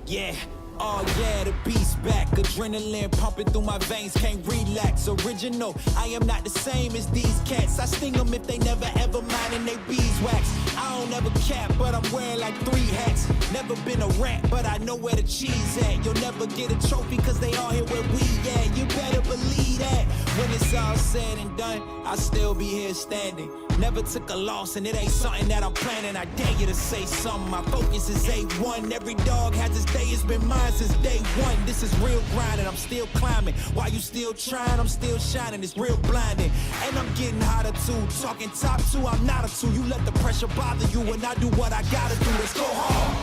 Yeah, oh yeah, the beast's back. Adrenaline pumping through my veins, can't relax. Original, I am not the same as these cats. I sting them if they never ever mind and they beeswax. I don't ever cap, but I'm wearing like 3 hats. Never been a rat, but I know where the cheese at. You'll never get a trophy cause they all here where we at. You better believe that. When it's all said and done, I'll still be here standing. Never took a loss and it ain't something that I'm planning. I dare you to say something, my focus is A1. Every dog has its day, it's been mine since day one. This is real grind and I'm still climbing. While you still trying, I'm still shining. It's real blinding. And I'm getting hotter too. Talking top 2, I'm not a 2. You let the pressure bother you and I do what I gotta do. Let's go hard.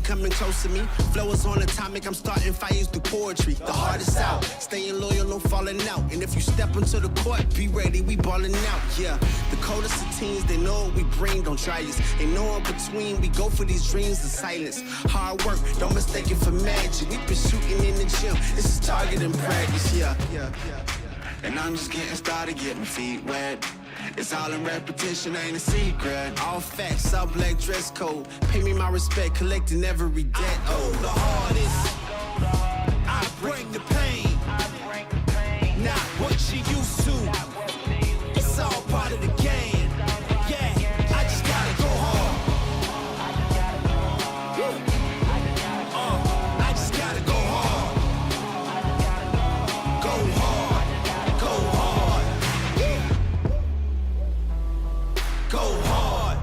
Coming close to me, flow is on atomic, I'm starting fires through poetry. The hardest out, staying loyal, no falling out. And if you step into the court, be ready, we ballin' out. Yeah, the coldest of teens, they know what we bring, don't try us. Ain't no in between, we go for these dreams in silence. Hard work, don't mistake it for magic. We been shooting in the gym, this is target and practice. Yeah. And I'm just getting started, getting my feet wet. It's all in repetition, ain't a secret. All facts, all black dress code. Pay me my respect, collecting every debt. Oh, the hardest. I bring the pain. Not what you used to. It's all part of the game. Yeah, I just gotta go hard. I just gotta go hard. Go hard. Go hard. Go hard.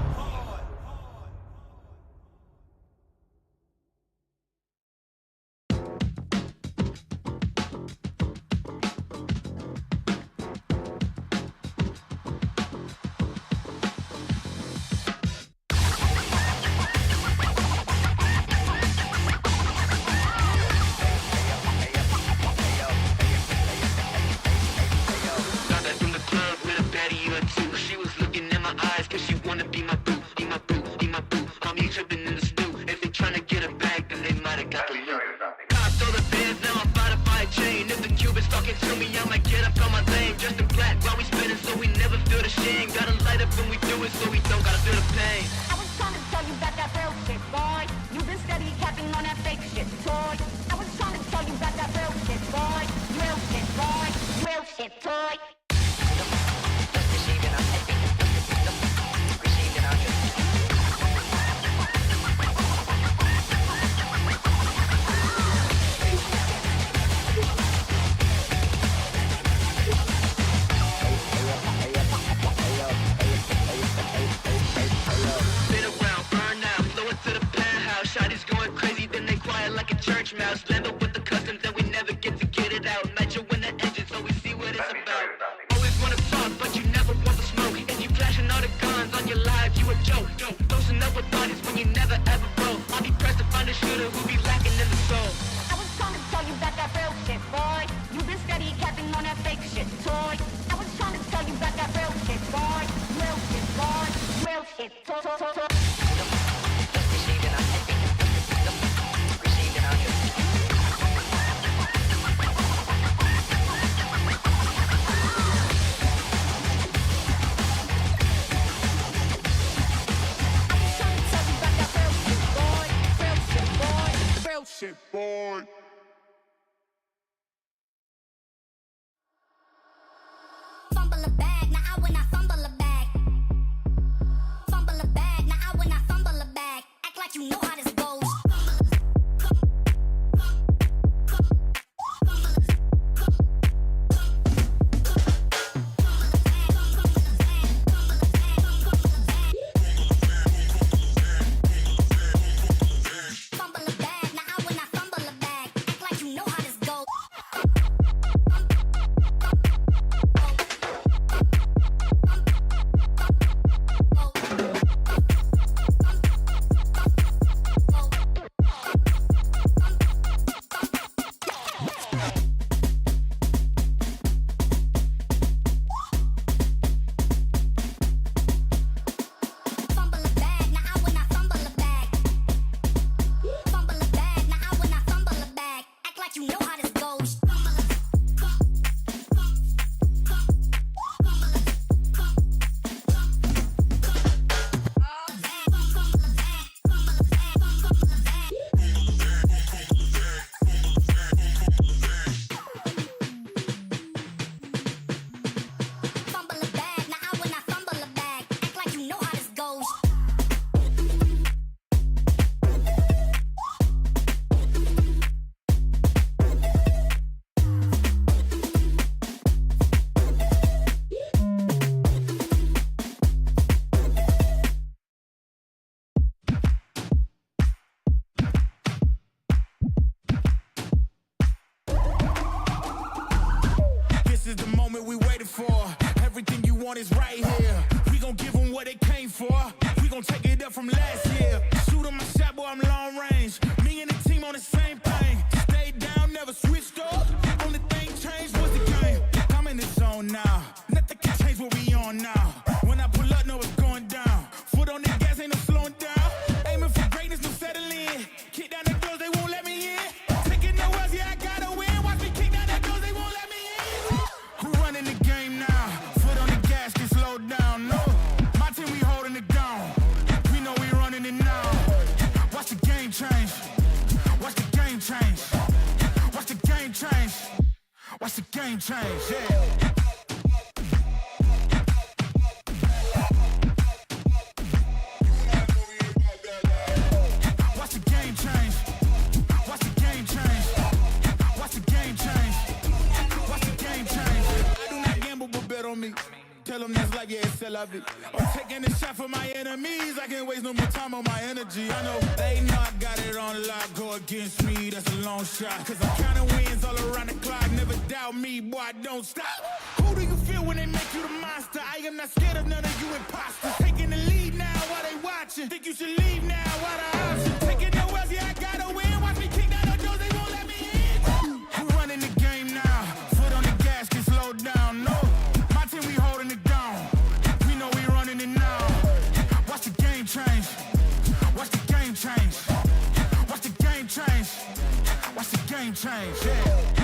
is the moment we waited for. Everything you want is right here. We gon' give them what they came for. We gon' take it up from last year. Shoot 'em my shot, boy, I'm long range. Me and the team on the same thing. Stayed down, never switched up. Only thing changed was the game. I'm in the zone now. Nothing can change what we on now. When I pull up, know it's going down. Foot on the gas, ain't no slowing down. Aiming for greatness, no settling. Kick down the doors, they won't let me in. Taking no else, yeah, I gotta win. Watch me kick down the doors, they won't let me in. Who running the game now? Foot on the gas, can slow down. No, my team, we holding it down. We know we running it now. Watch the game change. Watch the game change. Watch the game change. Watch the game change, yeah. Watch the game change. Watch the game change. Watch the game change. Watch the game change. I do not gamble, but bet on me. Tell them that's life, yeah, it's a la vie. I'm taking a shot for my enemies. I can't waste no more time on my energy. I know they know I got it on lock. Go against me, that's a long shot. Cause I'm counting wins all around the clock. Never doubt me, boy, I don't stop. Who do you feel when they make you the monster? I am not scared of none of you imposters. Taking the lead now while they watching. Think you should leave now while the option. Taking no else, yeah, I gotta win. Watch me kick down the doors, they won't let me in. Who running the game now? Foot on the gas, can slow down, no. My team, we holding it down. We know we running it now. Watch the game change. Watch the game change. Watch the game change. Watch the game change, yeah.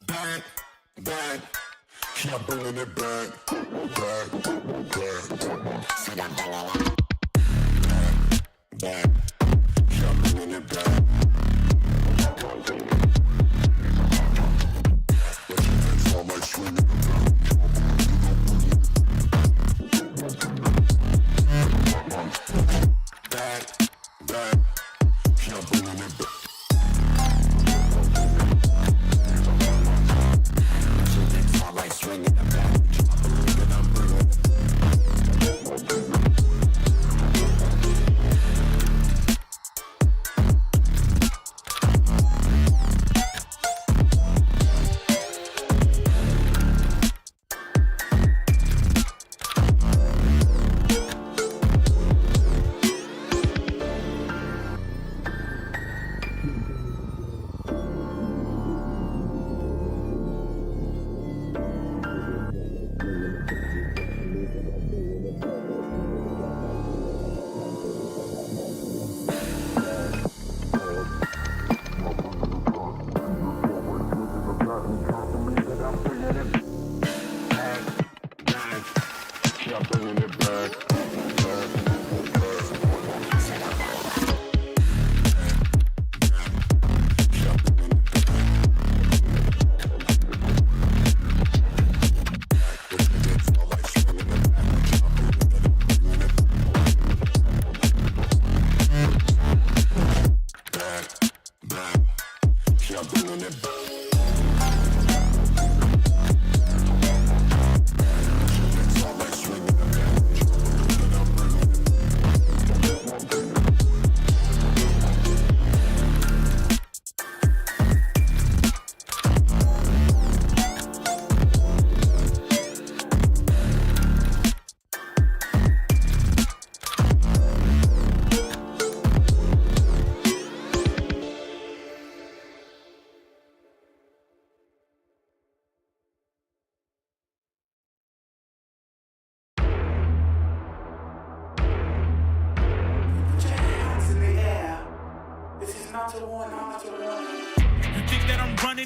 back, back. Keep bringing it back, back, back. Keep bringing it back. That's all my swinging. Back, back. Keep bringing it back.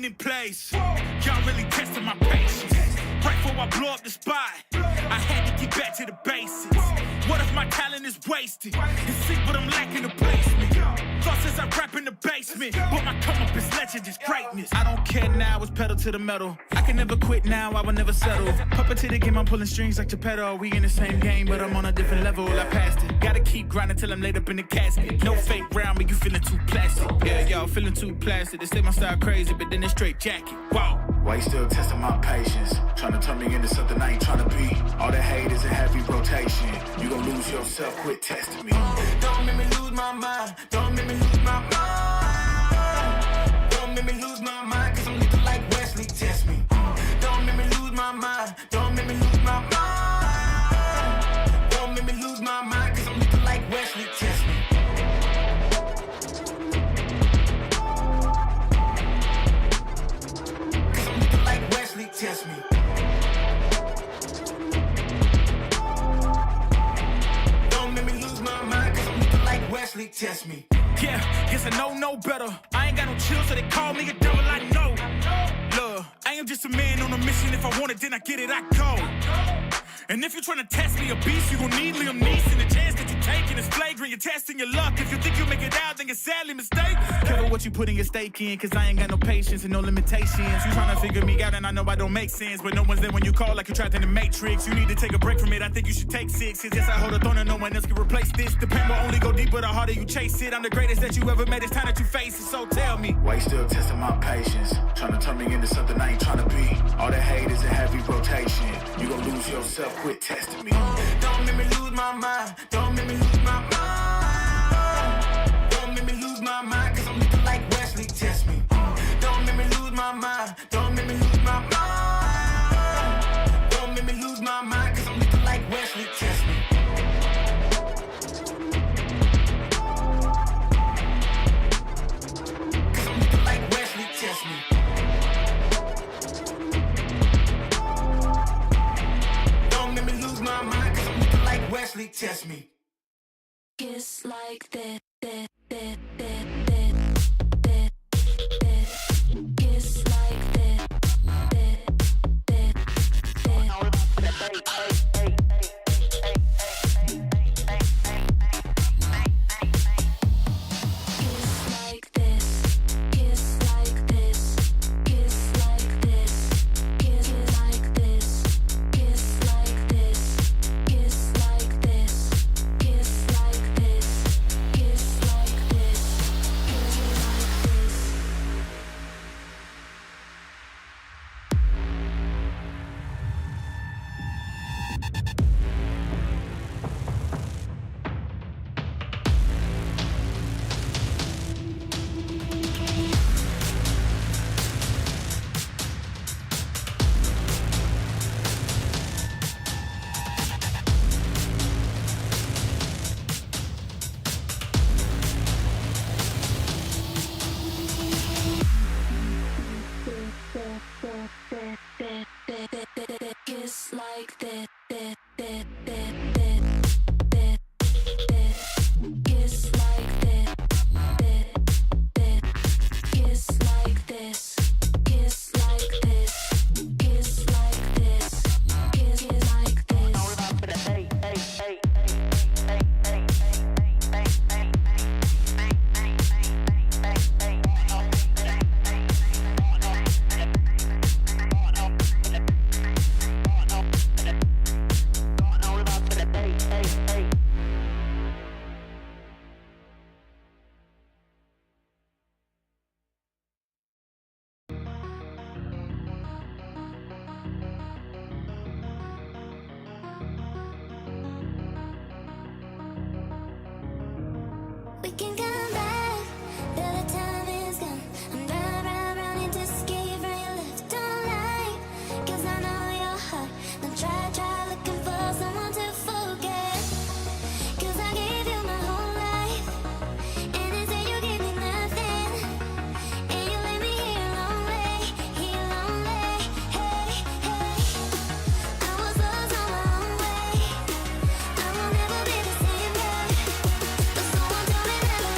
ain't in place. Y'all really testing my patience. Right before I blow up the spot, I had to get back to the basics. What if my talent is wasted? And see what I'm lacking to placement. Thought since I rap in the basement, but my come up is legend, is greatness. I don't care now, it's pedal to the metal. I can never quit now, I will never settle. Puppet to the game, I'm pulling strings like Geppetto. We in the same game, but I'm on a different level. I passed it. Gotta keep grinding till I'm laid up in the casket. No fake round, but you feeling too plastic. Yeah, y'all feeling too plastic. They say my style crazy, but then it's straight jacket. Wow. Why you still testing my patience? Trying to turn me into something I ain't trying to be. All the hate is in heavy rotation. You gon' lose yourself, quit testing me. Don't make me lose my mind. Don't make me lose my mind. Don't make me lose my mind, cause I'm looking like Wesley, test me. Don't make me lose my mind. Don't make me lose my mind. Don't make me lose my mind, cause I'm looking like Wesley, test me. Cause I'm looking like Wesley, test me. Don't make me lose my mind, cause I'm looking like Wesley, test me. Yeah, guess I know no better. I ain't got no chill, so they call me a devil, I know. Look, I am just a man on a mission. If I want it, then I get it, I go. And if you're trying to test me a beast, you gon' need Liam Neeson. The chance that you taking is flagrant. You're testing your luck. If you think you'll make it out, then you're sadly mistaken. Careful what you putting your stake in, cause I ain't got no patience and no limitations. You trying to figure me out, and I know I don't make sense. But no one's there when you call like you're trapped in the Matrix. You need to take a break from it. I think you should take 6. Cause yes, I hold a throne and no one else can replace this. The pain will only go deeper the harder you chase it. I'm the greatest that you ever met. It's time that you face it. So tell me, Why you still testing my patience? Trying to turn me into something I ain't trying to be. All the hate is in heavy rotation. You gon' lose yourself, quit testing me. Don't make me lose my mind. Don't make me lose my mind. Don't make me lose my mind, cause I'm looking like Wesley, test me. Don't make me lose my mind. Don't make me lose my mind. Don't make me lose my mind, cause I'm looking like Wesley, test me. Cause I'm looking like Wesley, test me. Don't make me lose my mind, cause I'm looking like Wesley, test me. Kiss like that. Kiss like that. Kiss like this. Kiss like this. Kiss like this. Kiss like this. Kiss like this. Kiss like this. Kiss like this. Kiss like this. Kiss like this. Kiss like that. Kiss like that. Kiss like this. Kiss like this. Kiss like this. Kiss like this. We can come back, till the time is gone. I'm round and to escape from your left. Don't lie, cause I know your heart. Don't try looking for someone to forget. Cause I gave you my whole life, and instead you gave me nothing. And you left me here lonely, hey. I was lost on my own way. I will never be the same girl. But someone told me never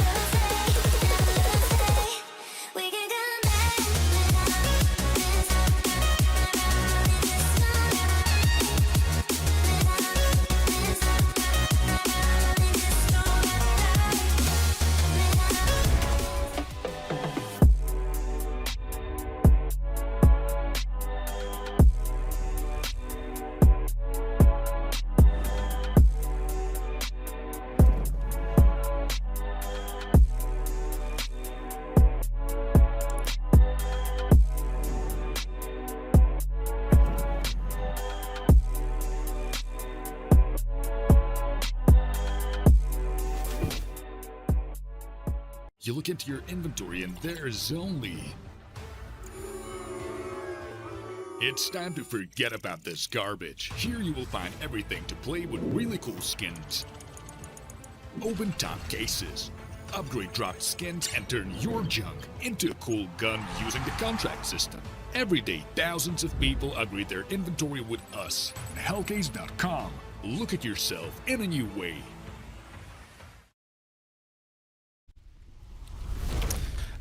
You look into your inventory and there's only... It's time to forget about this garbage. Here you will find everything to play with really cool skins. Open top cases. Upgrade dropped skins and turn your junk into a cool gun using the contract system. Every day, thousands of people upgrade their inventory with us. Hellcase.com. Look at yourself in a new way.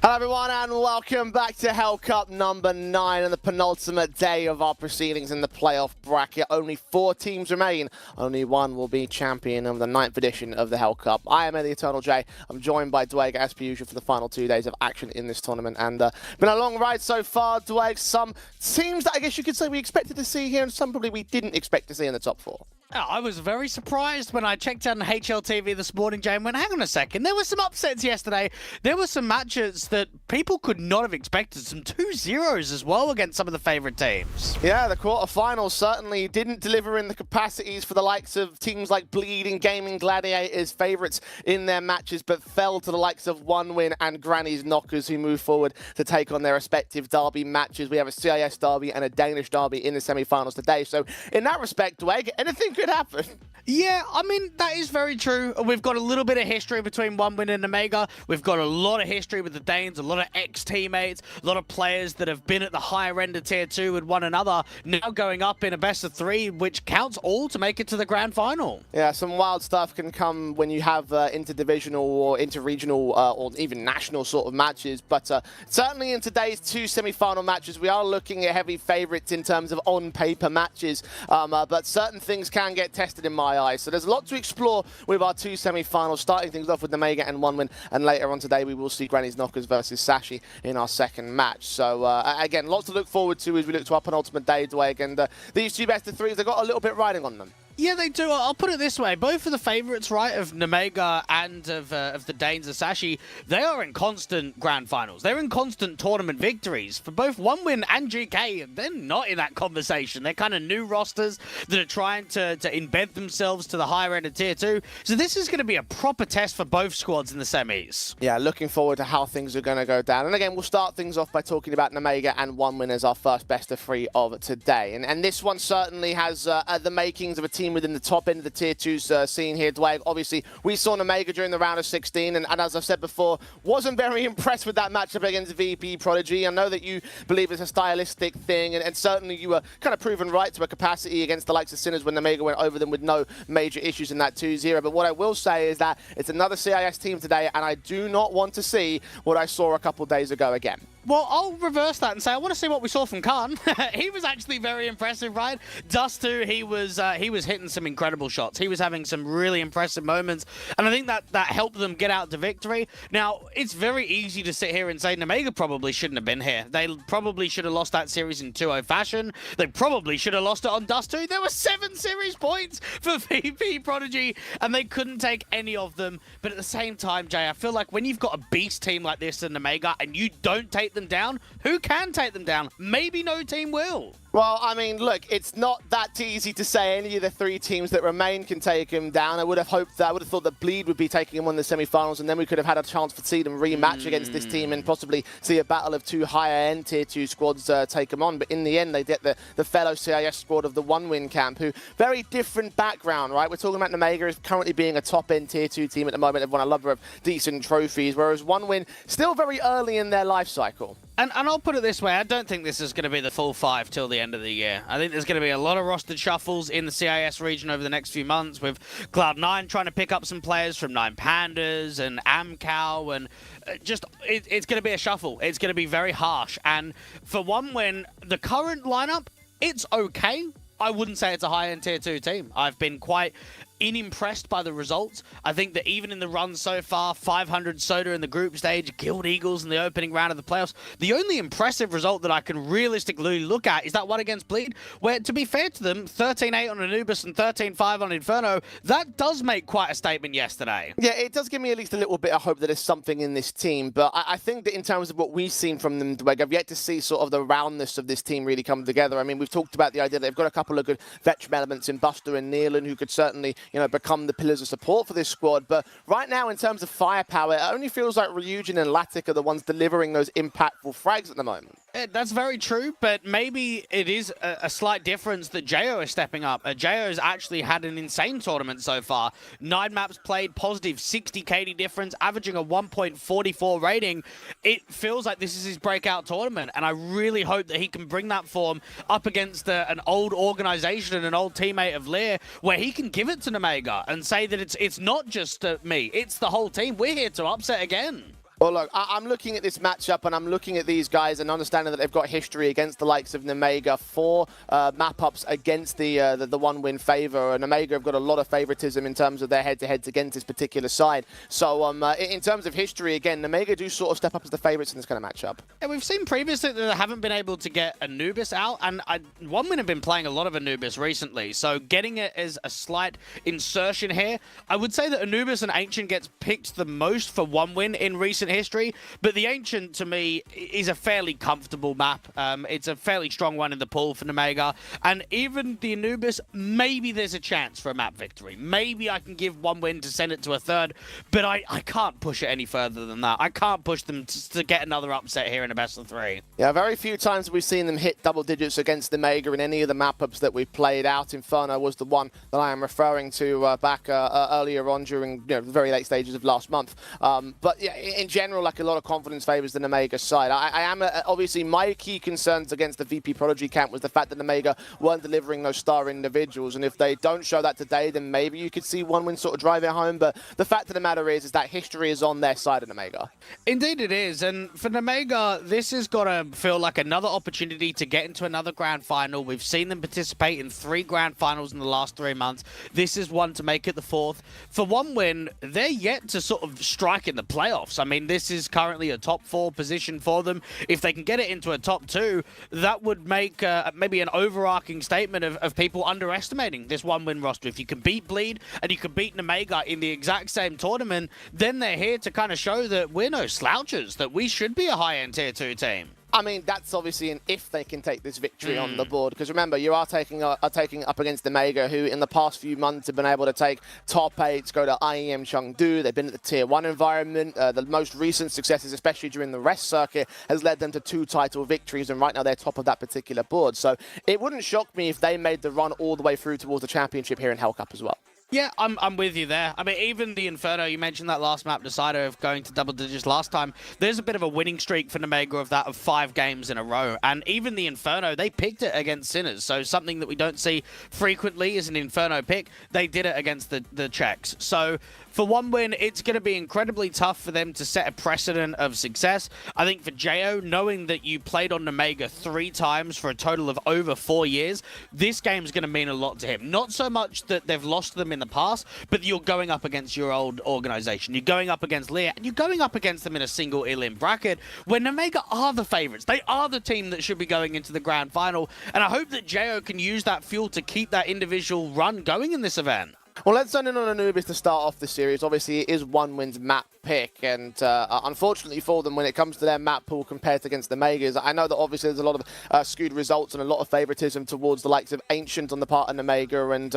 Hello everyone and welcome back to Hellcup number 9 and the penultimate day of our proceedings in the playoff bracket. Only 4 teams remain. Only one will be champion of the 9th edition of the Hellcup. I am the Eternal J. I'm joined by Dwayne as per usual for the final 2 days of action in this tournament. And been a long ride so far, Dwayne. Some teams that I guess you could say we expected to see here and some probably we didn't expect to see in the top 4. I was very surprised when I checked out on HLTV this morning, Jay, and went, hang on a second, there were some upsets yesterday. There were some matches that people could not have expected. Some 2-0s as well against some of the favourite teams. Yeah, the quarterfinals certainly didn't deliver in the capacities for the likes of teams like Bleed and Gaming Gladiators, favourites in their matches, but fell to the likes of One Win and Granny's Knockers, who move forward to take on their respective derby matches. We have a CIS derby and a Danish derby in the semi-finals today. So in that respect, Dwayne, anything could happen. Yeah, I mean, that is very true. We've got a little bit of history between One Win and Omega. We've got a lot of history with the Danes, a lot of ex-teammates, a lot of players that have been at the higher end of Tier 2 with one another, now going up in a best of 3, which counts all to make it to the grand final. Yeah, some wild stuff can come when you have interdivisional or interregional or even national sort of matches. But certainly in today's 2 semi-final matches, we are looking at heavy favourites in terms of on-paper matches. But certain things can get tested in my eyes. So there's a lot to explore with our 2 semi-finals, starting things off with Omega and One Win, and later on today we will see Granny's Knockers versus Sashi in our second match. So again, lots to look forward to as we look to our penultimate day, Dwayne, and these 2 best of 3s, they've got a little bit riding on them. Yeah, they do. I'll put it this way. Both of the favourites, right, of Nemega and of the Danes of Sashi, they are in constant grand finals. They're in constant tournament victories. For both One Win and GK, they're not in that conversation. They're kind of new rosters that are trying to embed themselves to the higher end of Tier 2. So this is going to be a proper test for both squads in the semis. Yeah, looking forward to how things are going to go down. And again, we'll start things off by talking about Nemega and One Win as our first best of 3 of today. And this one certainly has the makings of a team within the top end of the Tier 2's scene here, Dwayne. Obviously, we saw Omega during the round of 16, and as I've said before, wasn't very impressed with that matchup against VP Prodigy. I know that you believe it's a stylistic thing, and certainly you were kind of proven right to a capacity against the likes of Sinners when Omega went over them with no major issues in that 2-0. But what I will say is that it's another CIS team today, and I do not want to see what I saw a couple days ago again. Well, I'll reverse that and say I want to see what we saw from Khan. He was actually very impressive, right? Dust2, he was hitting some incredible shots. He was having some really impressive moments, and I think that helped them get out to victory. Now, it's very easy to sit here and say Omega probably shouldn't have been here. They probably should have lost that series in 2-0 fashion. They probably should have lost it on Dust2. There were 7 series points for VP Prodigy, and they couldn't take any of them. But at the same time, Jay, I feel like when you've got a beast team like this in Omega and you don't take them down, who can take them down? Maybe no team will. Well, I mean, look, it's not that easy to say any of the 3 teams that remain can take him down. I would have thought that Bleed would be taking him on the semi-finals, and then we could have had a chance to see them rematch against this team and possibly see a battle of 2 higher-end Tier 2 squads take them on. But in the end, they get the fellow CIS squad of the One Win camp, who very different background, right? We're talking about Omega as currently being a top-end Tier 2 team at the moment. They've won a number of decent trophies, whereas One Win still very early in their life cycle. And I'll put it this way, I don't think this is going to be the full 5 till the end of the year. I think there's going to be a lot of rostered shuffles in the CIS region over the next few months, with Cloud9 trying to pick up some players from 9 Pandas and Amcal, and it's going to be a shuffle. It's going to be very harsh. And for One Win, the current lineup, it's okay. I wouldn't say it's a high-end Tier 2 team. I've been quite unimpressed by the results. I think that even in the run so far, 500 Soda in the group stage, Guild Eagles in the opening round of the playoffs, the only impressive result that I can realistically look at is that one against Bleed, where, to be fair to them, 13-8 on Anubis and 13-5 on Inferno, that does make quite a statement yesterday. Yeah, it does give me at least a little bit of hope that there's something in this team, but I think that in terms of what we've seen from them, I've yet to see sort of the roundness of this team really come together. I mean, we've talked about the idea that they've got a couple of good veteran elements in Buster and Nealon who could certainly, become the pillars of support for this squad. But right now, in terms of firepower, it only feels like Ryujin and Latic are the ones delivering those impactful frags at the moment. That's very true, but maybe it is a slight difference that JO is stepping up. JO's actually had an insane tournament so far. 9 maps played, positive 60 KD difference, averaging a 1.44 rating. It feels like this is his breakout tournament, and I really hope that he can bring that form up against an old organization and an old teammate of Lear, where he can give it to Nemega and say that it's not just me, it's the whole team. We're here to upset again. Well, look, I'm looking at this matchup and I'm looking at these guys and understanding that they've got history against the likes of Nemega, 4 map-ups against the one-win favor. And Nemega have got a lot of favoritism in terms of their head-to-heads against this particular side. So in terms of history, again, Nemega do sort of step up as the favorites in this kind of matchup. Yeah, we've seen previously that they haven't been able to get Anubis out, and OneWin have been playing a lot of Anubis recently. So getting it as a slight insertion here, I would say that Anubis and Ancient gets picked the most for OneWin in recent history, but the Ancient to me is a fairly comfortable map. It's a fairly strong one in the pool for Nemega, and even the Anubis, maybe there's a chance for a map victory. Maybe I can give OneWin to send it to a third, but I can't push it any further than that. I can't push them to get another upset here in a best of 3. Yeah, very few times we've seen them hit double digits against Nemega in any of the map-ups that we've played out. Inferno was the one that I am referring to back earlier on during the very late stages of last month. But yeah, in general, like a lot of confidence favors the Nemega side. I am obviously my key concerns against the VP Prodigy camp was the fact that Nemega weren't delivering those star individuals, and if they don't show that today, then maybe you could see OneWin sort of drive it home. But the fact of the matter is that history is on their side of Nemega. Indeed it is, and for Nemega, this has got to feel like another opportunity to get into another grand final. We've seen them participate in 3 grand finals in the last 3 months. This is one to make it the 4th. For OneWin, they're yet to sort of strike in the playoffs. I mean, this is currently a top 4 position for them. If they can get it into a top 2, that would make maybe an overarching statement of people underestimating this OneWin roster. If you can beat Bleed and you can beat Nemega in the exact same tournament, then they're here to kind of show that we're no slouches, that we should be a high-end tier 2 team. I mean, that's obviously an if they can take this victory on the board. Because remember, you are taking up against Nemega, who in the past few months have been able to take top 8s, go to IEM Chengdu. They've been at the tier 1 environment. The most recent successes, especially during the rest circuit, has led them to 2 title victories. And right now they're top of that particular board. So it wouldn't shock me if they made the run all the way through towards the championship here in Hellcup as well. Yeah, I'm with you there. I mean, even the Inferno, you mentioned that last map decider of going to double digits last time. There's a bit of a winning streak for Nemega of 5 games in a row. And even the Inferno, they picked it against Sinners. So something that we don't see frequently is an Inferno pick. They did it against the Czechs. So for OneWin, it's going to be incredibly tough for them to set a precedent of success. I think for JO, knowing that you played on Nemega 3 times for a total of over 4 years, this game's going to mean a lot to him. Not so much that they've lost them in the past, but you're going up against your old organization. You're going up against Lear, and you're going up against them in a single elim bracket, where Nemega are the favorites. They are the team that should be going into the grand final, and I hope that JO can use that fuel to keep that individual run going in this event. Well, let's zone in on Anubis to start off the series. Obviously, it is OneWin's map pick, and unfortunately for them, when it comes to their map pool compared against the Megas, I know that obviously there's a lot of skewed results and a lot of favoritism towards the likes of Ancient on the part of Nemega, and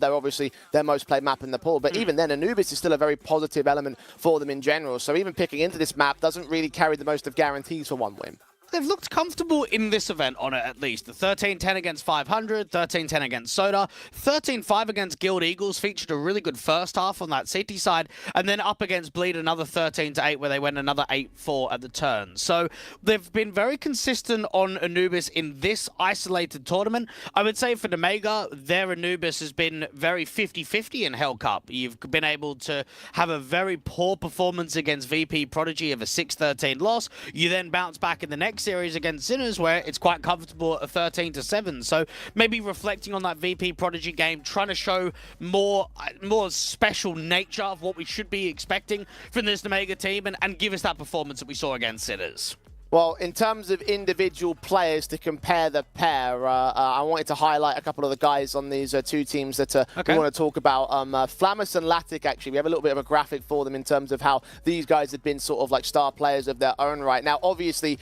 they're obviously their most played map in the pool. But even then, Anubis is still a very positive element for them in general. So even picking into this map doesn't really carry the most of guarantees for OneWin. They've looked comfortable in this event on it, at least. The 13-10 against 500, 13-10 against Soda, 13-5 against Guild Eagles, featured a really good first half on that City side, and then up against Bleed, another 13-8, where they went another 8-4 at the turn. So they've been very consistent on Anubis in this isolated tournament. I would say for Nemega, their Anubis has been very 50-50 in Hellcup. You've been able to have a very poor performance against VP Prodigy of a 6-13 loss. You then bounce back in the next series against Sinners, where it's quite comfortable at a 13-7. So maybe reflecting on that VP Prodigy game, trying to show more special nature of what we should be expecting from this Nemega team, and give us that performance that we saw against Sinners. Well, in terms of individual players to compare the pair, I wanted to highlight a couple of the guys on these two teams that we want to talk about. Flamus and Latic, actually, we have a little bit of a graphic for them in terms of how these guys have been sort of like star players of their own right. Now, obviously,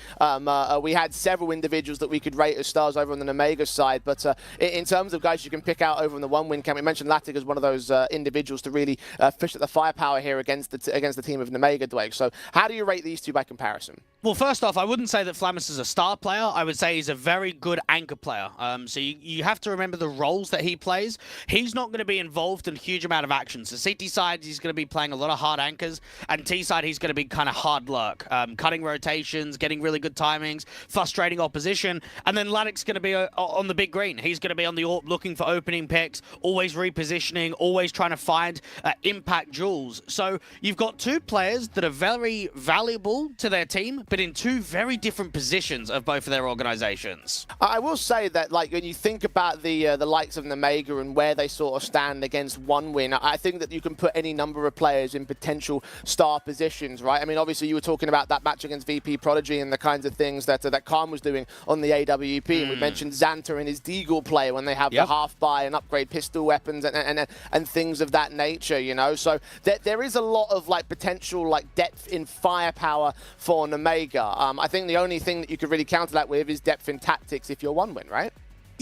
we had several individuals that we could rate as stars over on the Omega side, but in terms of guys you can pick out over in the one-win camp, we mentioned Latic as one of those individuals to really fish at the firepower here against the team of Omega, Dwayne. So how do you rate these two by comparison? Well, first off, I wouldn't say that Flamus is a star player. I would say he's a very good anchor player. So you have to remember the roles that he plays. He's not going to be involved in a huge amount of action. So CT side, he's going to be playing a lot of hard anchors. And T side, he's going to be kind of hard lurk. Cutting rotations, getting really good timings, frustrating opposition. And then Latic's going to be on the big green. He's going to be on the AWP looking for opening picks, always repositioning, always trying to find impact jewels. So you've got two players that are very valuable to their team, but in two very different positions of both of their organizations. I will say that, like, when you think about the likes of Omega and where they sort of stand against one win, I think that you can put any number of players in potential star positions, right? I mean, obviously, you were talking about that match against VP Prodigy and the kinds of things that that Khan was doing on the AWP. And we mentioned Xanta and his Deagle play when they have the half-buy and upgrade pistol weapons and things of that nature, you know? So there is a lot of, like, potential, like, depth in firepower for Omega. I think the only thing that you could really counter that with is depth in tactics if you're one win, right?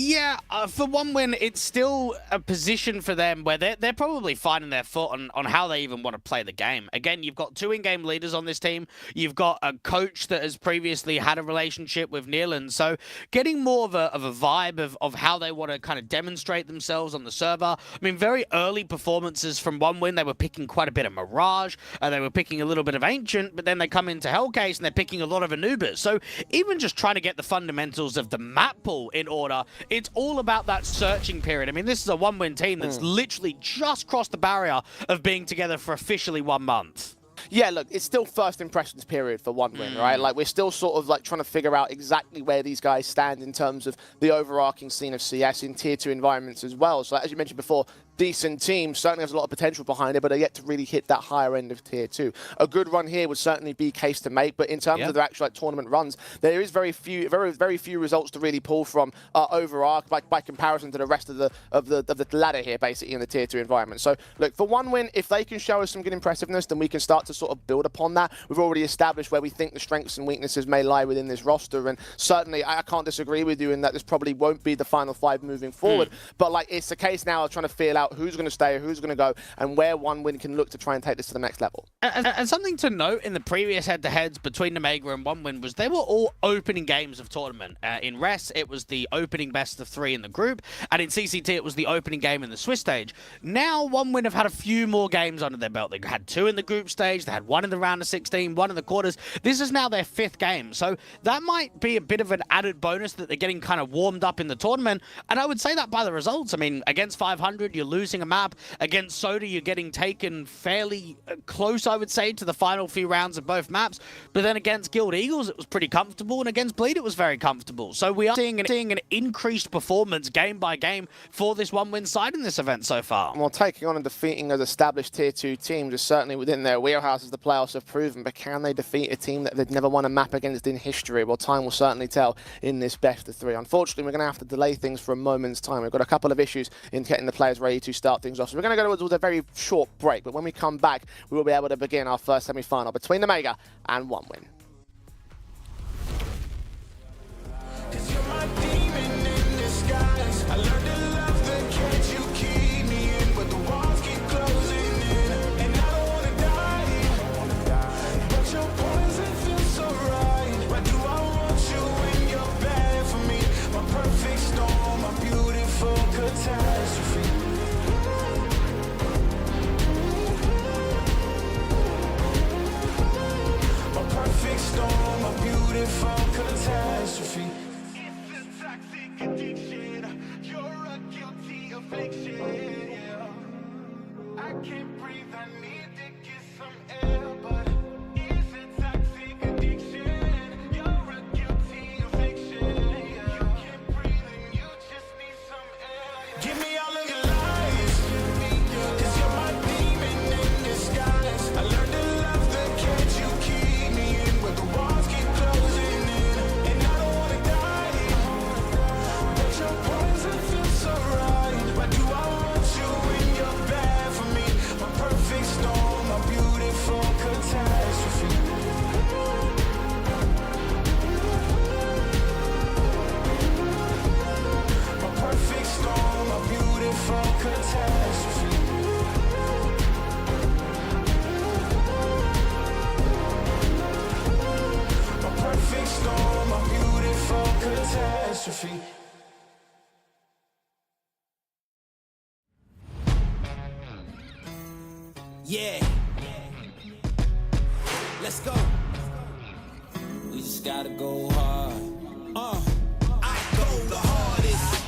Yeah, for one win, it's still a position for them where they're probably finding their foot on how they even want to play the game. Again, you've got two in-game leaders on this team. You've got a coach that has previously had a relationship with Nealon. So getting more of a vibe of how they want to kind of demonstrate themselves on the server. I mean, very early performances from one win, they were picking quite a bit of Mirage. They were picking a little bit of Ancient, but then they come into Hellcase and they're picking a lot of Anubis. So even just trying to get the fundamentals of the map pool in order, it's all about that searching period. I mean, this is a one-win team that's literally just crossed the barrier of being together for officially 1 month. Yeah, look, it's still first impressions period for one win, right? Like, we're still sort of like trying to figure out exactly where these guys stand in terms of the overarching scene of CS in tier 2 environments as well. So as you mentioned before, decent team, certainly has a lot of potential behind it, but are yet to really hit that higher end of tier 2. A good run here would certainly be case to make, but in terms of their actual like, tournament runs, there is very few results to really pull from overarch by comparison to the rest of the ladder here, basically in the tier 2 environment. So look, for one win, if they can show us some good impressiveness, then we can start to sort of build upon that. We've already established where we think the strengths and weaknesses may lie within this roster, and certainly I can't disagree with you in that this probably won't be the final 5 moving forward, but like it's a case now of trying to feel out who's going to stay, who's going to go, and where one win can look to try and take this to the next level. And something to note in the previous head-to-heads between Omega and one win was they were all opening games of tournament. In RES, it was the opening best of 3 in the group, and in CCT, it was the opening game in the Swiss stage. Now, one win have had a few more games under their belt. They had 2 in the group stage, they had 1 in the round of 16, 1 in the quarters. This is now their 5th game, so that might be a bit of an added bonus that they're getting kind of warmed up in the tournament, and I would say that by the results. I mean, against 500, you're losing a map. Against Soda, you're getting taken fairly close, I would say, to the final few rounds of both maps. But then against Guild Eagles, it was pretty comfortable, and against Bleed, it was very comfortable. So we are seeing an increased performance game by game for this one-win side in this event so far. Well, taking on and defeating those established tier 2 teams is certainly within their wheelhouse, as the playoffs have proven. But can they defeat a team that they've never won a map against in history? Well, time will certainly tell in this best of 3. Unfortunately, we're going to have to delay things for a moment's time. We've got a couple of issues in getting the players ready to start things off. So we're going to go towards a very short break, but when we come back, we will be able to begin our first semi-final between Omega and one win. Storm, a beautiful catastrophe. It's a toxic addiction. You're a guilty affliction. Yeah. I can't breathe. I need to get some air, but it's a toxic addiction. You're a guilty affliction. Yeah. You can't breathe and you just need some air. Give me all of your lies, 'cause you're my demon in disguise. I learned to love the cage you keep me in, but the walls keep closing catastrophe. Yeah. Let's go. We just gotta go hard. I go the hardest.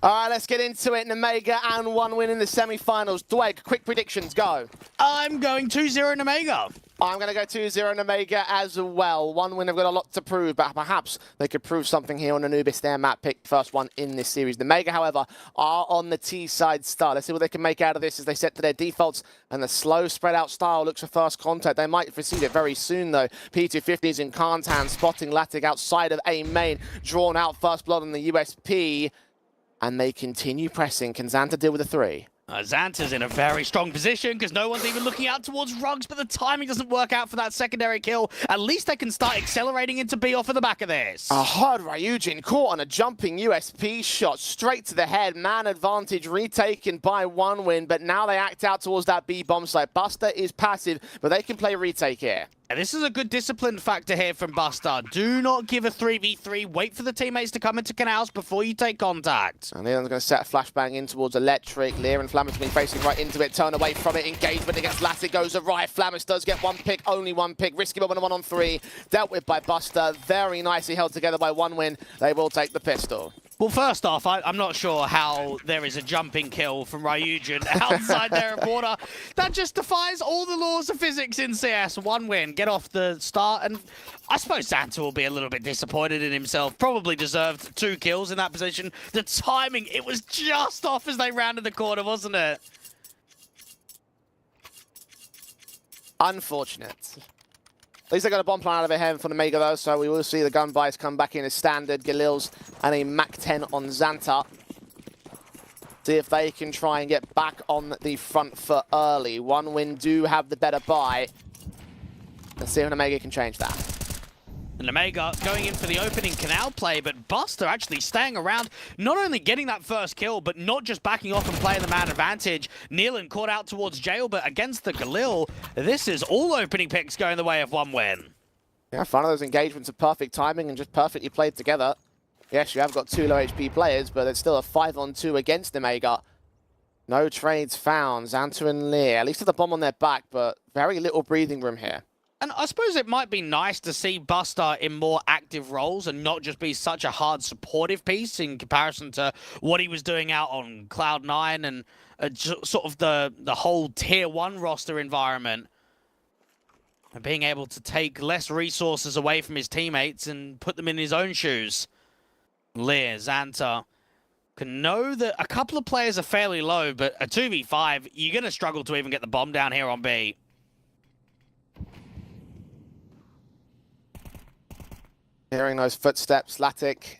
All right, let's get into it. Nemega and 1 win in the semi-finals. Dwayne, quick predictions, go. I'm going 2-0 Nemega. I'm going to go 2-0 Nemega as well. 1 win, they've got a lot to prove, but perhaps they could prove something here on Anubis. Their map pick, first one in this series. Nemega, however, are on the T-side start. Let's see what they can make out of this as they set to their defaults, and the slow spread-out style looks for first contact. They might receive it very soon, though. P250s in Khan's hand, spotting Latic outside of A main, drawn out first blood on the USP, and they continue pressing. Can Xanta deal with a 3? Xanta's in a very strong position because no one's even looking out towards Ruggs, but the timing doesn't work out for that secondary kill. At least they can start accelerating into B off of the back of this. A hard Ryujin caught on a jumping USP shot straight to the head. Man advantage retaken by 1 win, but now they act out towards that B bomb site. Buster is passive, but they can play retake here. And this is a good discipline factor here from Buster. Do not give a 3v3. Wait for the teammates to come into canals before you take contact. And Leon's going to set a flashbang in towards Electric. Lear and Flammis been facing right into it. Turn away from it. Engagement against Latic goes awry. Flammis does get 1 pick, only 1 pick. Risky moment 1-on-3. Dealt with by Buster. Very nicely held together by 1 win. They will take the pistol. Well, first off, I'm not sure how there is a jumping kill from Ryujin outside there of water. That just defies all the laws of physics in CS. 1 win, get off the start, and I suppose Xanta will be a little bit disappointed in himself. Probably deserved 2 kills in that position. The timing, it was just off as they rounded the corner, wasn't it? Unfortunate. At least they got a bomb plan out of it here for Nemega though, so we will see the gun buys come back in as standard. Galil's and a Mac 10 on Xanta. See if they can try and get back on the front foot early. 1 win do have the better buy. Let's see if Nemega can change that. And Nemega going in for the opening canal play, but Buster actually staying around, not only getting that first kill, but not just backing off and playing the man advantage. Nealon caught out towards Jail, but against the Galil, this is all opening picks going the way of 1 win. Yeah, fun of those engagements of perfect timing and just perfectly played together. Yes, you have got 2 low HP players, but it's still a 5-on-2 against Nemega. No trades found. Xanta and Lear, at least with the bomb on their back, but very little breathing room here. And I suppose it might be nice to see Buster in more active roles and not just be such a hard supportive piece in comparison to what he was doing out on Cloud9 and sort of the whole Tier 1 roster environment. And being able to take less resources away from his teammates and put them in his own shoes. Lear, Xanta can know that a couple of players are fairly low, but a 2v5, you're going to struggle to even get the bomb down here on B. Hearing those footsteps, Latic.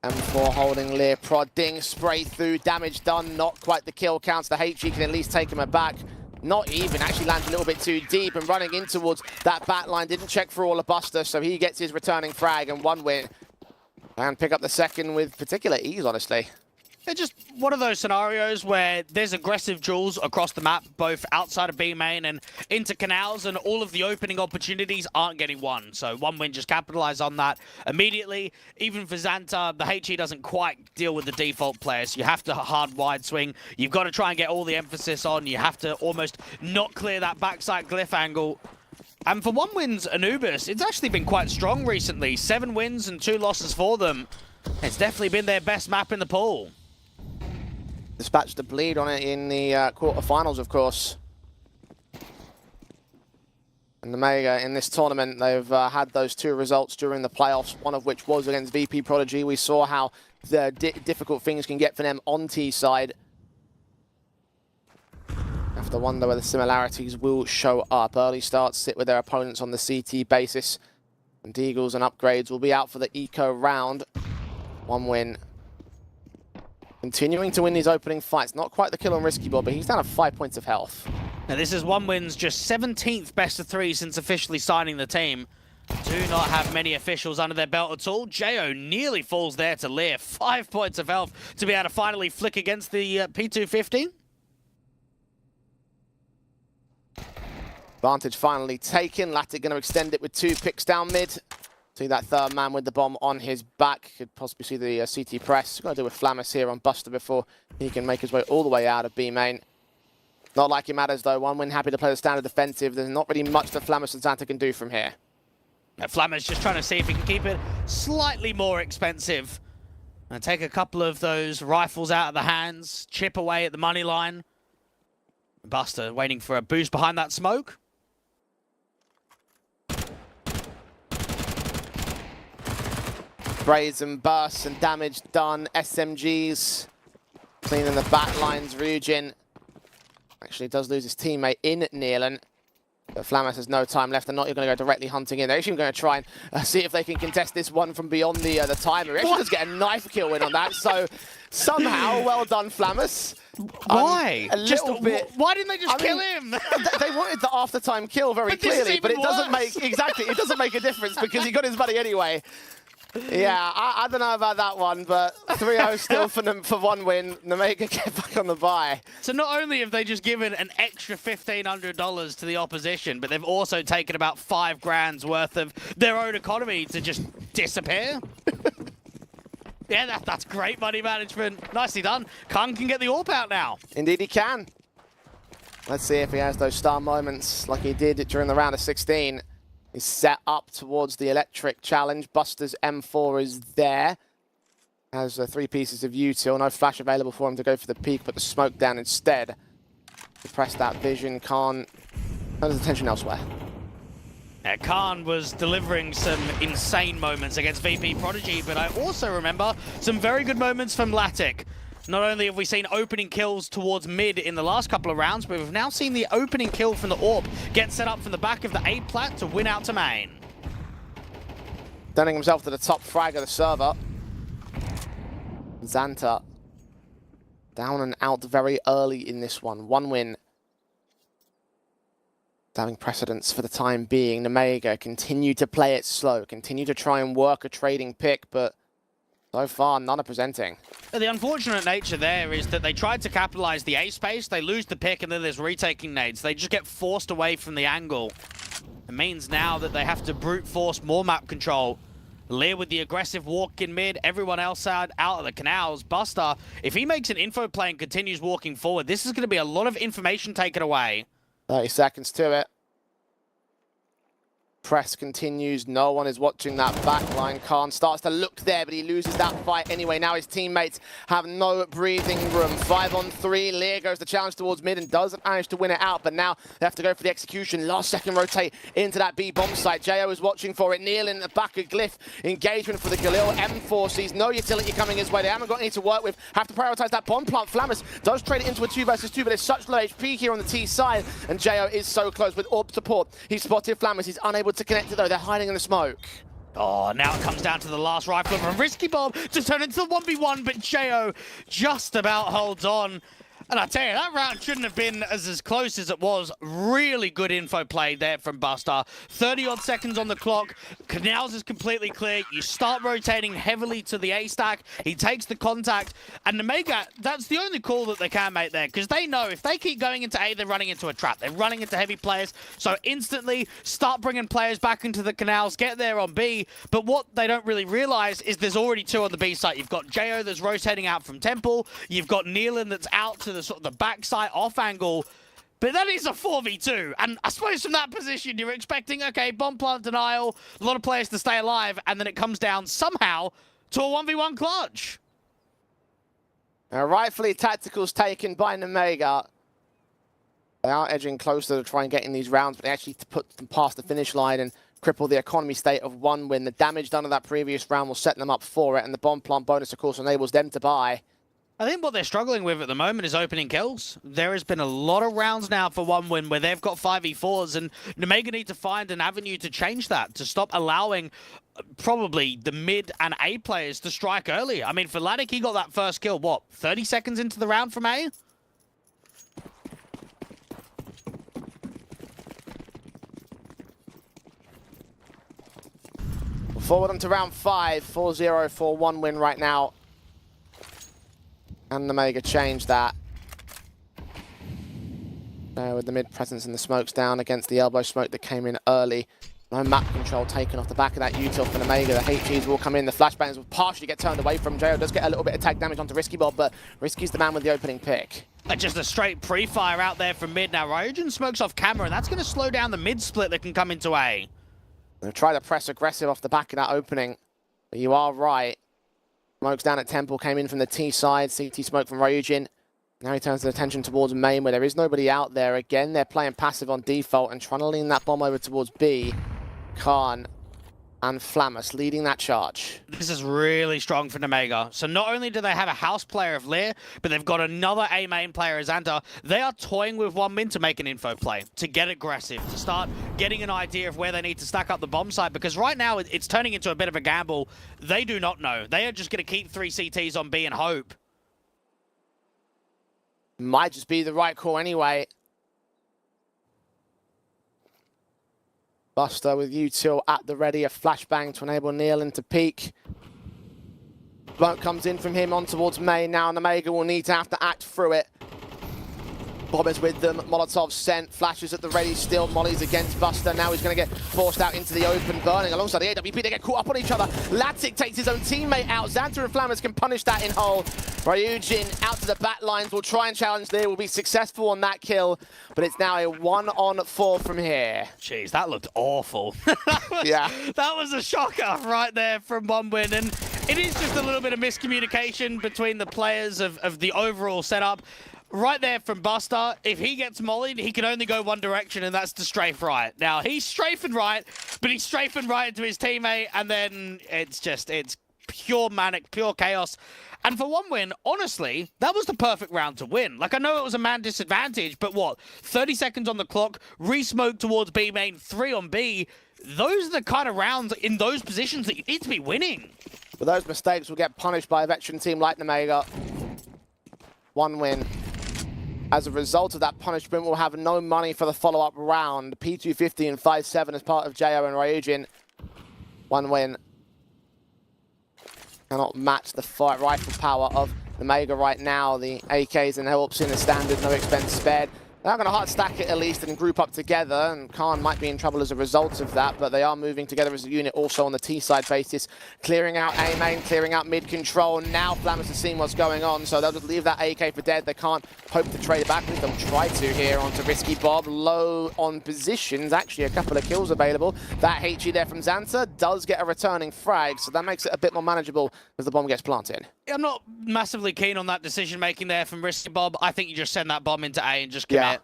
M4 holding Lear, prodding, spray through, damage done, not quite the kill counts. The HG can at least take him aback. Not even, actually lands a little bit too deep and running in towards that back line. Didn't check for all of Buster, so he gets his returning frag and 1 win. And pick up the second with particular ease, honestly. It's just one of those scenarios where there's aggressive duels across the map, both outside of B main and into canals, and all of the opening opportunities aren't getting won. So 1 win just capitalize on that immediately. Even for Xanta, the HE doesn't quite deal with the default players. You have to hard wide swing. You've got to try and get all the emphasis on. You have to almost not clear that backside glyph angle. And for 1 win's Anubis, it's actually been quite strong recently. 7 wins and 2 losses for them. It's definitely been their best map in the pool. Dispatched the bleed on it in the quarterfinals, of course. And the Mega in this tournament, they've had those 2 results during the playoffs, one of which was against VP Prodigy. We saw how the difficult things can get for them on T side. Have to wonder whether similarities will show up. Early starts sit with their opponents on the CT basis. And Deagles and upgrades will be out for the eco round. 1 win. Continuing to win these opening fights. Not quite the kill on Risky Bob, but he's down to 5 points of health. Now this is 1 win's just 17th best of 3 since officially signing the team. Do not have many officials under their belt at all. Jo nearly falls there to Lear. 5 points of health to be able to finally flick against the P250. Advantage finally taken. Latic going to extend it with 2 picks down mid. See that third man with the bomb on his back. Could possibly see the CT press. Got to do with Flammus here on Buster before he can make his way all the way out of B main. Not like it matters though. 1win happy to play the standard defensive. There's not really much that Flammus and Xanta can do from here. Flammus just trying to see if he can keep it slightly more expensive. And take a couple of those rifles out of the hands. Chip away at the money line. Buster waiting for a boost behind that smoke. Sprays and bursts and damage done. SMGs cleaning the back lines. Ryujin actually does lose his teammate in Nealon. But Flammus has no time left. They're not going to go directly hunting in. They're actually going to try and see if they can contest this one from beyond the timer. He actually does get a knife kill in on that. So somehow, well done, Flammus. Why? A little bit. Why didn't they just kill him? They wanted the after-time kill very clearly, but it doesn't make it doesn't make a difference because he got his money anyway. Yeah, I don't know about that one, but 3-0 still for 1win. Nemega get back on the bye. So not only have they just given an extra $1,500 to the opposition, but they've also taken about $5,000 worth of their own economy to just disappear. Yeah, that's great money management. Nicely done. Kung can get the AWP out now. Indeed he can. Let's see if he has those star moments like he did during the round of 16. He's set up towards the electric challenge. Buster's M4 is there. Has 3 pieces of util. No flash available for him to go for the peak, but the smoke down instead. To press that vision, Khan turns his attention elsewhere. Yeah, Khan was delivering some insane moments against VP Prodigy, but I also remember some very good moments from Latic. Not only have we seen opening kills towards mid in the last couple of rounds, but we've now seen the opening kill from the AWP get set up from the back of the A plat to win out to main. Turning himself to the top frag of the server. Xanta down and out very early in this one. 1win. Having precedence for the time being. Nemega continue to play it slow, continue to try and work a trading pick, but so far, none are presenting. The unfortunate nature there is that they tried to capitalize the A space, they lose the pick, and then there's retaking nades. They just get forced away from the angle. It means now that they have to brute force more map control. Lear with the aggressive walk in mid, everyone else out of the canals. Buster, if he makes an info play and continues walking forward, this is going to be a lot of information taken away. 30 seconds to it. Press continues. No one is watching that backline. Khan starts to look there, but he loses that fight anyway. Now his teammates have no breathing room. 5-on-3. Lear goes the challenge towards mid and doesn't manage to win it out, but now they have to go for the execution. Last second rotate into that B bomb site. Jo is watching for it. Neil in the back of Glyph. Engagement for the Galil. M4 sees no utility coming his way. They haven't got any to work with. Have to prioritize that bomb plant. Flammus does trade it into a 2 versus 2, but it's such low HP here on the T side, and Jo is so close with AWP support. He's spotted Flammus. He's unable to connect it though. They're hiding in the smoke. Oh, now it comes down to the last rifle of a risky bomb to turn into the 1v1, but Jo just about holds on. And I tell you, that round shouldn't have been as close as it was. Really good info play there from Buster. 30-odd seconds on the clock. Canals is completely clear. You start rotating heavily to the A stack. He takes the contact. And Nemega, that's the only call that they can make there, because they know if they keep going into A, they're running into a trap. They're running into heavy players. So instantly start bringing players back into the canals, get there on B. But what they don't really realize is there's already 2 on the B site. You've got Jo that's rotating out from Temple. You've got Nealon that's out to the sort of the backside off angle, but that is a 4v2, and I suppose from that position you're expecting, okay, bomb plant denial, a lot of players to stay alive, and then it comes down somehow to a 1v1 clutch. Rightfully tacticals taken by Nemega. They are edging closer to try and get in these rounds, but they actually put them past the finish line and cripple the economy state of 1win. The damage done in that previous round will set them up for it, and the bomb plant bonus of course enables them to buy. I think what they're struggling with at the moment is opening kills. There has been a lot of rounds now for 1win where they've got 5v4s, and Nemega need to find an avenue to change that, to stop allowing probably the mid and A players to strike early. I mean, for Latic, he got that first kill, what, 30 seconds into the round from A? Forward onto round 5, 4-0 for 1win right now. And Nemega changed that. With the mid presence and the smokes down against the elbow smoke that came in early. No map control taken off the back of that util for Omega. The HGs will come in. The flashbangs will partially get turned away from. Jo does get a little bit of tag damage onto Risky Bob, but Risky's the man with the opening pick. Just a straight pre-fire out there from mid. Now, Ryujin smokes off camera, and that's going to slow down the mid split that can come into A. They'll try to press aggressive off the back of that opening. But you are right. Smokes down at Temple, came in from the T side. CT smoke from Ryujin. Now he turns his attention towards main, where there is nobody out there. Again, they're playing passive on default and trying to lean that bomb over towards B. Khan and Flammus leading that charge. This is really strong for Omega. So not only do they have a house player of Lear, but they've got another A main player as Xanta. They are toying with 1min to make an info play, to get aggressive, to start getting an idea of where they need to stack up the bomb site, because right now it's turning into a bit of a gamble. They do not know. They are just going to keep 3 CTs on B and hope. Might just be the right call anyway. Buster with util at the ready, a flashbang to enable Nealon to peek. Smoke comes in from him on towards main now, and Omega will need to have to act through it. Bob is with them, Molotov sent, flashes at the ready still, Molly's against Buster, now he's going to get forced out into the open, burning alongside the AWP, they get caught up on each other. Latic takes his own teammate out, Xanta and Flammus can punish that in hole. Ryujin out to the back lines, will try and challenge there, will be successful on that kill, but it's now a 1-on-4 from here. Jeez, that looked awful. Yeah. That was a shocker right there from Bombwin, and it is just a little bit of miscommunication between the players of the overall setup. Right there from Buster, if he gets mollied, he can only go one direction, and that's to strafe right. Now, he's strafing right, but he's strafing right into his teammate, and then it's pure manic, pure chaos. And for 1win, honestly, that was the perfect round to win. Like, I know it was a man disadvantage, but what? 30 seconds on the clock, re-smoke towards B main, 3 on B. Those are the kind of rounds in those positions that you need to be winning. But those mistakes will get punished by a veteran team like Omega. 1win. As a result of that punishment, we'll have no money for the follow-up round. P250 and 5-7 as part of JO and Ryujin. 1win. Cannot match the rifle power of Omega right now. The AKs and Hellcups in the standard, no expense spared. They're going to hard stack it at least and group up together, and Khan might be in trouble as a result of that, but they are moving together as a unit also on the T-side basis, clearing out A main, clearing out mid control. Now Flammus has seen what's going on, so they'll just leave that AK for dead. They can't hope to trade it back. At least they'll try to here onto Risky Bob. Low on positions, actually a couple of kills available. That HE there from Xanta does get a returning frag, so that makes it a bit more manageable as the bomb gets planted. I'm not massively keen on that decision-making there from Risky Bob. I think you just send that bomb into A and just commit.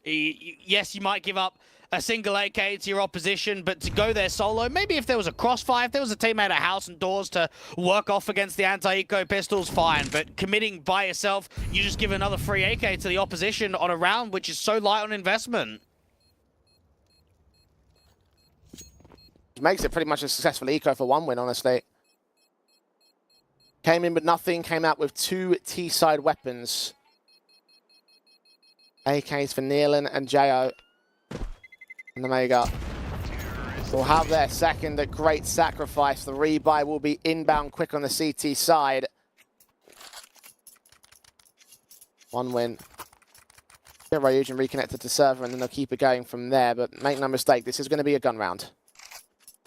Yes, you might give up a single AK to your opposition, but to go there solo, maybe if there was a crossfire, if there was a teammate at house and doors to work off against the anti-eco pistols, fine. But committing by yourself, you just give another free AK to the opposition on a round which is so light on investment. Makes it pretty much a successful eco for 1win, honestly. Came in with nothing, came out with 2 T-side weapons. AKs for Nealon and Jo. And Omega will have their second at great sacrifice. The rebuy will be inbound quick on the CT side. 1win. Get Ryujin reconnected to server and then they'll keep it going from there. But make no mistake, this is going to be a gun round.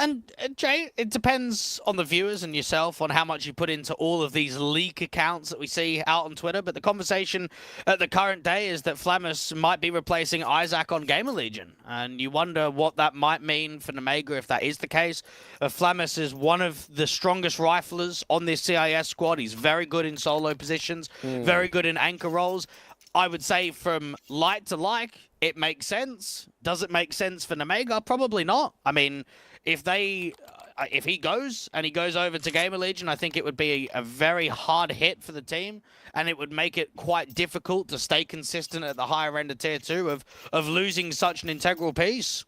And Jay, it depends on the viewers and yourself on how much you put into all of these leak accounts that we see out on Twitter. But the conversation at the current day is that Flammus might be replacing Isaac on Gamer Legion. And you wonder what that might mean for Omega if that is the case. Flammus is one of the strongest riflers on this CIS squad. He's very good in solo positions, very good in anchor roles. I would say from light to like, it makes sense. Does it make sense for Omega? Probably not. I mean, if he goes and he goes over to Gamer Legion, I think it would be a very hard hit for the team, and it would make it quite difficult to stay consistent at the higher end of Tier 2 of losing such an integral piece.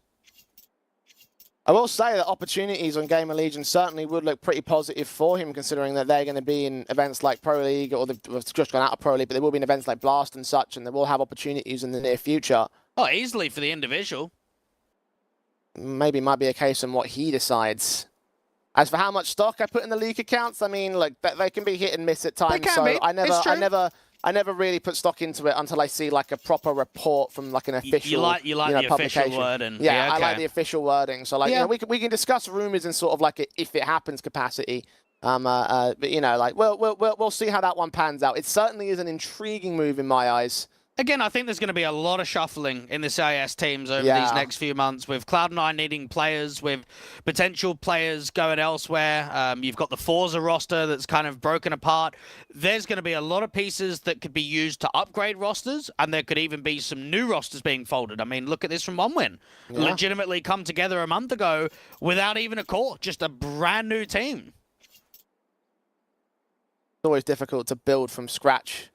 I will say that opportunities on Gamer Legion certainly would look pretty positive for him, considering that they're going to be in events like Pro League, or they've just gone out of Pro League, but they will be in events like Blast and such, and they will have opportunities in the near future. Oh, easily for the individual. Maybe it might be a case on what he decides. As for how much stock I put in the leak accounts, I mean, like they can be hit and miss at times. They can so be. I never I never really put stock into it until I see like a proper report from like an official you like the publication. official wording. Yeah, okay. I like the official wording. So like, we can discuss rumors in sort of like a, if it happens capacity. But like we'll see how that one pans out. It certainly is an intriguing move in my eyes. Again, I think there's going to be a lot of shuffling in the CIS teams over these next few months, with Cloud9 needing players, with potential players going elsewhere. You've got the Forza roster that's kind of broken apart. There's going to be a lot of pieces that could be used to upgrade rosters, and there could even be some new rosters being folded. I mean, look at this from OneWin. Yeah. Legitimately come together a month ago without even a core, just a brand new team. It's always difficult to build from scratch.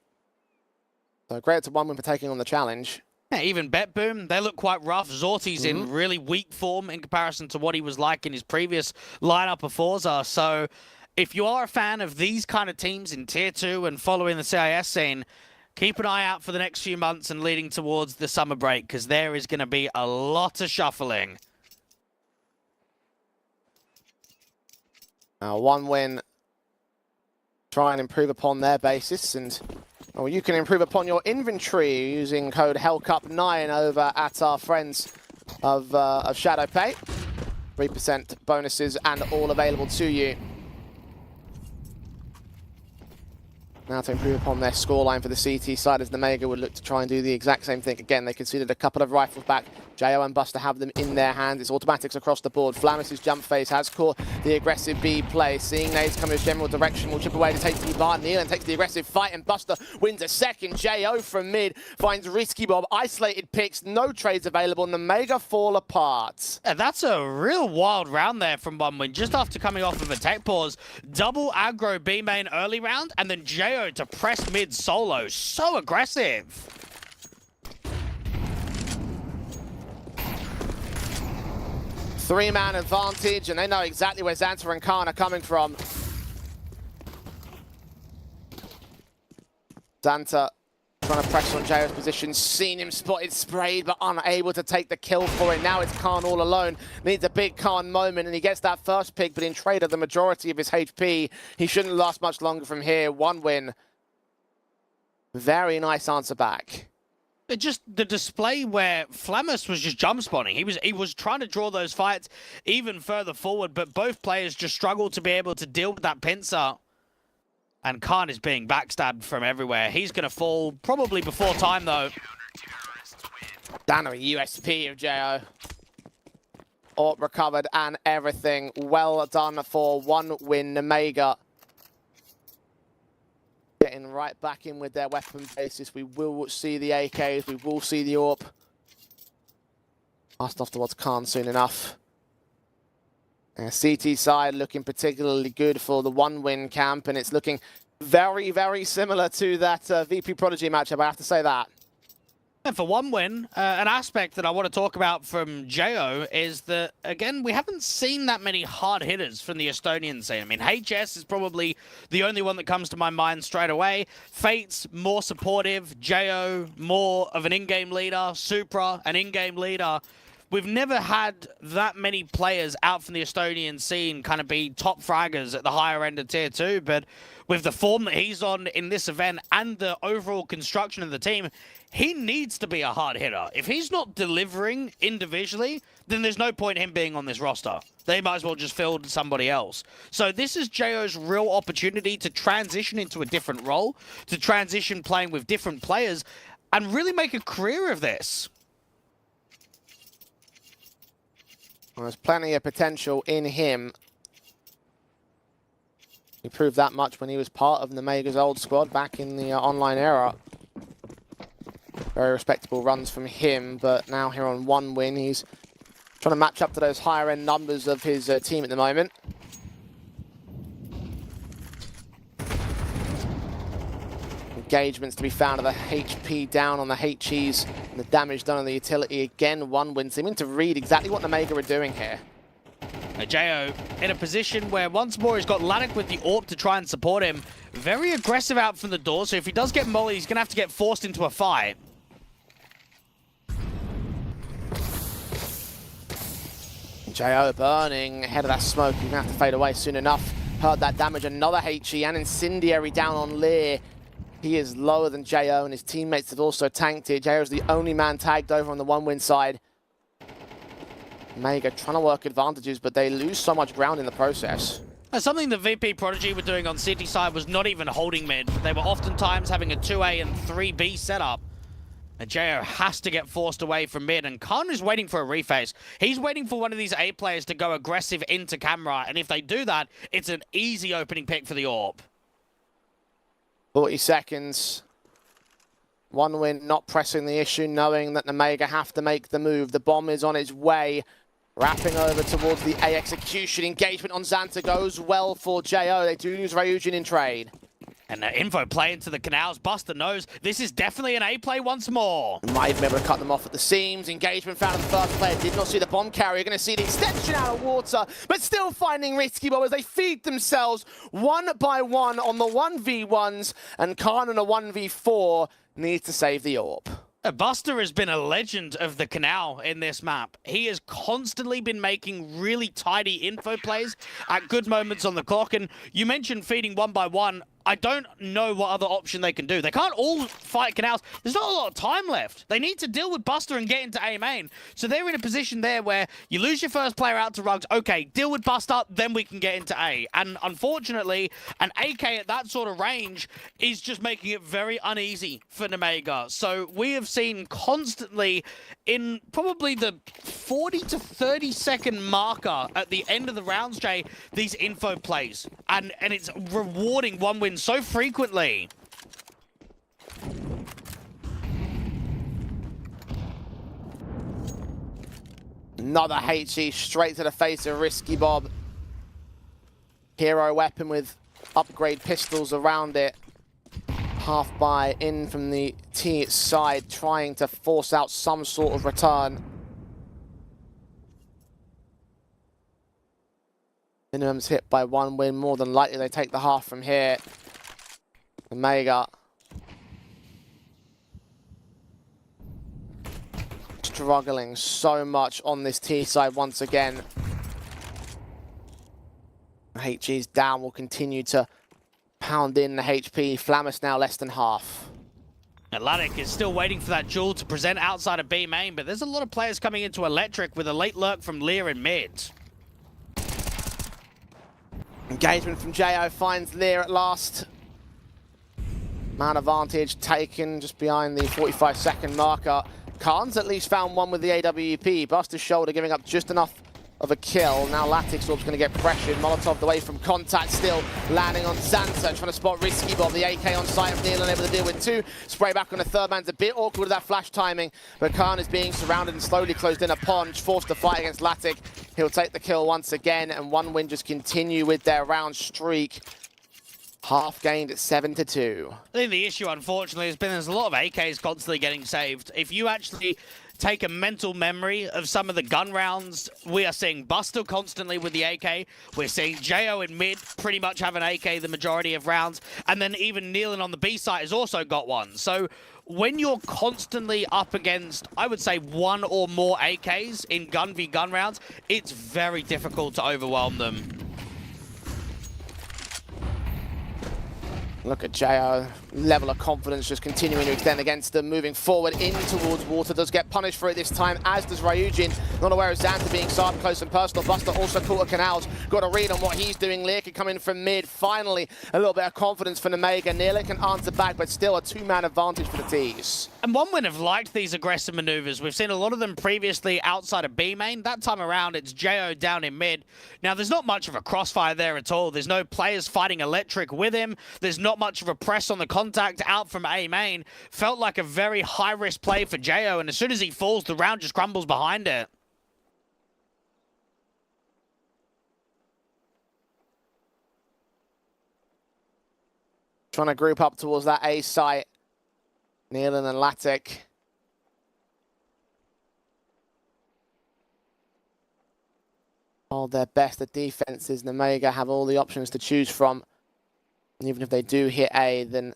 So great to OneWin for taking on the challenge. Yeah, even BetBoom, they look quite rough. Zorti's in really weak form in comparison to what he was like in his previous lineup of Forza. So if you are a fan of these kind of teams in Tier 2 and following the CIS scene, keep an eye out for the next few months and leading towards the summer break, because there is going to be a lot of shuffling. Now, OneWin try and improve upon their basis, and you can improve upon your inventory using code Hellcup9 over at our friends of ShadowPay. 3% bonuses and all available to you. Now to improve upon their scoreline for the CT side, as the Mega would look to try and do the exact same thing. Again, they conceded a couple of rifles back. Jo and Buster have them in their hands. It's automatics across the board. Flamis' jump phase has caught the aggressive B play. Seeing nades come in his general direction, will chip away to take the bar. Nealon takes the aggressive fight, and Buster wins a second. Jo from mid finds Risky Bob. Isolated picks, no trades available, and the Mega fall apart. That's a real wild round there from OneWin. Just after coming off of a tech pause, double aggro B main early round, and then Jo to press mid solo. So aggressive. Three-man advantage, and they know exactly where Xanta and Khan are coming from. Xanta trying to press on JO's position, seen him spotted, sprayed, but unable to take the kill for it. Now it's Khan all alone. Needs a big Khan moment, and he gets that first pick, but in trade of the majority of his HP, he shouldn't last much longer from here. OneWin. Very nice answer back. Just the display where Flamis was just jump spawning. He was trying to draw those fights even further forward, but both players just struggled to be able to deal with that pincer. And Khan is being backstabbed from everywhere. He's going to fall probably before time, though. Down to a USP of JO. Orb recovered and everything. Well done for OneWin. Omega getting right back in with their weapon basis. We will see the AKs. We will see the AWP. Passed off towards Khan soon enough. CT side looking particularly good for the OneWin camp, and it's looking very, very similar to that VP Prodigy matchup, I have to say that. And for OneWin, an aspect that I want to talk about from Jo is that, again, we haven't seen that many hard hitters from the Estonian scene. I mean, HS is probably the only one that comes to my mind straight away. Fate's more supportive, Jo more of an in-game leader, Supra an in-game leader. We've never had that many players out from the Estonian scene kind of be top fraggers at the higher end of Tier 2, but with the form that he's on in this event and the overall construction of the team, he needs to be a hard hitter. If he's not delivering individually, then there's no point in him being on this roster. They might as well just field somebody else. So this is JO's real opportunity to transition into a different role, to transition playing with different players, and really make a career of this. Well, there's plenty of potential in him. He proved that much when he was part of the Mega's old squad back in the online era. Very respectable runs from him, but now here on OneWin, he's trying to match up to those higher end numbers of his team at the moment. Engagements to be found of the HP down on the HEs, and the damage done on the utility. Again, OneWin seeming to read exactly what the Mega are doing here. Jo in a position where once more he's got Lanik with the AWP to try and support him. Very aggressive out from the door, so if he does get molly, he's going to have to get forced into a fight. Jo burning ahead of that smoke. He's going to have to fade away soon enough. Heard that damage. Another HE and Incendiary down on Lear. He is lower than Jo, and his teammates have also tanked it. Jo is the only man tagged over on the one-win side. Mega trying to work advantages, but they lose so much ground in the process. Something the VP Prodigy were doing on City side was not even holding mid. They were oftentimes having a 2A and 3B setup. And Jo has to get forced away from mid, and Khan is waiting for a reface. He's waiting for one of these A players to go aggressive into camera, and if they do that, it's an easy opening pick for the AWP. 40 seconds. One win, not pressing the issue, knowing that the Mega have to make the move. The bomb is on its way. Wrapping over towards the A execution. Engagement on Xanta goes well for Jo. They do lose Ryujin in trade. And the info play into the canals. Buster knows this is definitely an A play once more. Might be able to cut them off at the seams. Engagement found in the first player. Did not see the bomb carrier. Going to see the extension out of water, but still finding Risky Bob as they feed themselves one by one on the 1v1s. And Khan on a 1v4 needs to save the AWP. Buster has been a legend of the canal in this map. He has constantly been making really tidy info plays at good moments on the clock. And you mentioned feeding one by one. I don't know what other option they can do. They can't all fight canals. There's not a lot of time left. They need to deal with Buster and get into A main. So they're in a position there where you lose your first player out to Rugs. Okay, deal with Buster, then we can get into A. And unfortunately, an AK at that sort of range is just making it very uneasy for Nemega. So we have seen constantly in probably the 40 to 30 second marker at the end of the rounds, Jay, these info plays. And it's rewarding one win so frequently. Another HE straight to the face of Risky Bob. Hero weapon with upgrade pistols around it. Half buy in from the T side, trying to force out some sort of return. Minimum's hit by one win. More than likely they take the half from here. The Mega struggling so much on this T side once again. HG's down, will continue to pound in the HP. Flammus now less than half. Atlantic is still waiting for that duel to present outside of B main, but there's a lot of players coming into Electric with a late lurk from Lear in mid. Engagement from Jo finds Lear at last. Man advantage taken just behind the 45-second marker. Khan's at least found one with the AWP. Buster's shoulder giving up just enough of a kill. Now Latix Orb's going to get pressured. Molotov away from contact still. Landing on Xanta, trying to spot Risky Bob. The AK on site of Neil, able to deal with two. Spray back on the third man's a bit awkward with that flash timing. But Khan is being surrounded and slowly closed in upon. Forced to fight against Latic. He'll take the kill once again. And one win just continue with their round streak. Half gained at 7-2. I think the issue, unfortunately, has been there's a lot of AKs constantly getting saved. If you actually take a mental memory of some of the gun rounds, we are seeing Buster constantly with the AK. We're seeing Jo in mid pretty much have an AK the majority of rounds. And then even Nealon on the B side has also got one. So when you're constantly up against, I would say, one or more AKs in gun v gun rounds, it's very difficult to overwhelm them. Look at Jo, level of confidence just continuing to extend against them, moving forward in towards water. Does get punished for it this time, as does Ryujin. Not aware of Xanta being sharp, close and personal. Buster also caught at canals. Got a read on what he's doing. Lear can come in from mid. Finally, a little bit of confidence for Nemega. Nearly can answer back, but still a two-man advantage for the T's. And one would have liked these aggressive maneuvers. We've seen a lot of them previously outside of B main. That time around, it's Jo down in mid. Now, there's not much of a crossfire there at all. There's no players fighting Electric with him. There's not much of a press on the contact out from A main. Felt like a very high-risk play for Jo, and as soon as he falls, the round just crumbles behind it. Trying to group up towards that A site. Nealon and Latic. All their best at defenses. Nemega have all the options to choose from. And even if they do hit A, then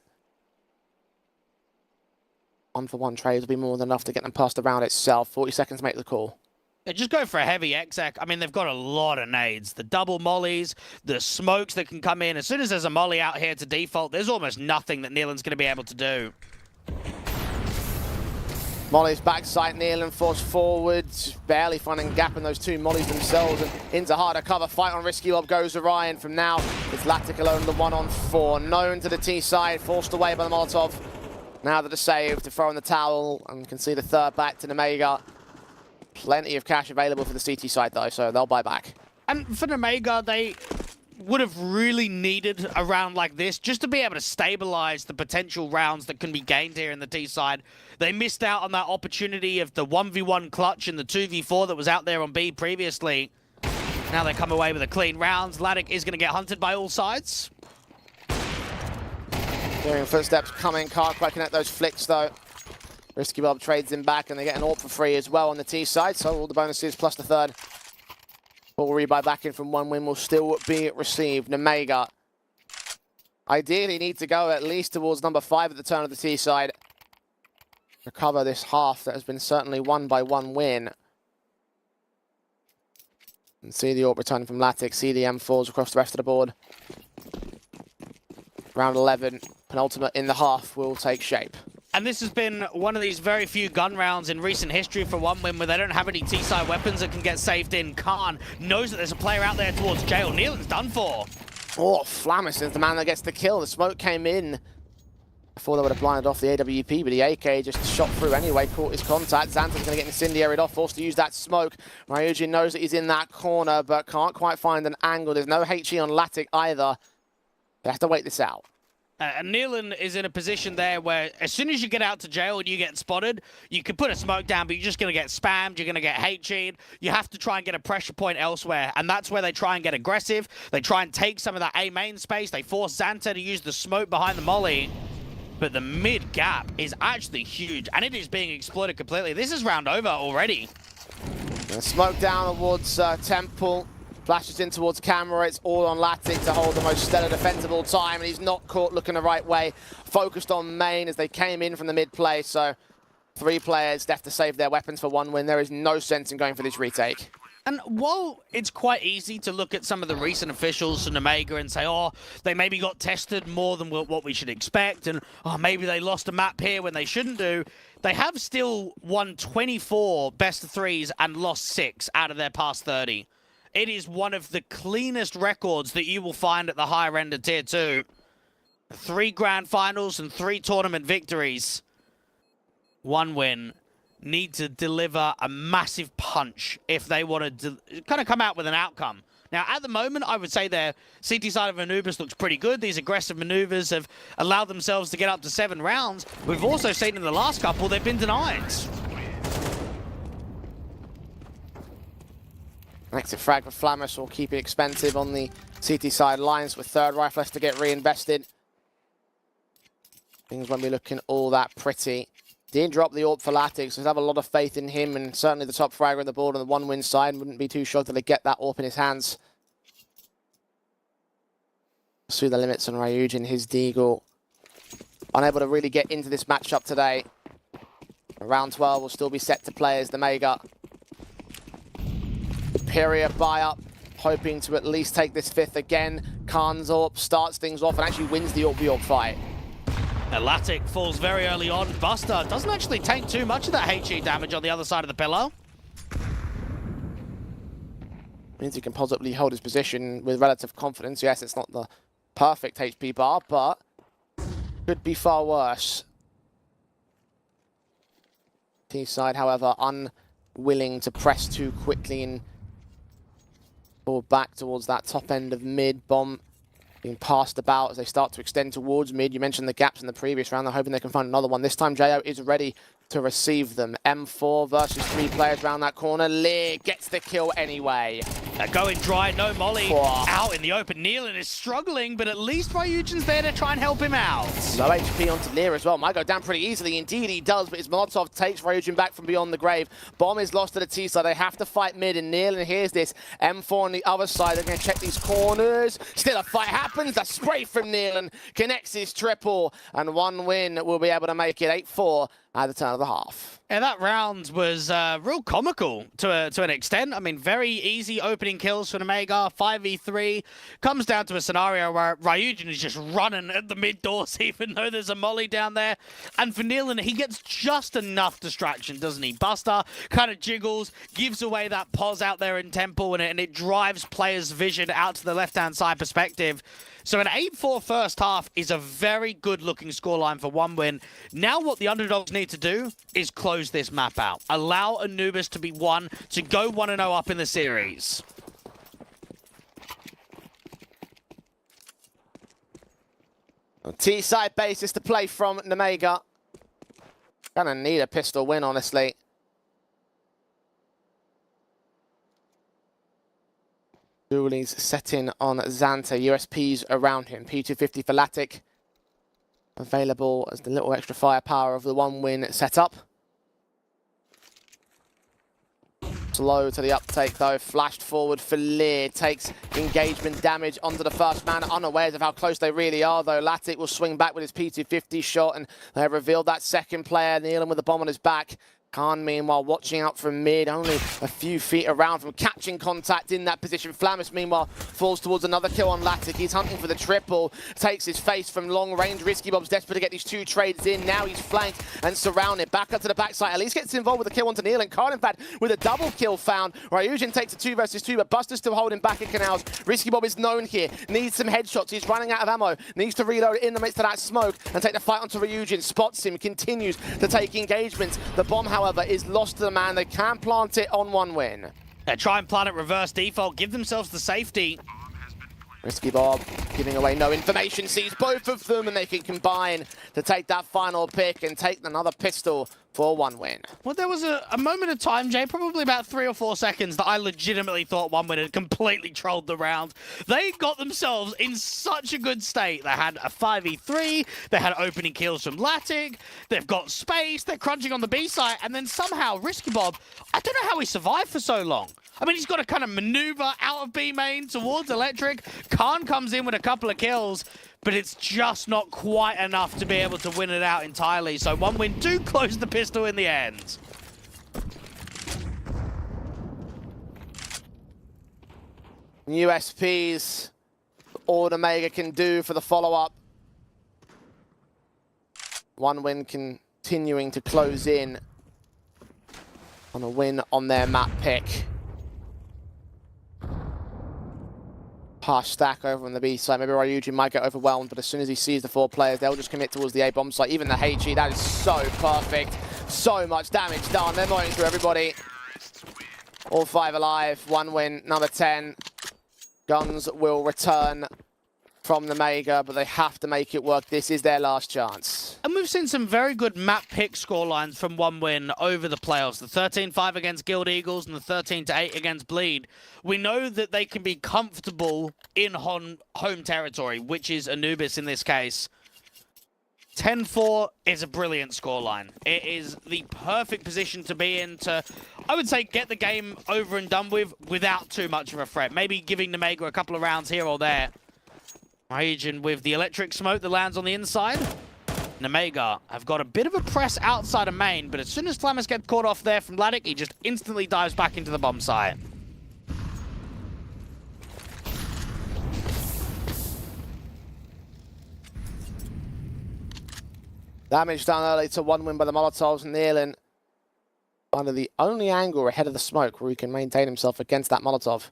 one-for-one trades will be more than enough to get them past the round itself. 40 seconds to make the call. Yeah, just go for a heavy exec. I mean, they've got a lot of nades. The double mollies, the smokes that can come in. As soon as there's a molly out here to default, there's almost nothing that Neelan's going to be able to do. Molly's backside, Neelan forced forward, barely finding a gap in those two mollies themselves, and into harder cover. Fight on Risky Lob goes Orion. From now, it's Latic alone, the 1-on-4. Known to the T side, forced away by the Molotov. Now that a save to throw in the towel, and you can see the third back to Nemega. Plenty of cash available for the CT side though, so they'll buy back. And for Nemega, they would have really needed a round like this just to be able to stabilize the potential rounds that can be gained here in the T side. They missed out on that opportunity of the 1v1 clutch and the 2v4 that was out there on B previously. Now they come away with a clean round. Latic is going to get hunted by all sides. Hearing footsteps coming, can't quite connect those flicks though. Risky Bob trades him back, and they get an AWP for free as well on the T side, so all the bonuses plus the third. Full rebuy back in from 1 win will still be received. Nemega ideally need to go at least towards number 5 at the turn of the T side. Recover this half that has been certainly won by 1 win. And see the AWP return from Latic, see the M4s across the rest of the board. Round 11, penultimate in the half, will take shape. And this has been one of these very few gun rounds in recent history for 1 win where they don't have any T-side weapons that can get saved in. Khan knows that there's a player out there towards jail. Neelan's done for. Oh, Flamis is the man that gets the kill. The smoke came in before they would have blinded off the AWP, but the AK just shot through anyway, caught his contact. Xanta's going to get incendiaried off, forced to use that smoke. Ryujin knows that he's in that corner, but can't quite find an angle. There's no HE on Latic either. They have to wait this out. And Neelan is in a position there where as soon as you get out to jail and you get spotted, you can put a smoke down, but you're just going to get spammed, you're going to get HE'd. You have to try and get a pressure point elsewhere, and that's where they try and get aggressive. They try and take some of that A main space. They force Xanta to use the smoke behind the molly, but the mid gap is actually huge, and it is being exploited completely. This is round over already. Smoke down towards Temple. Flashes in towards camera. It's all on Latic to hold the most stellar defense of all time, and he's not caught looking the right way. Focused on main as they came in from the mid play, so 3 players left to save their weapons for 1 win. There is no sense in going for this retake. And while it's quite easy to look at some of the recent officials from Omega and say, oh, they maybe got tested more than what we should expect, and oh, maybe they lost a map here when they shouldn't do, they have still won 24 best of 3s and lost 6 out of their past 30. It is one of the cleanest records that you will find at the higher end of Tier 2. 3 grand finals and 3 tournament victories. 1 win. Need to deliver a massive punch if they want to kind of come out with an outcome. Now, at the moment, I would say their CT side of maneuvers looks pretty good. These aggressive maneuvers have allowed themselves to get up to 7 rounds. We've also seen in the last couple, they've been denied. An exit frag for Flamis will keep it expensive on the CT side lines with third rifle to get reinvested. Things won't be looking all that pretty. Did drop the AWP for Latic, so I have a lot of faith in him, and certainly the top fragger on the board on the 1 win side. Wouldn't be too shocked if they get that AWP in his hands. Pursue the limits on Ryujin, his Deagle. Unable to really get into this matchup today. Round 12 will still be set to play as the Mega. Period buy up, hoping to at least take this 5th again. Khan's AWP starts things off and actually wins the AWP fight. Latic falls very early on. Buster doesn't actually take too much of that HE damage on the other side of the pillar. Means he can positively hold his position with relative confidence. Yes, it's not the perfect HP bar, but could be far worse. T-side, however, unwilling to press too quickly and fall back towards that top end of mid. Bomb being passed about as they start to extend towards mid. You mentioned the gaps in the previous round. They're hoping they can find another one. This time, Jo is ready to receive them. M4 versus 3 players around that corner. Lear gets the kill anyway. They're going dry, no molly. Out in the open. Neelan is struggling, but at least Ryujin's there to try and help him out. Low HP onto Lear as well. Might go down pretty easily. Indeed he does, but his Molotov takes Ryujin back from beyond the grave. Bomb is lost to the T side. They have to fight mid, and Neelan hears this. M4 on the other side. They're going to check these corners. Still a fight happens. The spray from Neelan connects his triple, and 1 win will be able to make it 8-4 at the turn of the half. And that round was real comical to an extent. I mean, very easy opening kills for Omega. 5v3 comes down to a scenario where Ryujin is just running at the mid doors, even though there's a molly down there. And for Nealon, he gets just enough distraction, doesn't he? Buster kind of jiggles, gives away that pause out there in Temple, and it drives players' vision out to the left-hand side perspective. So an 8-4 first half is a very good-looking scoreline for one win. Now what the underdogs need to do is close this map out. Allow Anubis to be one, to go 1-0 up in the series. T-side basis to play from Nemega. Gonna need a pistol win, honestly. Dooley's setting on Xanta. USPs around him. P250 for Latic. Available as the little extra firepower of the one win setup. Slow to the uptake though, flashed forward for Lear, takes engagement damage onto the first man, unawares of how close they really are though. Latic will swing back with his P250 shot and they revealed that second player, Nealon with the bomb on his back. Khan, meanwhile, watching out from mid, only a few feet around from catching contact in that position. Flammus, meanwhile, falls towards another kill on Latic. He's hunting for the triple, takes his face from long range. Risky Bob's desperate to get these two trades in. Now he's flanked and surrounded. Back up to the backside. At least gets involved with the kill onto Nealon. Khan, in fact, with a double kill found. Ryujin takes a 2 versus 2, but Buster's still holding back in Canals. Risky Bob is known here. Needs some headshots. He's running out of ammo. Needs to reload in the midst of that smoke and take the fight onto Ryujin. Spots him, continues to take engagement. The bomb, however, is lost to the man. They can plant it on one win. Try and plant it reverse default, give themselves the safety. Risky Bob giving away no information, sees both of them, and they can combine to take that final pick and take another pistol for one win. Well, there was a moment of time, Jay, probably about 3 or 4 seconds, that I legitimately thought one win had completely trolled the round. They got themselves in such a good state. They had a 5v3, they had opening kills from Latic, they've got space, they're crunching on the B side, and then somehow Risky Bob, I don't know how he survived for so long. I mean, he's got to kind of maneuver out of B main towards Electric. Khan comes in with a couple of kills, but it's just not quite enough to be able to win it out entirely. So one win do close the pistol in the end. USPs, all Omega can do for the follow-up. One win continuing to close in on a win on their map pick. Harsh stack over on the B side. Maybe Ryujin might get overwhelmed, but as soon as he sees the 4 players, they'll just commit towards the A bomb site. Even the HE, that is so perfect. So much damage done. They're mowing through everybody. All 5 alive. One win, number 10. Guns will return from the Mega, but they have to make it work. This is their last chance. And we've seen some very good map pick scorelines from one win over the playoffs. The 13-5 against Guild Eagles and the 13-8 against Bleed. We know that they can be comfortable in home territory, which is Anubis in this case. 10-4 is a brilliant scoreline. It is the perfect position to be in to, I would say, get the game over and done with without too much of a threat. Maybe giving Nemega a couple of rounds here or there. Ryujin with the electric smoke that lands on the inside. Nemega have got a bit of a press outside of main, but as soon as Flammus gets caught off there from Latic, he just instantly dives back into the bomb site. Damage done early to one win by the Molotovs. Nealon under the only angle ahead of the smoke where he can maintain himself against that Molotov.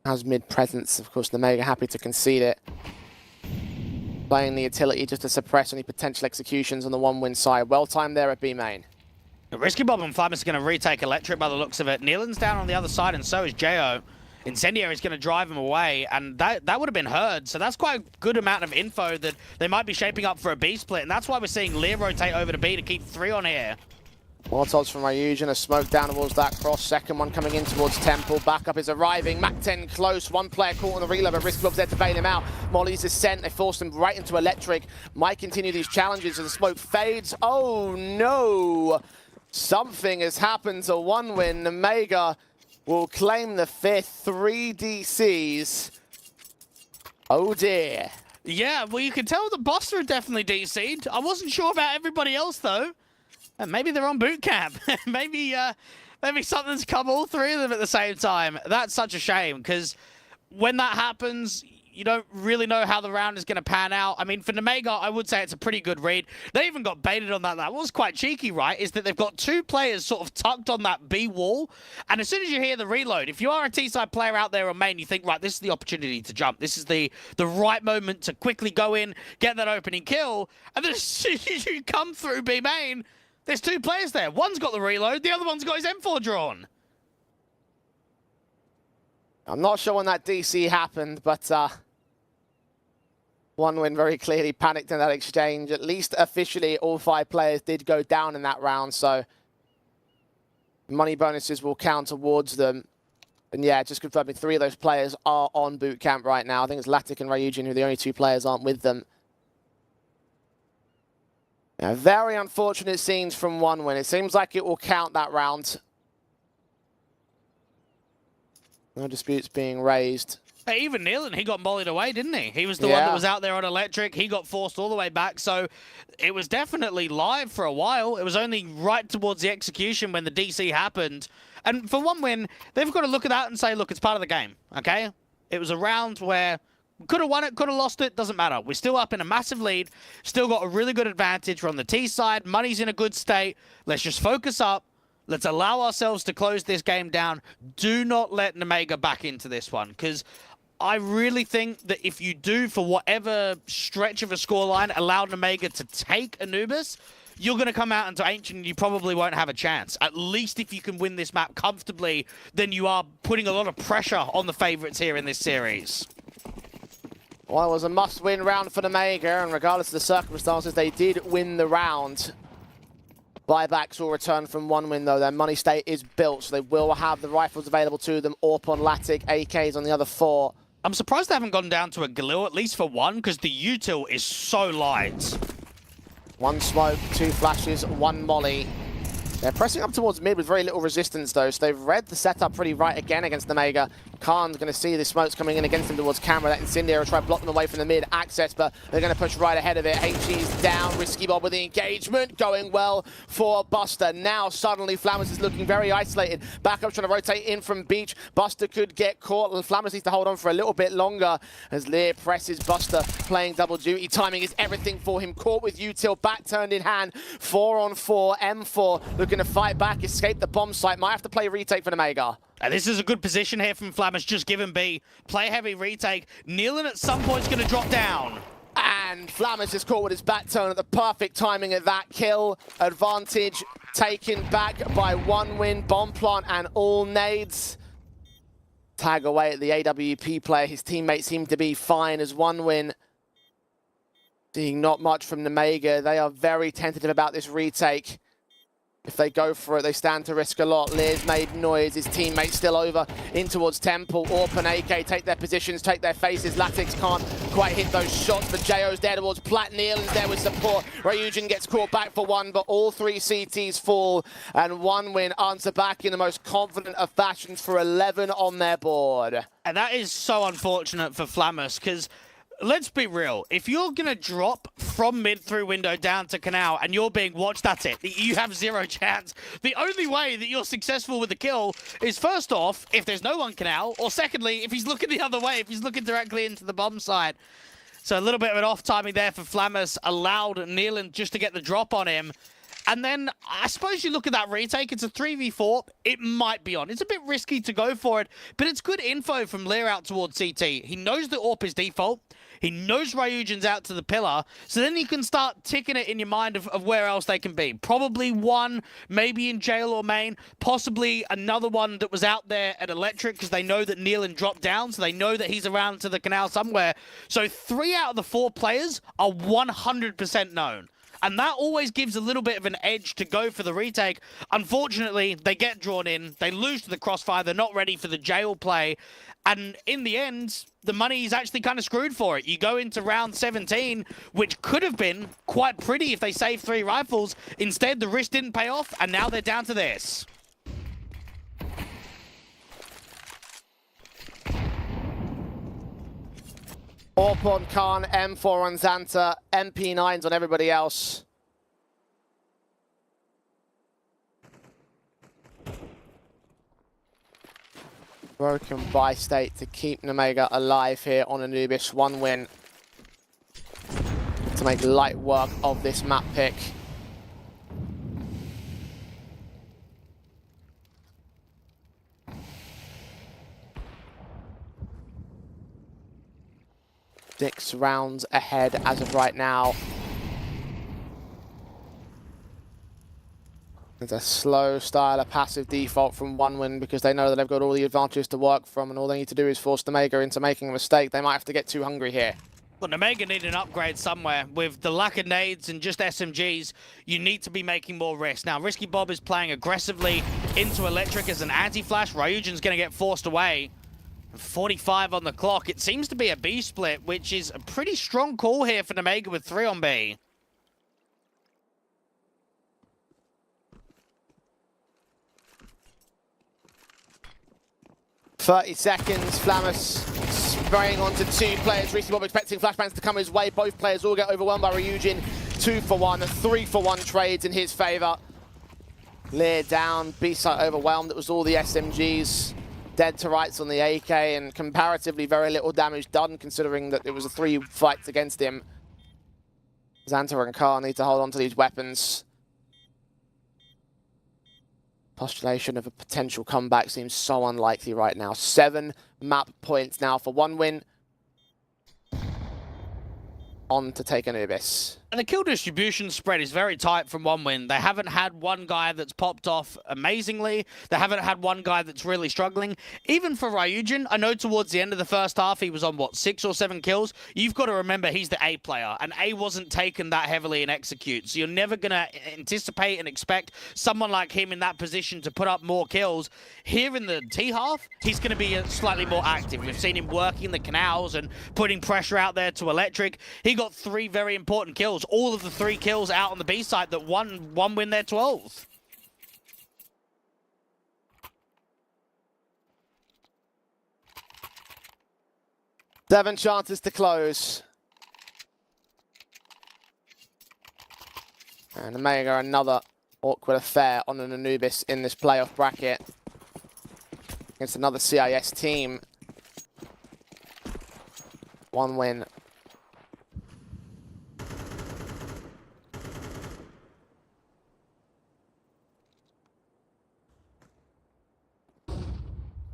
Has mid-presence, of course, the Mega happy to concede it. Playing the utility just to suppress any potential executions on the one-win side. Well-timed there at B main. Risky Bob and Flammus are going to retake Electric by the looks of it. Nealon's down on the other side, and so is Jo. Incendiary's going to drive him away, and that would have been heard. So that's quite a good amount of info that they might be shaping up for a B split, and that's why we're seeing Lear rotate over to B to keep 3 on here. Molotovs from Ryujin, a smoke down towards that cross. Second one coming in towards Temple. Backup is arriving. Mac 10 close. One player caught on the reload, but Risky Bob's there to bail him out. Molly's descent. They forced him right into Electric. Might continue these challenges as the smoke fades. Oh no! Something has happened to one win. Omega will claim the 5th. 3 DCs. Oh dear. Yeah, well, you can tell the Buster are definitely DC'd. I wasn't sure about everybody else, though. Maybe they're on boot camp. maybe something's come all three of them at the same time. That's such a shame, because when that happens, you don't really know how the round is going to pan out. I mean, for Nemega, I would say it's a pretty good read. They even got baited on that. That was quite cheeky, right? Is that they've got two players sort of tucked on that B wall. And as soon as you hear the reload, if you are a T-side player out there on main, you think, right, this is the opportunity to jump. This is the right moment to quickly go in, get that opening kill. And then as soon as you come through B main, there's two players there. One's got the reload, the other one's got his M4 drawn. I'm not sure when that DC happened, but OneWin very clearly panicked in that exchange. At least officially, all 5 players did go down in that round, so money bonuses will count towards them. And yeah, just confirming 3 of those players are on boot camp right now. I think it's Latic and Ryujin who are the only 2 players aren't with them. Yeah, very unfortunate scenes from OneWin. It seems like it will count that round. No disputes being raised. Hey, even Nealon, he got mollied away, didn't he? He was the one that was out there on electric. He got forced all the way back. So it was definitely live for a while. It was only right towards the execution when the DC happened. And for OneWin, they've got to look at that and say, look, it's part of the game, okay? It was a round where we could have won it, could have lost it, doesn't matter. We're still up in a massive lead, still got a really good advantage from the T side. Money's in a good state. Let's just focus up. Let's allow ourselves to close this game down. Do not let Nemega back into this one, because I really think that if you do, for whatever stretch of a scoreline, allow Nemega to take Anubis, you're going to come out into Ancient and you probably won't have a chance. At least if you can win this map comfortably, then you are putting a lot of pressure on the favorites here in this series. Well, it was a must-win round for Nemega, and regardless of the circumstances, they did win the round. Buybacks will return from OneWin, though. Their money state is built, so they will have the rifles available to them. Orp on Latic, AKs on the other 4. I'm surprised they haven't gone down to a Galil, at least for one, because the util is so light. 1 smoke, 2 flashes, 1 molly. They're pressing up towards mid with very little resistance, though, so they've read the setup pretty right again against Nemega. Khan's going to see the smokes coming in against him towards camera. That Incendiary will try to block them away from the mid access, but they're going to push right ahead of it. HG's down, Risky Bob with the engagement, going well for Buster. Now, suddenly, Flammers is looking very isolated. Backup trying to rotate in from Beach. Buster could get caught, and Flammers needs to hold on for a little bit longer as Lear presses Buster, playing double duty. Timing is everything for him. Caught with util, back turned in hand. 4 on 4, M4 looking to fight back, escape the bomb site. Might have to play retake for Nemega. And this is a good position here from Flammers, just give him B. Play heavy retake. Nealon at some point is going to drop down. And Flammers is caught with his back turn at the perfect timing of that kill. Advantage taken back by OneWin. Bomb plant and all nades. Tag away at the AWP player. His teammates seem to be fine as OneWin. Seeing not much from Nemega. They are very tentative about this retake. If they go for it, they stand to risk a lot. Lear's made noise. His teammates still over in towards Temple. Orp and AK take their positions, take their faces. Latix can't quite hit those shots, but JO's there towards Plat. Nealon's there with support. Ryujin gets caught back for 1, but all 3 CTs fall. And OneWin answer back in the most confident of fashions for 11 on their board. And that is so unfortunate for Flammers, because let's be real. If you're going to drop from mid through window down to canal and you're being watched, that's it. You have 0 chance. The only way that you're successful with the kill is, first off, if there's no one canal, or secondly, if he's looking the other way, if he's looking directly into the bomb site. So a little bit of an off timing there for Flammers, allowed Nealon just to get the drop on him. And then, I suppose you look at that retake, it's a 3v4, it might be on. It's a bit risky to go for it, but it's good info from Lear out towards CT. He knows that Orp is default, he knows Ryujin's out to the pillar, so then you can start ticking it in your mind of where else they can be. Probably one, maybe in jail or main, possibly another one that was out there at electric, because they know that Nealon dropped down, so they know that he's around to the canal somewhere. So 3 out of the 4 players are 100% known. And that always gives a little bit of an edge to go for the retake. Unfortunately, they get drawn in. They lose to the crossfire. They're not ready for the jail play. And in the end, the money is actually kind of screwed for it. You go into round 17, which could have been quite pretty if they saved 3 rifles. Instead, the risk didn't pay off, and now they're down to this. AWP on Khan, M4 on Xanta, MP9s on everybody else. Broken by State to keep Nemega alive here on Anubis. 1 win to make light work of this map pick. Six rounds ahead as of right now. It's a slow style, a passive default from 1 win because they know that they've got all the advantages to work from, and all they need to do is force Nemega into making a mistake. They might have to get too hungry here. Well, Nemega need an upgrade somewhere. With the lack of nades and just SMGs, you need to be making more risks. Now, Risky Bob is playing aggressively into Electric as an anti-flash. Ryujin's going to get forced away. 45 on the clock. It seems to be a B split, which is a pretty strong call here for Nemega with 3 on B. .30 seconds, Flamus spraying onto 2 players. Risky Bob expecting flashbangs to come his way. Both players all get overwhelmed by Ryujin. 2 for 1, 3 for 1 trades in his favor. Lear down, B-site overwhelmed. It was all the SMGs. Dead to rights on the AK, and comparatively very little damage done considering that it was a 3 fights against him. Xanta and Khan need to hold on to these weapons. Postulation of a potential comeback seems so unlikely right now. 7 map points now for 1 win. On to take Anubis. And the kill distribution spread is very tight from 1 win. They haven't had one guy that's popped off amazingly. They haven't had one guy that's really struggling. Even for Ryujin, I know towards the end of the first half, he was on, what, 6 or 7 kills? You've got to remember he's the A player, and A wasn't taken that heavily in execute. So you're never going to anticipate and expect someone like him in that position to put up more kills. Here in the T half, he's going to be slightly more active. We've seen him working the canals and putting pressure out there to Electric. He got 3 very important kills. All of the 3 kills out on the B side that won 1 win their 12th. Seven chances to close. And Omega, another awkward affair on an Anubis in this playoff bracket. Against another CIS team. 1 win.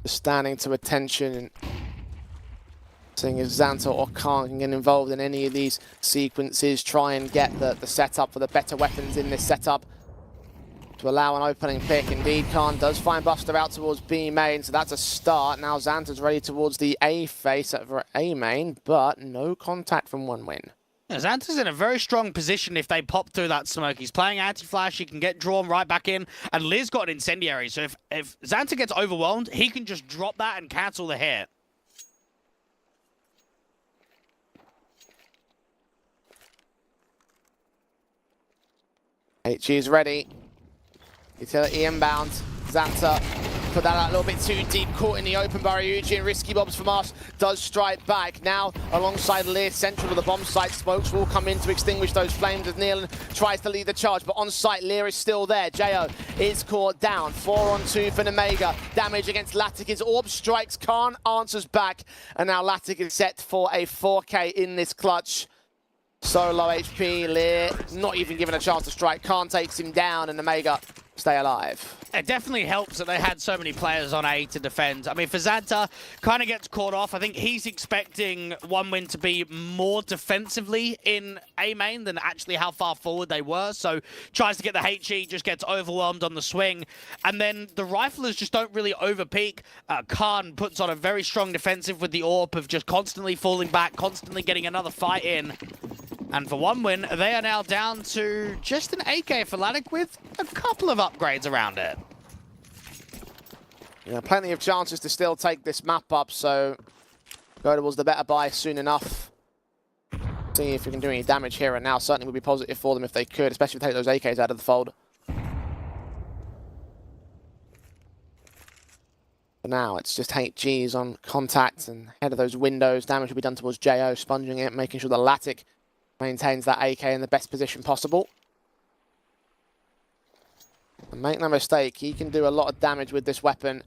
Standing to attention and seeing if Xanta or Khan can get involved in any of these sequences, try and get the setup for the better weapons in this setup to allow an opening pick. Indeed, Khan does find Buster out towards B main, so that's a start. Now Xanta's ready towards the A face for A main, but no contact from 1 win. Yeah, Xanta's in a very strong position if they pop through that smoke. He's playing anti-flash, he can get drawn right back in, and Liz got an incendiary, so if Xanta gets overwhelmed, he can just drop that and cancel the hit. HG's ready. Utility inbound. Xanta put that out a little bit too deep, caught in the open by Ryujin. Risky Bobs from us does strike back. Now, alongside Lear, central to the bomb site, smokes will come in to extinguish those flames as Nealon tries to lead the charge, but on site, Lear is still there. Jo is caught down. 4 on 2 for Nemega. Damage against Latic. His orb strikes, Khan answers back, and now Latic is set for a 4K in this clutch. So low HP, Lear not even given a chance to strike. Khan takes him down, and Nemega stay alive. It definitely helps that they had so many players on A to defend. I mean, for Xanta, kind of gets caught off. I think he's expecting 1 win to be more defensively in A main than actually how far forward they were. So tries to get the HE, just gets overwhelmed on the swing. And then the riflers just don't really overpeak. Khan puts on a very strong defensive with the AWP of just constantly falling back, constantly getting another fight in. And for 1 win, they are now down to just an AK for Latic with a couple of upgrades around it. Yeah, plenty of chances to still take this map up, so go towards the better buy soon enough. See if we can do any damage here and now. Certainly would be positive for them if they could, especially if they take those AKs out of the fold. But now it's just HG's on contact and ahead of those windows. Damage will be done towards JO, sponging it, making sure the Latic maintains that AK in the best position possible. And make no mistake, he can do a lot of damage with this weapon,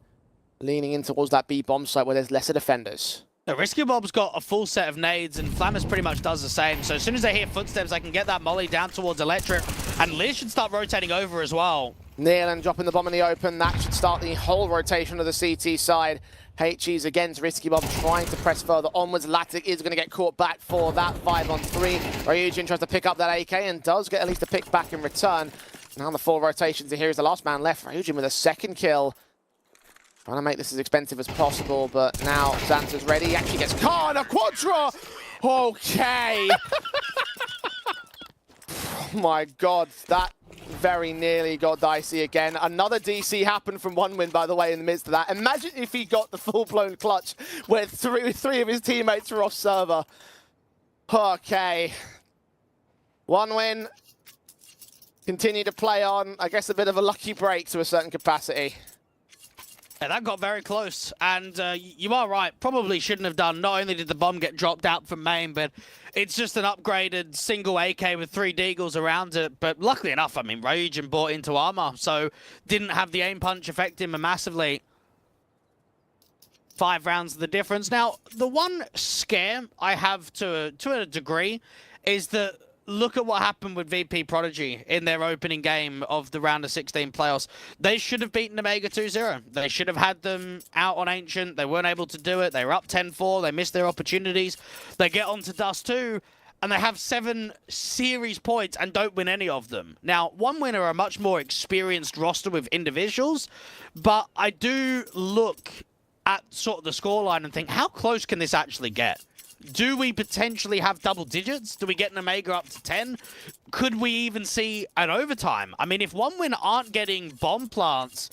leaning in towards that B bomb site where there's lesser defenders. The Risky Bob's got a full set of nades, and Flammers pretty much does the same. So as soon as they hear footsteps, they can get that molly down towards Electric, and Liz should start rotating over as well. Nealon dropping the bomb in the open. That should start the whole rotation of the CT side. HG's against Risky Bob trying to press further onwards. Latic is going to get caught back for that 5-on-3. Ryujin tries to pick up that AK and does get at least a pick back in return. Now the 4 rotations here is the last man left. Ryujin with a second kill. Trying to make this as expensive as possible, but now Xanta's ready. He actually gets caught on a Quadra! Okay! Oh my god, that very nearly got dicey again. Another DC happened from OneWin, by the way, in the midst of that. Imagine if he got the full-blown clutch where three of his teammates were off server. Okay. OneWin continue to play on. I guess a bit of a lucky break to a certain capacity. Yeah, that got very close, and you are right, probably shouldn't have done. Not only did the bomb get dropped out from main, but it's just an upgraded single AK with 3 deagles around it. But luckily enough, I mean, Ryujin bought into armor, so didn't have the aim punch affect him massively. 5 rounds of the difference. Now, the one scare I have to a degree is that look at what happened with VP Prodigy in their opening game of the round of 16 playoffs. They should have beaten Omega 2-0. They should have had them out on Ancient. They weren't able to do it. They were up 10-4. They missed their opportunities. They get on to Dust 2, and they have 7 series points and don't win any of them. Now, OneWin are a much more experienced roster with individuals, but I do look at sort of the scoreline and think, how close can this actually get? Do we potentially have double digits? Do we get an Omega up to 10? Could we even see an overtime? I mean, if OneWin aren't getting bomb plants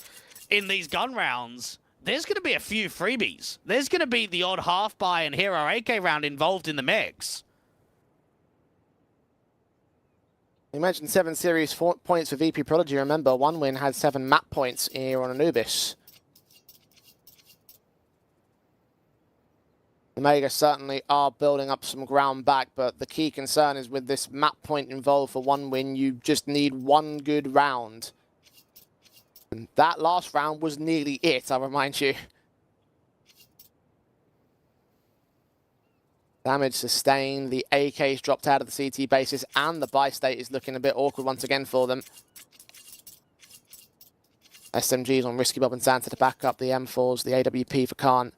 in these gun rounds, there's going to be a few freebies. There's going to be the odd half-buy and Hero AK round involved in the mix. You mentioned 7 series points for VP Prodigy. Remember, OneWin had 7 map points here on Anubis. Omega certainly are building up some ground back, but the key concern is with this map point involved for OneWin, you just need 1 good round. And that last round was nearly it, I'll remind you. Damage sustained, the AK's dropped out of the CT bases, and the buy state is looking a bit awkward once again for them. SMGs on Risky Bob and Santa to back up the M4s, the AWP for Khan.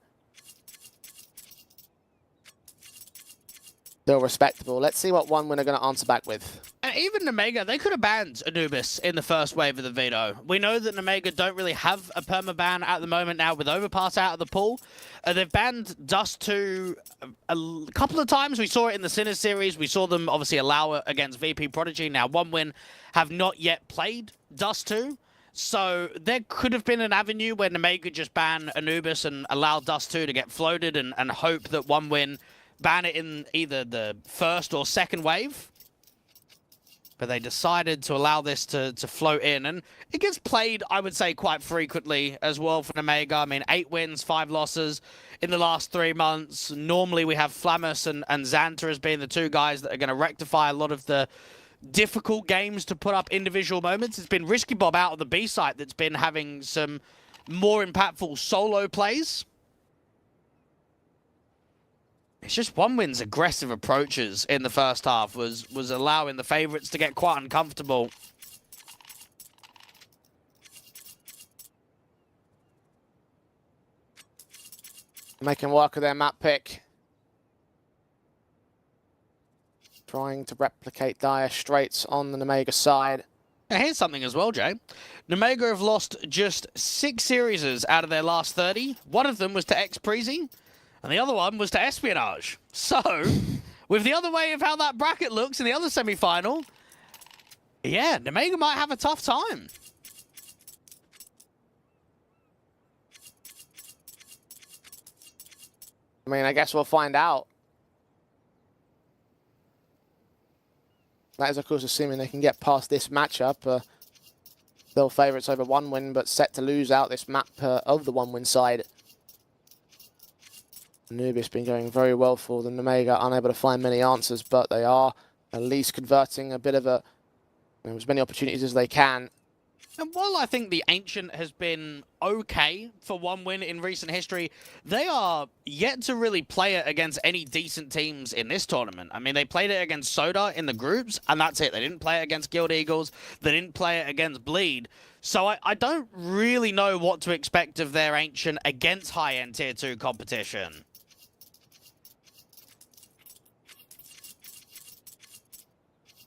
Still respectable. Let's see what OneWin are going to answer back with. And even Omega, they could have banned Anubis in the first wave of the veto. We know that Omega don't really have a permaban at the moment now with Overpass out of the pool. They've banned Dust 2 a couple of times. We saw it in the Sinner series. We saw them obviously allow it against VP Prodigy. Now, OneWin have not yet played Dust 2. So there could have been an avenue where Omega just ban Anubis and allow Dust 2 to get floated and hope that OneWin ban it in either the first or second wave. But they decided to allow this to float in. And it gets played, I would say, quite frequently as well for Omega. I mean, 8 wins, 5 losses in the last 3 months. Normally we have Flammus and Xanta as being the 2 guys that are going to rectify a lot of the difficult games to put up individual moments. It's been Risky Bob out of the B site that's been having some more impactful solo plays. It's just OneWin's aggressive approaches in the first half was allowing the favourites to get quite uncomfortable. Making work of their map pick. Trying to replicate Dire Straits on the Omega side. Now here's something as well, Jay. Omega have lost just 6 series out of their last 30. One of them was to X-Preezy. And the other one was to Espionage. So, with the other way of how that bracket looks in the other semi-final, yeah, Omega might have a tough time. I mean, I guess we'll find out. That is, of course, assuming they can get past this matchup. Still favourites over OneWin, but set to lose out this map of the OneWin side. Anubis been going very well for them. Omega unable to find many answers, but they are at least converting a bit of as many opportunities as they can. And while I think the Ancient has been okay for one win in recent history, they are yet to really play it against any decent teams in this tournament. I mean, they played it against Soda in the groups, and that's it. They didn't play it against Guild Eagles. They didn't play it against Bleed. So I don't really know what to expect of their Ancient against high-end Tier 2 competition.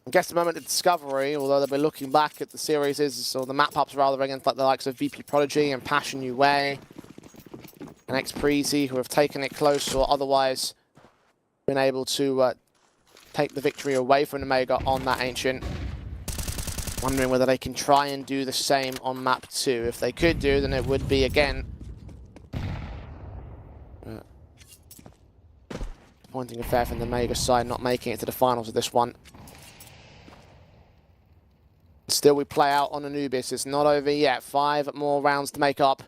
I guess the moment of discovery, although they'll be looking back at the series, or the map-ups rather, against like the likes of VP Prodigy and Passion Yue and X-Preezy, who have taken it close or otherwise been able to take the victory away from Omega on that Ancient. Wondering whether they can try and do the same on map 2. If they could do, then it would be, again, disappointing affair from the Omega side, not making it to the finals of this one. Still, we play out on Anubis. It's not over yet. 5 more rounds to make up.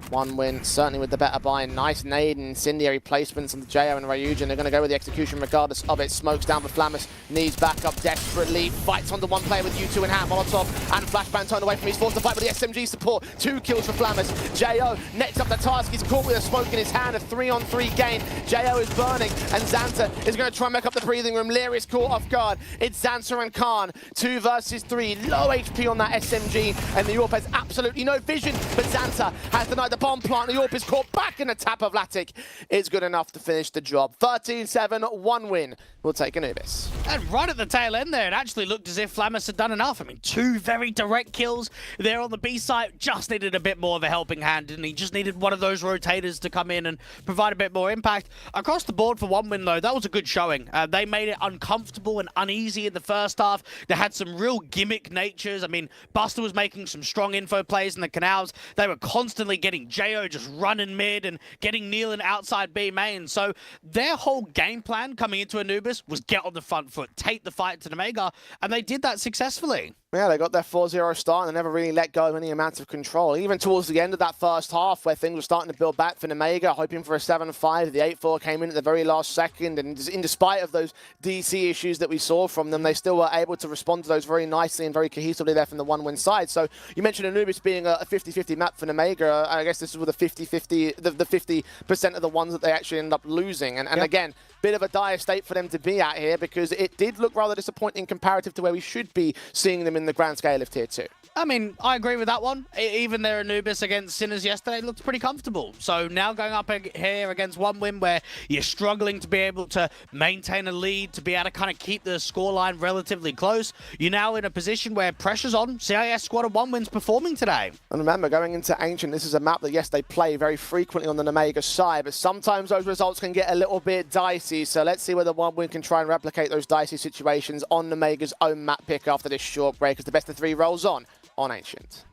1 win, certainly with the better buy. Nice nade and incendiary placements on the Jo and Ryujin. They're going to go with the execution regardless of it. Smokes down for Flammus. Needs back up desperately. Fights onto one player with U2 in hand. Molotov and Flashbang turned away from him. He's forced to fight with the SMG support. 2 kills for Flammus. Jo next up the task. He's caught with a smoke in his hand. A 3-on-3 gain. Jo is burning and Xanta is going to try and make up the breathing room. Lear is caught off guard. It's Xanta and Khan. 2 versus 3. Low HP on that SMG and the Yorp has absolutely no vision. But Xanta has denied the bomb plant. The Yorp is caught back in the tap of Latic. Is good enough to finish the job. 13-7, 1 win. We'll take Anubis. And right at the tail end there, it actually looked as if Flammus had done enough. I mean, 2 very direct kills there on the B site. Just needed a bit more of a helping hand, didn't he? Just needed one of those rotators to come in and provide a bit more impact. Across the board for 1 win, though, that was a good showing. They made it uncomfortable and uneasy in the first half. They had some real gimmick natures. I mean, Buster was making some strong info plays in the canals. They were constantly getting Jo just running mid and getting Nealon outside B main. So their whole game plan coming into Anubis was get on the front foot, take the fight to the Omega, and they did that successfully. Yeah, they got their 4-0 start and they never really let go of any amount of control. Even towards the end of that first half where things were starting to build back for Omega, hoping for a 7-5, the 8-4 came in at the very last second, and in despite of those DC issues that we saw from them, they still were able to respond to those very nicely and very cohesively there from the 1-win side. So you mentioned Anubis being a 50-50 map for Omega. I guess this is with a 50-50, the 50% of the ones that they actually end up losing. And again, bit of a dire state for them to be at here because it did look rather disappointing comparative to where we should be seeing them in the grand scale of Tier 2. I mean, I agree with that one. Even their Anubis against Sinners yesterday looked pretty comfortable. So now going up here against 1 win where you're struggling to be able to maintain a lead, to be able to kind of keep the scoreline relatively close, you're now in a position where pressure's on. CIS squad of 1 wins performing today. And remember, going into Ancient, this is a map that, yes, they play very frequently on the Omega side, but sometimes those results can get a little bit dicey. So let's see whether 1 win can try and replicate those dicey situations on Omega's own map pick after this short break as the best of 3 rolls on Ancient.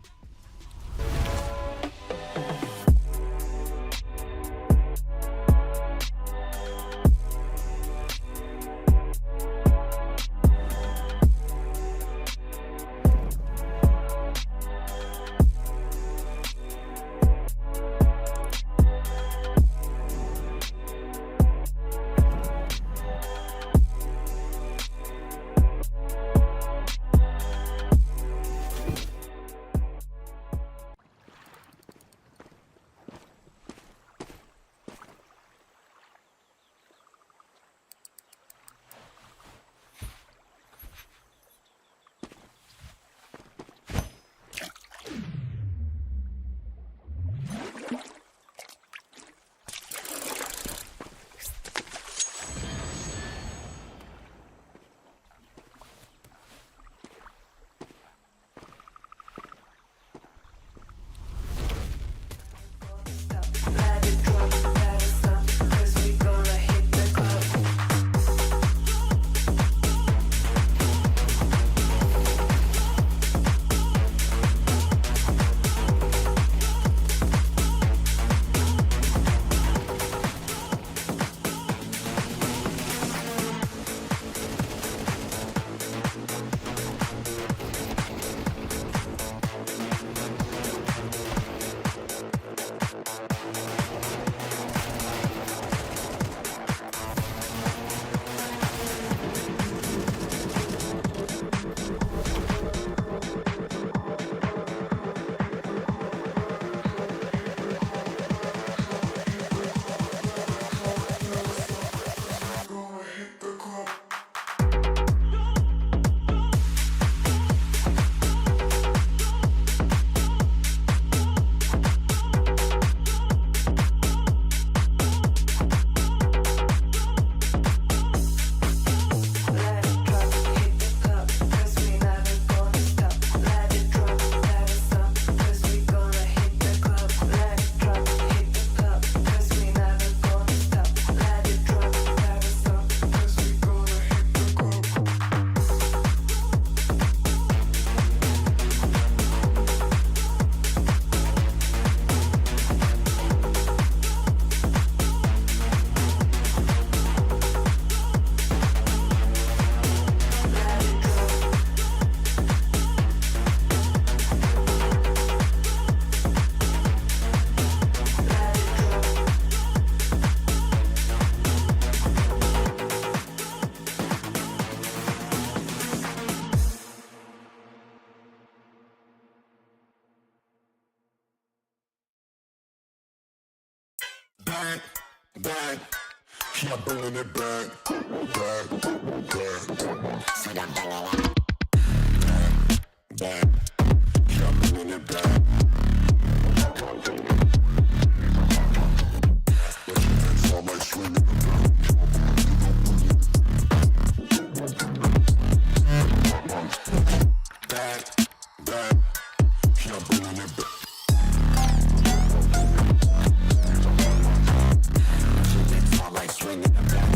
back, back. Yeah, bringing it back, back, back. So I'm bringing it back, yeah, bringing it back. It's all like swinging it back, back, yeah, bringing it back. Like swinging the back,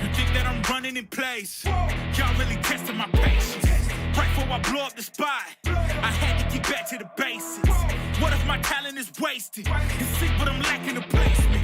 You think that I'm running in place? Y'all really testing my patience. Right before I blow up the spot, I had to get back to the basics. What if my talent is wasted? And see what I'm lacking the placement.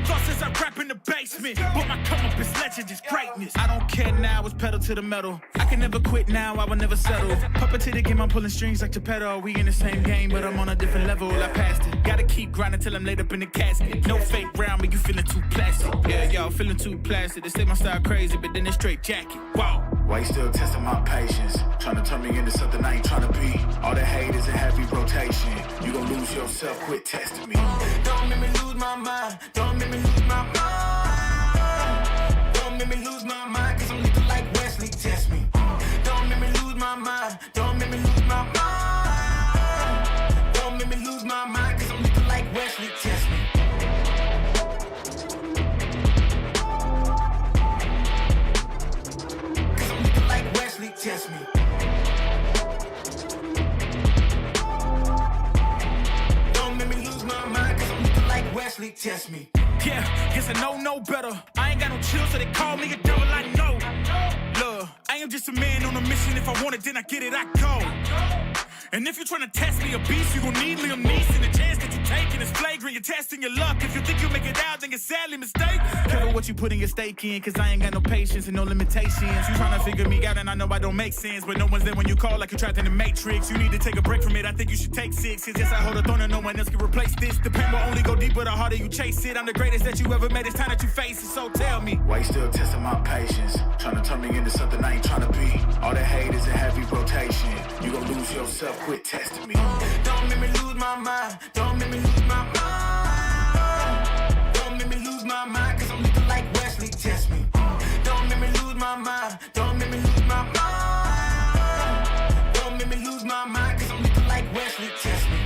Thoughts as I rap in the basement, but my come up is legend, is greatness. I don't care now, it's pedal to the metal. I can never quit now, I will never settle. Puppet to the game, I'm pulling strings like Geppetto. We in the same game, but I'm on a different level. I passed it. Gotta keep grinding till I'm laid up in the casket. No fake round me, you feeling too plastic. Yeah, y'all feeling too plastic. They say my style crazy, but then it's straight jacket. Wow. Why you still testing my patience? Trying to turn me into something I ain't trying to be. All that hate is a heavy rotation. You gon' lose yourself, quit testing me. Don't make me lose my mind. Don't make me lose my mind. Don't make me lose my mind, cause I'm looking like Wesley, test me. Don't make me lose my mind. Don't make me lose my mind. Don't make me lose my mind, cause I'm looking like Wesley, test me. Cause I'm looking like Wesley, test me. Don't make me lose my mind, cause I'm looking like Wesley, test me. Yeah, guess I know no better. I ain't got no chill, so they call me a devil, I know. Look, I am just a man on a mission. If I want it, then I get it, I go. And if you're trying to test me a beast, you gon' need Liam Neeson. The chance that you taking is flagrant. You're testing your luck. If you think you make it out, then you're sadly mistaken. Careful what you putting your stake in, cause I ain't got no patience and no limitations. You trying to figure me out, and I know I don't make sense. But no one's there when you call like you trapped in the Matrix. You need to take a break from it. I think you should take 6. Cause yes, I hold a throne and no one else can replace this. The pain will only go deeper the harder you chase it. I'm the greatest that you ever made. It's time that you face it. So tell me, why you still testing my patience? Trying to turn me into something I ain't trying to be. All that hate is a heavy rotation. You gon' lose yourself, quit testing me. Don't make me lose my mind. Don't make me lose my mind. Don't make me lose my mind, cause I'm looking like Wesley, test me. Don't make me lose my mind. Don't make me lose my mind. Don't make me lose my mind, cause I'm looking like Wesley, test me.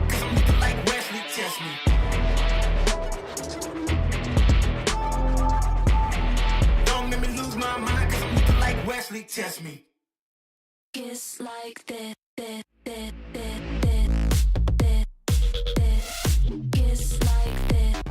Cause I'm looking like Wesley, test me. Don't make me lose my mind, cause I'm looking like Wesley, test me. Kiss like that. Kiss like that.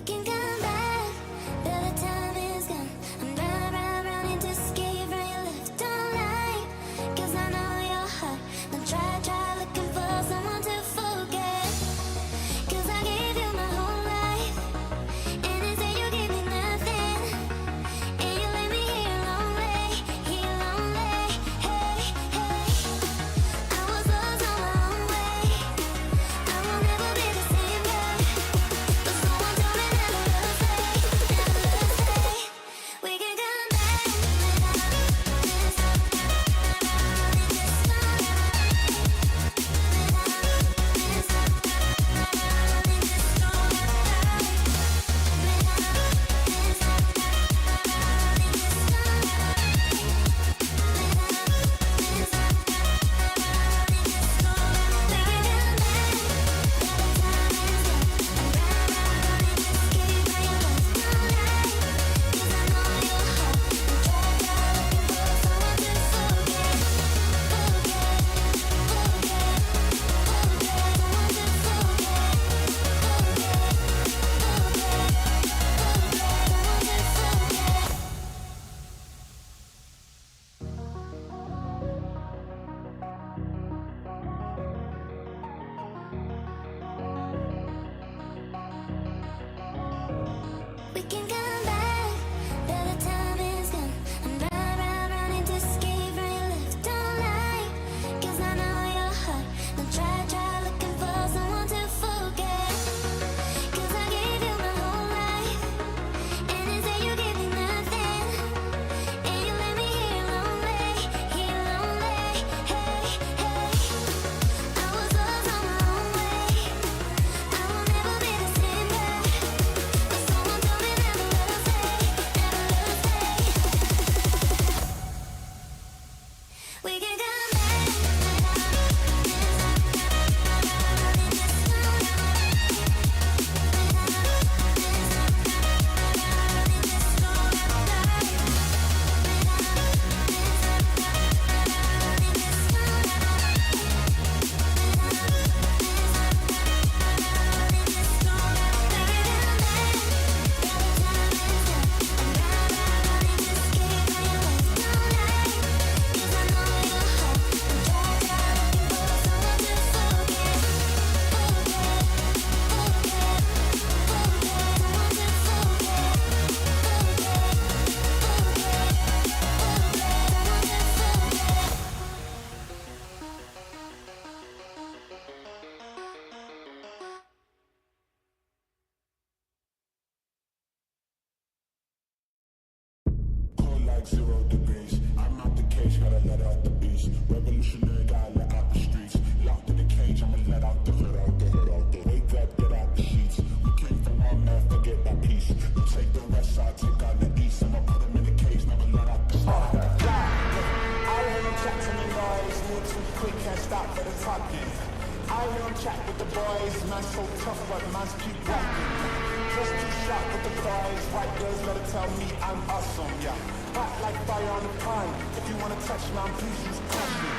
can come back, though the time is gone. I'm running to escape from your left. Don't lie, 'cause I know your heart. Don't try looking for someone to forget. 'Cause I gave you my whole life, and instead you gave me nothing. And you left me here lonely. Hey, hey. I was lost on my own way. I will never be the same girl. But someone told me never lose faith. We can come back without this. We can come back, though the time is gone. I'm running to escape from your left. Don't lie, 'cause I know your heart. Don't try looking for someone to forget. 'Cause I gave you my whole life, and instead you gave me nothing. And you left me here lonely. Hey, hey. I was lost on my own way. I will never be the same girl. But someone told me never lose faith. We can come back Cold like 0 degrees. I'm out the cage, gotta let out the beast. Revolutionary, gotta let out the streets. Locked in the cage, I'ma let out the hood out the hood out the. Wake up, get out the sheets. We came from one man, forget that piece. You take the west side, take out the east. I'ma put them in the cage, never let out the side. I hear him chat to me boys, move too quick and start for the talking. I hear him chat with the boys, man so tough but man's keep walking. Just too sharp with the boys, white girls better tell me I'm awesome, yeah. Hot like fire on the pine, if you wanna touch man, please use caution.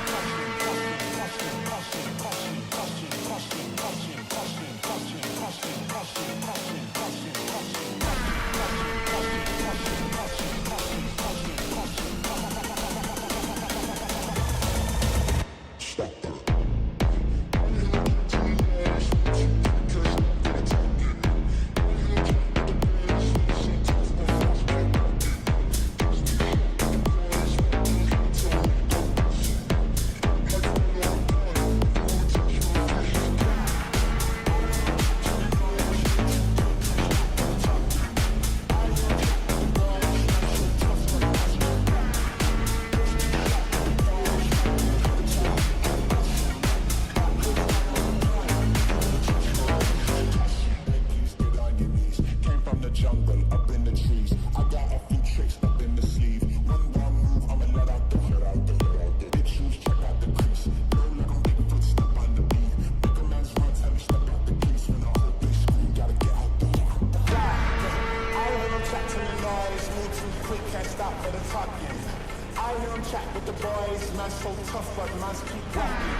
tough, but man's keep walking.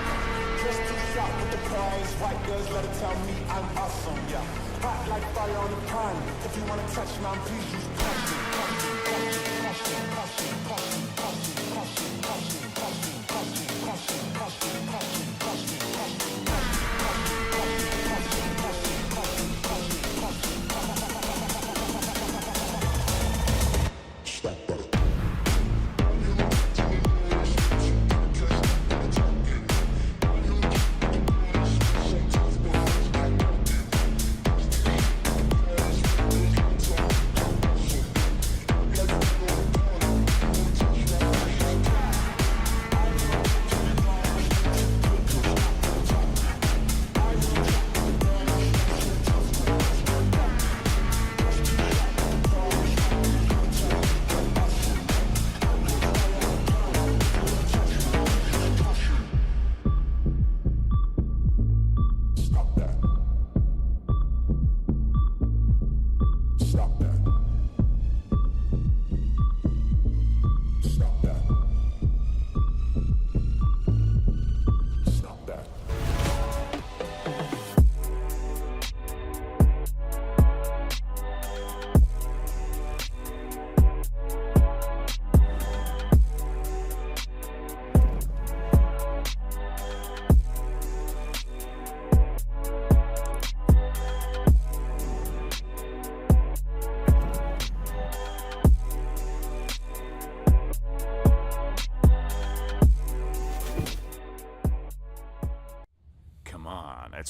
Just too sharp with the prize. White girls, let her tell me I'm awesome, yeah. Hot like fire on the pan. If you wanna touch man, please use caution. Caution, caution, caution, caution, caution, caution, caution, caution, caution, caution, caution, caution, caution, caution,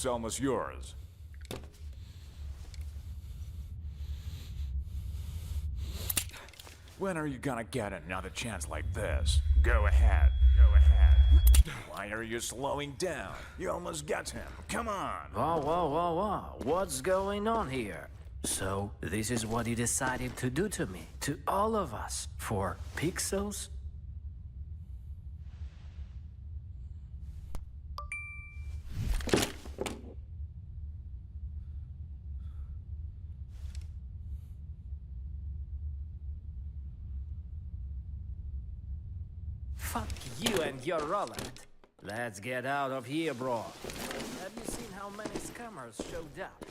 It's almost yours. When are you gonna get another chance like this? Go ahead. Go ahead. Why are you slowing down? You almost got him. Come on. Whoa. What's going on here? So, this is what you decided to do to me, to all of us, for pixels? Fuck you and your Roland. Let's get out of here, bro. Have you seen how many scammers showed up?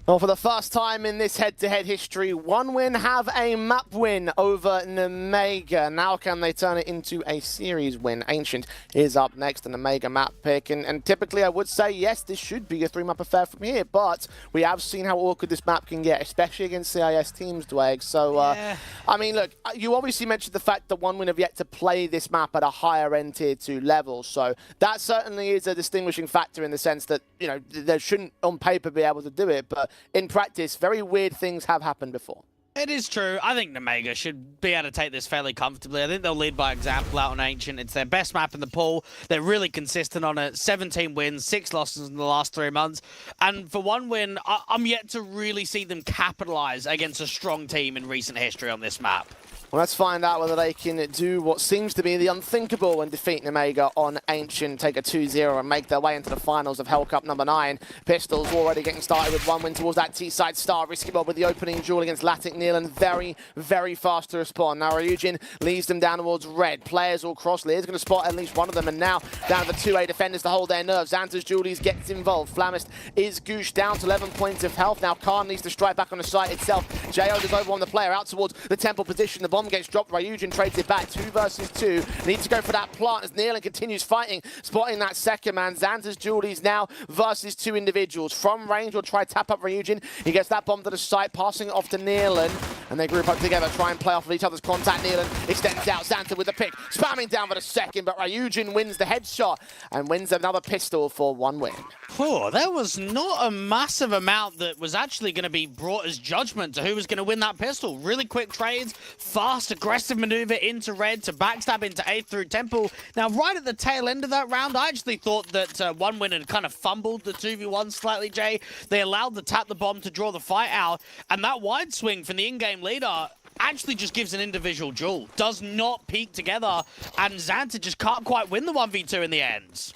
Well, for the first time in this head-to-head history, OneWin have a map win over Nemega. Now can they turn it into a series win? Ancient is up next, an Omega map pick. And typically I would say, yes, this should be a three-map affair from here, but we have seen how awkward this map can get, especially against CIS teams, Dwayne. So, I mean, look, you obviously mentioned the fact that OneWin have yet to play this map at a higher-end Tier 2 level. So that certainly is a distinguishing factor in the sense that, you know, they shouldn't on paper be able to do it, but in practice, very weird things have happened before. It is true. I think Nemega should be able to take this fairly comfortably. I think they'll lead by example out on Ancient. It's their best map in the pool. They're really consistent on it. 17 wins, 6 losses in the last 3 months. And for OneWin, I'm yet to really see them capitalize against a strong team in recent history on this map. Well, let's find out whether they can do what seems to be the unthinkable and defeat Nemega on Ancient, take a 2-0 and make their way into the finals of Hellcup number 9. Pistols already getting started with OneWin towards that T-side star. Risky Bob with the opening duel against Latic Neil and very, very fast to respond. Now Ryujin leads them down towards red. Players all cross. Lear's going to spot at least one of them, and now down to the 2A defenders to hold their nerves. Xantas Julies gets involved. Flamist is gooshed down to 11 points of health. Now Khan needs to strike back on the site itself. Jo is over on the player out towards the temple position. The bomb gets dropped. Ryujin trades it back. 2 versus 2. Need to go for that plant as Nealon continues fighting, spotting that second man. Xantas Julies now versus 2 individuals. From range, will try tap up Ryujin. He gets that bomb to the site, passing it off to Nealon. And they group up together, try and play off of each other's contact. Nealon extends out. Xanta with the pick, spamming down for the second, but Ryujin wins the headshot and wins another pistol for OneWin. Oh, there was not a massive amount that was actually going to be brought as judgment to who was going to win that pistol. Really quick trades, fast, aggressive maneuver into red to backstab into A through temple. Now, right at the tail end of that round, I actually thought that OneWin had kind of fumbled the 2v1 slightly, Jay. They allowed the tap the bomb to draw the fight out, and that wide swing from the in-game leader actually just gives an individual duel. Does not peak together, and Xanta just can't quite win the 1v2 in the end.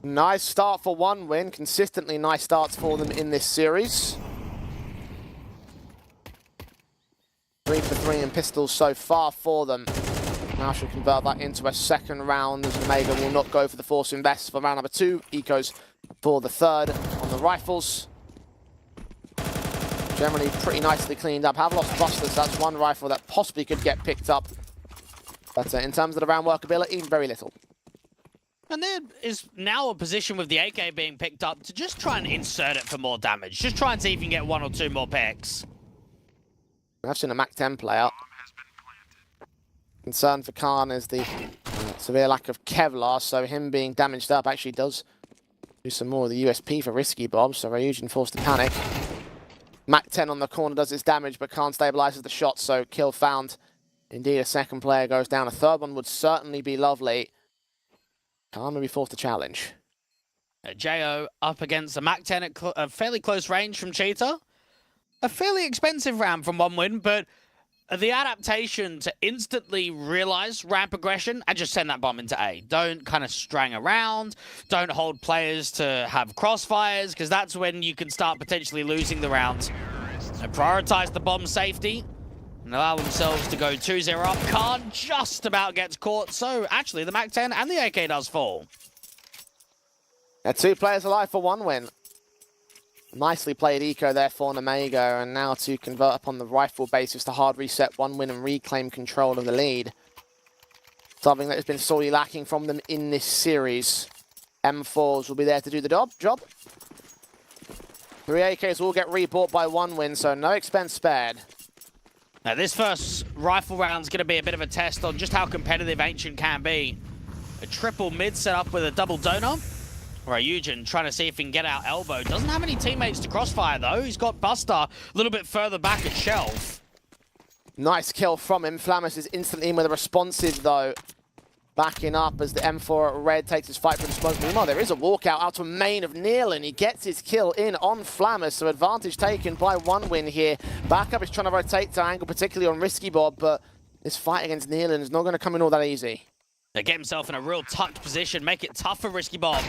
Nice start for OneWin. Consistently nice starts for them in this series. 3 for 3 in pistols so far for them. Now should convert that into a second round as Omega will not go for the force invest for round number 2. Eco's for the third on the rifles. Generally pretty nicely cleaned up. Have lost busters. That's one rifle that possibly could get picked up. But in terms of the round workability, very little. And there is now a position with the AK being picked up to just try and insert it for more damage. Just try and see if you can get 1 or 2 more picks. I've seen a MAC-10 player. Concern for Khan is the severe lack of Kevlar, so him being damaged up actually does do some more of the USP for Risky Bob, so Ryujin forced to panic. MAC-10 on the corner does its damage, but Khan stabilizes the shot, so kill found. Indeed, a second player goes down. A third one would certainly be lovely. Khan will be forced to challenge. Jo up against a MAC-10 at a fairly close range from Cheetah. A fairly expensive round from 1win, but the adaptation to instantly realize ramp aggression and just send that bomb into A. Don't kind of strang around. Don't hold players to have crossfires, because that's when you can start potentially losing the rounds. And prioritize the bomb safety and allow themselves to go 2-0 up. Khan just about gets caught, so actually the MAC-10 and the AK does fall. 2 players alive for 1win. Nicely played Eco there for Omega, and now to convert upon the rifle basis to hard reset 1win and reclaim control of the lead. Something that has been sorely lacking from them in this series. M4s will be there to do the job. 3 AKs will get rebought by 1win, so no expense spared. Now this first rifle round is going to be a bit of a test on just how competitive Ancient can be. A triple mid set up with a double donut. Ryujin trying to see if he can get out elbow. Doesn't have any teammates to crossfire though. He's got Buster a little bit further back at Shelf. Nice kill from him. Flammus is instantly in with a responsive though. Backing up as the M4 at red takes his fight for the smoke. Meanwhile, there is a walkout out to main of Neil, and he gets his kill in on Flammus, so advantage taken by 1win here. Backup is trying to rotate to angle, particularly on Risky Bob, but this fight against Neil is not going to come in all that easy. They get himself in a real tucked position, make it tough for Risky Bob.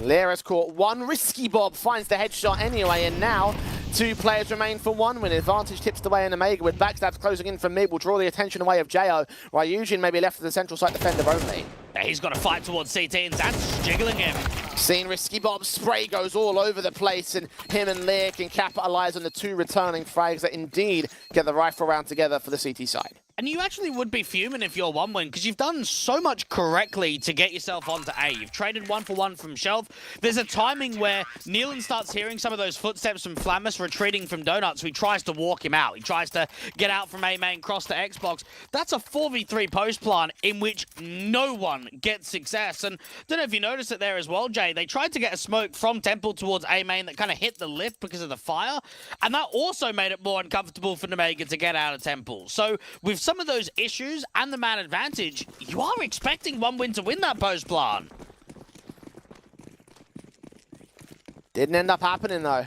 Lyra's caught one. Risky Bob finds the headshot anyway, and now 2 players remain for 1win. Advantage tips the way in Omega with backstabs closing in from mid. Will draw the attention away of Jo. Ryujin may be left as the central site defender only. Yeah, he's got to fight towards CT, and Zant's jiggling him. Seen Risky Bob's spray goes all over the place, and him and Lear can capitalize on the 2 returning frags that indeed get the rifle round together for the CT side. And you actually would be fuming if you're 1win, because you've done so much correctly to get yourself onto A. You've traded 1 for 1 from Shelf. There's a timing where Nealon starts hearing some of those footsteps from Flammus retreating from Donuts, so he tries to walk him out. He tries to get out from A main, cross to Xbox. That's a 4v3 post plan in which no one gets success. And don't know if you noticed it there as well, Jay. They tried to get a smoke from Temple towards A main that kind of hit the lip because of the fire. And that also made it more uncomfortable for Omega to get out of Temple. So with some of those issues and the man advantage, you are expecting 1win to win that post plan. Didn't end up happening though.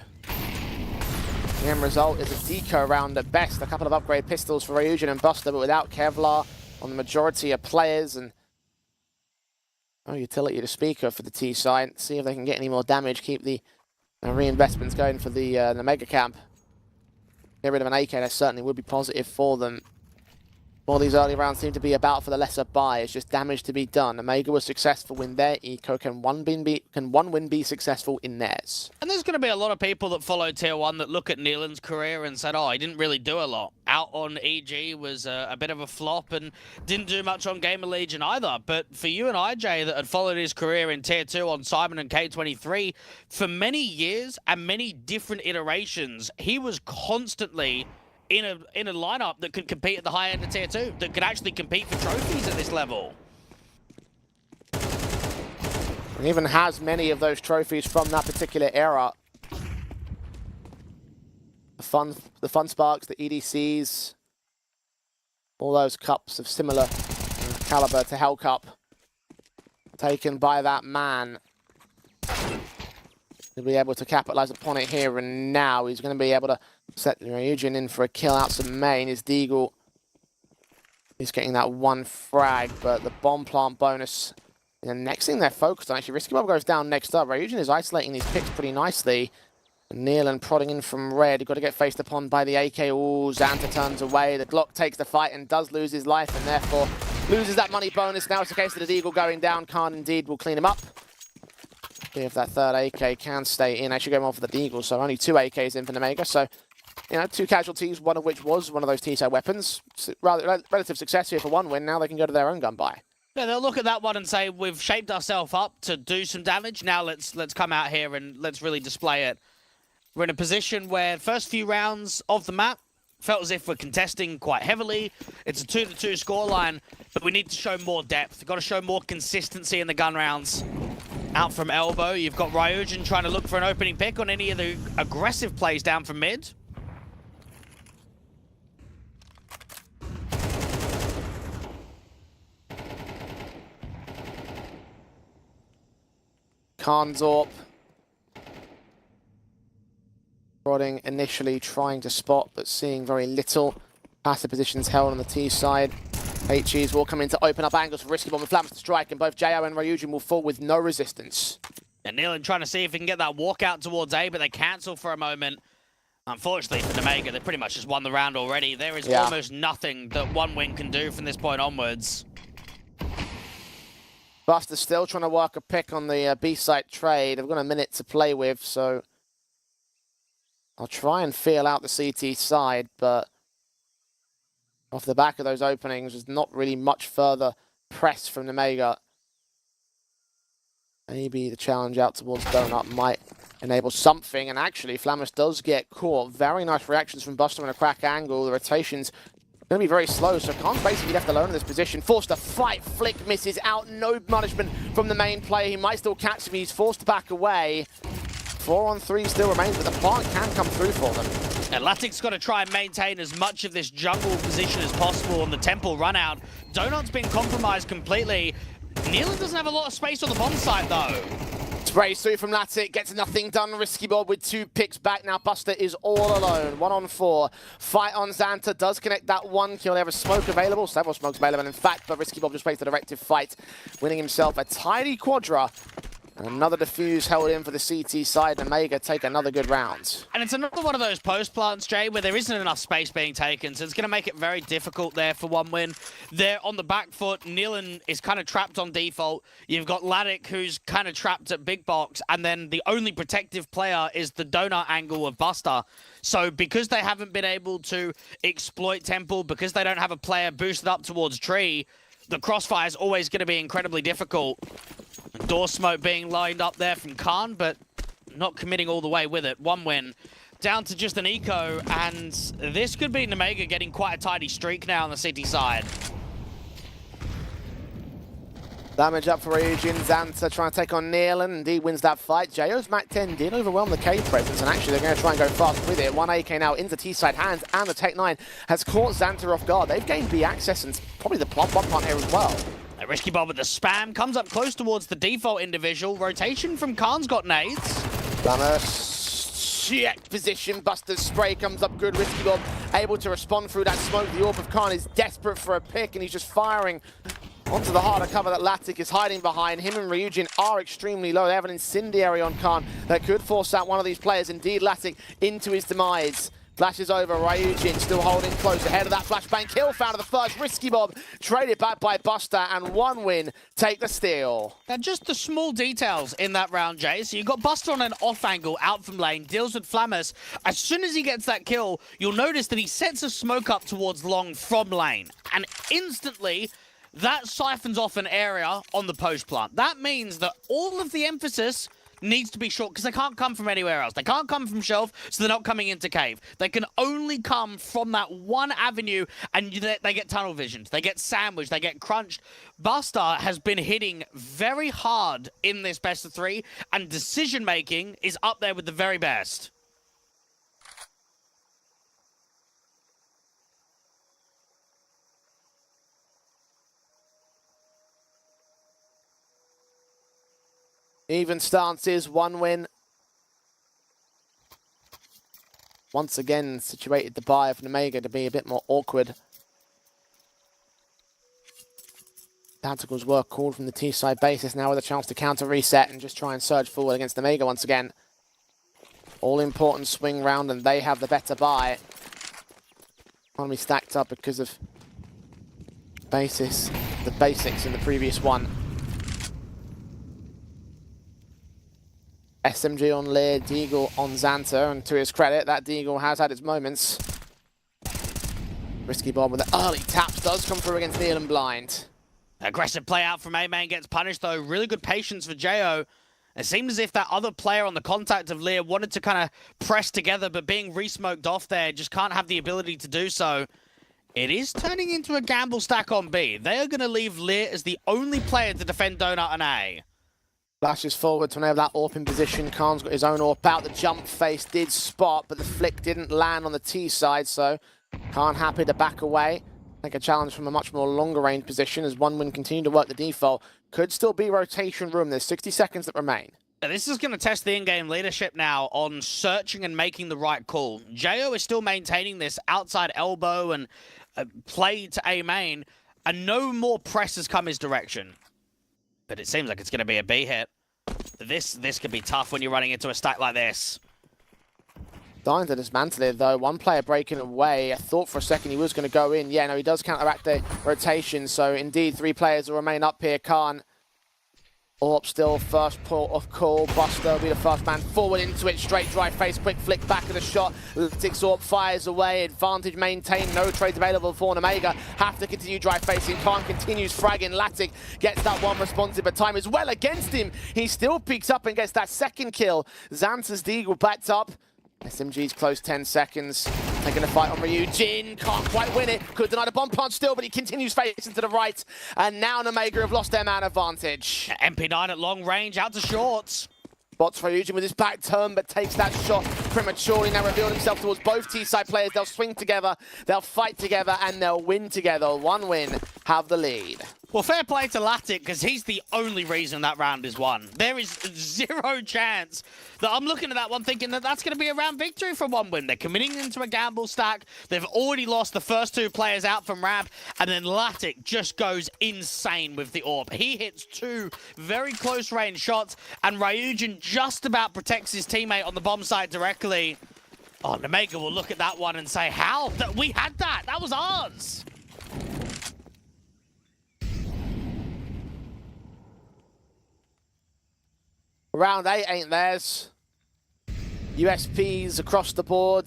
The end result is a deco round at best. A couple of upgrade pistols for Ryujin and Buster, but without Kevlar on the majority of players, and no utility to speak of for the T side. See if they can get any more damage, keep the reinvestments going for the Omega camp. Get rid of an AK, that certainly would be positive for them. All these early rounds seem to be about for the lesser buy. It's just damage to be done. Omega was successful in their eco. Can 1win be successful in theirs? And there's going to be a lot of people that follow Tier 1 that look at Nealon's career and said, oh, he didn't really do a lot. Out on EG was a bit of a flop and didn't do much on Gamer Legion either. But for you and IJ that had followed his career in Tier 2 on Simon and K23, for many years and many different iterations, he was constantly in a lineup that could compete at the high end of Tier 2, that could actually compete for trophies at this level. And even has many of those trophies from that particular era. The Fun Sparks, the EDCs, all those cups of similar caliber to Hellcup, taken by that man. He'll be able to capitalize upon it here and now. He's going to be able to set Ryujin in for a kill out some main. His Deagle is getting that 1 frag, but the bomb plant bonus. And the next thing they're focused on, actually, Risky Bob goes down next up. Ryujin is isolating these picks pretty nicely. Nealon prodding in from red. Got to get faced upon by the AK. Ooh, Xanta turns away. The Glock takes the fight and does lose his life, and therefore loses that money bonus. Now it's the case of the Deagle going down. Khan indeed will clean him up. See if that third AK can stay in. Actually going on for the Deagle, so only 2 AKs in for Nemega. So, you know, 2 casualties, one of which was one of those T-side weapons. Rather relative success here for 1 win. Now they can go to their own gun buy. Yeah, they'll look at that one and say, we've shaped ourselves up to do some damage. Now let's come out here and let's really display it. We're in a position where first few rounds of the map felt as if we're contesting quite heavily. It's a 2-2 scoreline, but we need to show more depth. We've got to show more consistency in the gun rounds. Out from elbow, you've got Ryujin trying to look for an opening pick on any of the aggressive plays down from mid. Karnzorp. Prodding initially, trying to spot, but seeing very little. Passive positions held on the T side. HEs will come in to open up angles for Risky Bomb and Flammers to strike, and both Jo and Ryujin will fall with no resistance. And Nealon trying to see if he can get that walkout towards A, but they cancel for a moment. Unfortunately for Nemega, they pretty much just won the round already. There is almost nothing that 1 win can do from this point onwards. Buster's still trying to work a pick on the B-site trade. They've got a minute to play with, so I'll try and feel out the CT side, but off the back of those openings, there's not really much further press from Nemega. Maybe the challenge out towards Donut might enable something, and actually Flammus does get caught. Very nice reactions from Buster on a crack angle. The rotation's going to be very slow, so Khan's basically left alone in this position. Forced to fight, Flick misses out. No punishment from the main player. He might still catch him. He's forced to back away. 4-on-3 still remains, but the plant can come through for them. And Latic's got to try and maintain as much of this jungle position as possible on the temple run out. Donut's been compromised completely. Nealon doesn't have a lot of space on the bomb site, though. Sprays through from Latic, gets nothing done. Risky Bob with 2 picks back. Now Buster is all alone. 1-on-4. Fight on Xanta. Does connect that 1 kill. They have a smoke available. Several smokes available, in fact, but Risky Bob just plays the directive fight, winning himself a tidy quadra. And another defuse held in for the CT side. Nemega take another good round. And it's another one of those post plants, Jay, where there isn't enough space being taken, so it's going to make it very difficult there for 1 win. They're on the back foot. Nealon is kind of trapped on default. You've got Latic, who's kind of trapped at big box, and then the only protective player is the donut angle of Buster. So because they haven't been able to exploit Temple, because they don't have a player boosted up towards Tree, the crossfire is always going to be incredibly difficult. Door smoke being lined up there from Khan, but not committing all the way with it. 1 win. Down to just an eco, and this could be Nemega getting quite a tidy streak now on the city side. Damage up for Ryujin. Xanta trying to take on Nealon, and he wins that fight. JO's Mac 10 did overwhelm the K presence, and actually they're going to try and go fast with it. 1 AK now into T-side hands, and the Tech 9 has caught Xanta off guard. They've gained B access, and probably the plot one here as well. A Risky Bob with the spam, comes up close towards the default individual. Rotation from Khan's got nades. Check position, Buster's spray comes up good. Risky Bob able to respond through that smoke. The Orb of Khan is desperate for a pick, and he's just firing onto the harder cover that Latic is hiding behind. Him and Ryujin are extremely low. They have an incendiary on Khan that could force out one of these players, indeed Latic, into his demise. Flashes over, Ryujin still holding close ahead of that flashbang kill. Found the first. Risky Bob traded back by Buster, and 1 win take the steal. Now just the small details in that round, Jay. So you've got Buster on an off angle out from lane, deals with Flammus. As soon as he gets that kill, you'll notice that he sets a smoke up towards long from lane. And instantly, that siphons off an area on the post plant. That means that all of the emphasis needs to be short, because they can't come from anywhere else. They can't come from shelf, so they're not coming into cave. They can only come from that one avenue, and they get tunnel visioned. They get sandwiched. They get crunched. Buster has been hitting very hard in this best of 3, and decision-making is up there with the very best. Even stances, 1 win. Once again, situated the buy of Nemega to be a bit more awkward. Tacticals were called from the T-side basis now with a chance to counter reset and just try and surge forward against Nemega once again. All-important swing round, and they have the better buy. Economy stacked up because of the basics in the previous one. SMG on Lear, Deagle on Xanta, and to his credit, that Deagle has had its moments. Risky Bob with the early taps does come through against Neil and Blind. Aggressive play out from A-Main gets punished though. Really good patience for Jo. It seemed as if that other player on the contact of Lear wanted to kind of press together, but being re-smoked off there, just can't have the ability to do so. It is turning into a gamble stack on B. They are going to leave Lear as the only player to defend Donut on A. Flashes forward to enable that AWP in position. Khan's got his own AWP out. The jump face did spot, but the flick didn't land on the T side, so Khan happy to back away. Take a challenge from a much more longer range position as OneWin continue to work the default. Could still be rotation room. There's 60 seconds that remain. This is going to test the in-game leadership now on searching and making the right call. Jo is still maintaining this outside elbow and play to A-Main, and no more press has come his direction. But it seems like it's going to be a B hit. This could be tough when you're running into a stack like this. Dying to dismantle it though. One player breaking away. I thought for a second he was going to go in. Yeah, no, he does counteract the rotation. So indeed, 3 players will remain up here. Khan, AWP still first port of call. Buster will be the first man forward into it. Straight dry face, quick flick back of the shot. Latic's AWP fires away. Advantage maintained. No trades available for Omega. Have to continue dry facing. Khan continues fragging. Latic gets that one responsive, but time is well against him. He still peeks up and gets that second kill. Xanta's Deagle backed up. SMG's close 10 seconds. Taking a fight on Ryujin. Can't quite win it. Could deny the bomb punch still, but he continues facing to the right. And now Omega have lost their man advantage. MP9 at long range, out to shorts. Spots Ryujin with his back turn, but takes that shot prematurely. Now revealed himself towards both T-side players. They'll swing together, they'll fight together, and they'll win together. OneWin have the lead. Well, fair play to Latic, because he's the only reason that round is won. There is zero chance that I'm looking at that one thinking that that's going to be a round victory for OneWin. They're committing into a gamble stack. They've already lost the first 2 players out from ramp, and then Latic just goes insane with the AWP. He hits 2 very close range shots, and Ryujin just about protects his teammate on the bomb site directly. Oh, Omega will look at that one and say, how? We had that. That was ours. Round 8 ain't theirs. USPs across the board.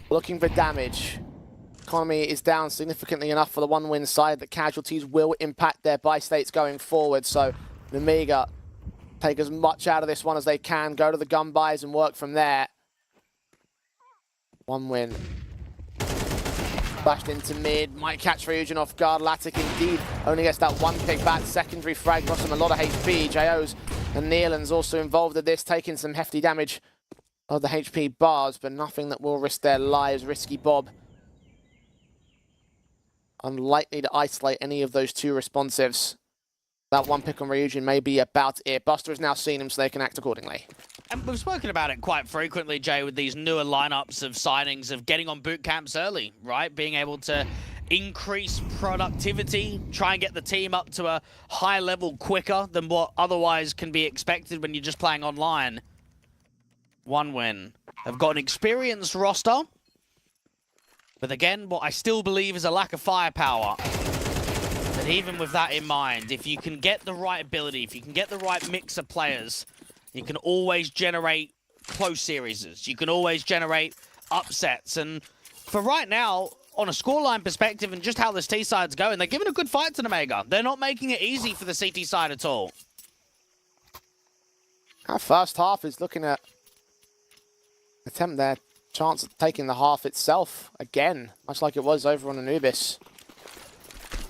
Looking for damage. Economy is down significantly enough for the OneWin side that casualties will impact their buy states going forward. So Omega take as much out of this one as they can, go to the gun buys and work from there. OneWin. Bashed into mid, might catch Ryujin off guard. Latic indeed only gets that 1 pick back. Secondary frag lost him a lot of HP. JO's and Nealand's also involved in this, taking some hefty damage of the HP bars, but nothing that will risk their lives. Risky Bob unlikely to isolate any of those 2 responsives. That 1 pick on Ryujin may be about it. Buster has now seen him, so they can act accordingly. And we've spoken about it quite frequently, Jay, with these newer lineups of signings of getting on boot camps early, right? Being able to increase productivity, try and get the team up to a high level quicker than what otherwise can be expected when you're just playing online. OneWin have got an experienced roster, but again, what I still believe is a lack of firepower. And even with that in mind, if you can get the right ability, if you can get the right mix of players, you can always generate close series. You can always generate upsets. And for right now, on a scoreline perspective and just how this T side's going, they're giving a good fight to Omega. They're not making it easy for the CT side at all. Our first half is looking at attempt their chance of taking the half itself again, much like it was over on Anubis.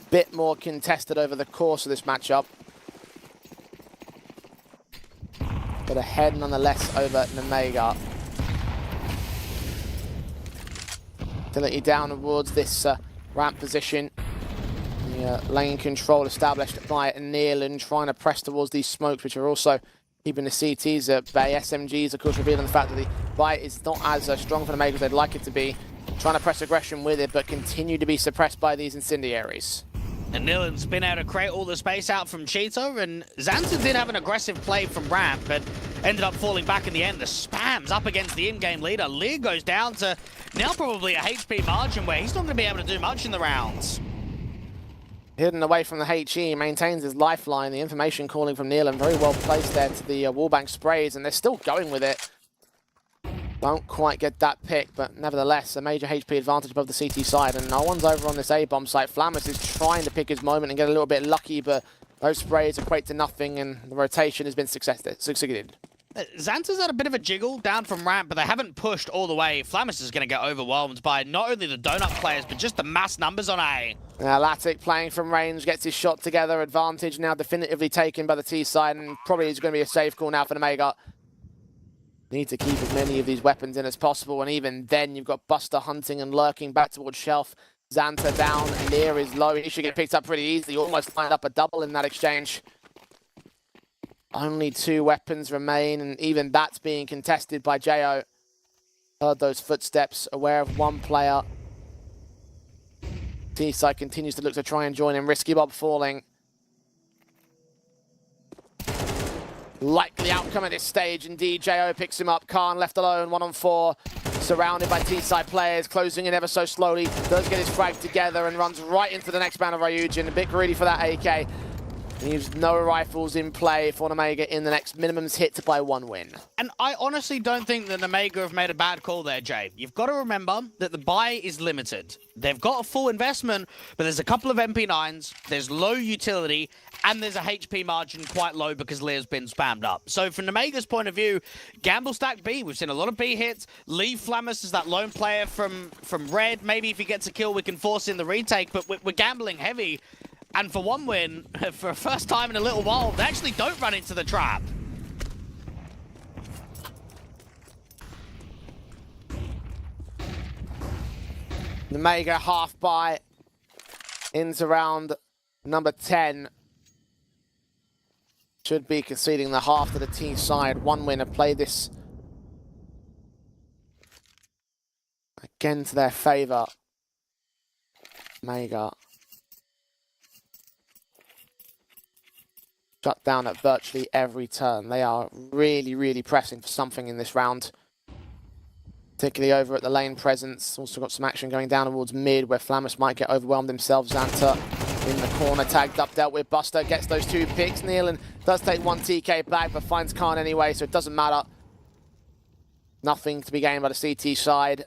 Bit more contested over the course of this matchup. But ahead nonetheless over Omega. Utility down towards this ramp position. The lane control established by Nealand, trying to press towards these smokes, which are also keeping the CTs at bay. SMGs, of course, revealing the fact that the bite is not as strong for Omega as they'd like it to be. Trying to press aggression with it, but continue to be suppressed by these incendiaries. And Nilan's been able to create all the space out from Cheetah, and Xanta did have an aggressive play from ramp, but ended up falling back in the end. The spam's up against the in-game leader. Lear goes down to now probably a HP margin where he's not going to be able to do much in the rounds. Hidden away from the HE, maintains his lifeline. The information calling from Neelan, very well placed there to the wallbang sprays, and they're still going with it. Won't quite get that pick, but nevertheless, a major HP advantage above the CT side, and no one's over on this A-bomb site. Flammus is trying to pick his moment and get a little bit lucky, but those sprays equate to nothing, and the rotation has been succeeded. Xanta's had a bit of a jiggle down from ramp, but they haven't pushed all the way. Flammus is going to get overwhelmed by not only the donut players, but just the mass numbers on A. Now Latic playing from range, gets his shot together. Advantage now definitively taken by the T side, and probably is going to be a safe call now for Omega. Need to keep as many of these weapons in as possible, and even then you've got Buster hunting and lurking back towards Shelf. Xanta down, Lear is low. He should get picked up pretty easily. Almost lined up a double in that exchange. Only 2 weapons remain, and even that's being contested by Jo. Heard those footsteps, aware of 1 player. T-side continues to look to try and join him. Risky Bob falling. Likely outcome at this stage, indeed. Jo picks him up. Khan left alone, 1-on-4. Surrounded by T-side players, closing in ever so slowly. Does get his frag together and runs right into the next man of Ryujin. A bit greedy for that AK. Leaves no rifles in play for Omega in the next. Minimums hit to buy 1 win. And I honestly don't think that Omega have made a bad call there, Jay. You've got to remember that the buy is limited. They've got a full investment, but there's a couple of MP9s, there's low utility, and there's a HP margin quite low because Lear's been spammed up. So from Omega's point of view, gamble stack B. We've seen a lot of B hits. Leave Flammus as that lone player from red. Maybe if he gets a kill, we can force in the retake, but we're gambling heavy. And for 1 win, for a first time in a little while, they actually don't run into the trap. The Omega half buy into round number 10. Should be conceding the half to the T side. 1 win have played this again to their favor. Omega shut down at virtually every turn. They are really, really pressing for something in this round. Particularly over at the lane presence. Also got some action going down towards mid where Flammus might get overwhelmed himself. Xanta in the corner, tagged up, dealt with. Buster gets those 2 picks. Neelan does take 1 TK back, but finds Khan anyway, so it doesn't matter. Nothing to be gained by the CT side.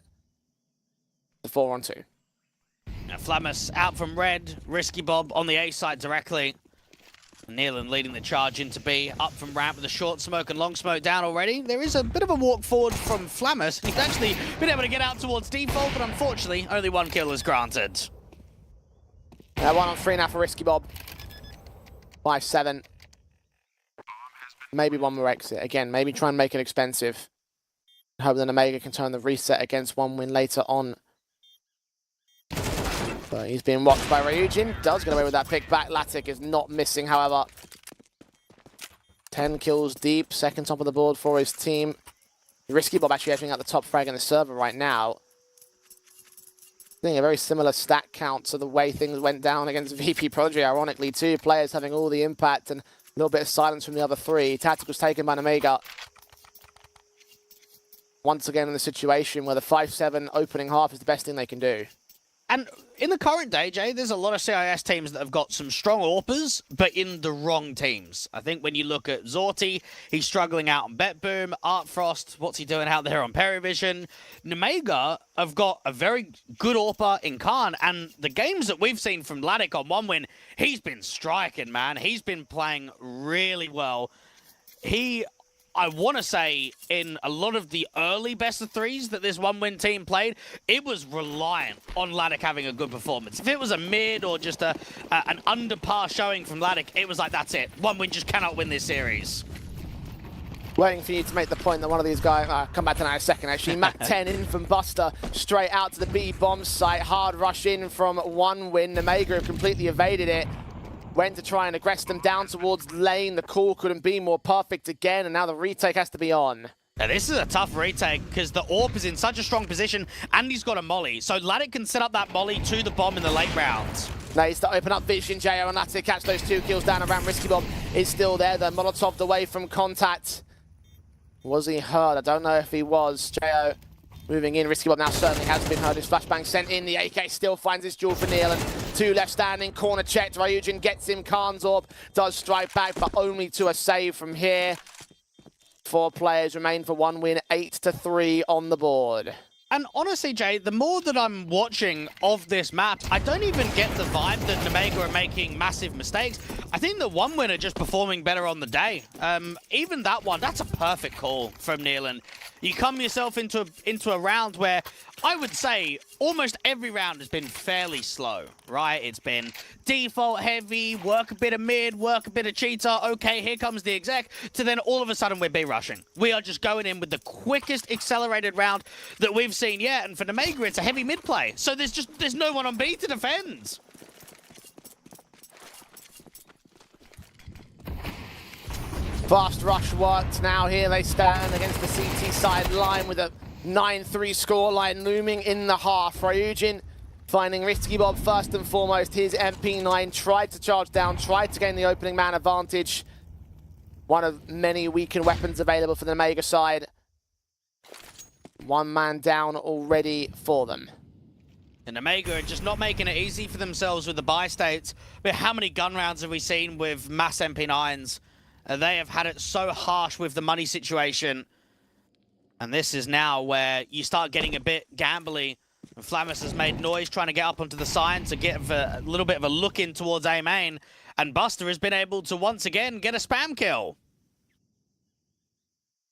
The 4-on-2. Now Flammus out from red. Risky Bob on the A side directly. Neelan leading the charge into B, up from ramp with a short smoke and long smoke down already. There is a bit of a walk forward from Flammus. He's actually been able to get out towards default, but unfortunately, only 1 kill is granted. 1-on-3 now for Risky Bob. 5-7. Maybe 1 more exit. Again, maybe try and make it expensive. Hope that Omega can turn the reset against 1 win later on. But he's being watched by Ryujin. Does get away with that pick back. Latic is not missing, however. 10 kills deep. Second top of the board for his team. Risky Bob actually edging out the top frag in the server right now. I think a very similar stat count to the way things went down against VP Prodigy, ironically. 2 players having all the impact and a little bit of silence from the other 3. Tacticals taken by Omega. Once again in the situation where the 5-7 opening half is the best thing they can do. And in the current day, Jay, there's a lot of CIS teams that have got some strong AWPers, but in the wrong teams. I think when you look at Zorti, he's struggling out on BetBoom. Artfrost, what's he doing out there on Perivision? Omega have got a very good AWPer in Khan, and the games that we've seen from Latic on 1 win, he's been striking, man. He's been playing really well. I want to say in a lot of the early best of 3s that this 1 win team played, it was reliant on Latic having a good performance. If it was a mid or just an under par showing from Latic, it was like, that's it. 1 win just cannot win this series. Waiting for you to make the point that one of these guys, I'll come back to that in a second actually. Mac 10 in from Buster, straight out to the B bomb site. Hard rush in from 1 win. Omega have completely evaded it. Went to try and aggress them down towards lane. The call couldn't be more perfect again, and now the retake has to be on. Now, this is a tough retake because the AWP is in such a strong position and he's got a molly. So Latic can set up that molly to the bomb in the late rounds. Needs to open up vision. Jo and Latte catch those 2 kills down around. Risky Bob is still there. The Molotov away from contact. Was he heard? I don't know if he was. Jo moving in. Risky Bob now certainly has been heard. His flashbang sent in. The AK still finds his duel for Neil. And 2 left standing. Corner checked. Ryujin gets him. Khan's orb does strike back, but only to a save from here. 4 players remain for 1 win. 8-3 on the board. And honestly, Jay, the more that I'm watching of this map, I don't even get the vibe that Nemega are making massive mistakes. I think the 1 winner just performing better on the day. Even that one, that's a perfect call from Neelan. You come yourself into a round where I would say almost every round has been fairly slow, right? It's been default heavy, work a bit of mid, work a bit of cheetah. Okay, here comes the exec. To then all of a sudden we're B rushing. We are just going in with the quickest accelerated round that we've seen yet. And for Nemega, it's a heavy mid play. So there's no one on B to defend. Fast rush worked. Now here they stand against the CT side line with a 9-3 scoreline looming in the half. Ryujin finding Risky Bob first and foremost. His MP9 tried to charge down, tried to gain the opening man advantage. One of many weakened weapons available for the Mega side. 1 man down already for them. And Omega are just not making it easy for themselves with the buy states. But how many gun rounds have we seen with mass MP9s? They have had it so harsh with the money situation. And this is now where you start getting a bit gambly. Flamus has made noise trying to get up onto the sign to get a little bit of a look in towards A main. And Buster has been able to once again get a spam kill.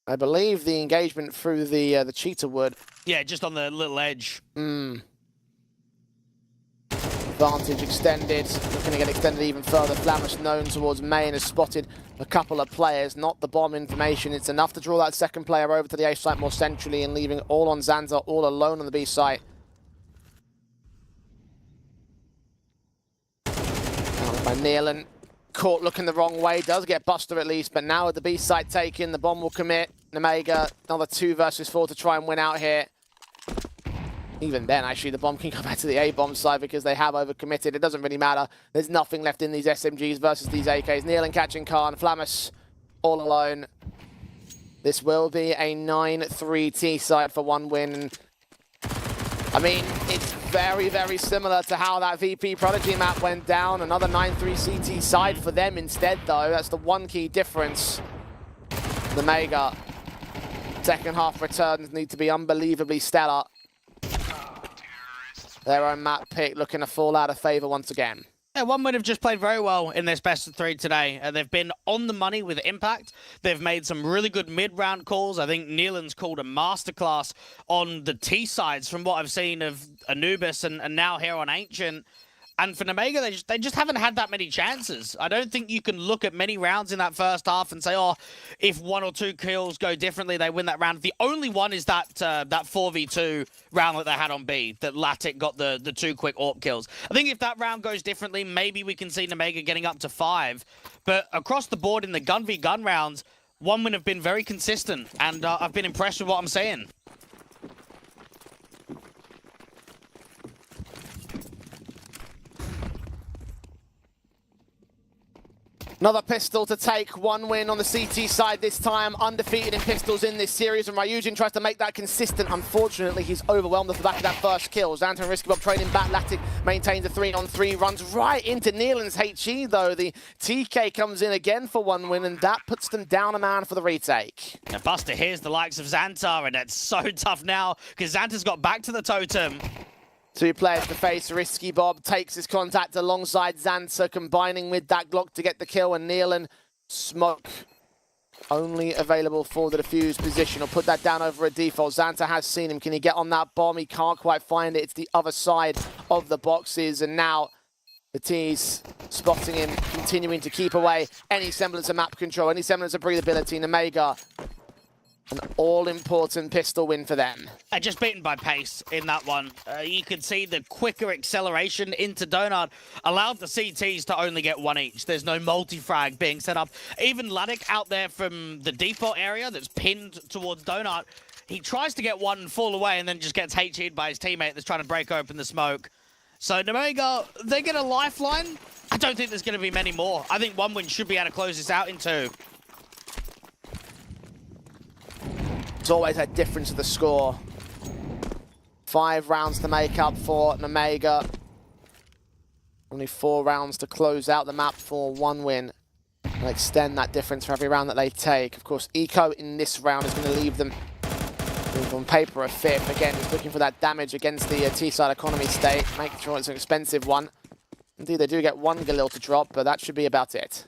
I believe the engagement through the cheetah wood. Yeah, just on the little edge. Advantage extended, looking to get extended even further. Flamus known towards main has spotted a couple of players, not the bomb information. It's enough to draw that second player over to the A site more centrally and leaving all on Xanta, all alone on the B site. By Neelan, caught looking the wrong way, does get Buster at least, but now with the B site taken, the bomb will commit. Nemega, another 2 versus 4 to try and win out here. Even then, actually, the bomb can go back to the A-bomb side because they have overcommitted. It doesn't really matter. There's nothing left in these SMGs versus these AKs. Neelan catching Khan. Flamus all alone. This will be a 9-3 T side for 1 win. I mean, it's very, very similar to how that VP Prodigy map went down. Another 9-3 CT side for them instead, though. That's the one key difference. The Mega second half returns need to be unbelievably stellar. Their own map pick looking to fall out of favor once again. Yeah, 1 win have just played very well in this best of 3 today. They've been on the money with impact. They've made some really good mid-round calls. I think Neelan's called a masterclass on the T sides from what I've seen of Anubis and now here on Ancient. And for Nemega, they just haven't had that many chances. I don't think you can look at many rounds in that first half and say, oh, if 1 or 2 kills go differently, they win that round. The only one is that 4v2 round that they had on B, that Latic got the 2 quick AWP kills. I think if that round goes differently, maybe we can see Nemega getting up to 5. But across the board in the gun v gun rounds, 1 win have been very consistent, and I've been impressed with what I'm seeing. Another pistol to take, 1 win on the CT side this time, undefeated in pistols in this series, and Ryujin tries to make that consistent. Unfortunately, he's overwhelmed off the back of that first kill. Xanta and Risky Bob trading back. Latic maintains a 3-on-3, runs right into Neelan's HE though. The TK comes in again for 1 win, and that puts them down a man for the retake. Now Buster hears the likes of Xanta, and it's so tough now, because Xanta's got back to the totem. 2 players to face. Risky Bob takes his contact alongside Xanta, combining with that Glock to get the kill, and Neelan smoke only available for the defuse position. I'll put that down over a default. Xanta has seen him. Can he get on that bomb? He can't quite find it. It's the other side of the boxes, and now the T's spotting him, continuing to keep away any semblance of map control, any semblance of breathability. Nemega, an all-important pistol win for them. Just beaten by pace in that one. You could see the quicker acceleration into Donut allowed the CTs to only get 1 each. There's no multi-frag being set up. Even Latic out there from the default area that's pinned towards Donut, he tries to get 1 and fall away and then just gets HE'd by his teammate that's trying to break open the smoke. So Nemega, they get a lifeline. I don't think there's going to be many more. I think 1win should be able to close this out in 2. It's always a difference of the score. 5 rounds to make up for Nemega. Only 4 rounds to close out the map for 1win. And extend that difference for every round that they take. Of course, Eco in this round is going to leave them on paper a 5th. Again, he's looking for that damage against the T-side economy state, making sure it's an expensive one. Indeed, they do get 1 Galil to drop, but that should be about it.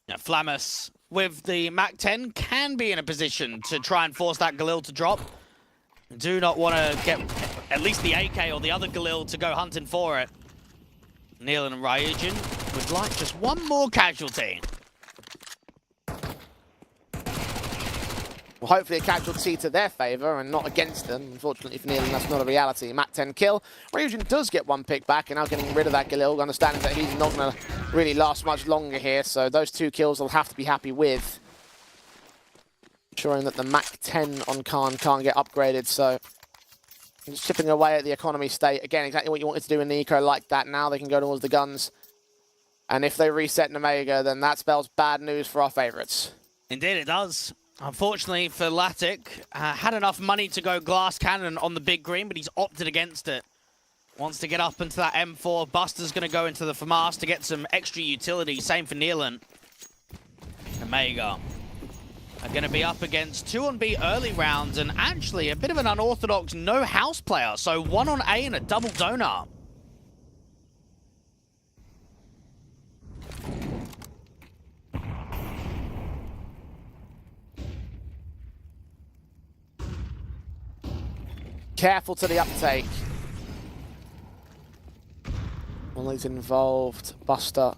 Now, Flamus, with the MAC-10, can be in a position to try and force that Galil to drop. Do not want to get at least the AK or the other Galil to go hunting for it. Neil and Ryujin would like just 1 more casualty. Well, hopefully a casualty to their favour and not against them. Unfortunately for Neil, that's not a reality. MAC-10 kill. Ryujin does get 1 pick back, and now getting rid of that Galil, understanding that he's not going to really last much longer here. So those 2 kills they'll have to be happy with. Ensuring that the MAC-10 on Khan can't get upgraded, so just chipping away at the economy state. Again, exactly what you wanted to do in the eco like that. Now they can go towards the guns. And if they reset Nemega, then that spells bad news for our favourites. Indeed it does. Unfortunately for Latic, had enough money to go glass cannon on the big green, but he's opted against it. Wants to get up into that M4. Buster's going to go into the FAMAS to get some extra utility. Same for Neelan. Nemega are going to be up against 2 on B early rounds, and actually a bit of an unorthodox no house player. So 1 on A and a double donut. Careful to the uptake. Ollie's involved. Buster.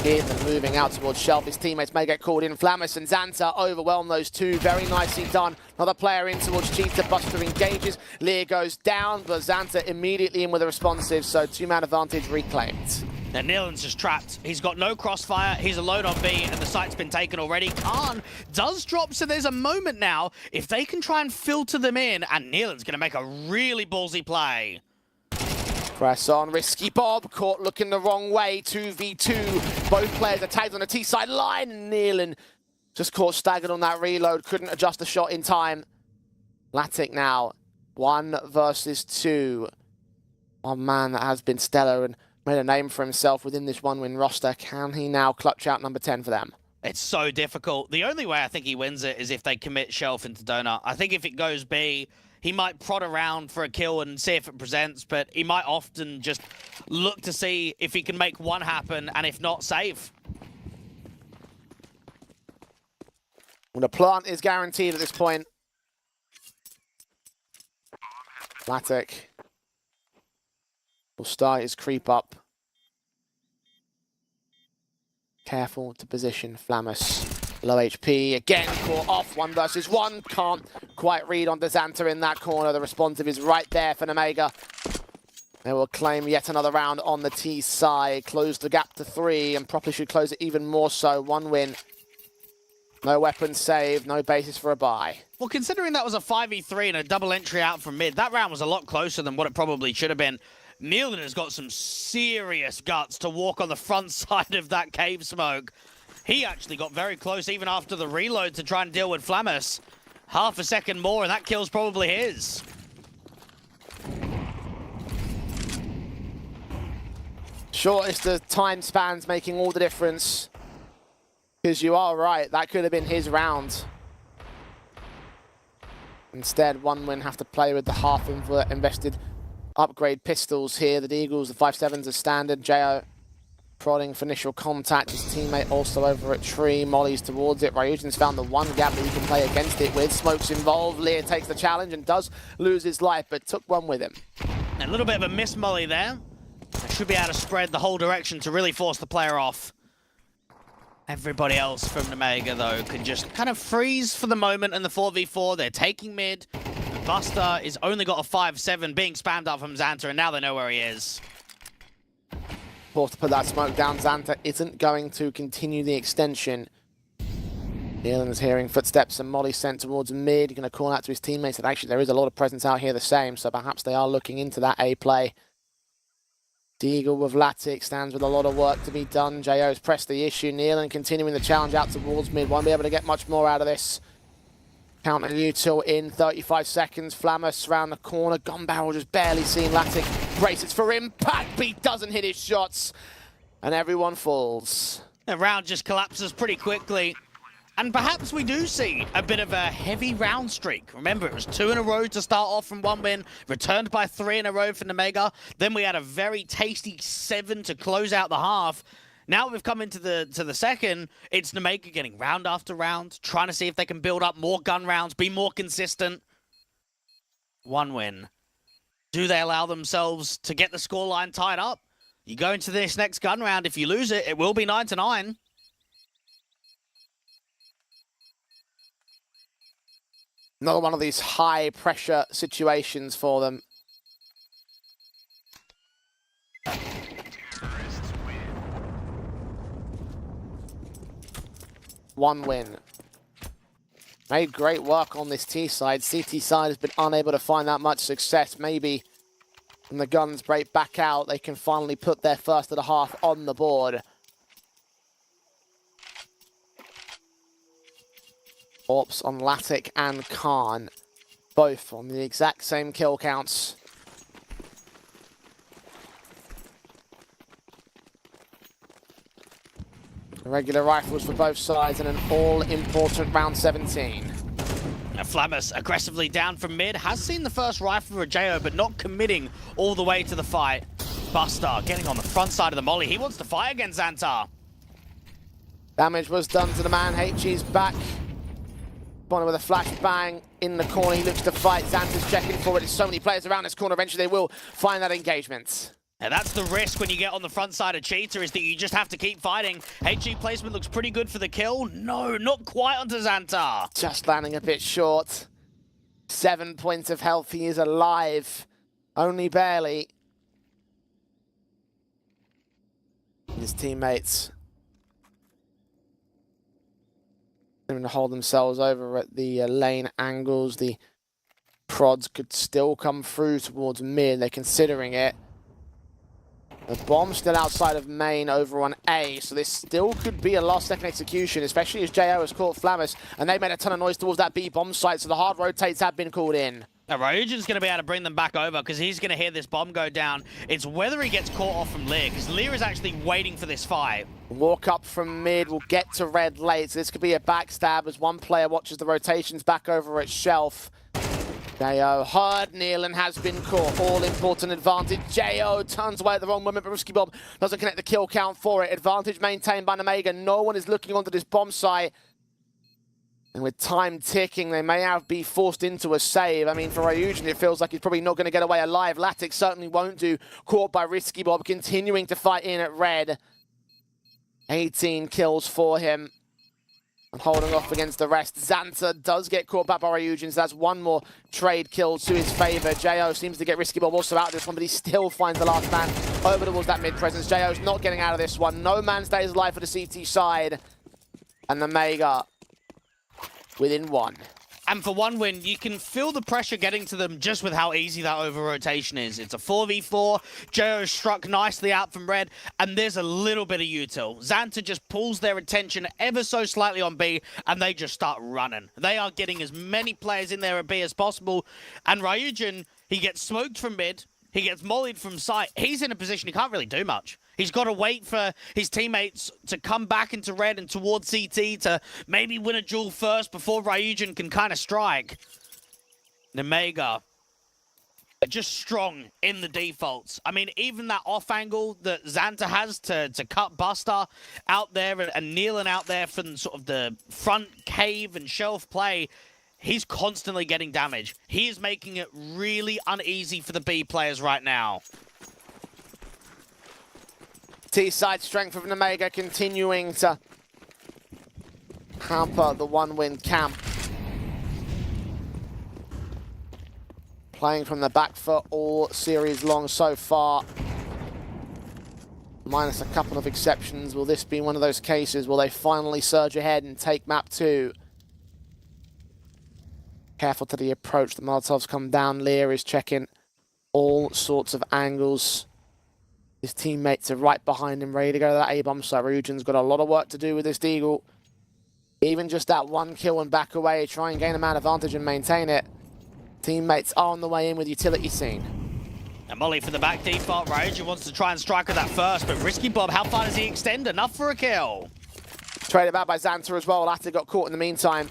In and moving out towards Shelf. His teammates may get called in. Flamus and Xanta overwhelm those 2. Very nicely done. Another player in towards Cheetah. Buster engages. Lear goes down, but Xanta immediately in with a responsive, so 2-man advantage reclaimed. Now Neelan's just trapped. He's got no crossfire. He's alone on B, and the site's been taken already. Khan does drop, so there's a moment now. If they can try and filter them in, and Neelan's going to make a really ballsy play. Press on, risky Bob, caught looking the wrong way, 2v2. Both players are tagged on the T-side line, and Neelan just caught staggered on that reload, couldn't adjust the shot in time. Latic now, 1 versus 2. One man that has been stellar and made a name for himself within this 1-win roster. Can he now clutch out number 10 for them? It's so difficult. The only way I think he wins it is if they commit Shelf into Donut. I think if it goes B, he might prod around for a kill and see if it presents, but he might often just look to see if he can make 1 happen, and if not, save. Well, the plant is guaranteed at this point. Latic will start his creep up. Careful to position Flamus. Low HP, again caught off, 1 versus 1. Can't quite read on Xanta in that corner. The responsive is right there for Nemega. They will claim yet another round on the T side. Close the gap to 3 and probably should close it even more so. 1 win. No weapons saved, no basis for a buy. Well, considering that was a 5v3 and a double entry out from mid, that round was a lot closer than what it probably should have been. Neelan has got some serious guts to walk on the front side of that cave smoke. He actually got very close even after the reload to try and deal with Flamus. Half a second more and that kill's probably his. Sure, it's the time spans making all the difference. Because you are right, that could have been his round. Instead, 1-win have to play with the half invested upgrade pistols here. The Deagles, the 5.7s are standard. Jo prodding for initial contact. His teammate also over at tree. Molly's towards it. Ryujin's found the 1 gap that he can play against it with. Smoke's involved. Lear takes the challenge and does lose his life, but took 1 with him. A little bit of a miss Molly there. Should be able to spread the whole direction to really force the player off. Everybody else from Nemega, though, can just kind of freeze for the moment in the 4v4. They're taking mid. Buster is only got a 5-7 being spammed up from Xanta, and now they know where he is. Forced to put that smoke down. Xanta isn't going to continue the extension. Nealon's hearing footsteps and Molly sent towards mid. Going to call out to his teammates that actually there is a lot of presence out here the same, so perhaps they are looking into that A play. Deagle with Latic stands with a lot of work to be done. JO's pressed the issue. Nealon continuing the challenge out towards mid. Won't be able to get much more out of this. Counter util in 35 seconds. Flamus round the corner. Gun barrel just barely seen. Latic braces for impact. Beat doesn't hit his shots. And everyone falls. The round just collapses pretty quickly. And perhaps we do see a bit of a heavy round streak. Remember, it was 2 in a row to start off from 1 win, returned by 3 in a row for Nemega. Then we had a very tasty 7 to close out the half. Now we've come into the second, it's Nemega getting round after round, trying to see if they can build up more gun rounds, be more consistent. 1 win. Do they allow themselves to get the scoreline tied up? You go into this next gun round, if you lose it, it will be 9-9. Another one of these high-pressure situations for them. One win. Made great work on this T side. CT side has been unable to find that much success. Maybe when the guns break back out, they can finally put their first of the half on the board. Orps on Latic and Khan, both on the exact same kill counts. Regular rifles for both sides and an all-important round 17. Now Flamus aggressively down from mid, has seen the first rifle for JO, but not committing all the way to the fight. Buster getting on the front side of the molly. He wants to fight against Xantar. Damage was done to the man. HG's back. Bonner with a flashbang in the corner. He looks to fight. Xantar's checking for it. There's so many players around this corner. Eventually they will find that engagement. And that's the risk when you get on the front side of Cheetah, is that you just have to keep fighting. HG placement looks pretty good for the kill. No, not quite onto Xantar. Just landing a bit short. 7 points of health. He is alive. Only barely. His teammates going to hold themselves over at the lane angles. The prods could still come through towards mid. They're considering it. The bomb still outside of main over on A, so this still could be a last second execution, especially as JO has caught Flamus, and they made a ton of noise towards that B bomb site, so the hard rotates have been called in. Now, Ryujin's going to be able to bring them back over because he's going to hear this bomb go down. It's whether he gets caught off from Lear, because Lear is actually waiting for this fight. Walk up from mid will get to red late, so this could be a backstab as one player watches the rotations back over at Shelf. JO heard Nealon has been caught. All important advantage. JO turns away at the wrong moment, but Risky Bob doesn't connect the kill count for it. Advantage maintained by Nemega. No one is looking onto this bomb site. And with time ticking, they may have be forced into a save. I mean, for Ryujin, it feels like he's probably not going to get away alive. Latic certainly won't do. Caught by Risky Bob, continuing to fight in at red. 18 kills for him. And holding off against the rest. Xantar does get caught back by Ryujin, so that's one more trade kill to his favor. JO seems to get Risky Bob also out of this one, but he still finds the last man over towards that mid presence. JO's not getting out of this one. No man stays alive for the CT side. And the Mega within 1. And for 1 win, you can feel the pressure getting to them just with how easy that over-rotation is. It's a 4v4. JO struck nicely out from red, and there's a little bit of util. Xantar just pulls their attention ever so slightly on B, and they just start running. They are getting as many players in there at B as possible, and Ryujin, he gets smoked from mid, he gets mollied from sight. He's in a position he can't really do much. He's got to wait for his teammates to come back into red and towards CT to maybe win a duel first before Ryujin can kind of strike. Nemega, just strong in the defaults. I mean, even that off angle that Xantar has to cut Buster out there and Nealon out there from sort of the front cave and shelf play, he's constantly getting damage. He is making it really uneasy for the B players right now. T-side strength of Nemega continuing to hamper the 1-win camp. Playing from the back foot all series long so far. minus a couple of exceptions. Will this be one of those cases? Will they finally surge ahead and take map 2? Careful to the approach. The Molotovs come down. Lear is checking all sorts of angles. His teammates are right behind him, ready to go to that A-bomb. So Rujan's got a lot of work to do with this Deagle. Even just that one kill and back away, try and gain a man advantage and maintain it. Teammates are on the way in with utility scene. And Molly for the back default range. He wants to try and strike with that first, but Risky Bob, how far does he extend? Enough for a kill. Traded back by Xanta as well. Latta got caught in the meantime.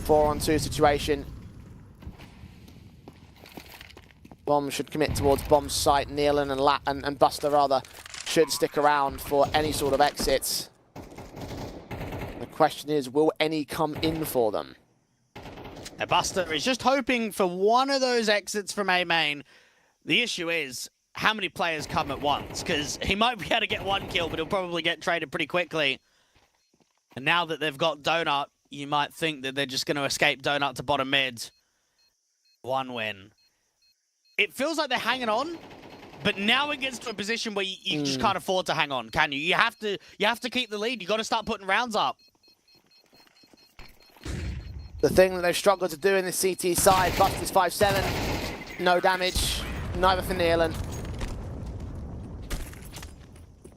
4-on-2 situation. Bomb should commit towards bomb site. Nealon and Buster rather should stick around for any sort of exits. The question is, will any come in for them? And Buster is just hoping for one of those exits from A main. The issue is how many players come at once, because he might be able to get one kill, but he'll probably get traded pretty quickly. And now that they've got Donut, you might think that they're just going to escape Donut to bottom mid. One win. It feels like they're hanging on, but now it gets to a position where you just can't afford to hang on, can you? You have to keep the lead. You got to start putting rounds up. The thing that they've struggled to do in the CT side, Buster's 5-7, no damage, neither for Nealon.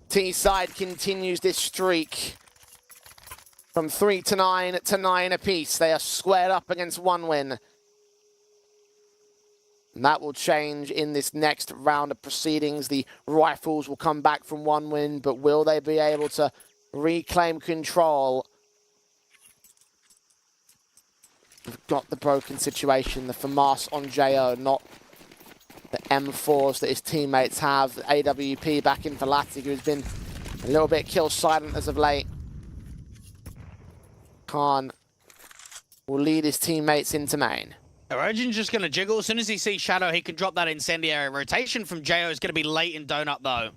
T side continues this streak from 3 to 9 to 9 apiece. They are squared up against one win. And that will change in this next round of proceedings. The Rifles will come back from one win, but will they be able to reclaim control? We've got the broken situation, the FAMAS on JO, not the M4s that his teammates have. The AWP back in for Latig, who's been a little bit kill silent as of late. Khan will lead his teammates into main. Origin's just going to jiggle. As soon as he sees Shadow, he can drop that incendiary. Rotation from Jo is going to be late in Donut, though.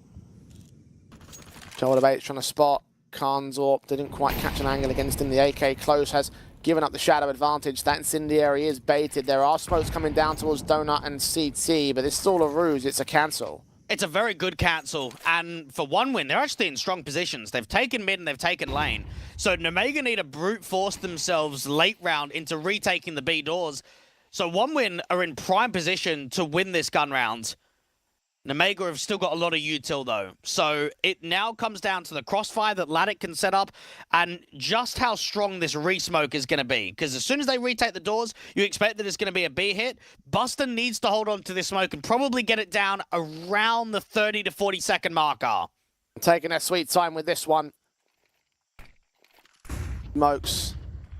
Shoulder bait's trying to spot. Khan's AWP didn't quite catch an angle against him. The AK close has given up the Shadow advantage. That incendiary is baited. There are smokes coming down towards Donut and CT, but this is all a ruse. It's a cancel. It's a very good cancel, and for one win, they're actually in strong positions. They've taken mid and they've taken lane. So Nemega need to brute force themselves late round into retaking the B doors. So one win are in prime position to win this gun round. Nemega have still got a lot of util though. So it now comes down to the crossfire that Laddick can set up and just how strong this re-smoke is going to be. Because as soon as they retake the doors, you expect that it's going to be a B hit. Buster needs to hold on to this smoke and probably get it down around the 30 to 40 second marker. Taking their sweet time with this one. Smokes.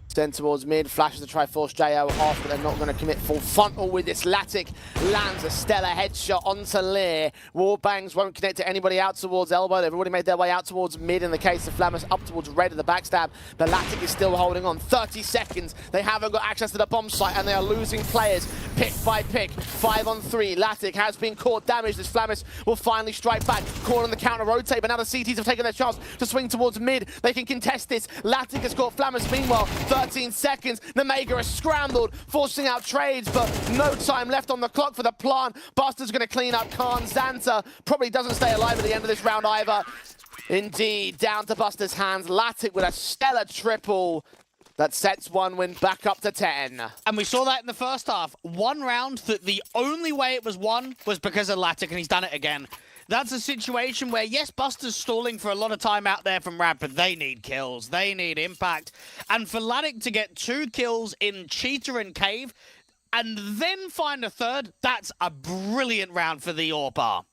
Sent towards mid, flashes the Triforce JO off, but they're not going to commit full frontal with this. Latic lands a stellar headshot onto Lear. Warbangs won't connect to anybody out towards elbow. They've already made their way out towards mid in the case of Flamus, up towards red of the backstab. But Latic is still holding on. 30 seconds. They haven't got access to the bomb site, and they are losing players pick by pick. 5-on-3. Latic has been caught damaged as Flamus will finally strike back. Caught on the counter rotate, but now the CTs have taken their chance to swing towards mid. They can contest this. Latic has caught Flamus. Meanwhile, 13 seconds. Nemega has scrambled, forcing out trades, but no time left on the clock for the plant. Buster's going to clean up Khan. Xanta probably doesn't stay alive at the end of this round either. Indeed, down to Buster's hands. Latic with a stellar triple that sets one win back up to 10. And we saw that in the first half. One round that the only way it was won was because of Latic, and he's done it again. That's a situation where, yes, Buster's stalling for a lot of time out there from Rad, but they need kills. They need impact. And for Laddick to get 2 kills in Cheetah and Cave, and then find a third, that's a brilliant round for the AWPer.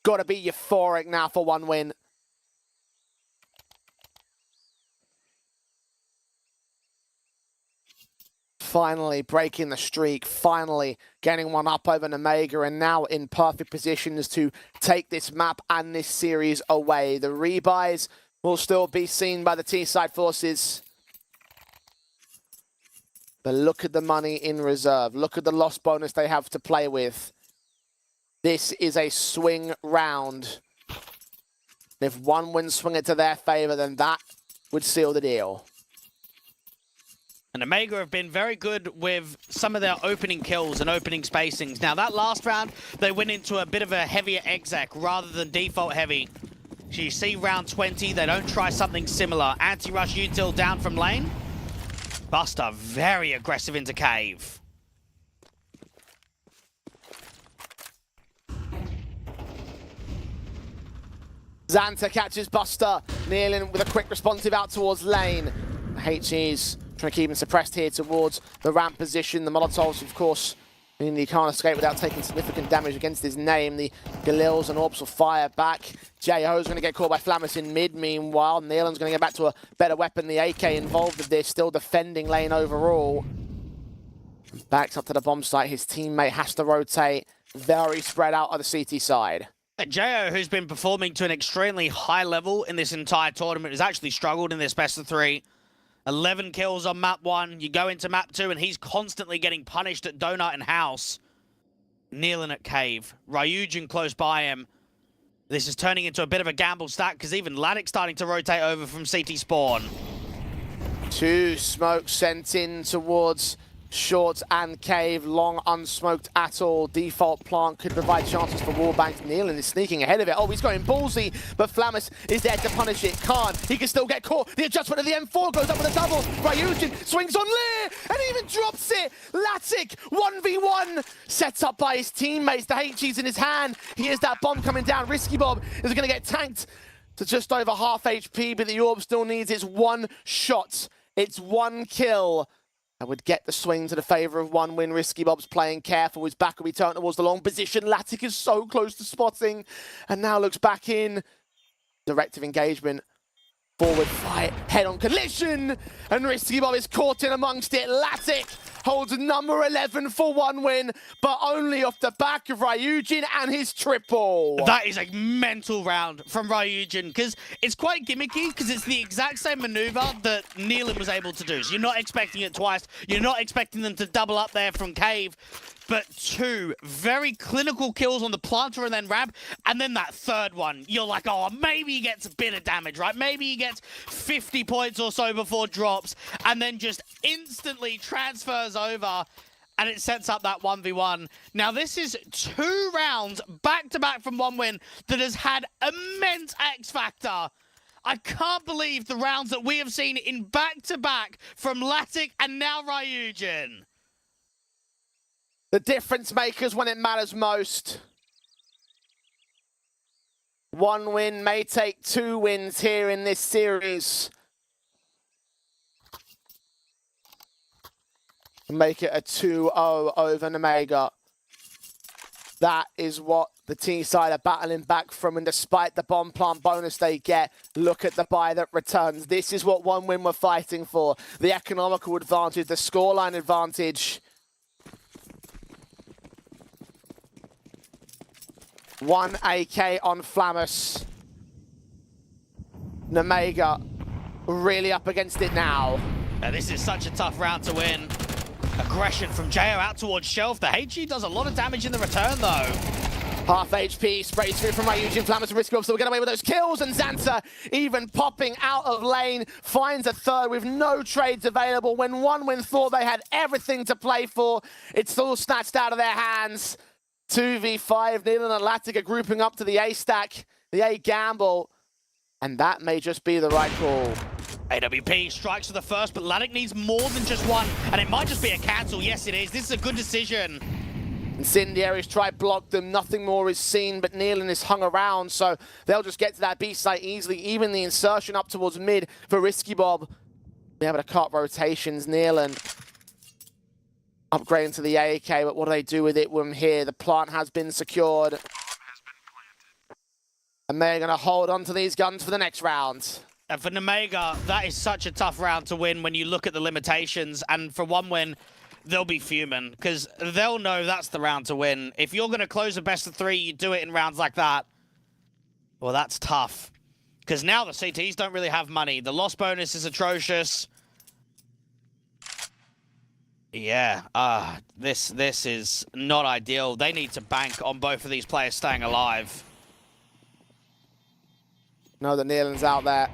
Got to be euphoric now for one win. Finally breaking the streak, finally getting one up over Nemega, and now in perfect positions to take this map and this series away. The rebuys will still be seen by the T-side forces. But look at the money in reserve. Look at the loss bonus they have to play with. This is a swing round. If one win swing it to their favor, then that would seal the deal. And Omega have been very good with some of their opening kills and opening spacings. Now, that last round, they went into a bit of a heavier exec rather than default heavy. So you see round 20, they don't try something similar. Anti-rush util down from lane. Buster very aggressive into cave. Xanta catches Buster. Kneeling with a quick responsive out towards lane. HE's trying to keep him suppressed here towards the ramp position. The Molotovs, of course, meaning he can't escape without taking significant damage against his name. The Galils and Orbs will fire back. J.O.'s going to get caught by Flammus in mid. Meanwhile, Neelan's going to get back to a better weapon. The AK involved with this, still defending lane overall. Backs up to the bomb site. His teammate has to rotate. Very spread out on the CT side. Jo, who's been performing to an extremely high level in this entire tournament, has actually struggled in this best of 3. 11 kills on map 1. You go into map 2, and he's constantly getting punished at Donut and House. Kneeling at Cave. Ryujin close by him. This is turning into a bit of a gamble stack, because even Laddick's starting to rotate over from CT spawn. 2 smokes sent in towards Short and Cave, long unsmoked at all. Default plant could provide chances for wallbangs. Neelan is sneaking ahead of it. Oh, he's going ballsy, but Flammus is there to punish it. Can't. He can still get caught. The adjustment of the M4 goes up with a double. Ryujin swings on Lear and even drops it. Latic 1v1 set up by his teammates. The HE's in his hand. Here's that bomb coming down. Risky Bob is going to get tanked to just over half HP, but the Orb still needs its 1 shot. It's 1 kill. I would get the swing to the favour of 1 win. Risky Bob's playing careful. His back will be turned towards the long position. Latic is so close to spotting and now looks back in. Directive engagement. Forward fight. Head-on collision. And Risky Bob is caught in amongst it. Latic holds number 11 for 1 win, but only off the back of Ryujin and his triple. That is a mental round from Ryujin, because it's quite gimmicky, because it's the exact same maneuver that Neelan was able to do. So you're not expecting it twice. You're not expecting them to double up there from Cave. But 2 very clinical kills on the planter and then Rab. And then that third one, you're like, oh, maybe he gets a bit of damage, right? Maybe he gets 50 points or so before drops. And then just instantly transfers over. And it sets up that 1v1. Now, this is 2 rounds back-to-back from 1 win that has had immense X factor. I can't believe the rounds that we have seen in back-to-back from Latic and now Ryujin. The difference makers when it matters most. 1 win may take 2 wins here in this series. Make it a 2-0 over Omega. That is what the T side are battling back from, and despite the bomb plant bonus they get, look at the buy that returns. This is what 1 win we're fighting for. The economical advantage, the scoreline advantage. 1 AK on Flammus. Omega really up against it now. This is such a tough round to win. Aggression from Jo out towards Shelf. The HE does a lot of damage in the return, though. Half HP, sprays through from Ryujin. Flammus and Risky Bob still get away with those kills, and Xanta even popping out of lane, finds a third with no trades available. When 1 win thought they had everything to play for, it's all snatched out of their hands. 2v5, Neelan and Latic are grouping up to the A stack, the A gamble, and that may just be the right call. AWP strikes for the first, but Laddick needs more than just 1, and it might just be a cancel. Yes, it is. This is a good decision. Incendiaries try block them, nothing more is seen, but Neelan is hung around, so they'll just get to that B site easily. Even the insertion up towards mid for Risky Bob. Be able to cut rotations. Neelan upgrading to the AK, but what do they do with it from here? The plant has been secured. And they're going to hold on to these guns for the next round. And for Omega, that is such a tough round to win when you look at the limitations. And for 1 win, they'll be fuming, because they'll know that's the round to win. If you're going to close a best of 3, you do it in rounds like that. Well, that's tough. Because now the CTs don't really have money. The loss bonus is atrocious. Yeah, this is not ideal. They need to bank on both of these players staying alive. No, the Neelan's out there.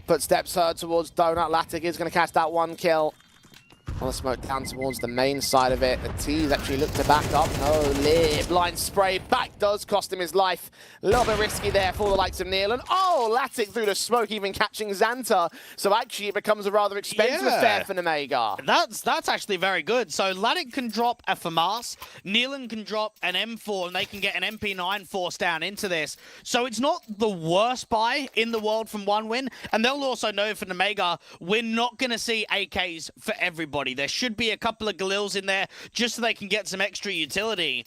Footsteps heard towards Donut. Latic is going to catch that 1 kill. On the smoke down towards the main side of it. The T's actually look to back up. No, Lear, blind spray. Back does cost him his life. A little bit risky there for the likes of Neil. And oh, Latic through the smoke, even catching Xanta. So actually it becomes a rather expensive affair for Nemega. That's actually very good. So Latic can drop a FAMAS, Neelan can drop an M4, and they can get an MP9 force down into this. So it's not the worst buy in the world from one win. And they'll also know for Nemega, we're not going to see AKs for everybody. There should be a couple of Galils in there just so they can get some extra utility.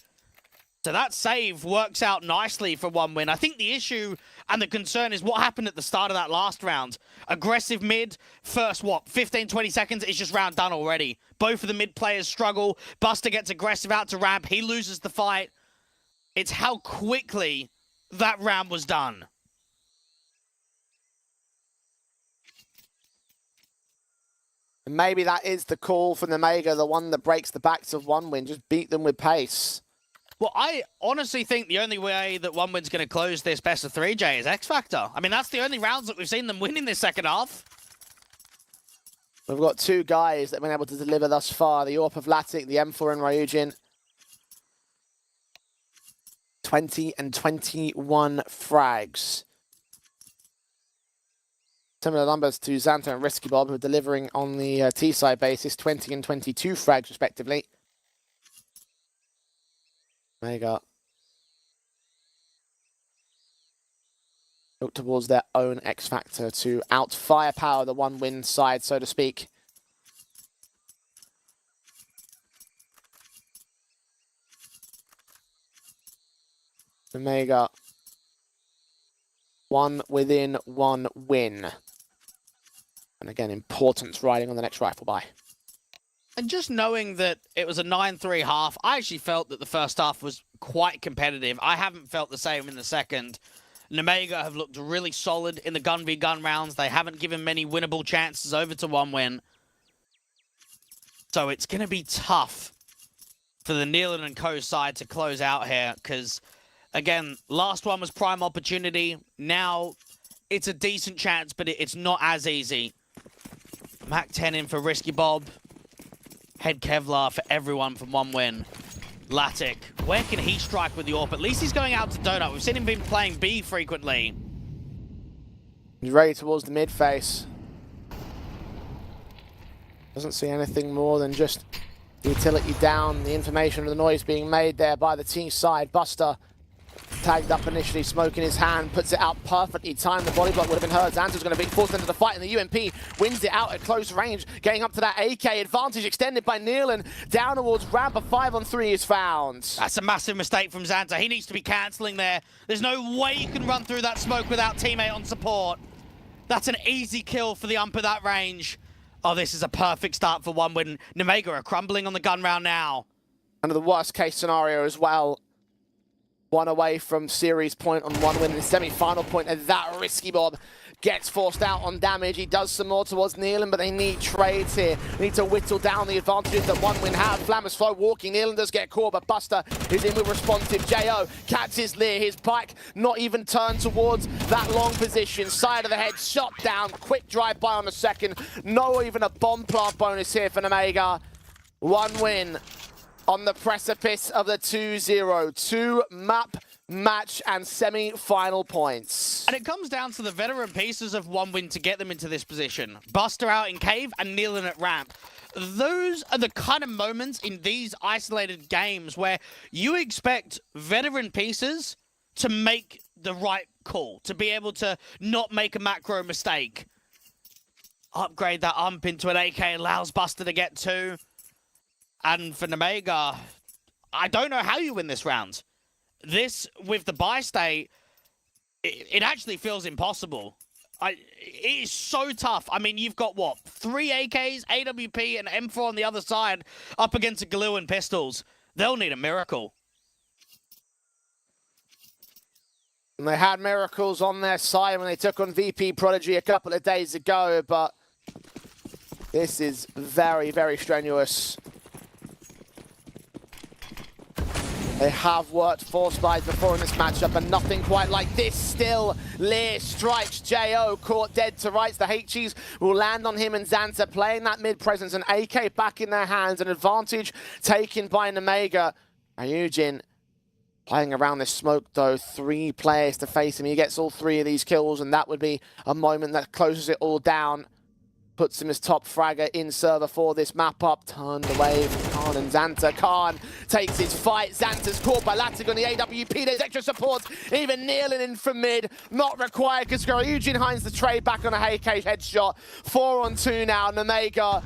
So that save works out nicely for one win. I think the issue and the concern is what happened at the start of that last round. Aggressive mid, first, 15, 20 seconds, it's just round done already. Both of the mid players struggle. Buster gets aggressive out to ramp. He loses the fight. It's how quickly that round was done. And maybe that is the call for Nemega, the one that breaks the backs of one win. Just beat them with pace. Well, I honestly think the only way that one win's going to close this best of 3, Jay, is X Factor. I mean, that's the only rounds that we've seen them win in this second half. We've got two guys that have been able to deliver thus far. The AWP of Latic, the M4 and Ryujin. 20 and 21 frags. Similar numbers to Xanta and Risky Bob, who are delivering on the T-side basis, 20 and 22 frags, respectively. Mega look towards their own X Factor to out-firepower the one-win side, so to speak. Mega, one within one win. And again, importance riding on the next rifle buy. And just knowing that it was a 9-3 half, I actually felt that the first half was quite competitive. I haven't felt the same in the second. Nemega have looked really solid in the gun v gun rounds. They haven't given many winnable chances over to one win. So it's going to be tough for the Neelan and Co side to close out here because, again, last one was prime opportunity. Now it's a decent chance, but it's not as easy. Mac 10 in for Risky Bob. Head Kevlar for everyone from one win. Latic, where can he strike with the AWP? At least he's going out to Donut. We've seen him been playing B frequently. He's ready towards the mid face. Doesn't see anything more than just the utility down, the information of the noise being made there by the T side. Buster tagged up initially, smoke in his hand, puts it out perfectly. Timed, the body block would have been heard. Xanta's going to be forced into the fight, and the UMP wins it out at close range, getting up to that AK advantage extended by Neelan. Down towards ramp, a 5-on-3 is found. That's a massive mistake from Xanta. He needs to be cancelling there. There's no way you can run through that smoke without teammate on support. That's an easy kill for the ump at that range. Oh, this is a perfect start for one win. Nemega are crumbling on the gun round now. Under the worst case scenario as well. One away from series point on one win in the semi-final point, and that Risky Bob gets forced out on damage. He does some more towards Neelan, but they need trades here. They need to whittle down the advantages that one win have. Flammers Flow walking. Neelan does get caught, but Buster is in with responsive. Jo catches Lear. His bike not even turned towards that long position. Side of the head, shot down. Quick drive-by on the second. No even a bomb plant bonus here for Nemega. One win on the precipice of the 2-0. 2 map, match, and semi-final points. And it comes down to the veteran pieces of one win to get them into this position. Buster out in cave and Neelan at ramp. Those are the kind of moments in these isolated games where you expect veteran pieces to make the right call, to be able to not make a macro mistake. Upgrade that ump into an AK, allows Buster to get 2. And for Nemega, I don't know how you win this round. This, with the buy state, it actually feels impossible. It is so tough. I mean, you've got, what, 3 AKs, AWP, and M4 on the other side up against a Galil and pistols. They'll need a miracle. And they had miracles on their side when they took on VP Prodigy a couple of days ago, but this is very, very strenuous. They have worked 4 spies before in this matchup, and nothing quite like this. Still, Lear strikes JO, caught dead to rights. The HGs will land on him and Xanta, playing that mid presence, and AK back in their hands. An advantage taken by Nemega. Ryujin playing around this smoke, though. 3 players to face him. He gets all 3 of these kills, and that would be a moment that closes it all down. Puts him as top fragger in server for this map up. Turned away from Khan and Xanta. Khan takes his fight. Xanta's caught by Latig on the AWP. There's extra support. Even kneeling in from mid. Not required because Eugene Hines the trade back on a Hellcase headshot. 4 on 2 now. Nemega.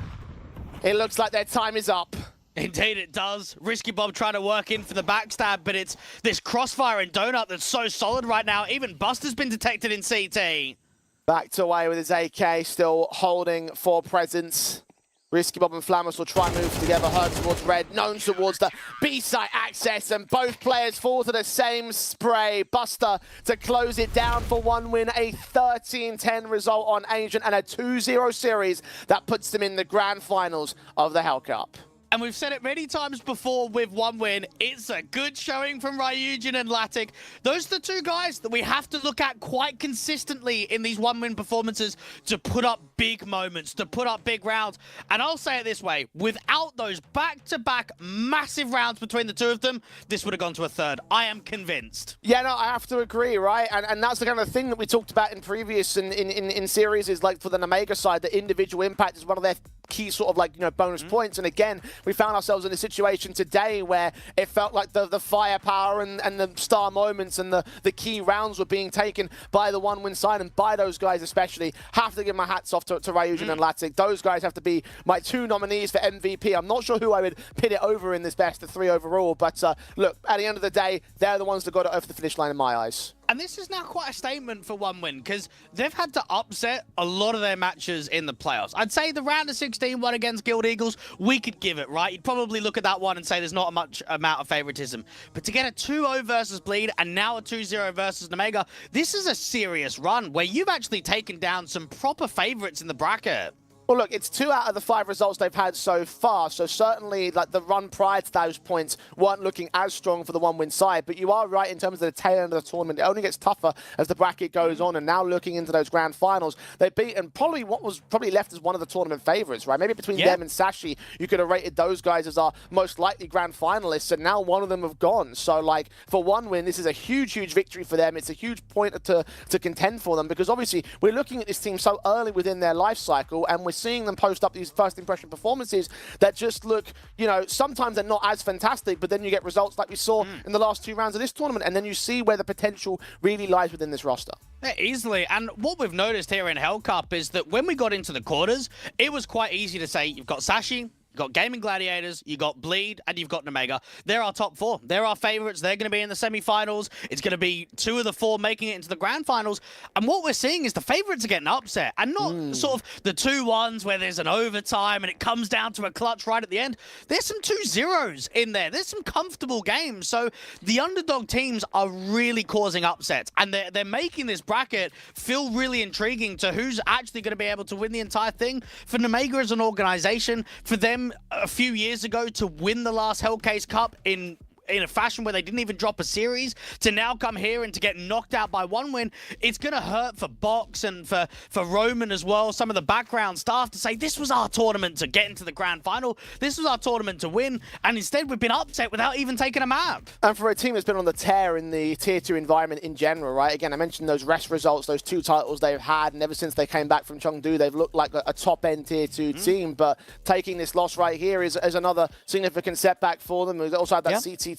It looks like their time is up. Indeed it does. Risky Bob trying to work in for the backstab, but it's this crossfire and donut that's so solid right now. Even Buster's been detected in CT. Backed away with his AK, still holding for presence. Risky Bob and Flammers will try and move together. Heard towards red, known towards the B-site access, and both players fall to the same spray. Buster to close it down for 1 win, a 13-10 result on Ancient, and a 2-0 series that puts them in the grand finals of the Hellcup. And we've said it many times before with 1 win. It's a good showing from Ryujin and Latic. Those are the 2 guys that we have to look at quite consistently in these 1 win performances to put up big moments, to put up big rounds. And I'll say it this way, without those back-to-back massive rounds between the 2 of them, this would have gone to a 3rd. I am convinced. Yeah, no, I have to agree, right? And that's the kind of thing that we talked about in previous in series, is like for the Nemega side, the individual impact is one of their key sort of like, you know, bonus points. And again, we found ourselves in a situation today where it felt like the firepower and the star moments and the key rounds were being taken by the 1 win side, and by those guys especially. Have to give my hats off to Ryujin and Latic. Those guys have to be my 2 nominees for MVP. I'm not sure who I would pit it over in this best of 3 overall, but look, at the end of the day, they're the ones that got it over the finish line in my eyes. And this is now quite a statement for 1 win, because they've had to upset a lot of their matches in the playoffs. I'd say the round of 16 one against Guild Eagles, we could give it, right? You'd probably look at that one and say there's not much amount of favoritism. But to get a 2-0 versus Bleed and now a 2-0 versus Nemega, this is a serious run where you've actually taken down some proper favorites in the bracket. Well, look, it's 2 out of the 5 results they've had so far, so certainly like the run prior to those points weren't looking as strong for the 1 win side, but you are right in terms of the tail end of the tournament. It only gets tougher as the bracket goes on, and now looking into those grand finals, they've beaten probably what was probably left as one of the tournament favorites, right? Maybe between them and Sashi, you could have rated those guys as our most likely grand finalists, and now one of them have gone. So like for 1 win, this is a huge, huge victory for them. It's a huge point to contend for them, because obviously we're looking at this team so early within their life cycle, and we're seeing them post up these first impression performances that just look, you know, sometimes they're not as fantastic, but then you get results like we saw in the last 2 rounds of this tournament, and then you see where the potential really lies within this roster. Yeah, easily. And what we've noticed here in Hellcup is that when we got into the quarters, it was quite easy to say you've got Sashi, you've got Gaming Gladiators, you got Bleed, and you've got Nemega. They're our top 4. They're our favorites. They're going to be in the semifinals. It's going to be 2 of the 4 making it into the grand finals. And what we're seeing is the favorites are getting upset, and not sort of the 2-1s where there's an overtime and it comes down to a clutch right at the end. There's some 2-0s in there. There's some comfortable games. So the underdog teams are really causing upsets, and they're making this bracket feel really intriguing to who's actually going to be able to win the entire thing. For Nemega as an organization, for them a few years ago to win the last Hellcase Cup in a fashion where they didn't even drop a series, to now come here and to get knocked out by 1 win, it's going to hurt for Box and for Roman as well, some of the background staff, to say this was our tournament to get into the grand final, this was our tournament to win, and instead we've been upset without even taking a map. And for a team that's been on the tear in the Tier 2 environment in general, right? Again, I mentioned those rest results, those 2 titles they've had, and ever since they came back from Chengdu, they've looked like a top-end Tier 2 team, but taking this loss right here is another significant setback for them. We've also had that CTT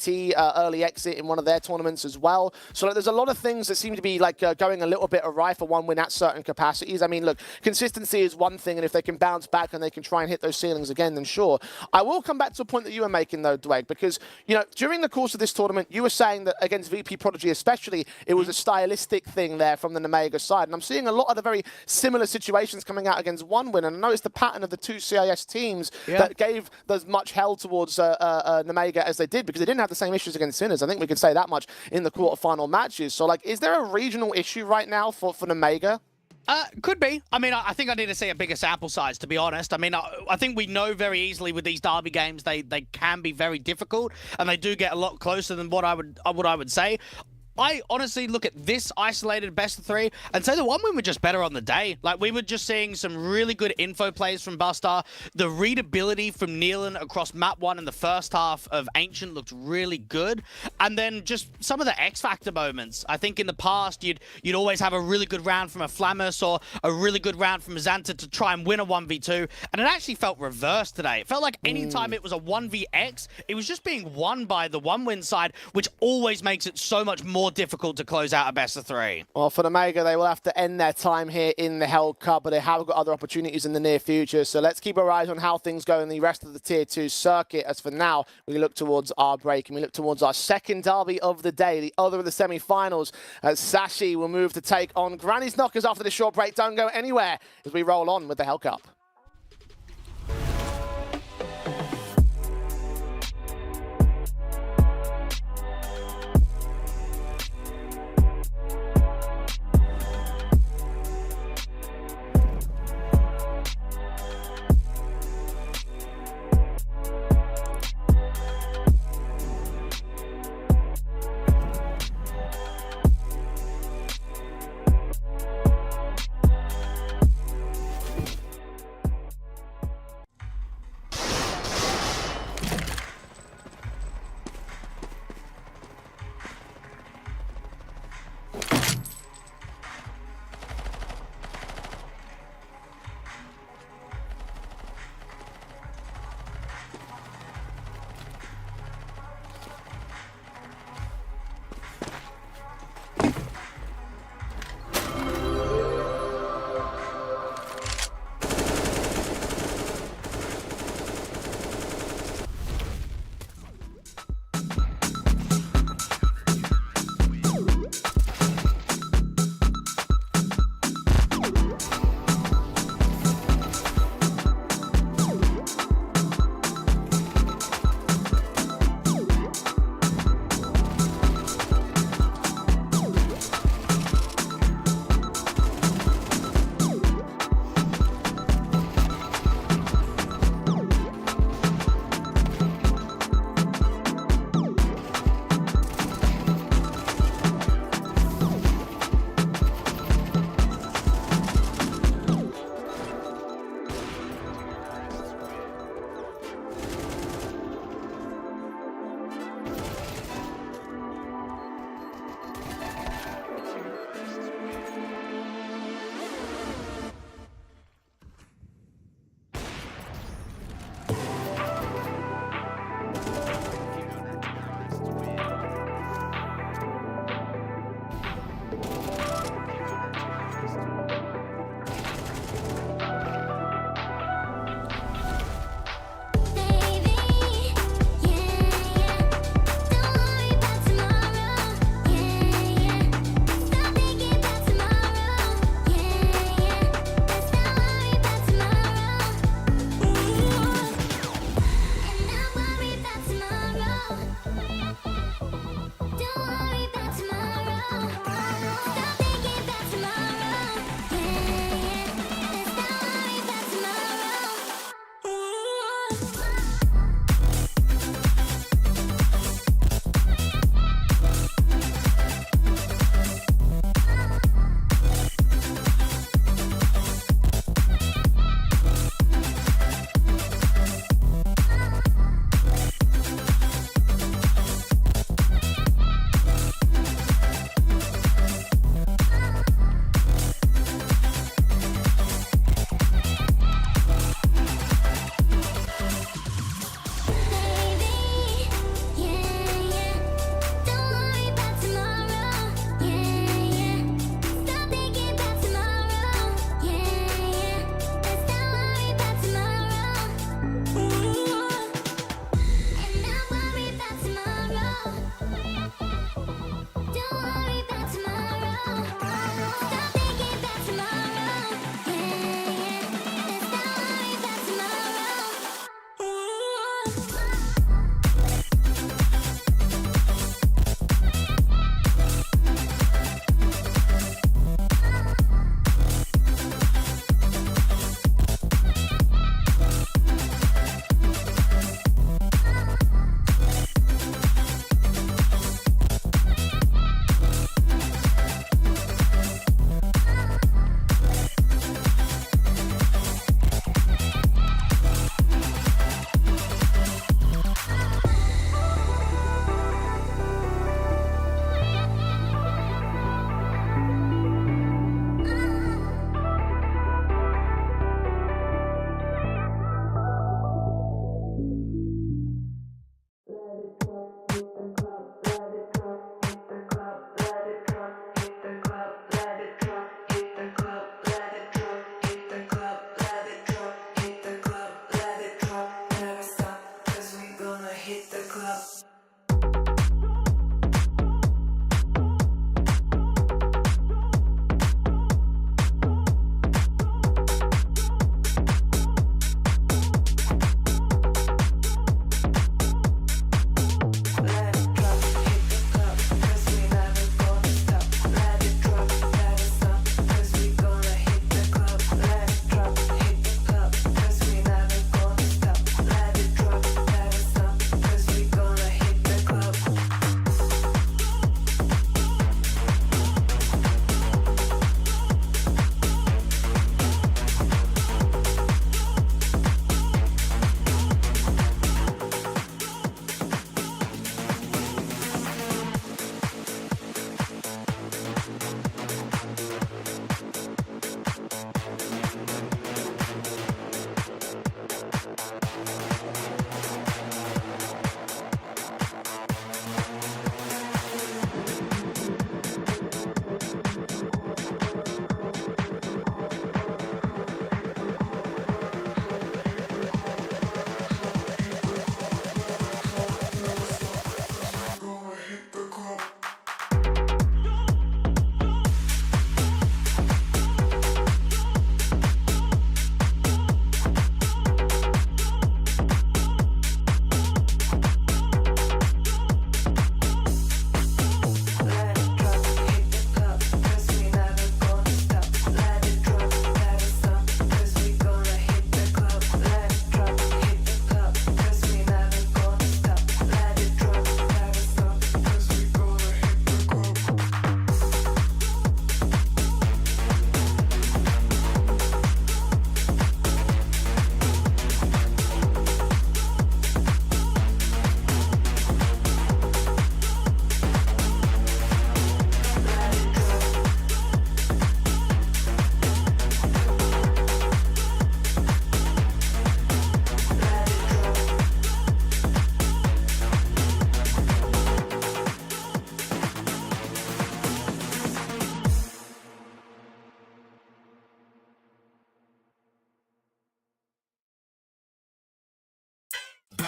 early exit in one of their tournaments as well. So like, there's a lot of things that seem to be like going a little bit awry for 1 win at certain capacities. I mean, look, consistency is one thing, and if they can bounce back and they can try and hit those ceilings again, then sure. I will come back to a point that you were making though, Dwayne, because, you know, during the course of this tournament, you were saying that against VP Prodigy especially, it was a stylistic thing there from the Nemega side. And I'm seeing a lot of the very similar situations coming out against 1 win, and I noticed the pattern of the 2 CIS teams that gave as much hell towards Nemega as they did, because they didn't have the same issues against Sinners. I think we could say that much in the quarterfinal matches. So, like, is there a regional issue right now for Nemega? Could be. I mean, I think I need to see a bigger sample size, to be honest. I mean, I think we know very easily with these derby games, they can be very difficult, and they do get a lot closer than what I would say. I honestly look at this isolated best of 3 and say the one win were just better on the day. Like, we were just seeing some really good info plays from Buster. The readability from Nealon across map 1 in the first half of Ancient looked really good. And then just some of the X-Factor moments. I think in the past, you'd always have a really good round from a Flammus or a really good round from a Xanta to try and win a 1v2. And it actually felt reversed today. It felt like anytime it was a 1vx, it was just being won by the 1-win side, which always makes it so much more difficult to close out a best of 3. Well, for the Mega, they will have to end their time here in the Hellcup, but they have got other opportunities in the near future. So let's keep our eyes on how things go in the rest of the Tier 2 circuit. As for now, we look towards our break and we look towards our second derby of the day, the other of the semi-finals. As Sashi will move to take on Granny's Knockers after the short break. Don't go anywhere as we roll on with the Hellcup.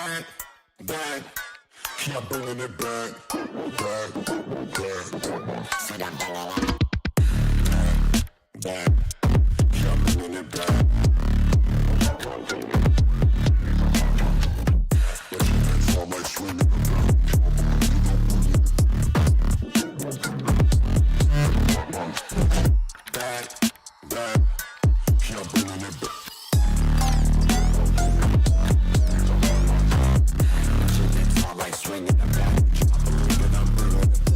back, back. Keep bringing it back, back, back. So I'm bringing it back, keep bringing it back. But you can feel my swinging back, back. Keep bringing it back. Swinging the back, bringing up, bringing it.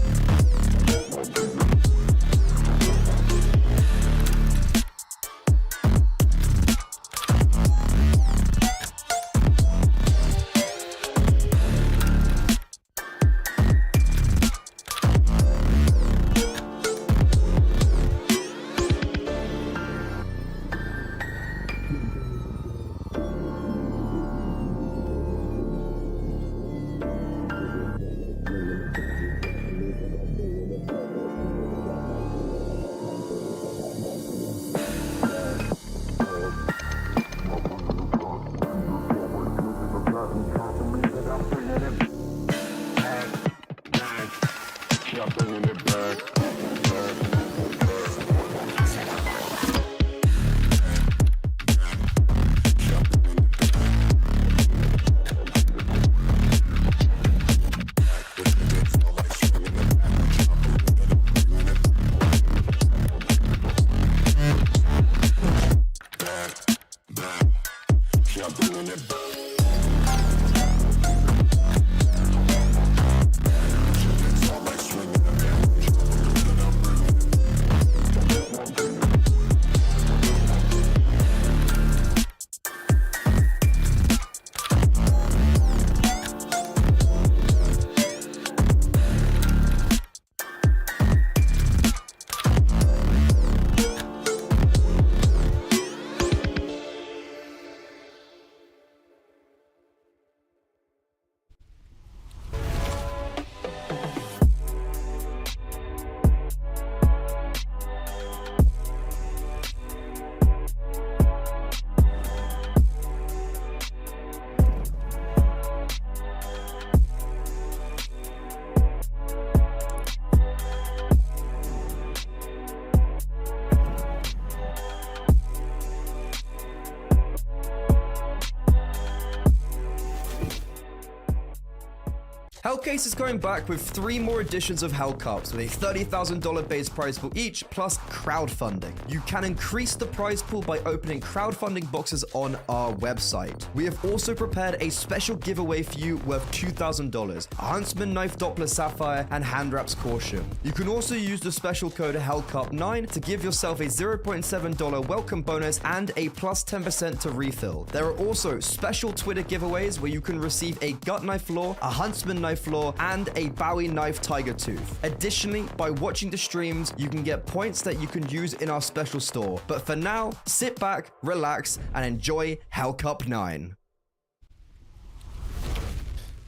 Hellcase is going back with 3 more editions of Hellcups with a $30,000 base prize pool each, plus crowdfunding. You can increase the prize pool by opening crowdfunding boxes on our website. We have also prepared a special giveaway for you worth $2,000, a Huntsman Knife Doppler Sapphire and Hand Wraps Caution. You can also use the special code HELLCUP9 to give yourself a $0.7 welcome bonus and a plus 10% to refill. There are also special Twitter giveaways where you can receive a Gut Knife Law, a Huntsman Knife Law, and a Bowie Knife Tiger Tooth. Additionally, by watching the streams, you can get points that you can use in our special store. But for now, sit back, relax, and enjoy Hellcup 9.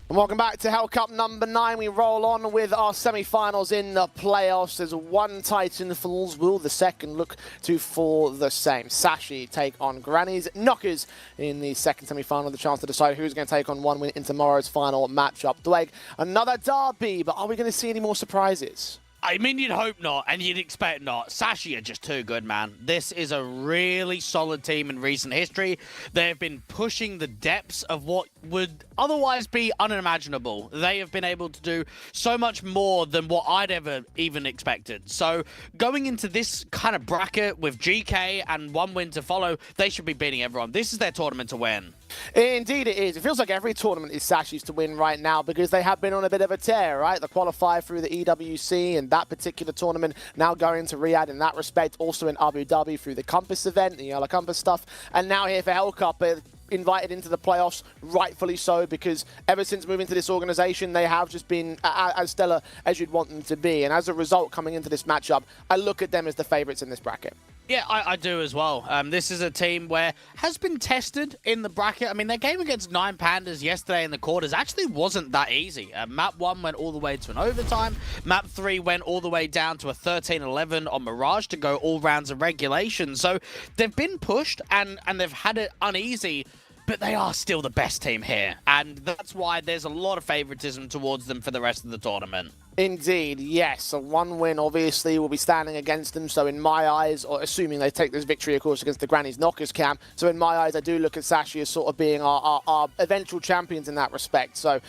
And welcome back to Hellcup number 9. We roll on with our semi-finals in the playoffs. There's one Titan falls. Will the second look to for the same? Sashi take on Granny's Knockers in the second semi-final. The chance to decide who's going to take on one win in tomorrow's final matchup. Dweg, another derby, but are we going to see any more surprises? I mean, you'd hope not, and you'd expect not. Sashi are just too good, man. This is a really solid team in recent history. They've been pushing the depths of what would otherwise be unimaginable. They have been able to do so much more than what I'd ever even expected. So going into this kind of bracket with GK and one win to follow, they should be beating everyone. This is their tournament to win. Indeed it is. It feels like every tournament is Sashi's to win right now because they have been on a bit of a tear, right? They qualified through the EWC and that particular tournament, now going to Riyadh in that respect, also in Abu Dhabi through the Compass event, the Yellow Compass stuff, and now here for Hellcup, invited into the playoffs, rightfully so, because ever since moving to this organization, they have just been as stellar as you'd want them to be. And as a result, coming into this matchup, I look at them as the favorites in this bracket. Yeah, I do as well. This is a team where has been tested in the bracket. I mean, their game against 9 Pandas yesterday in the quarters actually wasn't that easy. Map 1 went all the way to an overtime. Map 3 went all the way down to a 13-11 on Mirage to go all rounds of regulation. So they've been pushed and they've had it uneasy but they are still the best team here. And that's why there's a lot of favoritism towards them for the rest of the tournament. Indeed, yes. A 1 win, obviously, will be standing against them. So in my eyes, or assuming they take this victory, of course, against the Granny's Knockers camp. So in my eyes, I do look at Sashi as sort of being our eventual champions in that respect. So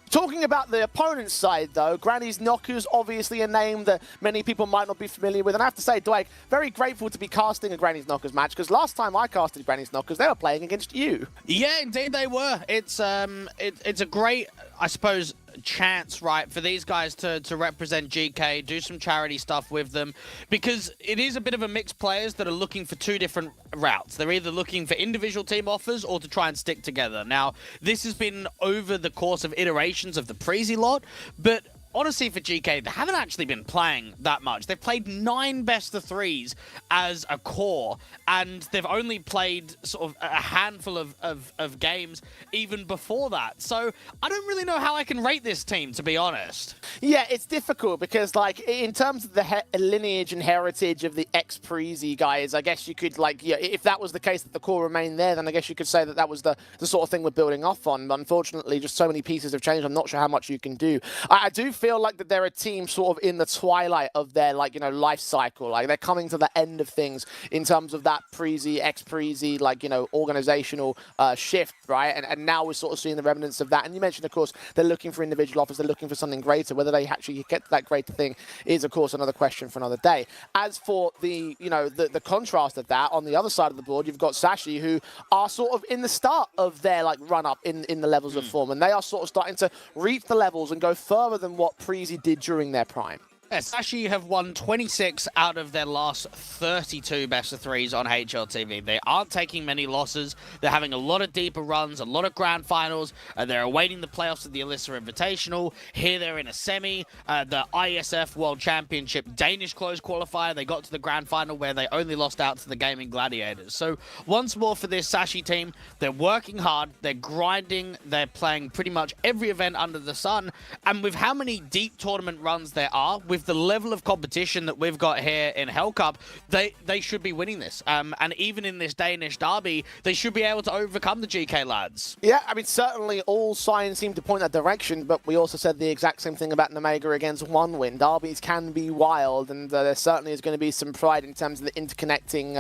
talking about the opponent's side, though, Granny's Knockers, obviously a name that many people might not be familiar with. And I have to say, Dwight, very grateful to be casting a Granny's Knockers match, because last time I casted Granny's Knockers, they were playing against you. Yeah, indeed they were. It's a great, I suppose, chance, right, for these guys to represent GK, do some charity stuff with them, because it is a bit of a mixed players that are looking for two different routes. They're either looking for individual team offers or to try and stick together. Now, this has been over the course of iterations of the Preezy lot, but honestly, for GK, they haven't actually been playing that much. They've played 9 best-of-3s as a core, and they've only played sort of a handful of games even before that. So I don't really know how I can rate this team, to be honest. Yeah, it's difficult because, like, in terms of the lineage and heritage of the ex-Preezy guys, I guess you could, like, yeah, if that was the case that the core remained there, then I guess you could say that that was the sort of thing we're building off on. But unfortunately, just so many pieces have changed, I'm not sure how much you can do. I do feel like that they're a team sort of in the twilight of their, like, you know, life cycle. Like, they're coming to the end of things in terms of that Preezy, ex-Preezy, like, you know, organizational shift, right? And now we're sort of seeing the remnants of that. And you mentioned, of course, they're looking for individual offers, they're looking for something greater. Whether they actually get to that greater thing is, of course, another question for another day. As for the, you know, the contrast of that, on the other side of the board, you've got Sashi, who are sort of in the start of their, like, run-up in the levels of form. And they are sort of starting to reach the levels and go further than what Preezy did during their prime. Yeah, Sashi have won 26 out of their last 32 best-of-3s on HLTV. They aren't taking many losses. They're having a lot of deeper runs, a lot of grand finals. They're awaiting the playoffs of the Alyssa Invitational. Here they're in a semi. The ISF World Championship Danish close qualifier. They got to the grand final where they only lost out to the Gaming Gladiators. So once more for this Sashi team, they're working hard. They're grinding. They're playing pretty much every event under the sun. And with how many deep tournament runs there are, with the level of competition that we've got here in Hellcup, they should be winning this. And even in this Danish derby, they should be able to overcome the GK lads. Yeah, I mean, certainly all signs seem to point that direction, but we also said the exact same thing about Nemega against 1 win. Derbies can be wild, and there certainly is going to be some pride in terms of the interconnecting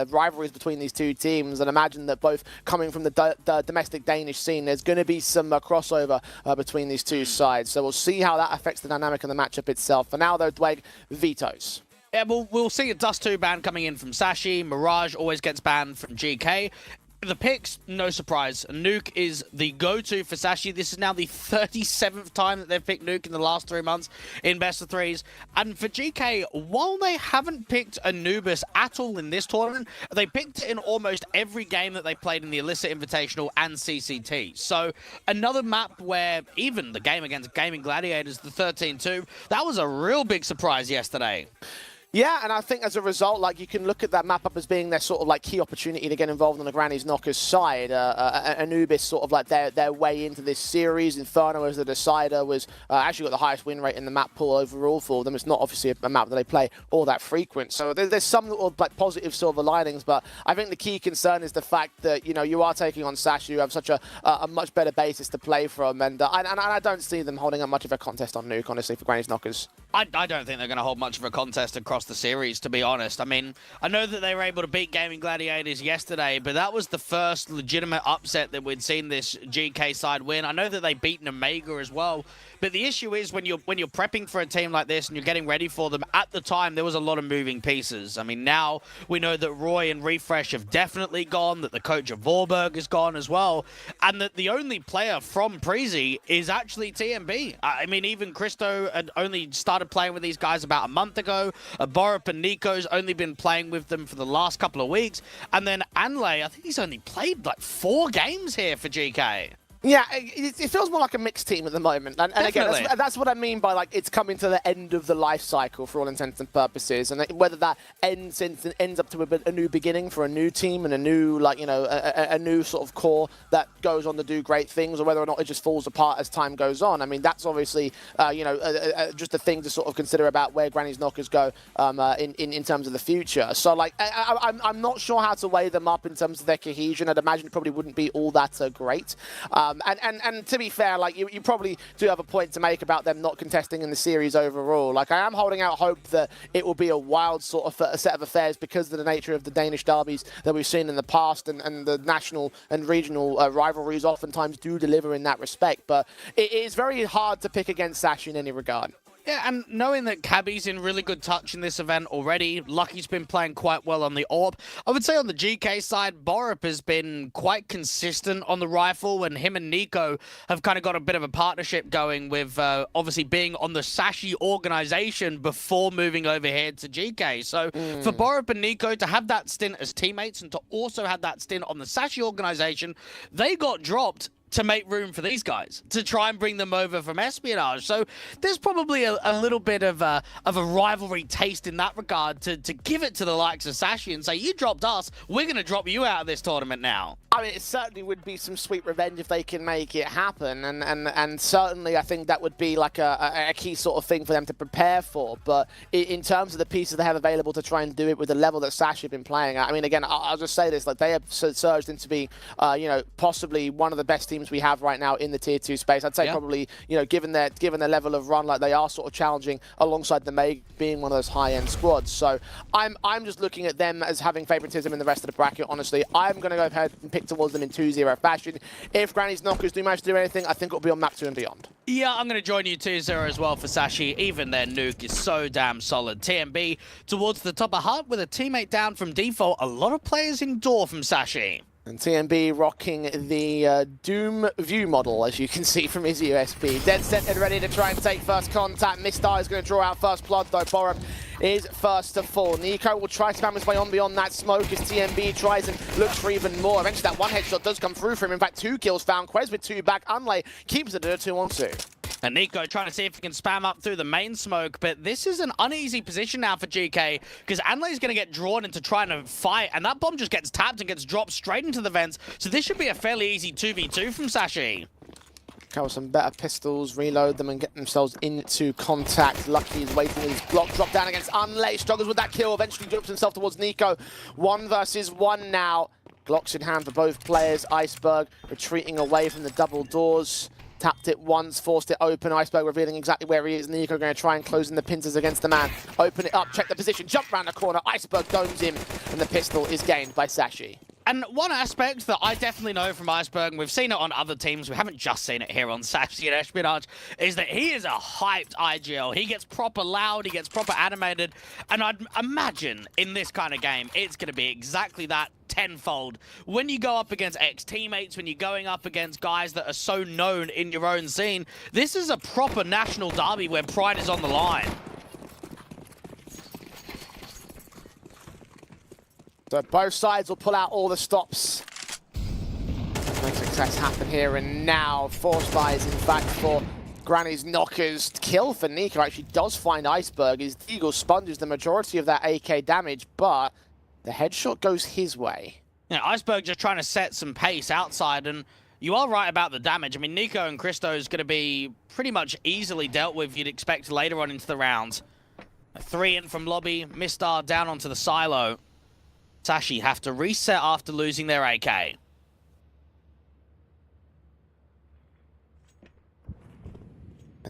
rivalries between these two teams. And imagine that both coming from the domestic Danish scene, there's going to be some crossover between these two sides. So we'll see how that affects the dynamic of the matchup itself. For now, though, Dweg, vetoes. Yeah, we'll see a Dust 2 ban coming in from Sashi. Mirage always gets banned from GK. The picks, no surprise. Nuke is the go-to for Sashi. This is now the 37th time that they've picked Nuke in the last 3 months in best-of-3s. And for GK, while they haven't picked Anubis at all in this tournament, they picked it in almost every game that they played in the Alyssa Invitational and CCT. So another map where even the game against Gaming Gladiators, the 13-2, that was a real big surprise yesterday. Yeah, and I think as a result, like, you can look at that map up as being their sort of, like, key opportunity to get involved on the Granny's Knockers side. Anubis sort of like their way into this series. Inferno as the decider was actually got the highest win rate in the map pool overall for them. It's not obviously a map that they play all that frequent. So there's some little, like, positive silver linings, but I think the key concern is the fact that, you know, you are taking on Sash, you have such a much better basis to play from, and I don't see them holding up much of a contest on Nuke, honestly, for Granny's Knockers. I don't think they're going to hold much of a contest across the series, to be honest. I mean, I know that they were able to beat Gaming Gladiators yesterday, but that was the first legitimate upset that we'd seen this GK side win. I know that they beat Nemega as well, but the issue is when you're prepping for a team like this and you're getting ready for them, at the time there was a lot of moving pieces. I mean, now we know that Roy and Refresh have definitely gone, that the coach of Vorberg is gone as well, and that the only player from Preezy is actually TMB. I mean, even Christo had only started playing with these guys about a month ago. Borup and Nico's only been playing with them for the last couple of weeks. And then Anlay, I think he's only played like 4 games here for GK. Yeah, it feels more like a mixed team at the moment. And again, that's what I mean by, like, it's coming to the end of the life cycle for all intents and purposes. And whether that ends up to a new beginning for a new team and a new, like, you know, a new sort of core that goes on to do great things, or whether or not it just falls apart as time goes on. I mean, that's obviously, you know, just a thing to sort of consider about where Granny's Knockers go in terms of the future. So, like, I'm not sure how to weigh them up in terms of their cohesion. I'd imagine it probably wouldn't be all that great. And to be fair, like, you probably do have a point to make about them not contesting in the series overall. Like, I am holding out hope that it will be a wild sort of a set of affairs because of the nature of the Danish derbies that we've seen in the past, and the national and regional rivalries oftentimes do deliver in that respect. But it is very hard to pick against Sashi in any regard. Yeah, and knowing that Cabby's in really good touch in this event already, Lucky's been playing quite well on the AWP. I would say on the GK side, Borup has been quite consistent on the rifle, and him and Nico have kind of got a bit of a partnership going with obviously being on the Sashi organization before moving over here to GK. So for Borup and Nico to have that stint as teammates and to also have that stint on the Sashi organization, they got dropped to make room for these guys, to try and bring them over from Espionage. So there's probably a little bit of a rivalry taste in that regard to give it to the likes of Sashi and say, you dropped us, we're going to drop you out of this tournament now. I mean, it certainly would be some sweet revenge if they can make it happen, and certainly I think that would be like a key sort of thing for them to prepare for. But in terms of the pieces they have available to try and do it with the level that Sashi have been playing at, I mean, again, I'll just say this, like, they have surged into being, you know, possibly one of the best teams we have right now in the tier 2 space. I'd say probably, you know, given their level of run, like, they are sort of challenging alongside the Meg being one of those high-end squads. So I'm just looking at them as having favoritism in the rest of the bracket, honestly. I'm going to go ahead and pick towards them in 2-0 fashion. If Granny's Knockers do manage to do anything, I think it'll be on map 2 and beyond. Yeah, I'm going to join you 2-0 as well for Sashi. Even their nuke is so damn solid. TMB towards the top of hut with a teammate down from default. A lot of players in door from Sashi. And TMB rocking the Doom view model, as you can see from his USB. Dead set and ready to try and take first contact. Mistar is going to draw out first blood, though. Borup is first to fall. Nico will try to spam his way on beyond that smoke as TMB tries and looks for even more. Eventually that one headshot does come through for him. In fact, 2 kills found. Quez with 2 back. Unlay keeps it at a 2-on-2. And Nico trying to see if he can spam up through the main smoke, but this is an uneasy position now for GK, because Anley's going to get drawn into trying to fight, and that bomb just gets tapped and gets dropped straight into the vents, so this should be a fairly easy 2v2 from Sashi. Cover some better pistols, reload them and get themselves into contact. Lucky is waiting with his block, drop down against Unlay, struggles with that kill, eventually drops himself towards Nico. 1 versus 1 now. Glocks in hand for both players. Iceberg retreating away from the double doors. Tapped it once, forced it open. Iceberg revealing exactly where he is. Nico going to try and close in the pincers against the man. Open it up, check the position, jump round the corner. Iceberg domes him, and the pistol is gained by Sashi. And one aspect that I definitely know from Iceberg, and we've seen it on other teams, we haven't just seen it here on Sashi and Espionage, is that he is a hyped IGL. He gets proper loud, he gets proper animated, and I'd imagine in this kind of game, it's going to be exactly that tenfold. When you go up against ex-teammates, when you're going up against guys that are so known in your own scene, this is a proper national derby where pride is on the line. So both sides will pull out all the stops. Make success happen here and now. Force buys, in fact, for Granny's Knockers. Kill for Nico actually does find Iceberg. His Deagle sponges the majority of that AK damage, but the headshot goes his way. Yeah, Iceberg just trying to set some pace outside, and you are right about the damage. I mean, Nico and Christo is going to be pretty much easily dealt with, you'd expect, later on into the round. 3 in from lobby, Mistar down onto the silo. Sashi have to reset after losing their AK.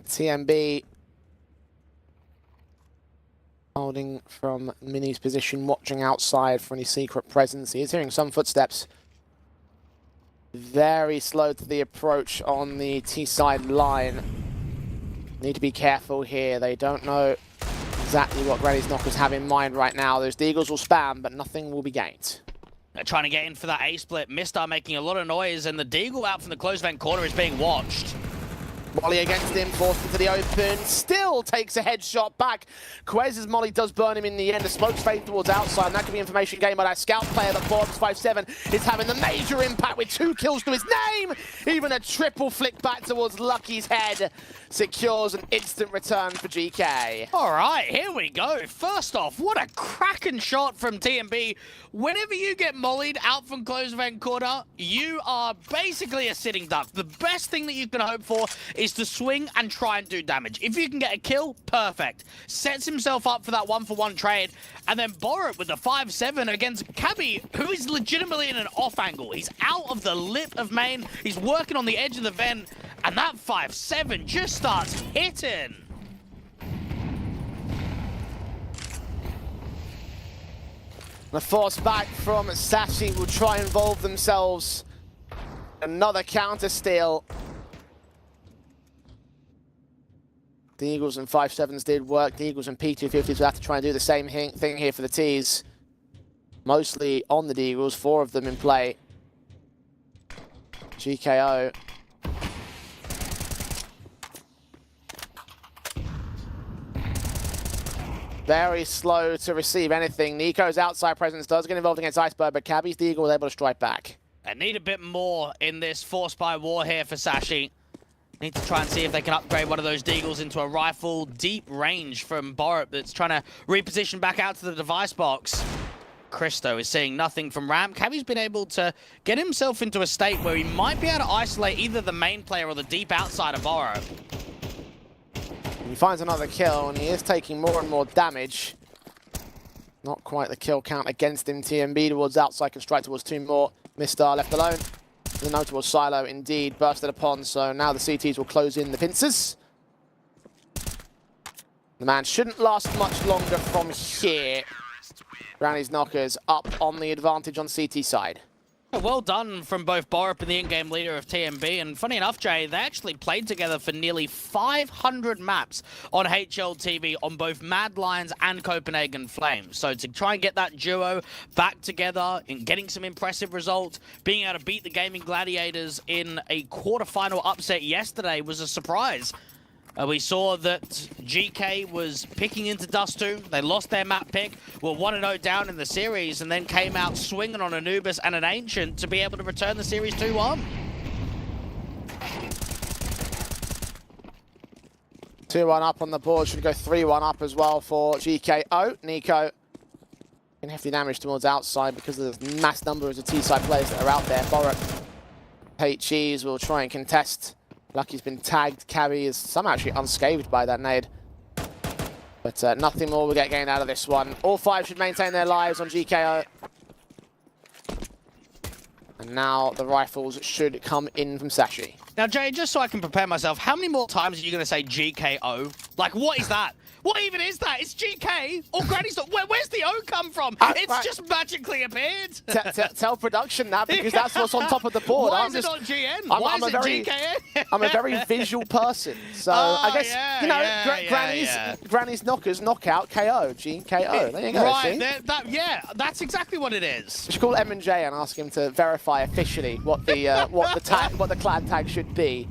TMB holding from Mini's position, watching outside for any secret presence. He is hearing some footsteps. Very slow to the approach on the T-side line. Need to be careful here. They don't know exactly what Granny's Knockers have in mind right now. Those Deagles will spam, but nothing will be gained. They're trying to get in for that A-split. Mistar making a lot of noise, and the Deagle out from the closed vent corner is being watched. Molly against him, forced into the open, still takes a headshot back. Quez's Molly does burn him in the end. The smoke's fading towards outside, and that could be information gained by that scout player that Forbes 5-7 is having the major impact with 2 kills to his name. Even a triple flick back towards Lucky's head secures an instant return for GK. All right, here we go. First off, what a cracking shot from TMB. Whenever you get mollied out from close event corner, you are basically a sitting duck. The best thing that you can hope for is to swing and try and do damage. If you can get a kill, perfect. Sets himself up for that 1-for-1 trade, and then Borup with the 5-7 against Cabby, who is legitimately in an off angle. He's out of the lip of main, he's working on the edge of the vent, and that 5-7 just starts hitting. The force back from Sashi will try and involve themselves. Another counter steal. The Eagles and 5-7s did work. The Eagles and P250s will have to try and do the same thing here for the Ts. Mostly on the Eagles, 4 of them in play. GKO. Very slow to receive anything. Nico's outside presence does get involved against Iceberg, but Cabby's the Eagle was able to strike back. I need a bit more in this force by war here for Sashi. Need to try and see if they can upgrade one of those Deagles into a rifle. Deep range from Borup that's trying to reposition back out to the device box. Christo is seeing nothing from ramp. Cabby's been able to get himself into a state where he might be able to isolate either the main player or the deep outside of Borup. He finds another kill, and he is taking more and more damage. Not quite the kill count against him. TMB towards outside, can strike towards 2 more. Mistar left alone. The no towards Silo, indeed, bursted upon, so now the CTs will close in the pincers. The man shouldn't last much longer from here. Granny's knockers up on the advantage on CT side. Well done from both Borup and the in-game leader of TMB, and funny enough, Jay, they actually played together for nearly 500 maps on HLTV on both Mad Lions and Copenhagen Flames. So to try and get that duo back together and getting some impressive results, being able to beat the Gaming Gladiators in a quarterfinal upset yesterday was a surprise. We saw that GK was picking into Dust 2. They lost their map pick, were 1-0 down in the series, and then came out swinging on Anubis and an Ancient to be able to return the series 2-1. 2-1 up on the board, should go 3-1 up as well for GKO. Nico in hefty damage towards outside because of the mass numbers of T-side players that are out there. Borup, HEs will try and contest. Lucky's been tagged. Cabby is somehow actually unscathed by that nade. But nothing more will get gained out of this one. All 5 should maintain their lives on GKO. And now the rifles should come in from Sashi. Now, Jay, just so I can prepare myself, how many more times are you going to say GKO? Like, what is that? What even is that? It's GK or Granny's. Where's the O come from? It's just magically appeared. Tell production that, because that's what's on top of the board. Why is it on GN? Why is it GKN? I'm a very visual person, so I guess Granny's knockers, knockout, KO, GKO. There you go. Right, that's exactly what it is. We should call M&J and ask him to verify officially what the what the clan tag should be.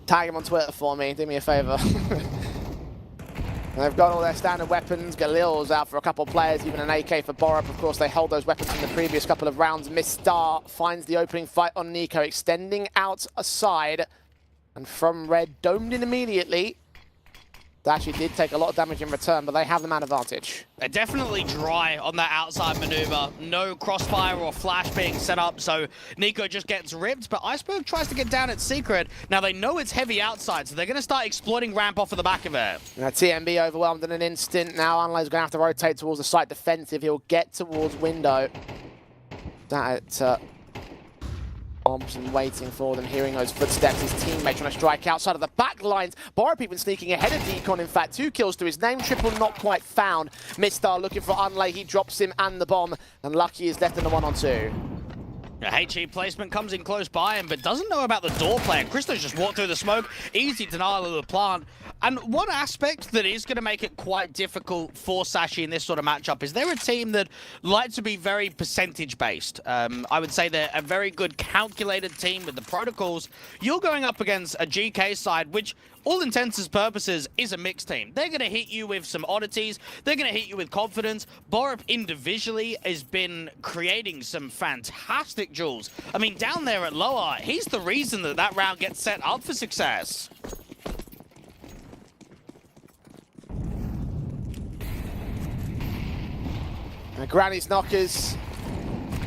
Tag him on Twitter for me, do me a favour. They've got all their standard weapons. Galil's out for a couple of players, even an AK for Borup. Of course, they held those weapons in the previous couple of rounds. Mistar finds the opening fight on Nico, extending out a side. And from red, domed in immediately. They actually did take a lot of damage in return, but they have the man advantage. They're definitely dry on that outside maneuver. No crossfire or flash being set up, so Nico just gets ripped, but Iceberg tries to get down at secret. Now they know it's heavy outside, so they're going to start exploiting ramp off of the back of it. Now, TMB overwhelmed in an instant. Now Analyze's going to have to rotate towards the site defensive. He'll get towards window. That Thompson waiting for them, hearing those footsteps. His teammate trying to strike outside of the back lines. Borup even sneaking ahead of Deacon, in fact. 2 kills to his name. Triple not quite found. Mistar looking for Unlay. He drops him and the bomb. And Lucky is left in the 1-on-2. HE placement comes in close by him, but doesn't know about the door player. Christo's just walked through the smoke. Easy denial of the plant. And one aspect that is going to make it quite difficult for Sashi in this sort of matchup is they're a team that like to be very percentage-based. I would say they're a very good calculated team with the protocols. You're going up against a GK side, which, all intents and purposes, is a mixed team. They're going to hit you with some oddities. They're going to hit you with confidence. Borup individually has been creating some fantastic duels. I mean, down there at lower, he's the reason that that round gets set up for success. Granny's knockers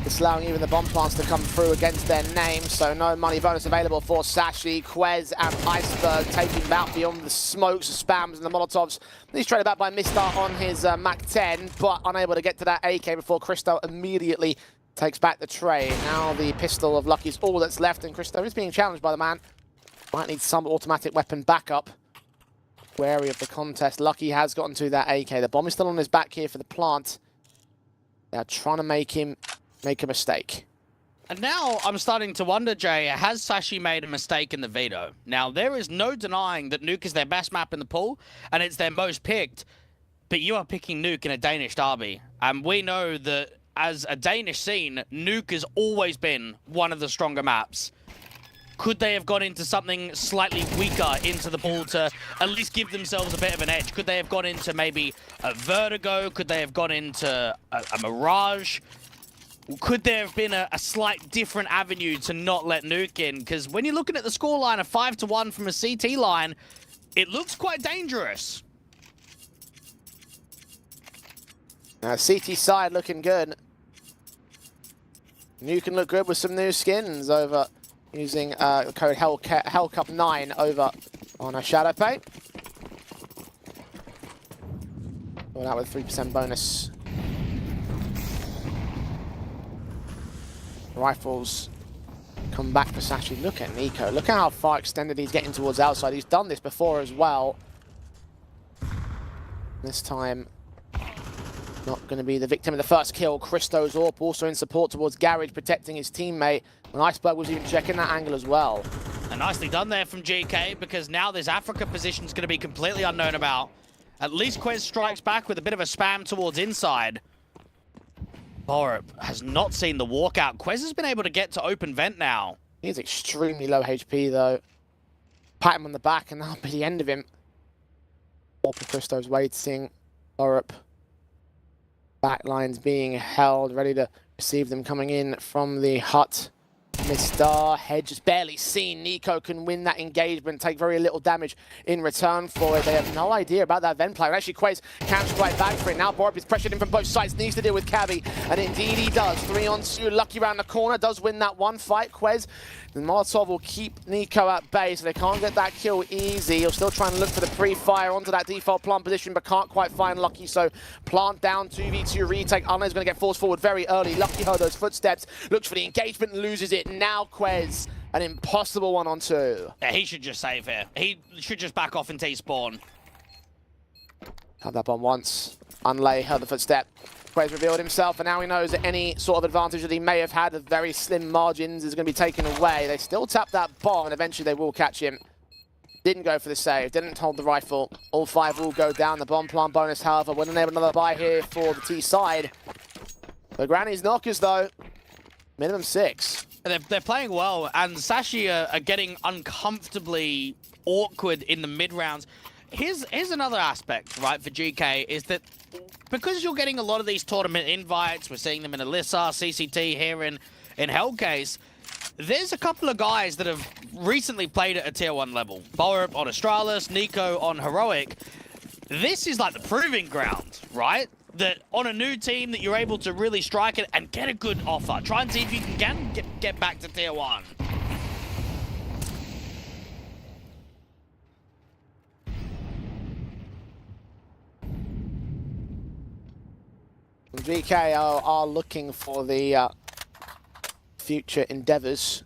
just allowing even the bomb plants to come through against their name, so no money bonus available for Sashi. Quez and Iceberg taking back beyond the smokes, the spams, and the molotovs. He's traded back by Mistar on his Mac 10, but unable to get to that AK before Christo immediately takes back the tray. Now the pistol of Lucky's all that's left, and Christo is being challenged by the man. Might need some automatic weapon backup. Wary of the contest. Lucky has gotten to that AK. The bomb is still on his back here for the plant. They're trying to make him make a mistake. And now I'm starting to wonder, Jay, has Sashi made a mistake in the veto? Now, there is no denying that Nuke is their best map in the pool, and it's their most picked, but you are picking Nuke in a Danish derby. And we know that as a Danish scene, Nuke has always been one of the stronger maps. Could they have gone into something slightly weaker into the pool to at least give themselves a bit of an edge? Could they have gone into maybe a Vertigo? Could they have gone into a Mirage? Could there have been a slight different avenue to not let Nuke in? Because when you're looking at the scoreline of 5-1 from a CT line, it looks quite dangerous. Now, CT side looking good. Nuke can look good with some new skins over using code Hellcup 9 over on a Shadowpay. Going out with 3% bonus. Rifles come back for Sashi. Look at Nico. Look at how far extended he's getting towards outside. He's done this before as well. This time, not going to be the victim of the first kill. Christo's AWP also in support towards Garage, protecting his teammate. And Iceberg was even checking that angle as well. And nicely done there from GK, because now this Africa position is going to be completely unknown about. At least Quez strikes back with a bit of a spam towards inside. Borup has not seen the walkout. Quez has been able to get to open vent now. He's extremely low HP though. Pat him on the back and that'll be the end of him. AWP Christo's waiting. Borup. Backlines being held, ready to receive them coming in from the hut. Mistar, Hedge is barely seen. Nico can win that engagement, take very little damage in return for it. They have no idea about that vent play. And actually, Quez can strike back for it. Now Borup is pressured in from both sides, needs to deal with Cabby. And indeed he does. 3-on-2, Lucky round the corner, does win that one fight. Quez, the Molotov will keep Nico at bay, so they can't get that kill easy. He'll still try and look for the pre-fire onto that default plant position, but can't quite find Lucky. So plant down, 2v2 retake. Arna's going to get forced forward very early. Lucky heard those footsteps, looks for the engagement and loses it. Now Quez, an impossible 1-on-2. Yeah, he should just save here. He should just back off and T-spawn. Had that bomb once. Unlay, heard the footstep. Quez revealed himself, and now he knows that any sort of advantage that he may have had of very slim margins is going to be taken away. They still tap that bomb, and eventually they will catch him. Didn't go for the save, didn't hold the rifle. All 5 will go down. The bomb plant bonus, however, will enable another buy here for the T side. The Granny's knockers, though, minimum 6. They're playing well, and Sashi are getting uncomfortably awkward in the mid-rounds. Here's another aspect, right, for GK, is that because you're getting a lot of these tournament invites, we're seeing them in Alyssa, CCT here in Hellcase, there's a couple of guys that have recently played at a tier 1 level. Borup on Astralis, Nico on Heroic. This is like the proving ground, right? That on a new team that you're able to really strike it and get a good offer. Try and see if you can get back to tier 1. GK are looking for the future endeavors.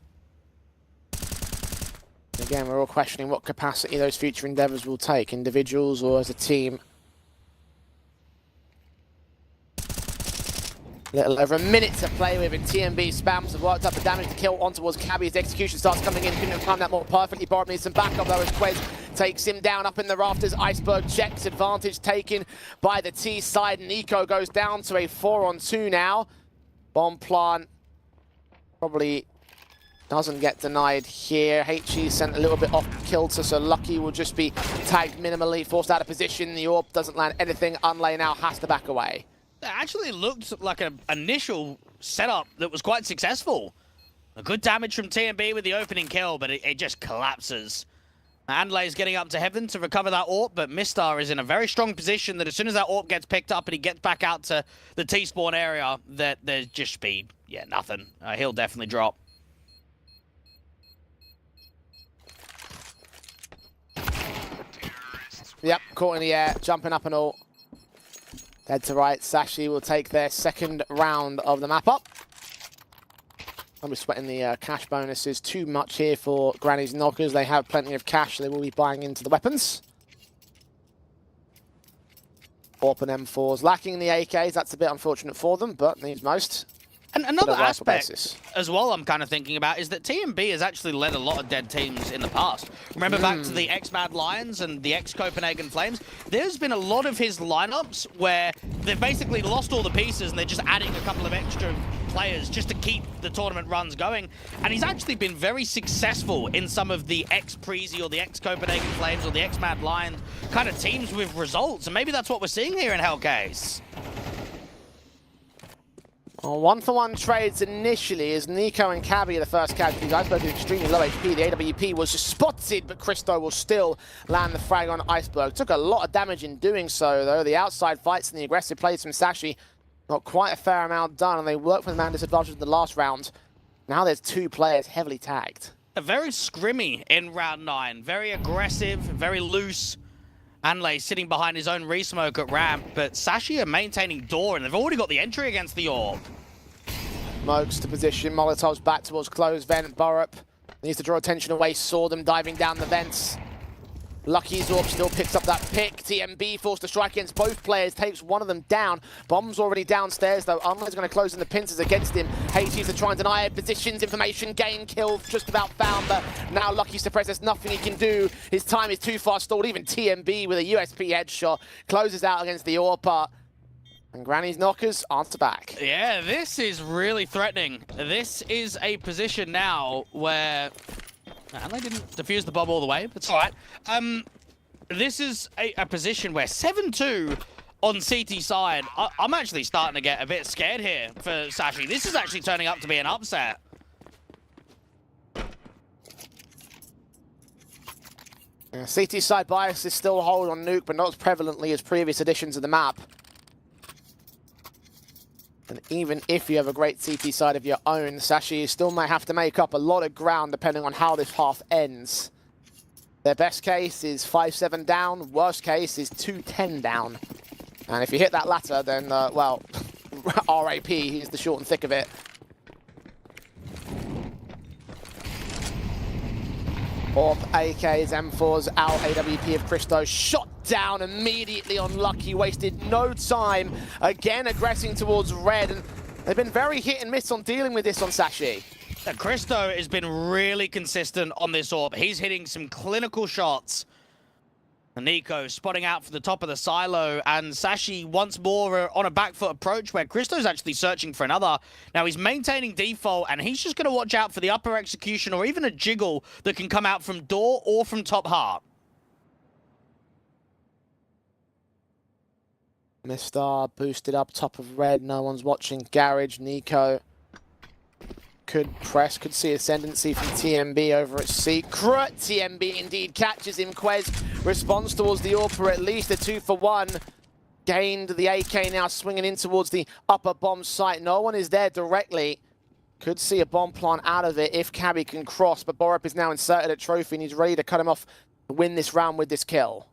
Again, we're all questioning what capacity those future endeavors will take, individuals or as a team. Little over a minute to play with, and TMB spams have worked up the damage to kill on towards Cabby. His execution starts coming in. Couldn't have timed that more perfectly. Borop needs some backup though as Quez takes him down up in the rafters. Iceberg checks, advantage taken by the T side. Nico goes down to a 4-on-2 now. Bomb plant probably doesn't get denied here. HE sent a little bit off kilter, so Lucky will just be tagged minimally, forced out of position. The AWP doesn't land anything. Unlay now has to back away. It actually looked like an initial setup that was quite successful. A good damage from TMB with the opening kill, but it just collapses. Andlay's getting up to heaven to recover that AWP, but Mistar is in a very strong position that as soon as that AWP gets picked up and he gets back out to the T-spawn area, that there's just be, nothing. He'll definitely drop. Yep, caught in the air, jumping up and all. Dead to right, Sashi will take their second round of the map up. I'll be sweating the cash bonuses too much here for Granny's Knockers. They have plenty of cash, so they will be buying into the weapons. AWP and M4s lacking the AKs. That's a bit unfortunate for them, but needs most. And another aspect as well I'm kind of thinking about is that TMB has actually led a lot of dead teams in the past. Remember back to the ex-Mad Lions and the ex-Copenhagen Flames? There's been a lot of his lineups where they've basically lost all the pieces and they're just adding a couple of extra players just to keep the tournament runs going. And he's actually been very successful in some of the ex-Preezy or the ex-Copenhagen Flames or the ex-Mad Lions kind of teams with results. And maybe that's what we're seeing here in Hellcase. Well, 1-for-1 trades initially as Nico and Cabby are the first casualties. Iceberg is extremely low HP. The AWP was just spotted, but Christo will still land the frag on Iceberg. Took a lot of damage in doing so, though. The outside fights and the aggressive plays from Sashi got quite a fair amount done, and they worked for the man disadvantage in the last round. Now there's two players heavily tagged. A very scrimmy in round 9. Very aggressive, very loose. Anlay sitting behind his own resmoke at ramp, but Sashi are maintaining door, and they've already got the entry against the AWP. Smokes to position, Molotovs back towards closed vent. Borup needs to draw attention away, saw them diving down the vents. Lucky's AWP still picks up that pick. TMB forced to strike against both players, takes one of them down. Bomb's already downstairs though. Unlay's going to close in the pincers against him. Hades to try and deny it. Positions, information, gain, kill, just about found, but now Lucky's suppressed. There's nothing he can do. His time is too far stalled. Even TMB with a USP headshot closes out against the AWP. And Granny's Knockers answer back. Yeah, this is really threatening. This is a position now where... And they didn't defuse the bomb all the way, but it's all right. This is a position where 7-2 on CT side. I'm actually starting to get a bit scared here for Sashi. This is actually turning up to be an upset. Yeah, CT side bias is still a hold on Nuke, but not as prevalently as previous editions of the map. And even if you have a great CT side of your own, Sashi still might have to make up a lot of ground depending on how this half ends. Their best case is 5-7 down, worst case is 2-10 down. And if you hit that latter, then, well, RAP is the short and thick of it. AWP, AKs, M4s, out, AWP of Christo, shot down immediately on Lucky, wasted no time, again aggressing towards red, and they've been very hit and miss on dealing with this on Sashi. Christo has been really consistent on this AWP. He's hitting some clinical shots. Nico spotting out for the top of the silo, and Sashi once more on a back foot approach where Christo's actually searching for another. Now he's maintaining default, and he's just going to watch out for the upper execution or even a jiggle that can come out from door or from top heart. Mistar boosted up top of red, no one's watching. Garage, Nico could press, could see ascendancy from TMB over at Secret. TMB indeed catches him. Quez responds towards the AWP, at least a 2-for-1. Gained the AK, now swinging in towards the upper bomb site. No one is there directly. Could see a bomb plant out of it if Cabby can cross, but Borup is now inserted at Trophy and he's ready to cut him off to win this round with this kill.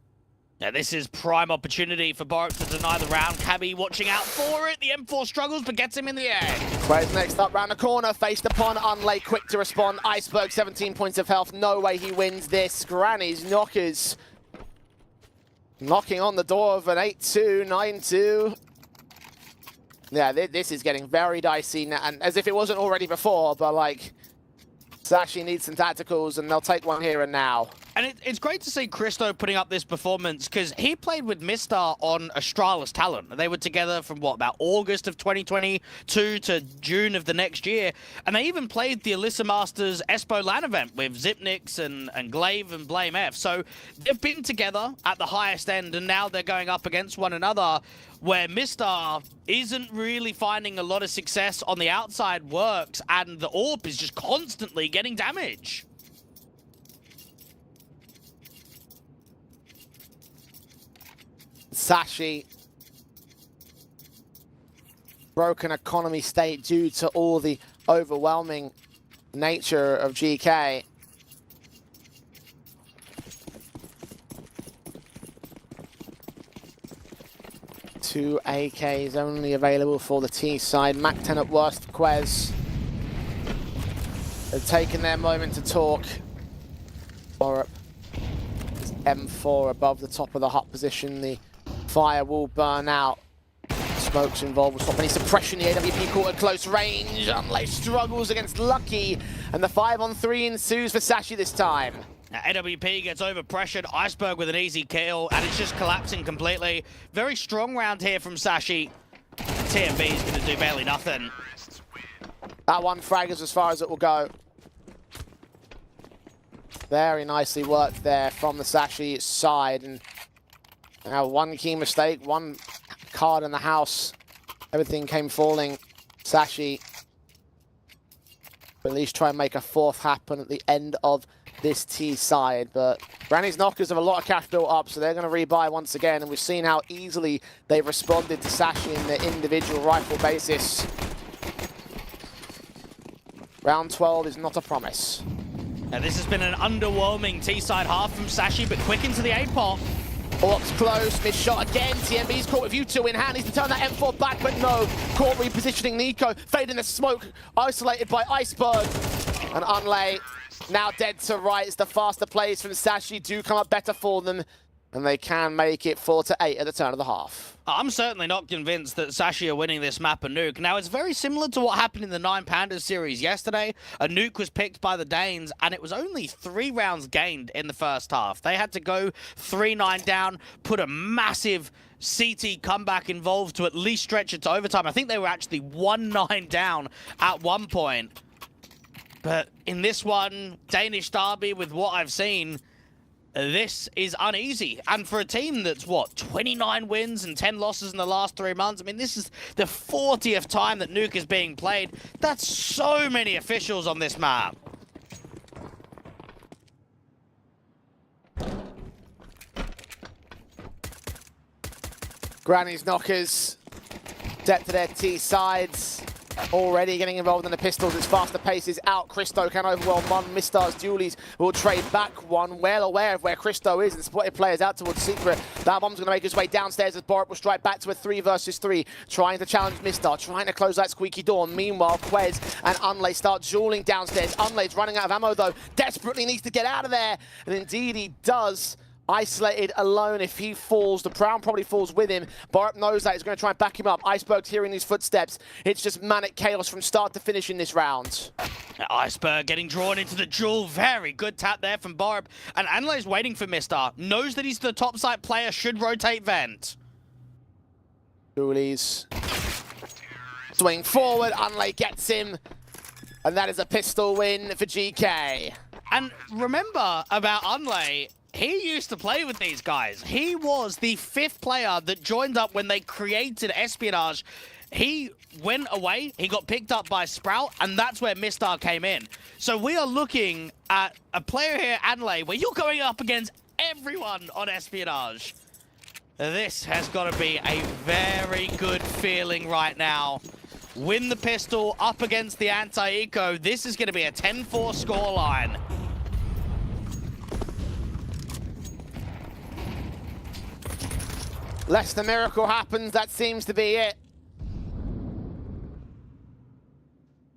Now this is prime opportunity for Borup to deny the round. Cabby watching out for it. The M4 struggles but gets him in the air. Quez next up round the corner, faced upon Unlay, quick to respond. Iceberg 17 points of health, no way he wins this. Granny's Knockers knocking on the door of an 8-2, 9-2. Yeah, this is getting very dicey, and as if it wasn't already before, but like, Sashi needs some tacticals, and they'll take one here and now. And it's great to see Christo putting up this performance, because he played with Mistar on Astralis Talent. They were together from, what, about August of 2022 to June of the next year. And they even played the Alyssa Masters Espo LAN event with Zipnix and Glaive and Blame F. So they've been together at the highest end, and now they're going up against one another, where Mistar isn't really finding a lot of success on the outside works, and the AWP is just constantly getting damage. Sashi, broken economy state due to all the overwhelming nature of GK. Two AKs only available for the T side. Mac 10 at worst. Quez have taken their moment to talk. Borup is M4 above the top of the hut position. The fire will burn out. Smoke's involved with swap any suppression. The AWP caught at close range. Unlay struggles against Lucky, and the 5-on-3 ensues for Sashi this time. Now, AWP gets over-pressured. Iceberg with an easy kill, and it's just collapsing completely. Very strong round here from Sashi. TMB is going to do barely nothing. That one frag is as far as it will go. Very nicely worked there from the Sashi side, and now one key mistake, one card in the house. Everything came falling. Sashi at least try and make a fourth happen at the end of this T side, but Granny's Knockers have a lot of cash built up, so they're going to rebuy once again, and we've seen how easily they've responded to Sashi in their individual rifle basis. Round 12 is not a promise. Now, this has been an underwhelming T-side half from Sashi, but quick into the A-pop. Orcs close, mid shot again. TMB's caught with U2 in hand. He's to turn that M4 back, but no. Caught repositioning Nico, fading the smoke, isolated by Iceberg. And Unlay now dead to rights. The faster plays from Sashi do come up better for them, and they can make it 4-8 at the turn of the half. I'm certainly not convinced that Sashi are winning this map a nuke. Now, it's very similar to what happened in the 9 Pandas series yesterday. A nuke was picked by the Danes, and it was only 3 rounds gained in the first half. They had to go 3-9 down, put a massive CT comeback involved to at least stretch it to overtime. I think they were actually 1-9 down at one point. But in this one, Danish Derby, with what I've seen, this is uneasy. And for a team that's, what, 29 wins and 10 losses in the last 3 months, I mean, this is the 40th time that Nuke is being played. That's so many officials on this map. Granny's Knockers, depth to their T sides. Already getting involved in the pistols. Its faster pace is out. Christo can overwhelm one. Mistar's dualies will trade back one. Well aware of where Christo is and spotted players out towards Secret. That bomb's going to make his way downstairs as Borup will strike back to a 3 versus 3. Trying to challenge Mistar. Trying to close that squeaky door. Meanwhile, Quez and Unlay start dueling downstairs. Unlay's running out of ammo though. Desperately needs to get out of there. And indeed he does. Isolated alone. If he falls, the Brown probably falls with him. Borup knows that. He's going to try and back him up. Iceberg's hearing these footsteps. It's just manic chaos from start to finish in this round. Iceberg getting drawn into the duel. Very good tap there from Borup. And Anlay's waiting for Mistar. Knows that he's the top side player. Should rotate vent. Dualies. Swing forward. Unlay gets him. And that is a pistol win for GK. And remember about Unlay, he used to play with these guys. He was the 5th player that joined up when they created Espionage. He went away, he got picked up by Sprout, and that's where Mistar came in. So we are looking at a player here, Anlay, where you're going up against everyone on Espionage. This has got to be a very good feeling right now. Win the pistol up against the anti-eco. This is going to be a 10-4 scoreline. Less the miracle happens, that seems to be it.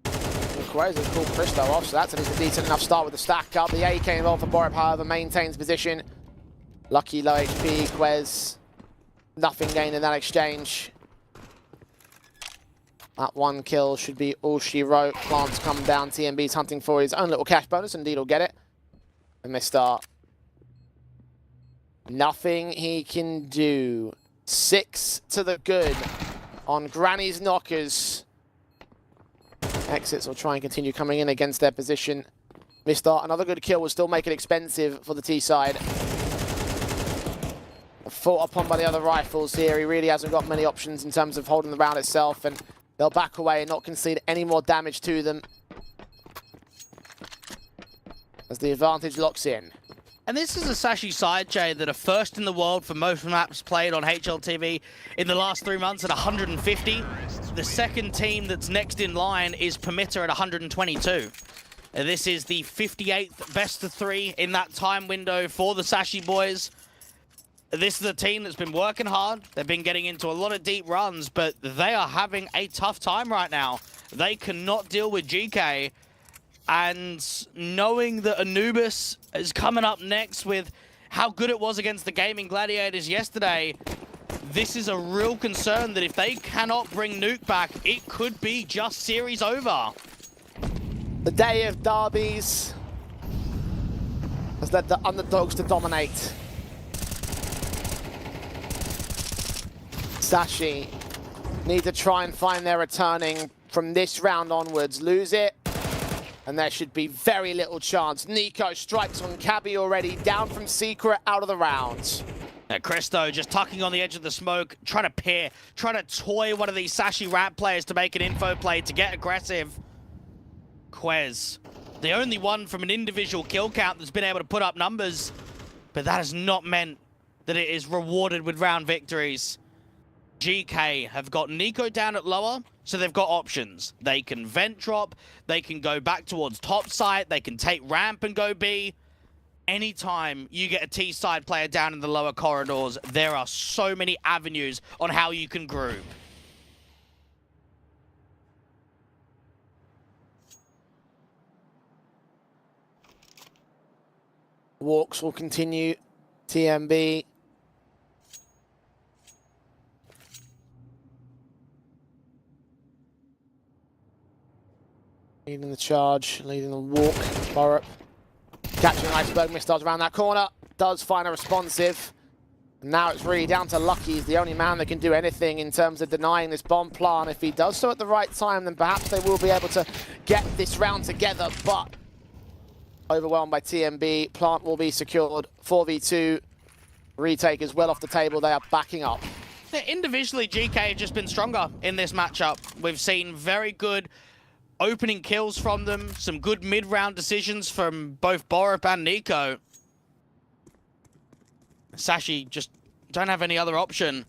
Quez has called Christo off, so that's a decent enough start with the stack up. The AK involved for Borup, however, maintains position. Lucky low HP, Quez. Nothing gained in that exchange. That one kill should be all she wrote. Plants come down. TMB's hunting for his own little cash bonus. Indeed, he'll get it. And they start. Nothing he can do. 6 to the good on Granny's knockers. Exits will try and continue coming in against their position. Mr. Another good kill will still make it expensive for the T side. Fought upon by the other rifles here. He really hasn't got many options in terms of holding the round itself, and they'll back away and not concede any more damage to them as the advantage locks in. And this is a Sashi side, Jay, that are first in the world for most maps played on HLTV in the last 3 months at 150. The second team that's next in line is Permitter at 122. This is the 58th best of 3 in that time window for the Sashi boys. This is a team that's been working hard. They've been getting into a lot of deep runs, but they are having a tough time right now. They cannot deal with GK. And knowing that Anubis is coming up next with how good it was against the Gaming Gladiators yesterday, this is a real concern that if they cannot bring Nuke back, it could be just series over. The day of derbies has led the underdogs to dominate. Sashi need to try and find their returning from this round onwards. Lose it, and there should be very little chance. Nico strikes on Cabby already, down from Secret, out of the round. Cristo just tucking on the edge of the smoke, trying to peer, trying to toy one of these Sashi ramp players to make an info play, to get aggressive. Quez, the only one from an individual kill count that's been able to put up numbers, but that has not meant that it is rewarded with round victories. GK have got Nico down at lower, so they've got options. They can vent drop, they can go back towards top site, they can take ramp and go B. Anytime you get a T-side player down in the lower corridors, there are so many avenues on how you can group. Walks will continue. TMB. Leading the charge, leading the walk. Borup catching Iceberg, missiles around that corner. Does find a responsive. Now it's really down to Lucky. He's the only man that can do anything in terms of denying this bomb plant. If he does so at the right time, then perhaps they will be able to get this round together. But overwhelmed by TMB, plant will be secured. 4v2. Retake is well off the table. They are backing up. Individually, GK have just been stronger in this matchup. We've seen very good opening kills from them, some good mid-round decisions from both Borup and Nico. Sashi just don't have any other option.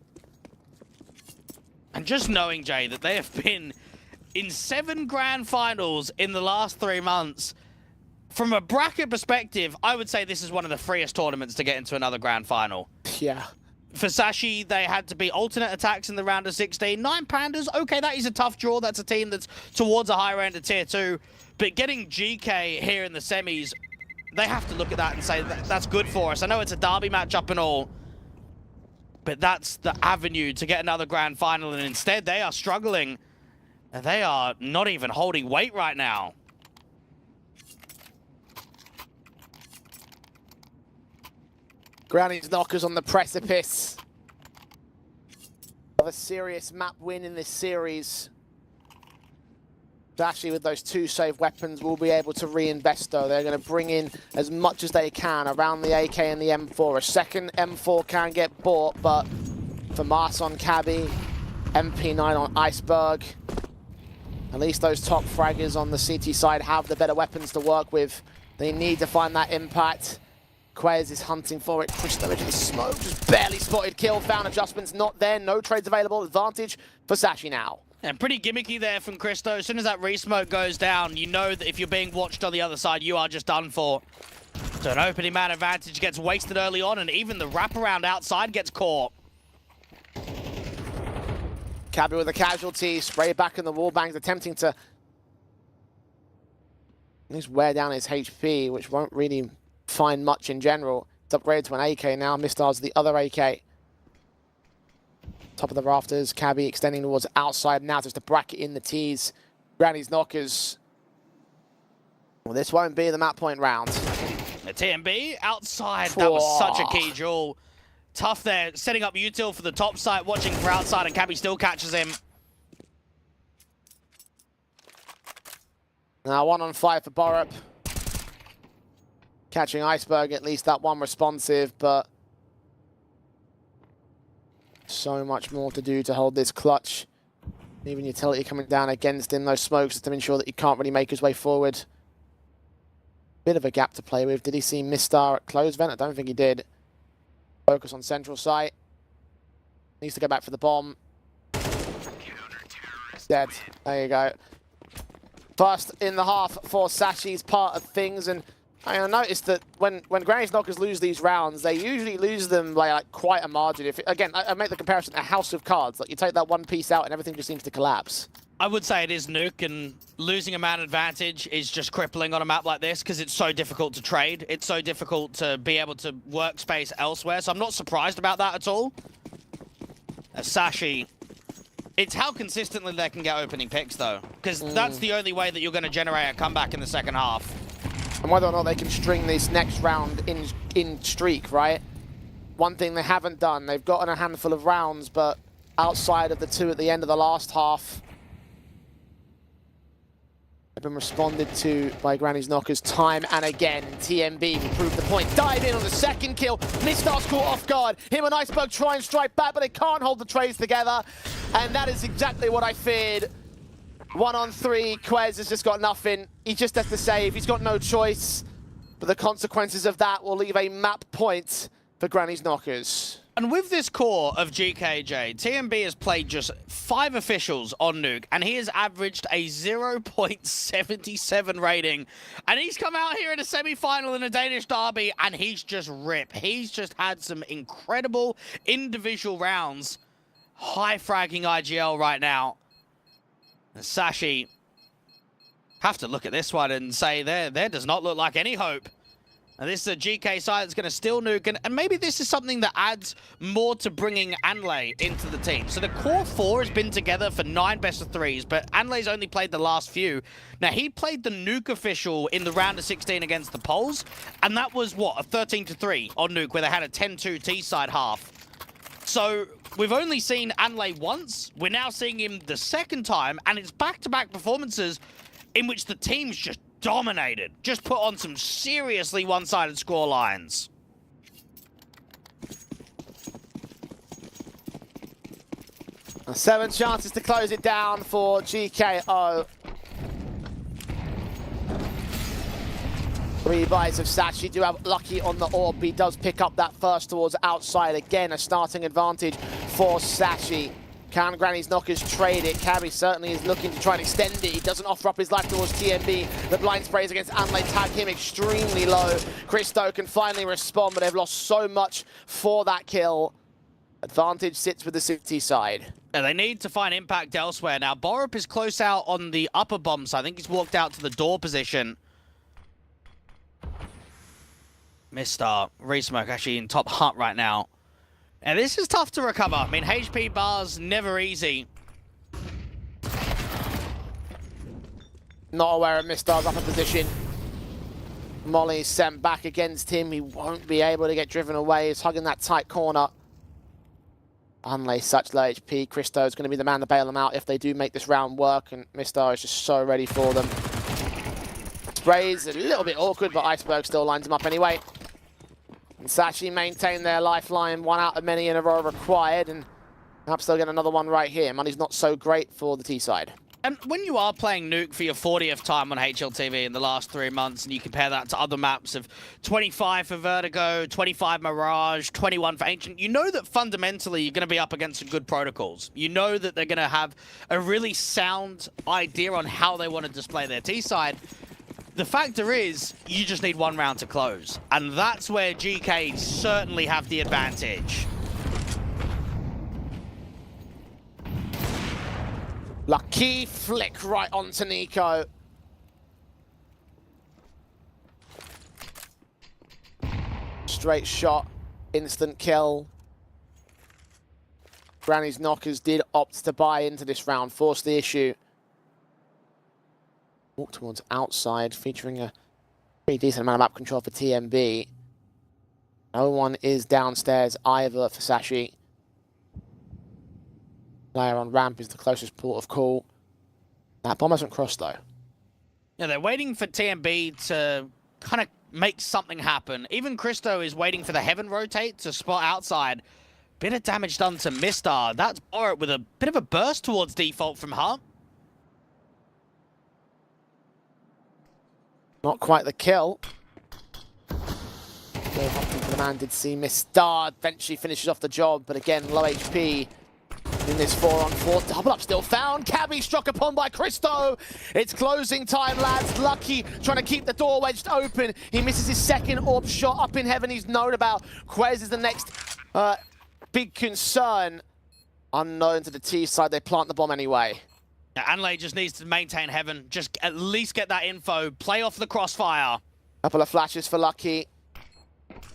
And just knowing, Jay, that they have been in 7 grand finals in the last 3 months, from a bracket perspective, I would say this is one of the freest tournaments to get into another grand final. Yeah. For Sashi, they had to be alternate attacks in the round of 16. 9 Pandas, okay, that is a tough draw. That's a team that's towards a higher end of tier 2. But getting GK here in the semis, they have to look at that and say, that's good for us. I know it's a derby matchup and all, but that's the avenue to get another grand final. And instead, they are struggling. And they are not even holding weight right now. Granny's knockers on the precipice of a serious map win in this series. Sashi with those 2 save weapons will be able to reinvest though. They're going to bring in as much as they can around the AK and the M4. A second M4 can get bought, but for Mars on Cabby, MP9 on Iceberg, at least those top fraggers on the CT side have the better weapons to work with. They need to find that impact. Quez is hunting for it, pushed them into the smoke, just barely spotted kill, found adjustments not there, no trades available, advantage for Sashi now. And pretty gimmicky there from Cristo. As soon as that re-smoke goes down, you know that if you're being watched on the other side, you are just done for. So an opening man advantage gets wasted early on, and even the wraparound outside gets caught. Cabby with a casualty, spray back in the wall bangs, attempting to at least wear down his HP, which won't really find much in general. It's upgraded to an AK now. Mistyles the other AK. top of the rafters. Cabby extending towards outside now, just to bracket in the tees. Granny's knockers. Well, this won't be the map point round. The TMB outside, that was such a key duel. Tough there, setting up util for the top side, watching for outside, and Cabby still catches him. Now 1-on-5 for Borup. Catching Iceberg, at least that one responsive, but so much more to do to hold this clutch. Even utility coming down against him, those smokes to ensure that he can't really make his way forward. Bit of a gap to play with. Did he see Mistar at close vent? I don't think he did. Focus on central site. Needs to go back for the bomb. Dead. There you go. First in the half for Sashi's part of things, and I noticed that when Granny's Knockers lose these rounds, they usually lose them by like quite a margin. If again, I make the comparison to a house of cards. Like you take that one piece out and everything just seems to collapse. I would say it is Nuke, and losing a man advantage is just crippling on a map like this because it's so difficult to trade. It's so difficult to be able to work space elsewhere, so I'm not surprised about that at all. Sashi, it's how consistently they can get opening picks, though, because that's the only way that you're going to generate a comeback in the second half. And whether or not they can string this next round in streak, right? One thing they haven't done, they've gotten a handful of rounds, but outside of the two at the end of the last half, they've been responded to by Granny's Knockers time and again. TMB will prove the point. Dive in on the second kill. Mistar's caught off guard. Him and Iceberg try and strike back, but they can't hold the trays together. And that is exactly what I feared. 1-on-3, Quez has just got nothing. He just has to save. He's got no choice. But the consequences of that will leave a map point for Granny's Knockers. And with this core of GKJ, TMB has played just 5 officials on Nuke, and he has averaged a 0.77 rating. And he's come out here in a semi-final in a Danish derby, and he's just ripped. He's just had some incredible individual rounds. High fragging IGL right now. And Sashi, have to look at this one and say there does not look like any hope. And this is a GK side that's going to steal Nuke, and maybe this is something that adds more to bringing Anlay into the team. So the core 4 has been together for 9 best-of-3s, but Anlay's only played the last few. Now, he played the Nuke official in the round of 16 against the Poles, and that was, what, a 13-3 on Nuke, where they had a 10-2 T-side half. So we've only seen Anlay once. We're now seeing him the second time, and it's back-to-back performances in which the team's just dominated. Just put on some seriously one-sided score lines. And 7 chances to close it down for GKO. 3 buys of Sachi. Do have Lucky on the orb. He does pick up that first towards outside. Again, a starting advantage for Sachi. Can Granny's Knockers trade it? Cabby certainly is looking to try and extend it. He doesn't offer up his life towards TMB. The blind sprays against Anlay tag him extremely low. Christo can finally respond, but they've lost so much for that kill. Advantage sits with the City side. Yeah, they need to find impact elsewhere. Now, Borup is close out on the upper bomb, so I think he's walked out to the door position. Mistar, Resmoke actually in top hut right now. And this is tough to recover. I mean, HP bars, never easy. Not aware of Mistar's upper position. Molly sent back against him. He won't be able to get driven away. He's hugging that tight corner. Unlay such low HP. Christo is going to be the man to bail them out if they do make this round work. And Mistar is just so ready for them. Sprays a little bit awkward, but Iceberg still lines him up anyway. And Sashi maintain their lifeline, 1 out of many in a row required, and perhaps they'll get another one right here. Money's not so great for the T side. And when you are playing Nuke for your 40th time on HLTV in the last 3 months, and you compare that to other maps of 25 for Vertigo, 25 Mirage, 21 for Ancient, you know that fundamentally you're going to be up against some good protocols. You know that they're going to have a really sound idea on how they want to display their T side. The factor is, you just need 1 round to close. And that's where GK certainly have the advantage. Lucky flick right onto Nico. Straight shot, instant kill. Granny's Knockers did opt to buy into this round, force the issue. Walk towards outside, featuring a pretty decent amount of map control for TMB. No one is downstairs either for Sashi. Player on ramp is the closest port of call. That bomb hasn't crossed though. Yeah, they're waiting for TMB to kind of make something happen. Even Christo is waiting for the Heaven rotate to spot outside. Bit of damage done to Mistar. That's Borat with a bit of a burst towards default from her. Not quite the kill. The man did see Mistar. Eventually finishes off the job, but again, low HP. In this 4-on-4, double up still found. Cabby struck upon by Christo. It's closing time, lads. Lucky trying to keep the door wedged open. He misses his second orb shot up in heaven. He's known about. Quez is the next big concern. Unknown to the T side, they plant the bomb anyway. Yeah, Anlay just needs to maintain heaven. Just at least get that info. Play off the crossfire. Couple of flashes for Lucky.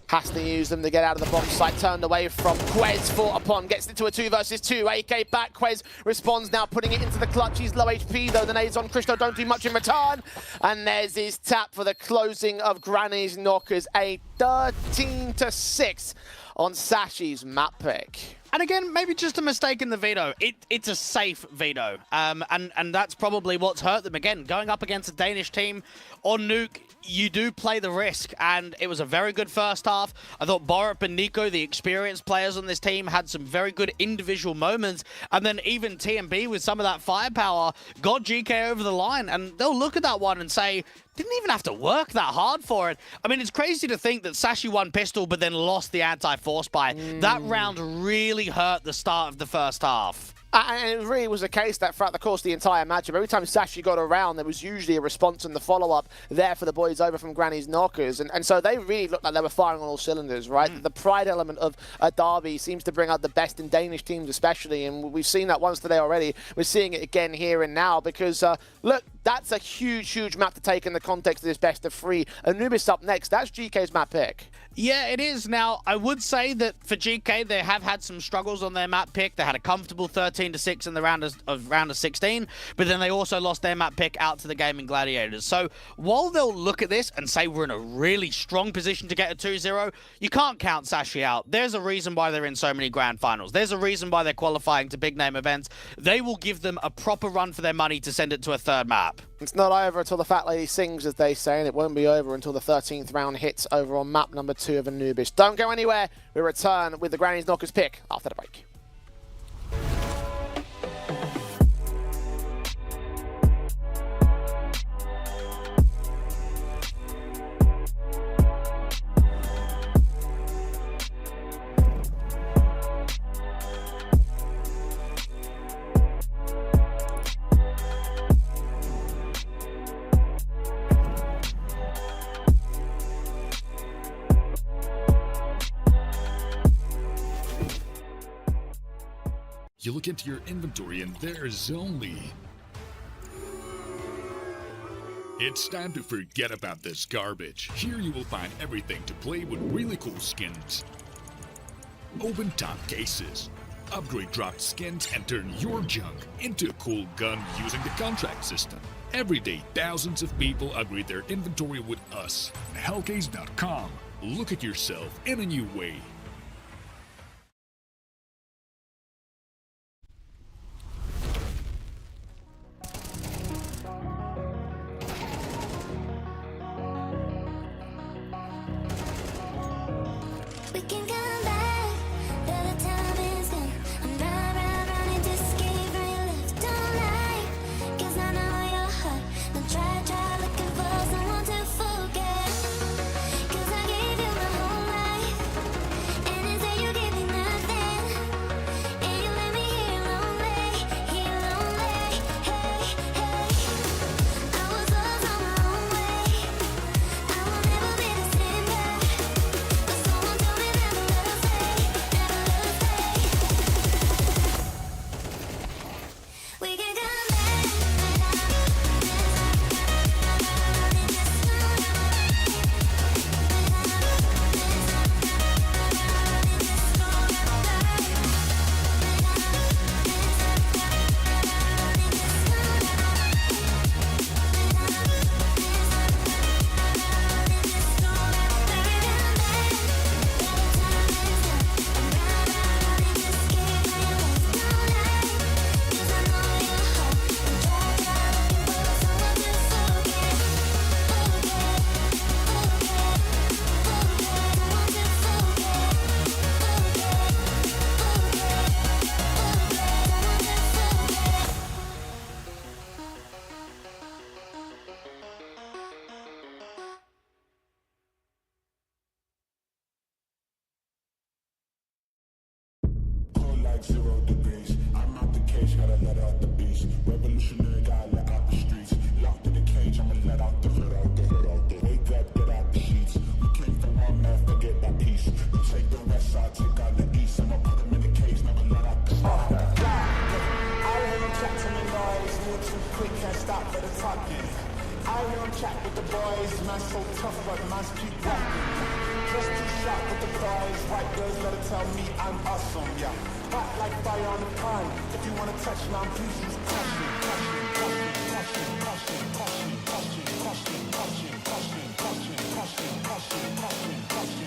Has to use them to get out of the bomb site. Turned away from Quez. Fought upon. Gets into a 2 versus 2. AK back. Quez responds now, putting it into the clutch. He's low HP though. The nades on Christo don't do much in return. And there's his tap for the closing of Granny's Knockers. A 13-6 on Sashi's map pick. And again, maybe just a mistake in the veto. It's a safe veto. And that's probably what's hurt them. Again, going up against a Danish team on Nuke, you do play the risk, and it was a very good first half. I thought Borup and Nico, the experienced players on this team, had some very good individual moments, and then even TMB with some of that firepower got GK over the line, and they'll look at that one and say, didn't even have to work that hard for it. I mean, it's crazy to think that Sashi won pistol but then lost the anti-force buy. That round really hurt the start of the first half. And it really was a case that throughout the course of the entire matchup, every time Sashi got around, there was usually a response and the follow-up there for the boys over from Granny's Knockers. And so they really looked like they were firing on all cylinders, right? The pride element of a derby seems to bring out the best in Danish teams especially, and we've seen that once today already. We're seeing it again here and now because, look, that's a huge, huge map to take in the context of this best of 3. Anubis up next. That's GK's map pick. Yeah, it is. Now, I would say that for GK, they have had some struggles on their map pick. They had a comfortable 13-6 in the round of 16, but then they also lost their map pick out to the Gaming Gladiators. So while they'll look at this and say we're in a really strong position to get a 2-0, you can't count Sashi out. There's a reason why they're in so many grand finals. There's a reason why they're qualifying to big name events. They will give them a proper run for their money to send it to a third map. It's not over until the fat lady sings, as they say, and it won't be over until the 13th round hits over on map number 2 of Anubis. Don't go anywhere. We return with the Granny's Knockers pick after the break. You look into your inventory and there's only... It's time to forget about this garbage. Here you will find everything to play with really cool skins. Open top cases. Upgrade dropped skins and turn your junk into a cool gun using the contract system. Every day, thousands of people upgrade their inventory with us. Hellcase.com. Look at yourself in a new way. We can come back, but the time is gone. I'm running to escape from your left. Don't lie, 'cause I know your heart. Don't try looking for someone to forget. 'Cause I gave you my whole life. 0 degrees. I'm out the cage, gotta let out the beast. Revolutionary, gotta let out the streets. Locked in the cage, I'ma let out the hood out the hood out the. Wake up, get out the sheets. We came from one man, forget that peace. You take the west side, take out the east. I'ma put them in the cage, never let out the south. I hear him chat to me noise, move too quick, can't stop for the talking. I hear him chat with the boys, man's so tough, but man's keep rocking. Just too sharp with the boys, white girls gotta tell me I'm awesome, yeah. Hot like fire on the pine, if you wanna touch me, I'm please use caution, caution, caution, caution, caution, caution, caution, caution, caution, caution, caution, caution, caution, caution, caution,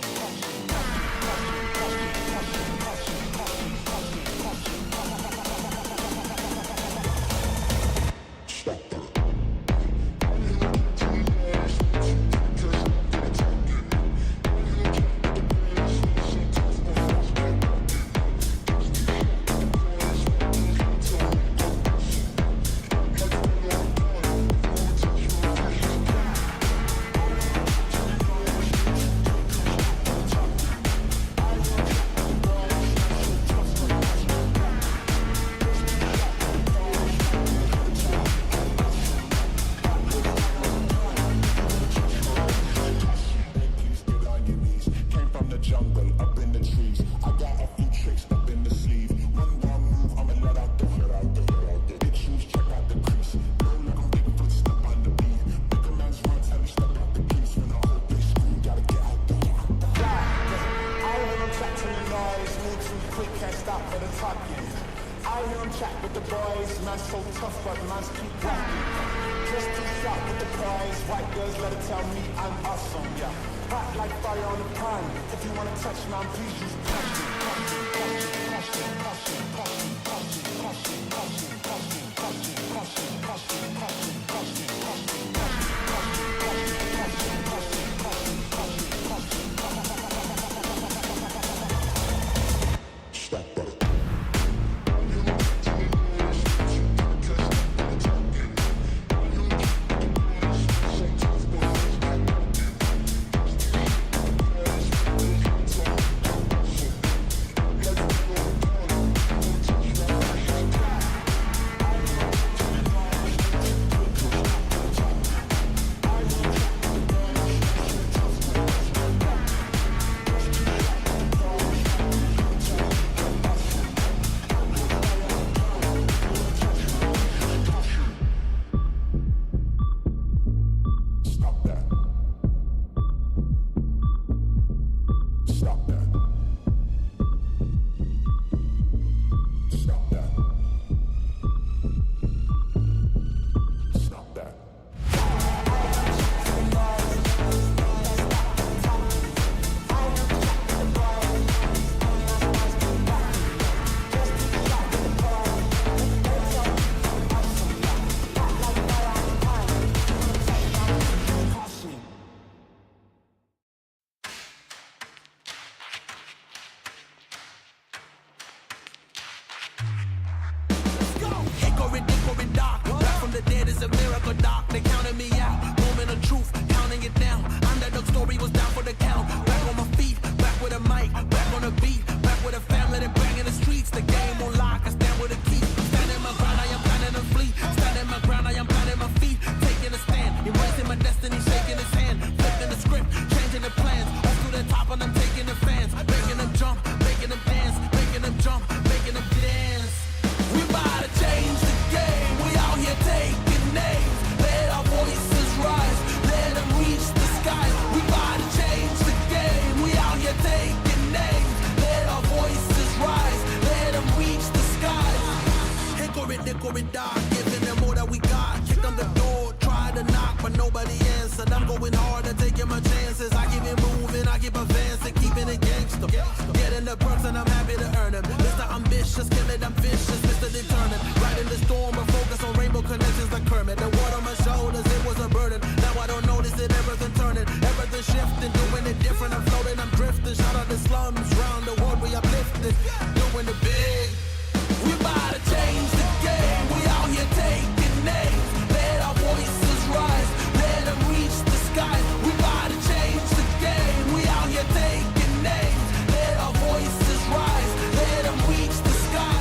the sky.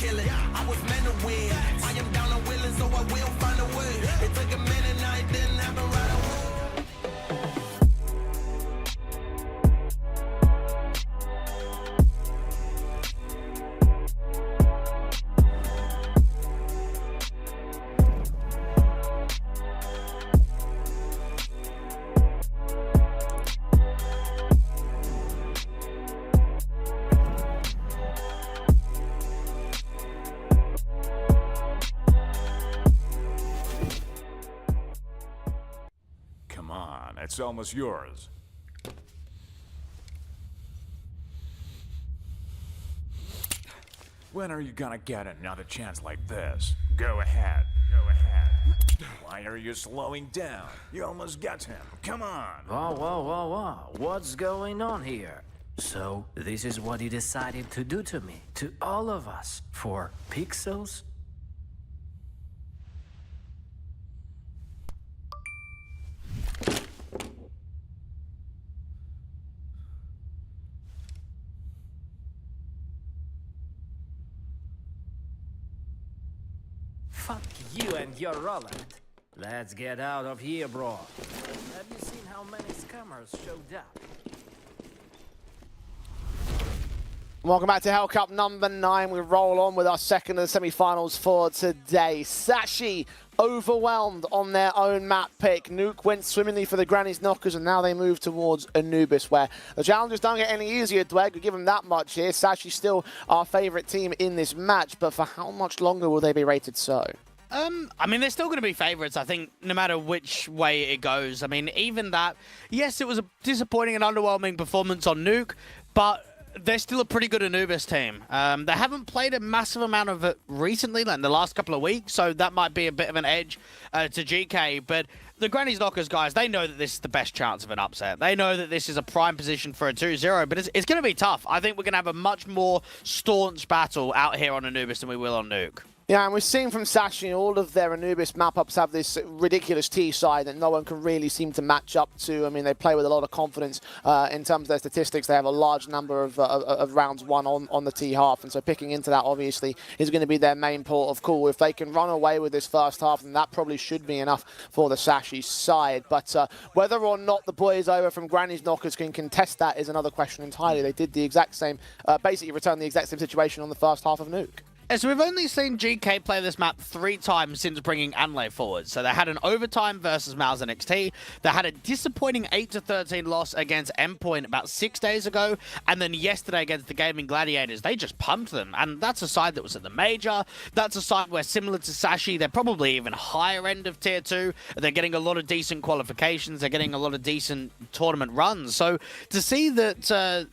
kill it. I was meant to win. I am down and willing, so I will find a way. It took a minute, now it didn't happen right away. Come on, it's almost yours. When are you gonna get another chance like this? Go ahead. Go ahead. Why are you slowing down? You almost got him. Come on. Whoa, whoa, whoa, whoa. What's going on here? So, this is what you decided to do to me, to all of us, for pixels? Fuck you and your Roland. Let's get out of here, bro. Have you seen how many scammers showed up? Welcome back to Hellcup number 9. We roll on with our second of the semi-finals for today. Sashi overwhelmed on their own map pick. Nuke went swimmingly for the Granny's Knockers, and now they move towards Anubis, where the challenges don't get any easier, Dweg. We give them that much here. Sashi still our favourite team in this match, but for how much longer will they be rated so? I mean, they're still going to be favourites, I think, no matter which way it goes. I mean, even that, yes, it was a disappointing and underwhelming performance on Nuke, but they're still a pretty good Anubis team. They haven't played a massive amount of it recently, like in the last couple of weeks, so that might be a bit of an edge to GK. But the Granny's Knockers guys, they know that this is the best chance of an upset. They know that this is a prime position for a 2-0, but it's going to be tough. I think we're going to have a much more staunch battle out here on Anubis than we will on Nuke. Yeah, and we've seen from Sashi, all of their Anubis map-ups have this ridiculous T side that no one can really seem to match up to. I mean, they play with a lot of confidence in terms of their statistics. They have a large number of rounds won on the T half, and so picking into that, obviously, is going to be their main port of call. If they can run away with this first half, then that probably should be enough for the Sashi side. But whether or not the boys over from Granny's Knockers can contest that is another question entirely. They did the exact same, basically returned the exact same situation on the first half of Nuke. So we've only seen GK play this map 3 times since bringing Anle forward. So they had an overtime versus Mouse NXT. They had a disappointing 8-13 loss against Endpoint about 6 days ago. And then yesterday against the Gaming Gladiators, they just pumped them. And that's a side that was at the major. That's a side where, similar to Sashi, they're probably even higher end of Tier 2. They're getting a lot of decent qualifications. They're getting a lot of decent tournament runs. So to see that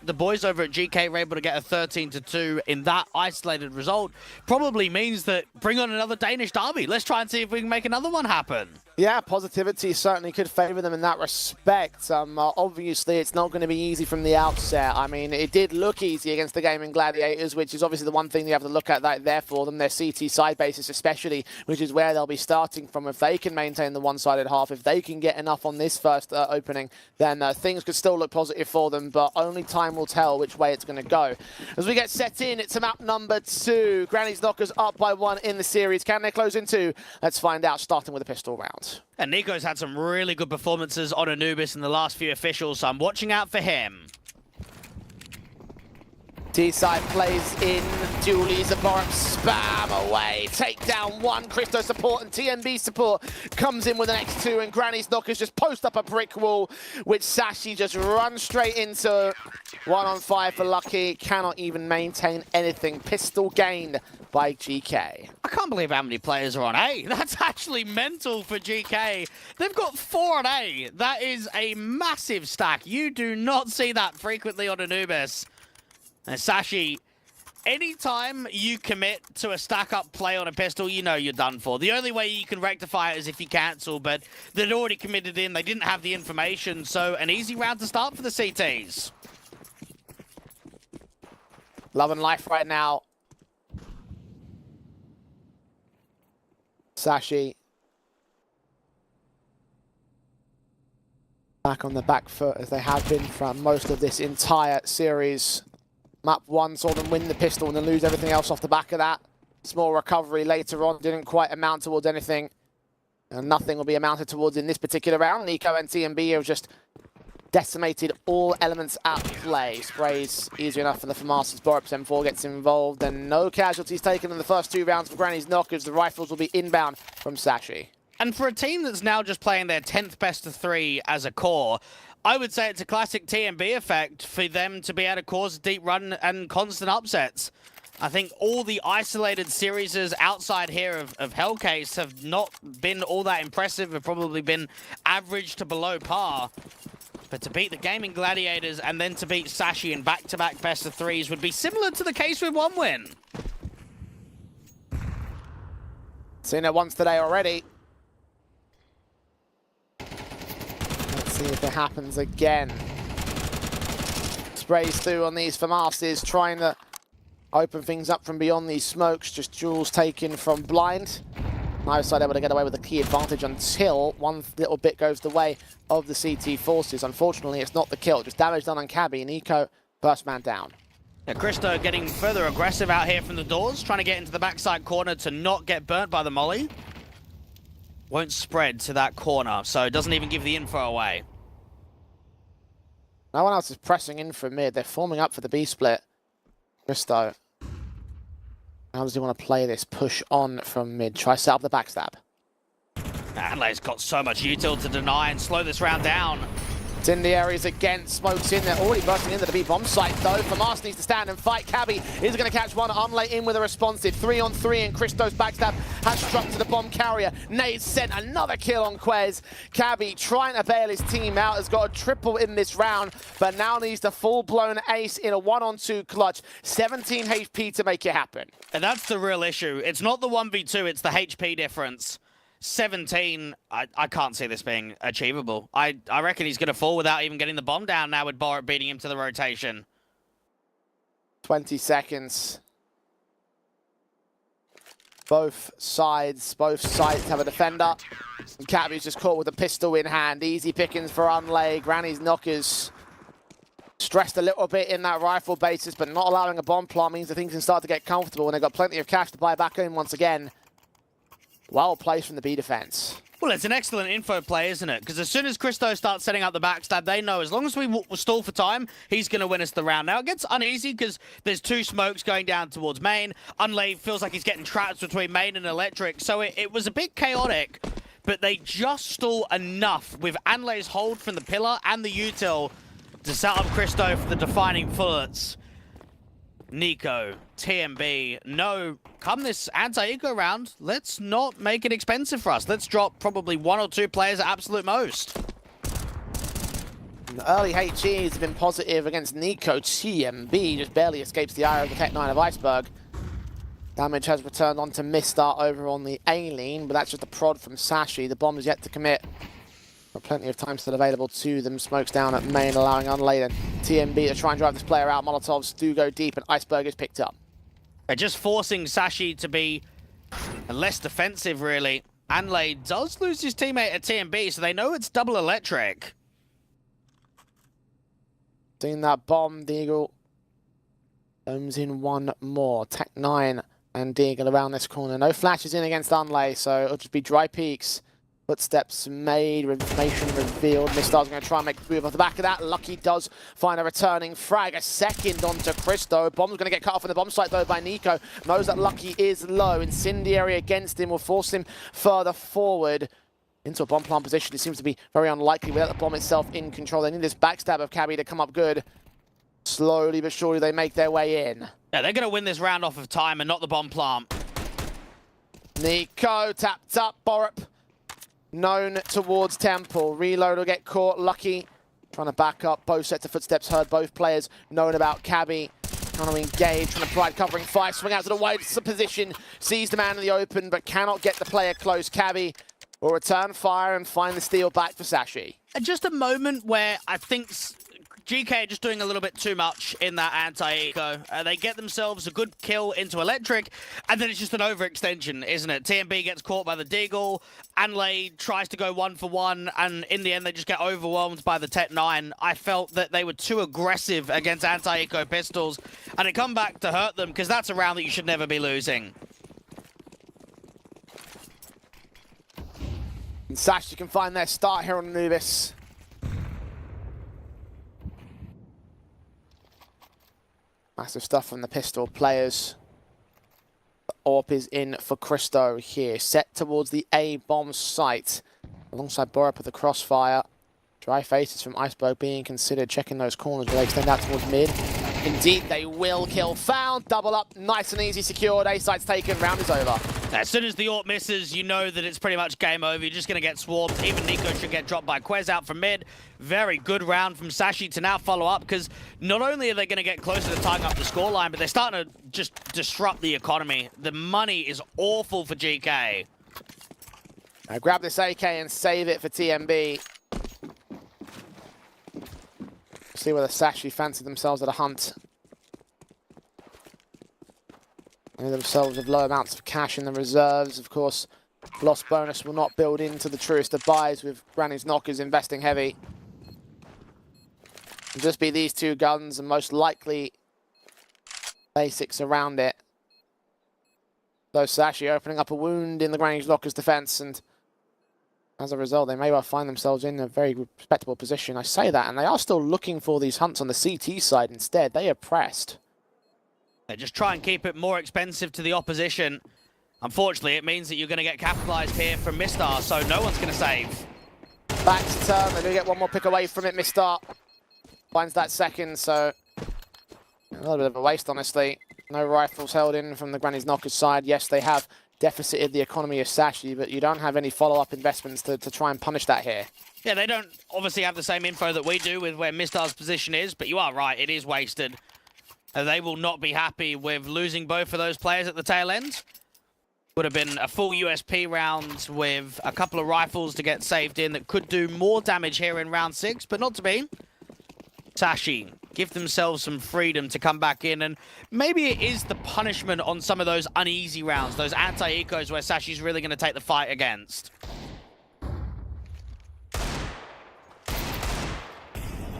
the boys over at GK were able to get a 13-2 in that isolated result probably means that bring on another Danish derby. Let's try and see if we can make another one happen. Yeah, positivity certainly could favour them in that respect. Obviously, it's not going to be easy from the outset. I mean, it did look easy against the Gaming Gladiators, which is obviously the one thing you have to look at there for them, their CT side basis especially, which is where they'll be starting from. If they can maintain the one-sided half, if they can get enough on this first opening, then things could still look positive for them, but only time will tell which way it's going to go. As we get set in, it's map number 2. Granny's Knockers up by 1 in the series. Can they close in 2? Let's find out, starting with a pistol round. And Nico's had some really good performances on Anubis in the last few officials, so I'm watching out for him. T-side plays in, Julie Zaborov spam away, take down 1, Christo support and TNB support comes in with an X2, and Granny's Knockers just post up a brick wall, which Sashi just runs straight into. 1 on 5 for Lucky, cannot even maintain anything. Pistol gained by GK. I can't believe how many players are on A. That's actually mental for GK. They've got 4 on A. That is a massive stack. You do not see that frequently on Anubis. And Sashi, anytime you commit to a stack-up play on a pistol, you know you're done for. The only way you can rectify it is if you cancel, but they'd already committed in. They didn't have the information, so an easy round to start for the CTs. Love and life right now. Sashi back on the back foot as they have been from most of this entire series. Map 1 saw them win the pistol and then lose everything else off the back of that. Small recovery later on, didn't quite amount towards anything. And nothing will be amounted towards in this particular round. Nico and TMB have just decimated all elements at play. Sprays easy enough for the FAMAS's. Borups M4 gets involved, and no casualties taken in the first 2 rounds for Granny's knockers. The rifles will be inbound from Sashi. And for a team that's now just playing their 10th best of 3 as a core, I would say it's a classic TMB effect for them to be able to cause a deep run and constant upsets. I think all the isolated series outside here of Hellcase have not been all that impressive, have probably been average to below par. But to beat the Gaming Gladiators and then to beat Sashi in back-to-back best of 3s would be similar to the case with 1 win. Seen it once today already. Let's see if it happens again. Sprays through on these FAMAS's, trying to open things up from beyond these smokes. Just duels taken from blind. Neither side able to get away with a key advantage until one little bit goes the way of the CT forces. Unfortunately, it's not the kill. Just damage done on Cabby. Nico, first man down. Yeah, Christo getting further aggressive out here from the doors, trying to get into the backside corner to not get burnt by the molly. Won't spread to that corner, so it doesn't even give the info away. No one else is pressing in from mid. They're forming up for the B split. Christo. How does he want to play this? Push on from mid. Try set up the backstab. Adelaide has got so much util to deny and slow this round down. It's in the areas again. Smokes in there. Already bursting into the B bomb site though. FAMAS needs to stand and fight. Cabby is going to catch one. Unlay in with a responsive. 3-on-3 and Christo's backstab has struck to the bomb carrier. Nade sent another kill on Quez. Cabby trying to bail his team out. Has got a triple in this round, but now needs the full-blown ace in a 1-on-2 clutch. 17 HP to make it happen. And that's the real issue. It's not the 1v2, it's the HP difference. 17, I can't see this being achievable. I reckon he's going to fall without even getting the bomb down now with Borup beating him to the rotation. 20 seconds. Both sides have a defender. And Cabby's just caught with a pistol in hand. Easy pickings for Unlay. Granny's knockers stressed a little bit in that rifle basis, but not allowing a bomb plant means that things can start to get comfortable, and they've got plenty of cash to buy back in once again. Well placed from the B defense. Well, it's an excellent info play, isn't it? Because as soon as Christo starts setting up the backstab, they know as long as we stall for time, he's going to win us the round. Now, it gets uneasy because there's 2 smokes going down towards main. Unlay feels like he's getting trapped between main and electric, so it was a bit chaotic, but they just stall enough with Unlay's hold from the pillar and the util to set up Christo for the defining bullets. Nico, TMB, no, come this anti-eco round, let's not make it expensive for us. Let's drop probably 1 or 2 players at absolute most. The early HEs have been positive against Nico. TMB just barely escapes the eye of the Tech 9 of Iceberg. Damage has returned onto Mistar over on the A-Lean, but that's just a prod from Sashi. The bomb is yet to commit. Got plenty of time still available to them. Smokes down at main, allowing Unlay and TMB to try and drive this player out. Molotovs do go deep, and Iceberg is picked up. They're just forcing Sashi to be less defensive, really. Unlay does lose his teammate at TMB, so they know it's double electric. Seeing that bomb, Deagle comes in one more. Tech 9 and Deagle around this corner. No flashes in against Unlay, so it'll just be dry peaks. Footsteps made, information revealed. Mistar's going to try and make a move off the back of that. Lucky does find a returning frag. A second onto Christo. Bomb's going to get cut off on the bomb site, though, by Nico. Knows that Lucky is low. Incendiary against him will force him further forward into a bomb plant position. It seems to be very unlikely without the bomb itself in control. They need this backstab of Cabby to come up good. Slowly but surely they make their way in. Yeah, they're going to win this round off of time and not the bomb plant. Nico tapped up. Borup known towards Temple. Reload will get caught. Lucky trying to back up. Both sets of footsteps heard. Both players known about Cabby. Trying to engage, trying to provide covering fire. Swing out to the wide position. Sees the man in the open, but cannot get the player close. Cabby will return fire and find the steal back for Sashi. Just a moment where I think GK are just doing a little bit too much in that anti-eco. They get themselves a good kill into electric, and then it's just an overextension, isn't it? TMB gets caught by the Deagle, Unlay tries to go 1-for-1, and in the end they just get overwhelmed by the Tech 9. I felt that they were too aggressive against anti-eco pistols, and it come back to hurt them, because that's a round that you should never be losing. And Sashi can find their start here on Anubis. Massive stuff from the pistol players. The AWP is in for Christo here. Set towards the A-bomb site. Alongside Borup with the crossfire. Dry faces from Iceberg being considered. Checking those corners where they extend out towards mid. Indeed, they will kill. Found. Double up. Nice and easy. Secured. A site's taken. Round is over. As soon as the AWP misses, you know that it's pretty much game over. You're just going to get swarmed. Even Nico should get dropped by Quez out from mid. Very good round from Sashi to now follow up, because not only are they going to get closer to tying up the scoreline, but they're starting to just disrupt the economy. The money is awful for GK. Now grab this AK and save it for TMB. See whether Sashi fancy themselves at a hunt. They themselves with low amounts of cash in the reserves. Of course, loss bonus will not build into the truest of buys, with Granny's Knockers investing heavy. It'll just be these two guns and most likely basics around it. Though Sashi opening up a wound in the Granny's Knockers defense, and as a result, they may well find themselves in a very respectable position. I say that, and they are still looking for these hunts on the CT side instead. They are pressed. They just try and keep it more expensive to the opposition. Unfortunately, it means that you're going to get capitalized here from Mistar, so no one's going to save. Back to turn. They do get one more pick away from it. Mistar finds that second, so a little bit of a waste, honestly. No rifles held in from the Granny's Knockers side. Yes, they have deficited the economy of Sashi, but you don't have any follow-up investments to try and punish that here. Yeah, they don't obviously have the same info that we do with where Mistar's position is, but you are right, it is wasted. They will not be happy with losing both of those players at the tail end. Would have been a full USP round with a couple of rifles to get saved in that could do more damage here in round 6, but not to be. Sashi give themselves some freedom to come back in, and maybe it is the punishment on some of those uneasy rounds, those anti-ecos where Sashi's really going to take the fight against.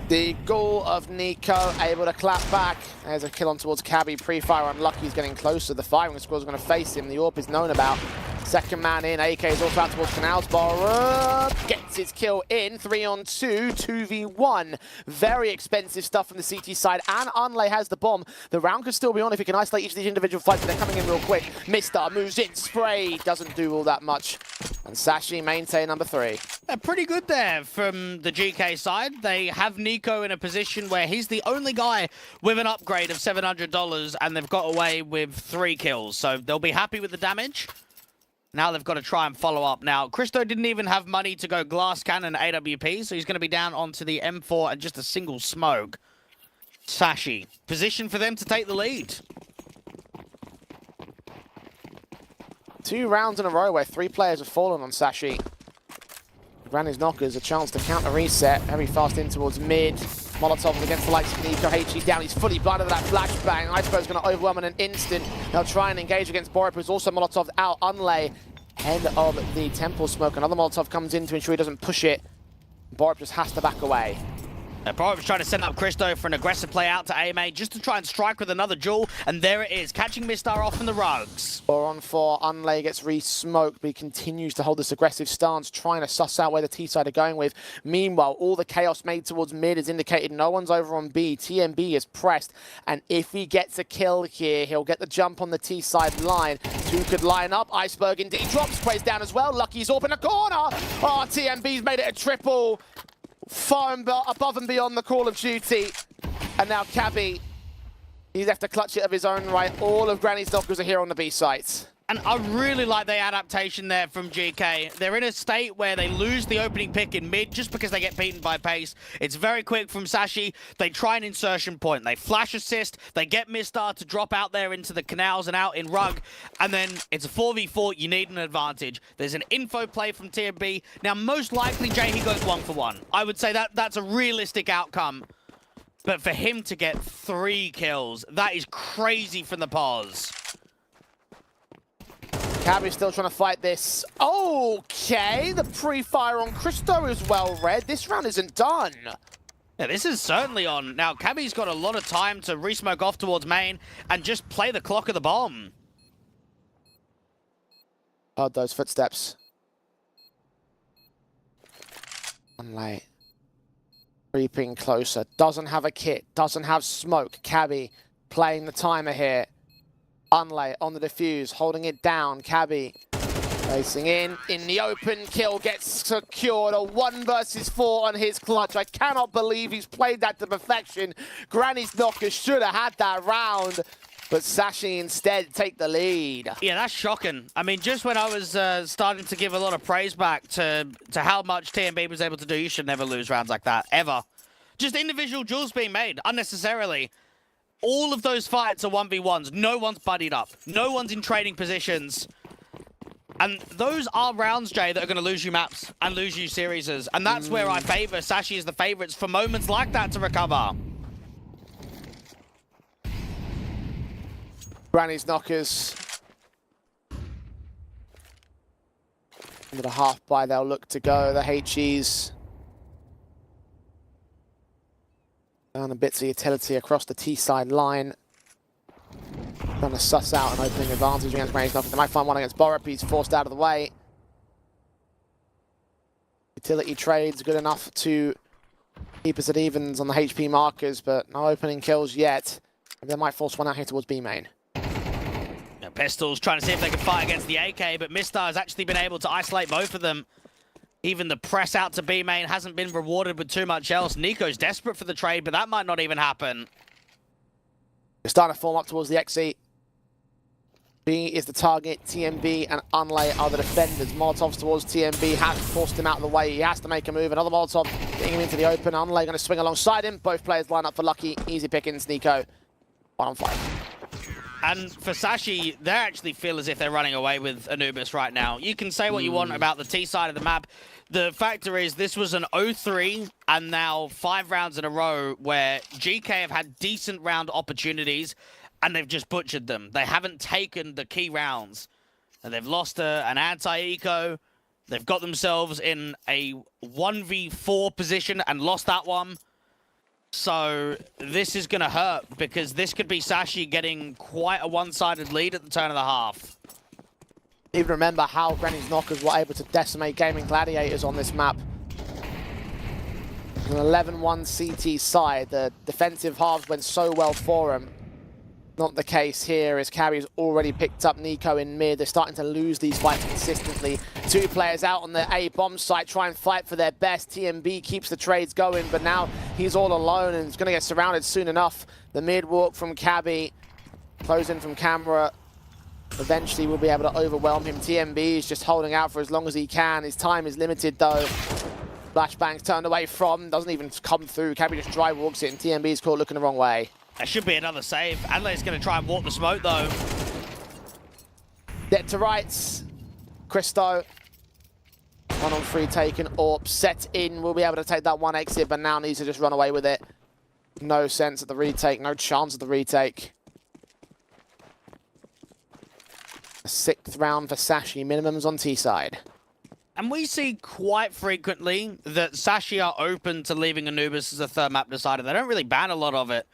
The goal of Nico, able to clap back. There's a kill on towards Cabby. Pre-fire unlucky, he's getting closer. The firing squad's going to face him. The AWP is known about. Second man in. AK is also out towards Canals. Borup gets his kill in. 3-on-2, 2v1. Very expensive stuff from the CT side. And Unlay has the bomb. The round could still be on if he can isolate each of these individual fights, but they're coming in real quick. Mistar moves in. Spray doesn't do all that much. And Sashi maintain number 3. Pretty good there from the GK side. They have Nico in a position where he's the only guy with an upgrade of $700, and they've got away with 3 kills. So they'll be happy with the damage. Now they've got to try and follow up. Now, Christo didn't even have money to go glass cannon AWP, so he's going to be down onto the M4 and just a single smoke. Sashi, position for them to take the lead. 2 rounds in a row where 3 players have fallen on Sashi. Granny's Knockers, a chance to counter reset. Very fast in towards mid. Molotov against the likes of Nico. HG down. He's fully blinded with that flashbang. Iceberg's going to overwhelm in an instant. They'll try and engage against Borup, who's also Molotov out. Unlay, head of the Temple Smoke. Another Molotov comes in to ensure he doesn't push it. Borup just has to back away. Borup's trying to set up Christo for an aggressive play out to AMA just to try and strike with another duel, and there it is, catching Mistar off in the rugs. 4-on-4, Unlay gets re-smoked, but he continues to hold this aggressive stance, trying to suss out where the T-side are going with. Meanwhile, all the chaos made towards mid is indicated no one's over on B. TMB is pressed, and if he gets a kill here, he'll get the jump on the T-side line. 2 could line up. Iceberg indeed drops, plays down as well. Lucky's up in the corner. Oh, TMB's made it a triple. Far and above and beyond the call of duty. And now Cabby, he's left to clutch it of his own right. All of Granny's Knockers are here on the B site. And I really like the adaptation there from GK. They're in a state where they lose the opening pick in mid just because they get beaten by pace. It's very quick from Sashi. They try an insertion point. They flash assist. They get Mistar to drop out there into the canals and out in rug. And then it's a 4v4. You need an advantage. There's an info play from TMB. Now, most likely, Jay, goes 1-for-1. I would say that's a realistic outcome. But for him to get 3 kills, that is crazy from the pause. Cabby's still trying to fight this. Okay, the pre-fire on Christo is well read. This round isn't done. Yeah, this is certainly on. Now, Cabby's got a lot of time to re-smoke off towards main and just play the clock of the bomb. Heard those footsteps. Unlay. Creeping closer. Doesn't have a kit. Doesn't have smoke. Cabby playing the timer here. Unlay on the defuse. Holding it down. Cabby racing in the open. Kill gets secured. A 1 versus 4 on his clutch. I cannot believe he's played that to perfection. Granny's Knockers should have had that round. But Sashi instead take the lead. Yeah, that's shocking. I mean, just when I was starting to give a lot of praise back to how much TMB was able to do, you should never lose rounds like that, ever. Just individual duels being made, unnecessarily. All of those fights are 1v1s. No one's buddied up. No one's in trading positions. And those are rounds, Jay, that are going to lose you maps and lose you series. And that's where I favor Sashi as the favorites for moments like that to recover. Granny's Knockers. Into the half by they'll look to go. The HEs down a bits of utility across the T-side line. Trying to suss out an opening advantage against Granny's Knockers. They might find one against Borup. He's forced out of the way. Utility trades good enough to keep us at evens on the HP markers, but no opening kills yet. They might force one out here towards B main. Pistols trying to see if they can fight against the AK, but Mistar has actually been able to isolate both of them. Even the press out to B main hasn't been rewarded with too much else. Nico's desperate for the trade, but that might not even happen. We're starting to form up towards the XE. B is the target, TMB and Unlay are the defenders. Molotov's towards TMB, has forced him out of the way. He has to make a move. Another Molotov getting him into the open. Unlay going to swing alongside him. Both players line up for Lucky. Easy pickings, Nico. 1 on 5. And for Sashi, they actually feel as if they're running away with Anubis right now. You can say what you want about the T side of the map. The factor is this was an 0-3 and now 5 rounds in a row where GK have had decent round opportunities and they've just butchered them. They haven't taken the key rounds. And they've lost an anti-eco. They've got themselves in a 1v4 position and lost that one. So this is going to hurt because this could be Sashi getting quite a one-sided lead at the turn of the half. Even remember how Granny's Knockers were able to decimate Gaming Gladiators on this map. An 11-1 CT side. The defensive halves went so well for him. Not the case here as Carrie's already picked up Nico in mid. They're starting to lose these fights consistently. 2 players out on the A bomb site try and fight for their best. TMB keeps the trades going, but now he's all alone and he's going to get surrounded soon enough. The mid walk from Cabby, closing from camera. Eventually we'll be able to overwhelm him. TMB is just holding out for as long as he can. His time is limited though. Flashbang's turned away from, doesn't even come through. Cabby just dry walks it and TMB's caught looking the wrong way. There should be another save. Adelaide going to try and walk the smoke, though. Dead to rights. Christo. 1 on 3 taken. Orp set in. We'll be able to take that 1 exit, but now needs to just run away with it. No sense of the retake. No chance of the retake. A 6th round for Sashi. Minimums on T side. And we see quite frequently that Sashi are open to leaving Anubis as a third map decider. They don't really ban a lot of it.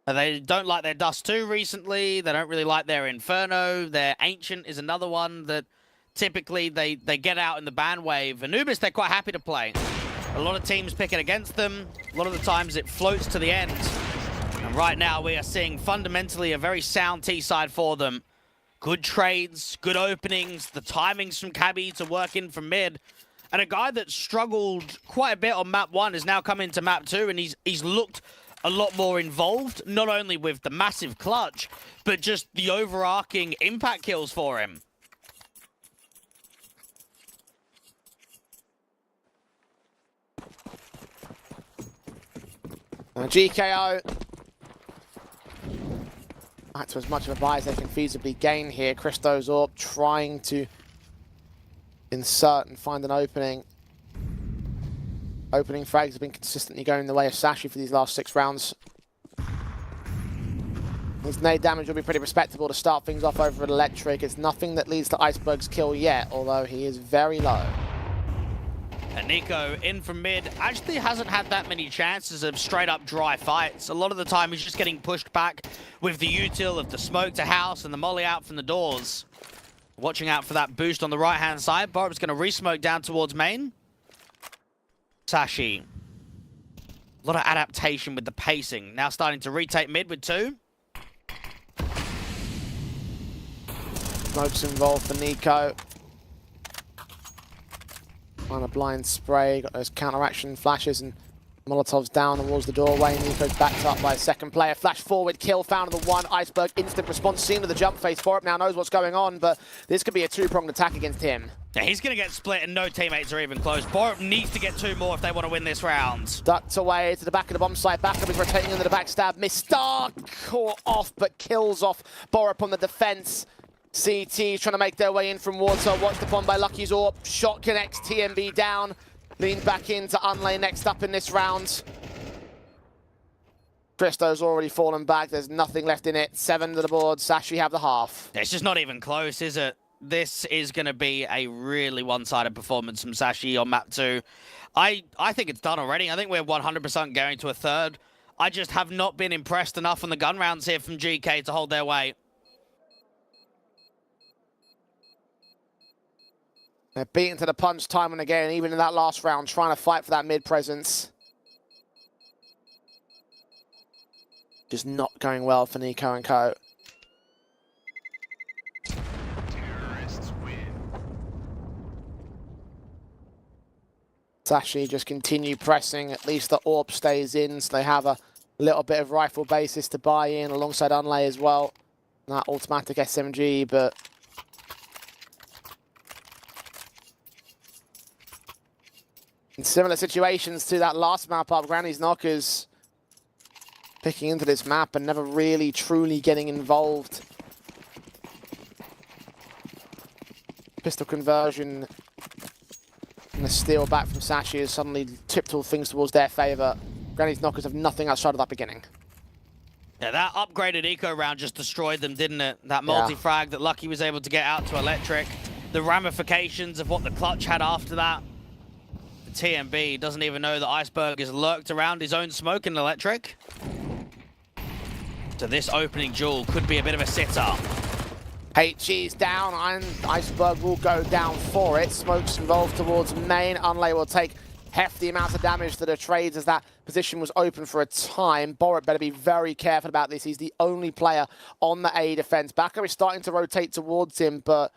They don't like their Dust 2 recently. They don't really like their Inferno. Their Ancient is another one that typically they get out in the ban wave. Anubis, they're quite happy to play. A lot of teams pick it against them. A lot of the times it floats to the end. And right now we are seeing fundamentally a very sound T-side for them. Good trades, good openings, the timings from Cabby to work in from mid. And a guy that struggled quite a bit on map 1 has now come into map 2 and he's looked a lot more involved, not only with the massive clutch, but just the overarching impact kills for him. GKO. Back to as much of a buy as they can feasibly gain here. Christo's Orb trying to insert and find an opening. Opening frags have been consistently going the way of Sashi for these last 6 rounds. His nade damage will be pretty respectable to start things off over at Electric. It's nothing that leads to Iceberg's kill yet, although he is very low. And Nico in from mid actually hasn't had that many chances of straight up dry fights. A lot of the time he's just getting pushed back with the util of the smoke to house and the molly out from the doors. Watching out for that boost on the right hand side. Borup's going to re-smoke down towards main. Sashi. A lot of adaptation with the pacing. Now starting to retake mid with 2. Smoke's involved for Nico. On a blind spray, got those counteraction flashes and Molotov's down towards the doorway. Nico's backed up by a second player. Flash forward, kill found on the 1. Iceberg, instant response, seen to the jump face. Borup now knows what's going on, but this could be a 2-pronged attack against him. Yeah, he's going to get split and no teammates are even close. Borup needs to get 2 more if they want to win this round. Ducked away to the back of the bomb site. Backup is rotating into the backstab. Mr. caught off, but kills off Borup on the defense. CT trying to make their way in from water. Watched upon by Lucky's AWP. Shot connects, TMB down. Leaned back into Unlay next up in this round. Christo's already fallen back. There's nothing left in it. 7 to the board. Sashi have the half. It's just not even close, is it? This is going to be a really one-sided performance from Sashi on map 2. I think it's done already. I think we're 100% going to a 3rd. I just have not been impressed enough on the gun rounds here from GK to hold their weight. They're beaten to the punch time and again, even in that last round, trying to fight for that mid presence. Just not going well for Nico and co. Sashi just continue pressing. At least the AWP stays in, so they have a little bit of rifle basis to buy in alongside Unlay as well. That automatic SMG, but in similar situations to that last map up, Granny's Knockers picking into this map and never really truly getting involved. Pistol conversion and the steal back from Sashi has suddenly tipped all things towards their favor. Granny's Knockers have nothing outside of that beginning. Yeah, that upgraded eco round just destroyed them, didn't it? That multi-frag that Lucky was able to get out to Electric. The ramifications of what the clutch had after that. TMB doesn't even know that Iceberg is lurked around his own smoke in Electric. So this opening duel could be a bit of a sitter. HG's down, and Iceberg will go down for it. Smoke's involved towards main. Unlay will take hefty amounts of damage to the trades as that position was open for a time. Borup better be very careful about this. He's the only player on the A defense. Baka is starting to rotate towards him, but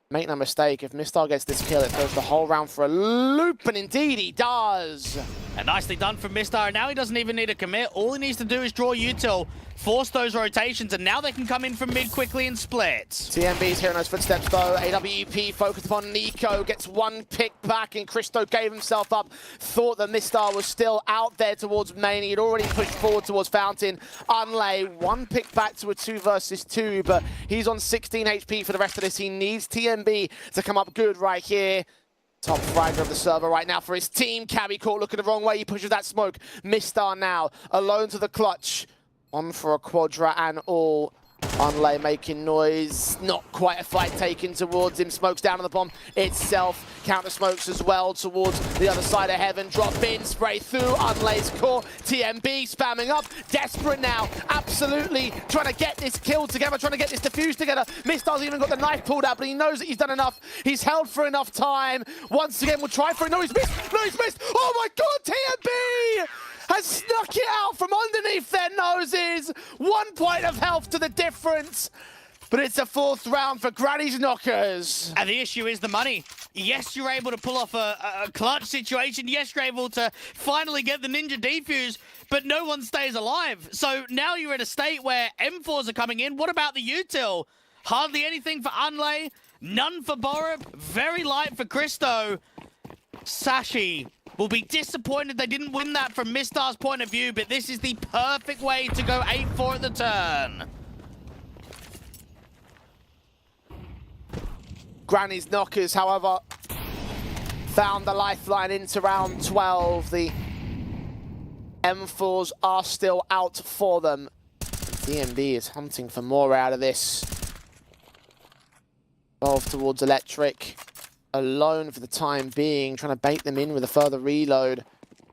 make no mistake, if Mistar gets this kill, it throws the whole round for a loop, and indeed he does. And nicely done from Mistar, and now he doesn't even need a commit. All he needs to do is draw util, force those rotations, and now they can come in from mid quickly and split. TMB's hearing those footsteps though. AWP focused upon Nico, gets 1 pick back, and Christo gave himself up. Thought that Mistar was still out there towards main. He'd already pushed forward towards Fountain. Unlay, 1 pick back to a 2 versus 2, but he's on 16 HP for the rest of this. He needs TMB to come up good right here. Top fragger of the server right now for his team. Cabby caught looking the wrong way. He pushes that smoke. Mistar now alone to the clutch. On for a quadra and all. Unlay making noise. Not quite a fight taken towards him. Smokes down on the bomb itself. Counter smokes as well towards the other side of heaven. Drop in, spray through. Unlay's caught. TMB spamming up. Desperate now. Absolutely trying to get this kill together. Trying to get this defuse together. Mistar's even got the knife pulled out, but he knows that he's done enough. He's held for enough time. Once again, we'll try for it. No, he's missed. No, he's missed. Oh my God, TMB has snuck it out from underneath their noses. 1 point of health to the difference. But it's a 4th round for Granny's Knockers. And the issue is the money. Yes, you're able to pull off a clutch situation. Yes, you're able to finally get the Ninja defuse, but no one stays alive. So now you're in a state where M4s are coming in. What about the util? Hardly anything for Unlay. None for Borup. Very light for Christo. Sashi will be disappointed they didn't win that from Mistar's point of view, but this is the perfect way to go 8-4 at the turn. Granny's Knockers, however, found the lifeline into round 12. The M4s are still out for them. DMB is hunting for more out of this. 12 towards Electric. Alone for the time being, trying to bait them in with a further reload.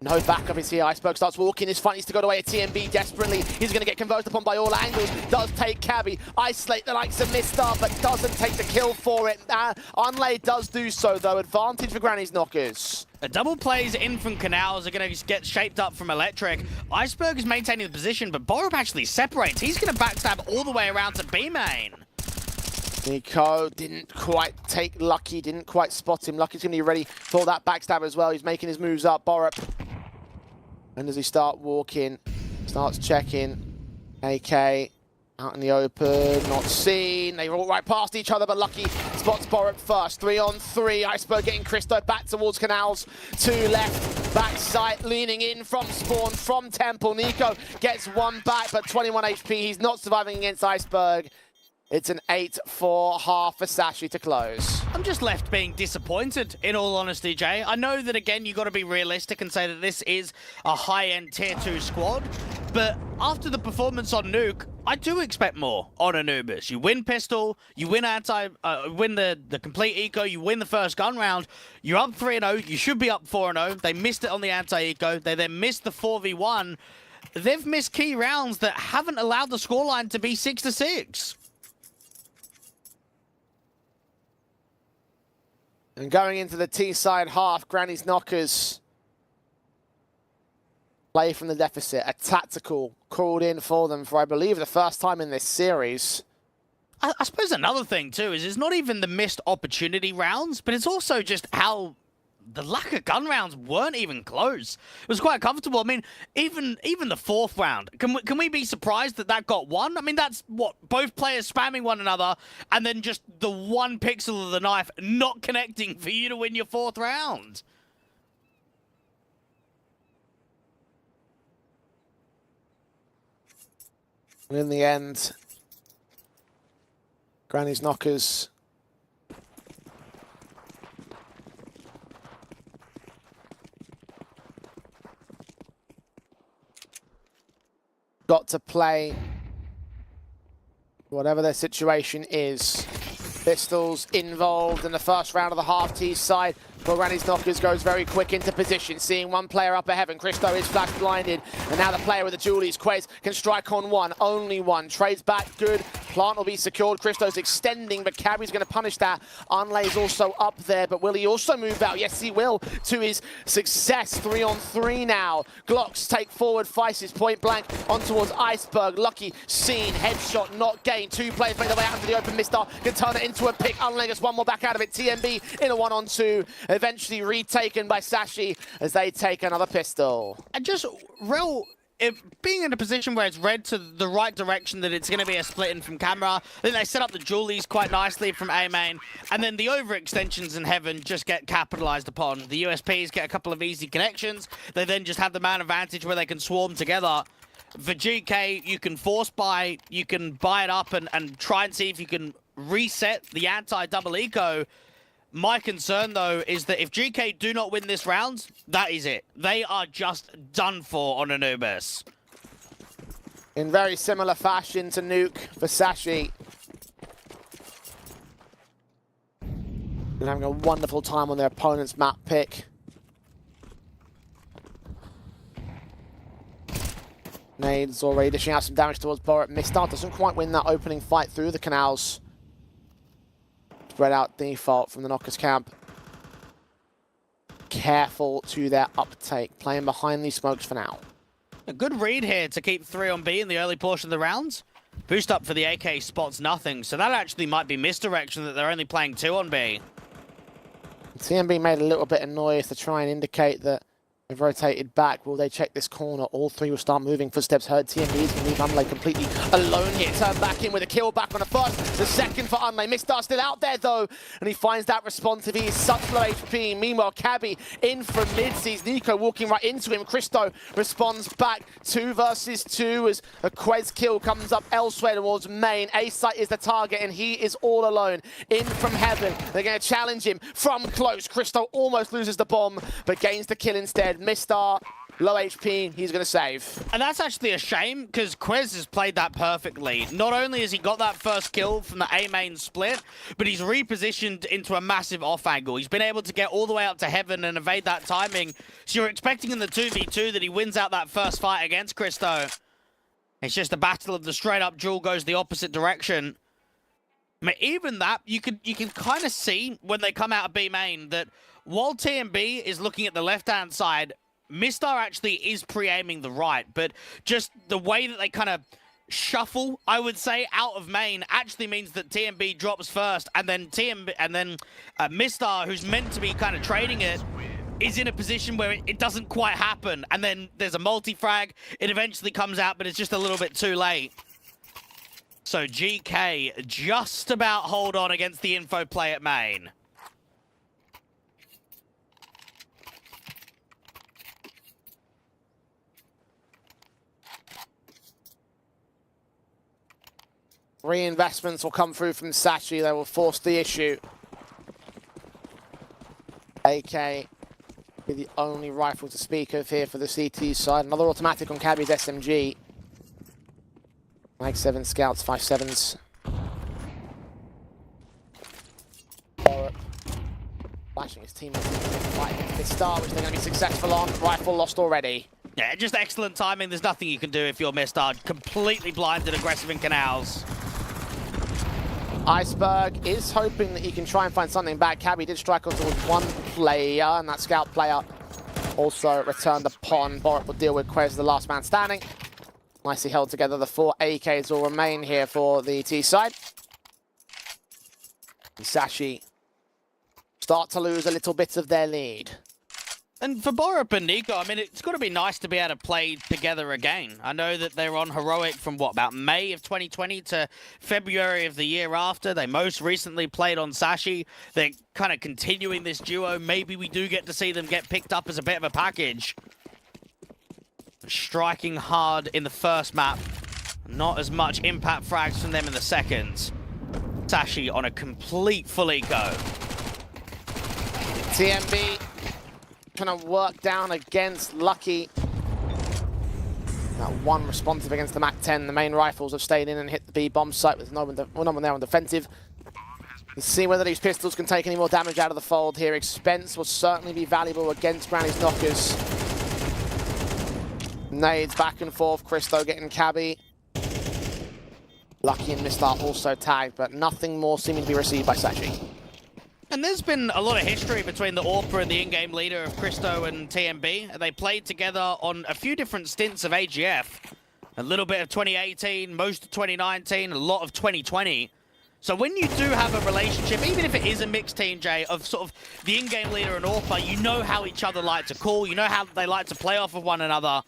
No backup is here. Iceberg starts walking his front. Needs to go away at TMB desperately. He's going to get converged upon by all angles. Does take Cabby. Isolate the likes of Mistar, but doesn't take the kill for it. Unlay does do so, though. Advantage for Granny's Knockers. A double plays in from Canals are going to get shaped up from Electric. Iceberg is maintaining the position, but Borup actually separates. He's going to backstab all the way around to B main. Nico didn't quite take Lucky, didn't quite spot him. Lucky's going to be ready for that backstab as well. He's making his moves up. Borup. And does he start walking? Starts checking. AK out in the open, not seen. They all right past each other, but Lucky spots Borup first. 3-on-3. Iceberg getting Christo back towards Canals. 2 left. Backside leaning in from Spawn, from Temple. Nico gets 1 back, but 21 HP. He's not surviving against Iceberg. It's an 8-4 half for Sashi to close. I'm just left being disappointed, in all honesty, Jay. I know that, again, you've got to be realistic and say that this is a high-end Tier 2 squad, but after the performance on Nuke, I do expect more on Anubis. You win pistol, you win win the complete eco, you win the first gun round, you're up 3-0, you should be up 4-0. They missed it on the anti-eco, they then missed the 4v1. They've missed key rounds that haven't allowed the scoreline to be 6-6. And going into the T-side half, Granny's Knockers play from the deficit. A tactical called in for them for, I believe, the first time in this series. I suppose another thing, too, is it's not even the missed opportunity rounds, but it's also just how the lack of gun rounds weren't even close. It was quite comfortable. I mean, even the 4th round, can we be surprised that that got won? I mean, that's what, both players spamming one another and then just the 1 pixel of the knife not connecting for you to win your 4th round. And in the end, Granny's Knockers got to play whatever their situation is. Pistols involved in the first round of the half T side. But Granny's Knockers goes very quick into position, seeing 1 player up ahead. Christo is flash blinded, and now the player with the Julies, Quez, can strike on 1, only 1. Trades back, good. Plant will be secured. Christo's extending, but Cabby's going to punish that. Unlay's also up there, but will he also move out? Yes, he will, to his success. 3-on-3 now. Glocks take forward, Feis's point blank on towards Iceberg. Lucky seen, headshot not gained. 2 players make their way out into the open. Mistar can turn it into a pick. Unlay gets 1 more back out of it. TMB in a 1-on-2. Eventually retaken by Sashi as they take another pistol. And just being in a position where it's read to the right direction that it's going to be a split in from camera. Then they set up the Julies quite nicely from A main. And then the overextensions in Heaven just get capitalized upon. The USPs get a couple of easy connections. They then just have the man advantage where they can swarm together. For GK, you can force buy, you can buy it up and try and see if you can reset the anti-double eco. My concern, though, is that if GK do not win this round, that is it. They are just done for on Anubis. In very similar fashion to Nuke for Sashi. They're having a wonderful time on their opponent's map pick. Nades already dishing out some damage towards Borup. Mistar doesn't quite win that opening fight through the canals. Spread out default from the Knockers camp. Careful to their uptake, playing behind these smokes for now. A good read here to keep 3 on B in the early portion of the rounds. Boost up for the AK spots nothing, so that actually might be misdirection that they're only playing 2 on B. TMB made a little bit of noise to try and indicate that they've rotated back. Will they check this corner? All 3 will start moving. Footsteps heard. TMB is going to leave Unlay completely alone here. Turn back in with a kill back on the first. The second for Unlay. Mistar still out there, though. And he finds that responsive. He is such low HP. Meanwhile, Cabby in from mid. Sees Nico walking right into him. Christo responds back. 2 versus 2 as a Quez kill comes up elsewhere towards main. A-Site is the target, and he is all alone. In from Heaven. They're going to challenge him from close. Christo almost loses the bomb, but gains the kill instead. Mistar, low HP, he's going to save. And that's actually a shame, because Quez has played that perfectly. Not only has he got that first kill from the A-main split, but he's repositioned into a massive off angle. He's been able to get all the way up to Heaven and evade that timing. So you're expecting in the 2v2 that he wins out that first fight against Christo. It's just a battle of the straight-up duel goes the opposite direction. I mean, even that, you can kind of see when they come out of B main that while TMB is looking at the left-hand side, Mistar actually is pre-aiming the right, but just the way that they kind of shuffle, I would say, out of main actually means that TMB drops first, and then Mistar, who's meant to be kind of trading it, is in a position where it doesn't quite happen, and then there's a multi-frag, it eventually comes out, but it's just a little bit too late. So GK just about hold on against the info play at main. Reinvestments will come through from Sachi. They will force the issue. AK be the only rifle to speak of here for the CT side. Another automatic on Cabby's SMG. Like 7 scouts, 5.7s. Flashing his teammates into the fight against this star, which they're going to be successful on. Rifle lost already. Yeah, just excellent timing. There's nothing you can do if you're Mistar. Completely blinded, aggressive in canals. Iceberg is hoping that he can try and find something back. Cabby did strike on towards one player, and that scout player also returned the pawn. Borup will deal with Quez, the last man standing. Nicely held together. The 4 AKs will remain here for the T side. And Sashi start to lose a little bit of their lead. And for Borup and Nico, I mean, it's got to be nice to be able to play together again. I know that they're on Heroic from, what, about May of 2020 to February of the year after. They most recently played on Sashi. They're kind of continuing this duo. Maybe we do get to see them get picked up as a bit of a package. Striking hard in the first map. Not as much impact frags from them in the second. Sashi on a complete fully go. TMB trying to work down against Lucky. That one responsive against the MAC-10. The main rifles have stayed in and hit the B bomb site with no one there on defensive. Let's see whether these pistols can take any more damage out of the fold here. Expense will certainly be valuable against Granny's knockers. Nades back and forth. Christo getting Cabby. Lucky and Mistar also tagged, but nothing more seeming to be received by Sachi. And there's been a lot of history between the AWPA and the in-game leader of Christo and TMB. They played together on a few different stints of AGF. A little bit of 2018, most of 2019, a lot of 2020. So when you do have a relationship, even if it is a mixed team, Jay, of sort of the in-game leader and AWPA, you know how each other like to call, you know how they like to play off of one another.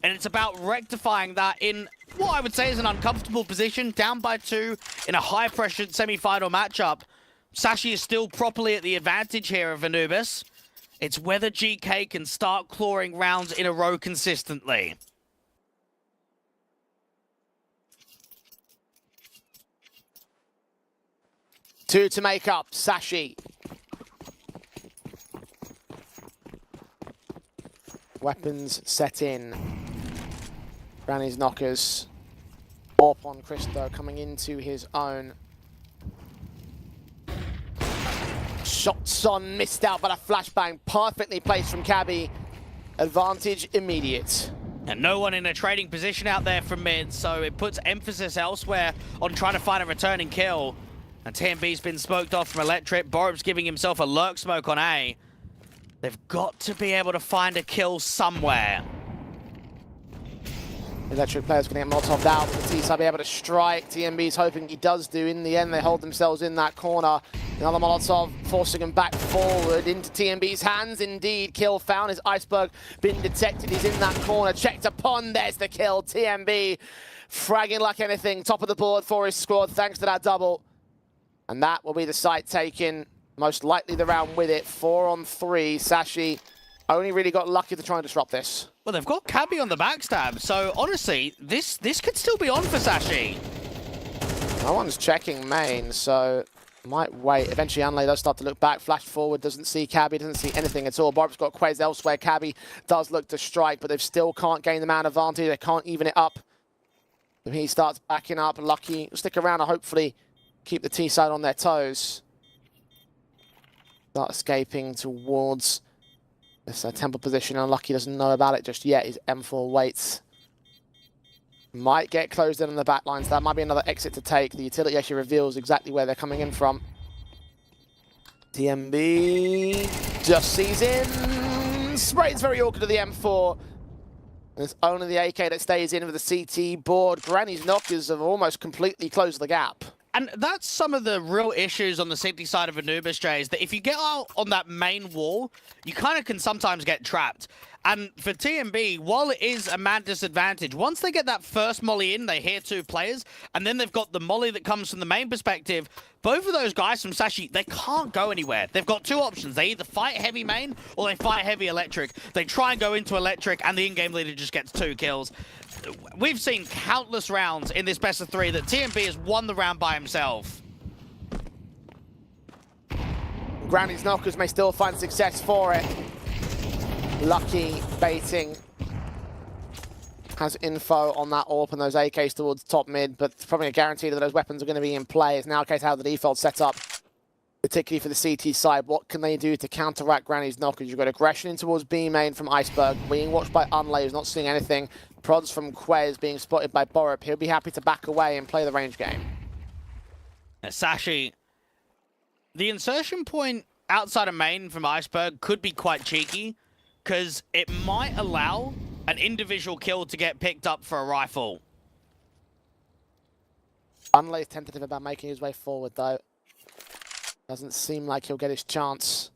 And it's about rectifying that in what I would say is an uncomfortable position, down by 2 in a high-pressured semi-final matchup. Sashi is still properly at the advantage here of Anubis. It's whether GK can start clawing rounds in a row consistently. Two to make up, Sashi. Weapons set in. Granny's knockers. Warp on Christo coming into his own. Shots on, missed out, but a flashbang perfectly placed from Cabby. Advantage immediate. And no one in a trading position out there from mid, so it puts emphasis elsewhere on trying to find a returning kill. And TMB's been smoked off from Electric. Borup's giving himself a lurk smoke on A. They've got to be able to find a kill somewhere. Electric players going to get Molotov down, but the T-side be able to strike. TMB's hoping he does do. In the end, they hold themselves in that corner. Another Molotov forcing him back forward into TMB's hands. Indeed, kill found. His Iceberg been detected. He's in that corner. Checked upon. There's the kill. TMB fragging like anything. Top of the board for his squad thanks to that double. And that will be the site taken. Most likely the round with it. 4 on 3. Sashi only really got lucky to try and disrupt this. Well, they've got Cabby on the backstab, so honestly, this could still be on for Sashi. No one's checking main, so might wait. Eventually, Anlay does start to look back. Flash forward, doesn't see Cabby, doesn't see anything at all. Borup's got Quez elsewhere. Cabby does look to strike, but they still can't gain the man advantage. They can't even it up. So he starts backing up. Lucky will stick around and hopefully keep the T-side on their toes. Start escaping towards this temple position. Unlucky doesn't know about it just yet. His M4 waits. Might get closed in on the back lines. That might be another exit to take. The utility actually reveals exactly where they're coming in from. TMB just sees in. Sprays very awkward to the M4. And it's only the AK that stays in with the CT board. Granny's knockers have almost completely closed the gap. And that's some of the real issues on the CT side of Anubis, Jay, is that if you get out on that main wall, you kind of can sometimes get trapped. And for TMB, while it is a man disadvantage, once they get that first molly in, they hear two players, and then they've got the molly that comes from the main perspective. Both of those guys from Sashi, they can't go anywhere. They've got two options. They either fight heavy main or they fight heavy electric. They try and go into electric, and the in-game leader just gets 2 kills. We've seen countless rounds in this best of 3 that TMB has won the round by himself. Granny's knockers may still find success for it. Lucky baiting has info on that AWP and those AKs towards top mid, but it's probably a guarantee that those weapons are going to be in play. It's now a case how the default set up, particularly for the CT side. What can they do to counteract Granny's knockers? You've got aggression in towards B main from Iceberg, being watched by Unlay, who's not seeing anything. Prods from Quez being spotted by Borup. He'll be happy to back away and play the range game. Sashi, the insertion point outside of main from Iceberg could be quite cheeky, because it might allow an individual kill to get picked up for a rifle. Unlay's tentative about making his way forward, though. Doesn't seem like he'll get his chance.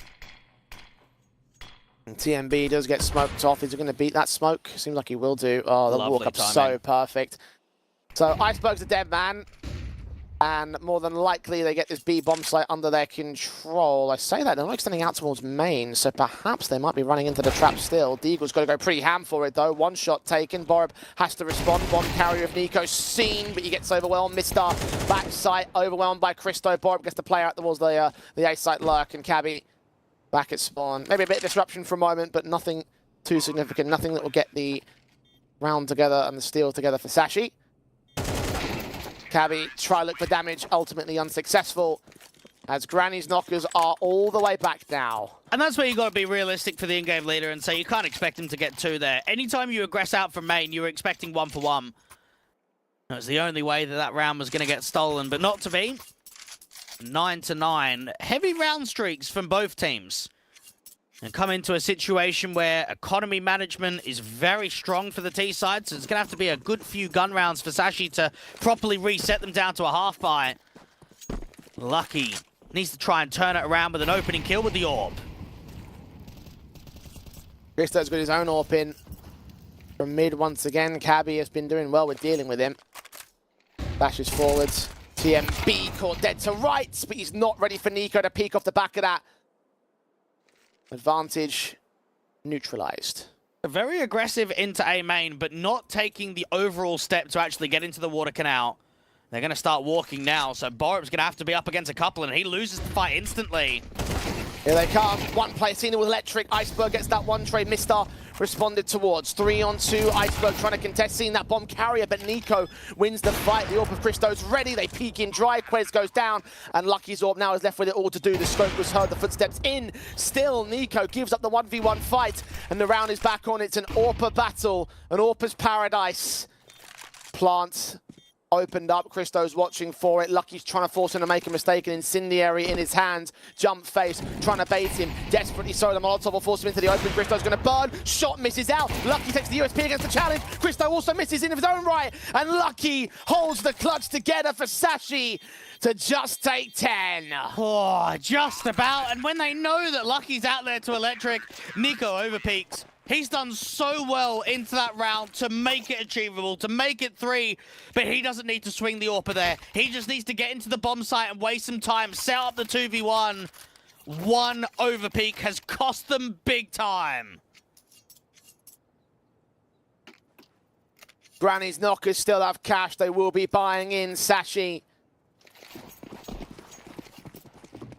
And TMB does get smoked off. Is he going to beat that smoke? Seems like he will do. Oh, the walk-up's so perfect. So Iceberg's a dead man. And more than likely, they get this B bomb site under their control. I say that, they're not extending out towards main, so perhaps they might be running into the trap still. Deagle's got to go pretty ham for it, though. One shot taken. Borup has to respond. Bomb carrier of Nico seen, but he gets overwhelmed. Mistar back site, overwhelmed by Christo. Borup gets the player out towards the A site lurk, and Cabby back at spawn. Maybe a bit of disruption for a moment, but nothing too significant. Nothing that will get the round together and the steal together for Sashi. Cabby try look for damage, ultimately unsuccessful, as Granny's knockers are all the way back now. And that's where you got to be realistic for the in-game leader and say you can't expect him to get 2 there. Anytime you aggress out from main, you were expecting 1 for 1. That was the only way that that round was going to get stolen, but not to be. 9-9. Heavy round streaks from both teams. And come into a situation where economy management is very strong for the T side, so it's going to have to be a good few gun rounds for Sashi to properly reset them down to a half buy. Lucky needs to try and turn it around with an opening kill with the AWP. Christo's got his own AWP in from mid once again. Cabby has been doing well with dealing with him. Dashes forwards. TMB caught dead to rights, but he's not ready for Nico to peek off the back of that. Advantage neutralized. Very aggressive into A main, but not taking the overall step to actually get into the water canal. They're going to start walking now, so Borup's going to have to be up against a couple, and he loses the fight instantly. Here they come. One player seen it with electric. Iceberg gets that one trade. Mistar responded towards. 3-on-2. Iceberg trying to contest, seeing that bomb carrier, but Nico wins the fight. The AWP of Christo's ready. They peek in dry. Quez goes down, and Lucky's AWP now is left with it all to do. The scope was heard. The footsteps in. Still, Nico gives up the 1v1 fight, and the round is back on. It's an AWPer battle, an AWPer's paradise. Plant opened up. Christo's watching for it. Lucky's trying to force him to make a mistake. An incendiary in his hands. Jump face, trying to bait him. Desperately so. The Molotov will force him into the open. Christo's going to burn. Shot misses out. Lucky takes the USP against the challenge. Christo also misses in of his own right. And Lucky holds the clutch together for Sashi to just take 10. Oh, just about. And when they know that Lucky's out there to electric, Nico overpeaks. He's done so well into that round to make it achievable, to make it 3, but he doesn't need to swing the AWPer there. He just needs to get into the bomb site and waste some time, set up the 2v1. One overpeak has cost them big time. Granny's knockers still have cash. They will be buying in. Sashi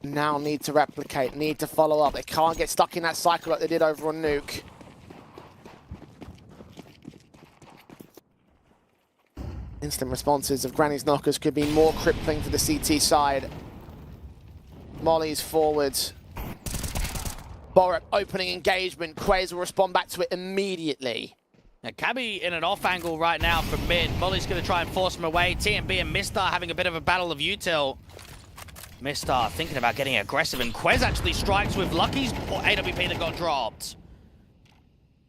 now need to replicate, need to follow up. They can't get stuck in that cycle like they did over on Nuke. Instant responses of Granny's knockers could be more crippling to the CT side. Molly's forwards. Borup opening engagement. Quez will respond back to it immediately. Now, Cabby in an off angle right now from mid. Molly's going to try and force him away. TMB and Mistar having a bit of a battle of util. Mistar thinking about getting aggressive, and Quez actually strikes with Lucky's AWP that got dropped.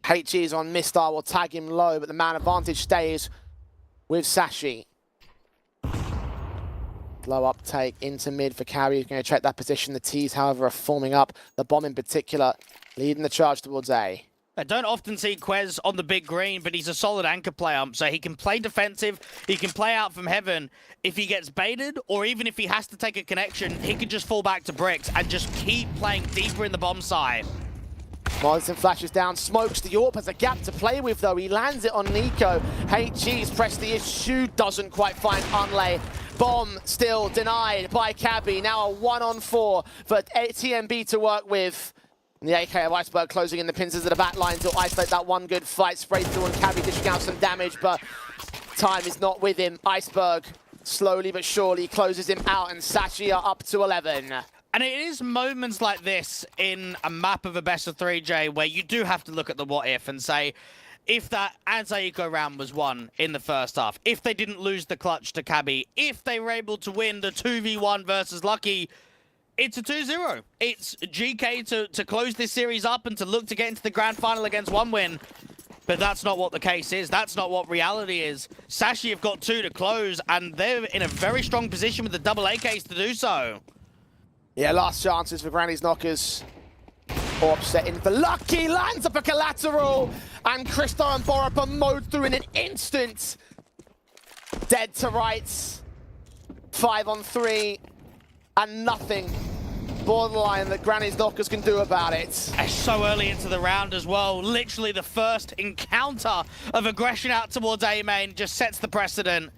HG's on Mistar, will tag him low, but the man advantage stays with Sashi. Low uptake into mid for Cabby. He's going to check that position. The T's, however, are forming up. The bomb in particular, leading the charge towards A. I don't often see Quez on the big green, but he's a solid anchor player, so he can play defensive, he can play out from heaven. If he gets baited, or even if he has to take a connection, he can just fall back to bricks and just keep playing deeper in the bomb site. Morrison flashes down, smokes. The Yorp has a gap to play with, though. He lands it on Nico. HG's pressed the issue, doesn't quite find Unlay. Bomb still denied by Cabby. Now a 1-on-4 for TMB to work with. And the AK of Iceberg closing in the pincers of the back line to isolate that one good fight. Spray through on Cabby, dishing out some damage, but time is not with him. Iceberg slowly but surely closes him out, and Sashi are up to 11. And it is moments like this in a map of a best of 3J where you do have to look at the what if and say, if that Anzaiko round was won in the first half, if they didn't lose the clutch to Cabby, if they were able to win the 2v1 versus Lucky, it's a 2-0. It's GK to close this series up and to look to get into the grand final against one win. But that's not what the case is. That's not what reality is. Sashi have got 2 to close, and they're in a very strong position with the double AKs to do so. Yeah, last chances for Granny's Knockers. Orb set in for Lucky, lands up a collateral, and Christo and Borup are mowed through in an instant. Dead to rights. 5-on-3, and nothing borderline that Granny's Knockers can do about it. So early into the round as well. Literally the first encounter of aggression out towards A main just sets the precedent.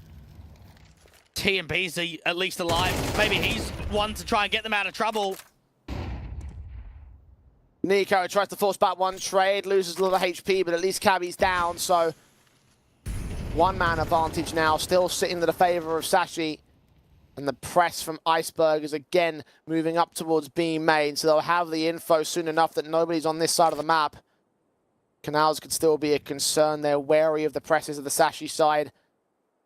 TMB's at least alive. Maybe he's one to try and get them out of trouble. Nico tries to force back one trade, loses a lot of HP, but at least Cabby's down, so one-man advantage now, still sitting to the favor of Sashi. And the press from Iceberg is again moving up towards B main, so they'll have the info soon enough that nobody's on this side of the map. Canals could still be a concern. They're wary of the presses of the Sashi side.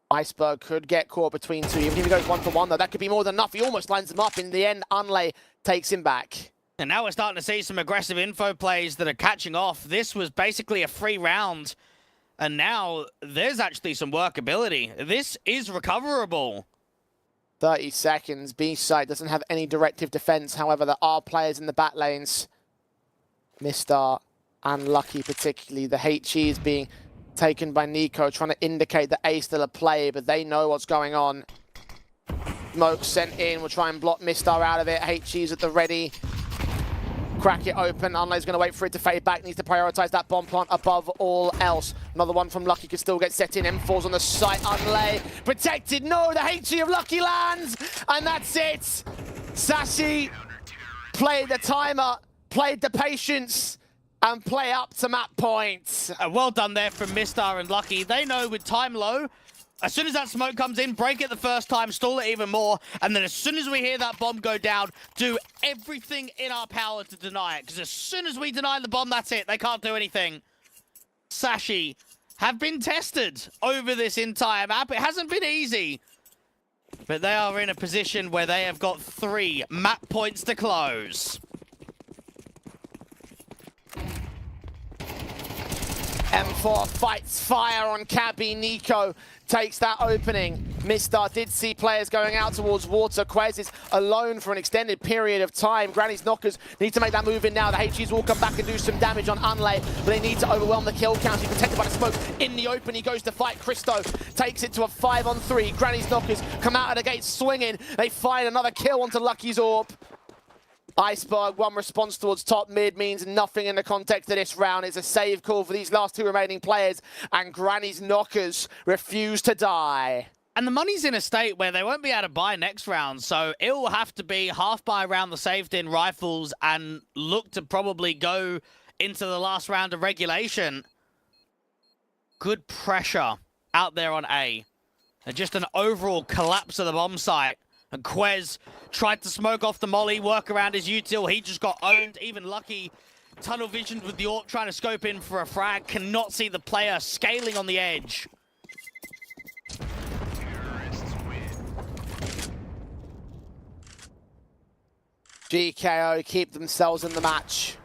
Iceberg could get caught between two. Even if he goes 1-for-1, though, that could be more than enough. He almost lines him up. In the end, Unlay takes him back. And now we're starting to see some aggressive info plays that are catching off. This was basically a free round, and now there's actually some workability. This is recoverable. 30 seconds. B side doesn't have any directive defense. However, there are players in the back lanes. Mistar and Lucky particularly. The HE is being taken by Nico, trying to indicate that A still a play, but they know what's going on. Smoke sent in. We'll try and block Mistar out of it. HE's at the ready. Crack it open. Unlay's going to wait for it to fade back. Needs to prioritize that bomb plant above all else. Another one from Lucky could still get set in. M4's on the site. Unlay protected. No, the HE of Lucky lands. And that's it. Sashi played the timer, played the patience, and play up to map point. Well done there from Mistar and Lucky. They know with time low, as soon as that smoke comes in, break it the first time, stall it even more, and then as soon as we hear that bomb go down, do everything in our power to deny it. Because as soon as we deny the bomb, that's it. They can't do anything. Sashi have been tested over this entire map. It hasn't been easy. But they are in a position where they have got 3 map points to close. M4 fights fire on Cabby. Nico takes that opening. Mistar did see players going out towards water. Quez is alone for an extended period of time. Granny's Knockers need to make that move in now. The HGs will come back and do some damage on Unlay, but they need to overwhelm the kill count. He's protected by the smoke. In the open, he goes to fight Christo. Takes it to a 5-on-3. Granny's Knockers come out of the gate swinging. They find another kill onto Lucky's AWP. Iceberg, one response towards top mid means nothing in the context of this round. It's a save call for these last 2 remaining players, and Granny's Knockers refuse to die. And the money's in a state where they won't be able to buy next round, so it will have to be half buy around the saved-in rifles and look to probably go into the last round of regulation. Good pressure out there on A. And just an overall collapse of the bomb site. And Quez tried to smoke off the molly, work around his util. He just got owned. Even Lucky Tunnel vision with the Orc trying to scope in for a frag. Cannot see the player scaling on the edge. GKO keep themselves in the match.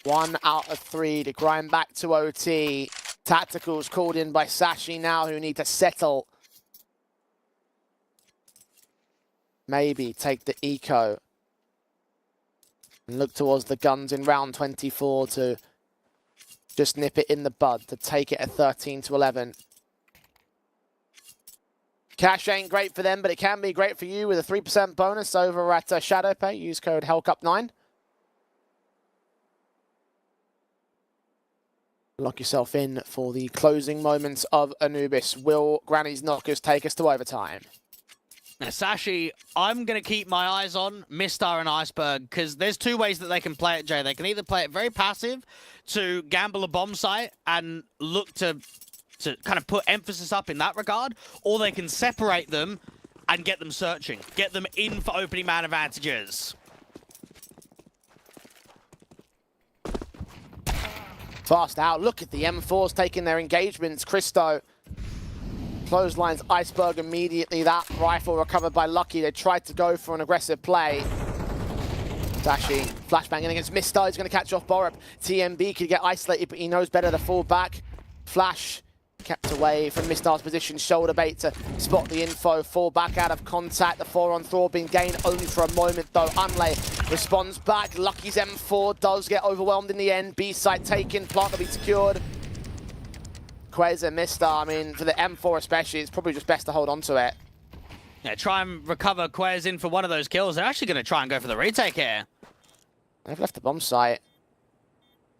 1 out of 3 to grind back to OT. Tacticals called in by Sashi now, who need to settle. Maybe take the eco. And look towards the guns in round 24 to just nip it in the bud, to take it at 13-11. Cash ain't great for them, but it can be great for you with a 3% bonus over at ShadowPay. Use code Hellcup9. Lock yourself in for the closing moments of Anubis. Will Granny's Knockers take us to overtime? Now, Sashi, I'm going to keep my eyes on Mistar and Iceberg, because there's 2 ways that they can play it, Jay. They can either play it very passive to gamble a bomb site and look to kind of put emphasis up in that regard, or they can separate them and get them searching, get them in for opening man advantages. Fast out. Look at the M4s taking their engagements. Christo clotheslines Iceberg immediately. That rifle recovered by Lucky. They tried to go for an aggressive play. Dashi flashbang in against Mistar. He's going to catch off Borup. TMB could get isolated, but he knows better to fall back. Flash kept away from Mistar's position. Shoulder bait to spot the info. Fall back out of contact. The 4-on-4 being gained only for a moment, though. Unlay responds back. Lucky's M4 does get overwhelmed in the end. B site taken. Plant to be secured. Quez and Mistar, I mean, for the M4 especially, it's probably just best to hold on to it. Yeah, try and recover Quez in for one of those kills. They're actually going to try and go for the retake here. They've left the bomb site.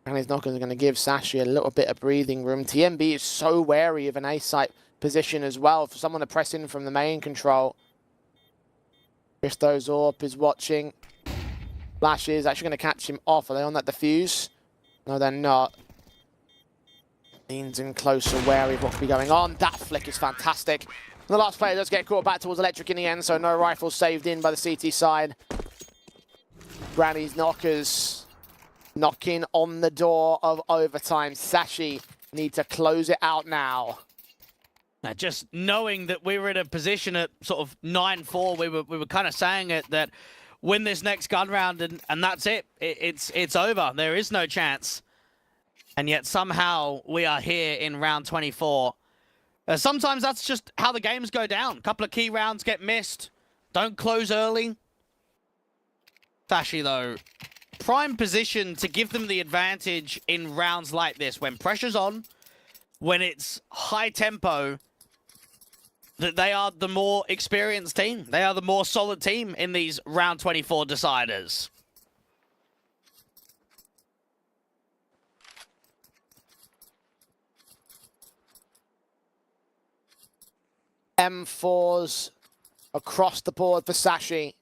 And his knockers are going to give Sashi a little bit of breathing room. TMB is so wary of an A-site position as well, for someone to press in from the main control. Christo Zorp is watching. Flash is actually going to catch him off. Are they on that defuse? No, they're not. Leans in closer, wary of what could be going on. That flick is fantastic. The last player does get caught back towards Electric in the end, so no rifles saved in by the CT side. Granny's Knockers knocking on the door of overtime. Sashi need to close it out now. Now, just knowing that we were in a position at sort of 9-4, we were kind of saying it, that win this next gun round and that's it. It's over. There is no chance. And yet somehow we are here in round 24. Sometimes that's just how the games go down. A couple of key rounds get missed. Don't close early. Sashi, though, prime position to give them the advantage in rounds like this. When pressure's on, when it's high tempo, that they are the more experienced team. They are the more solid team in these round 24 deciders. M4s across the board for Sashi.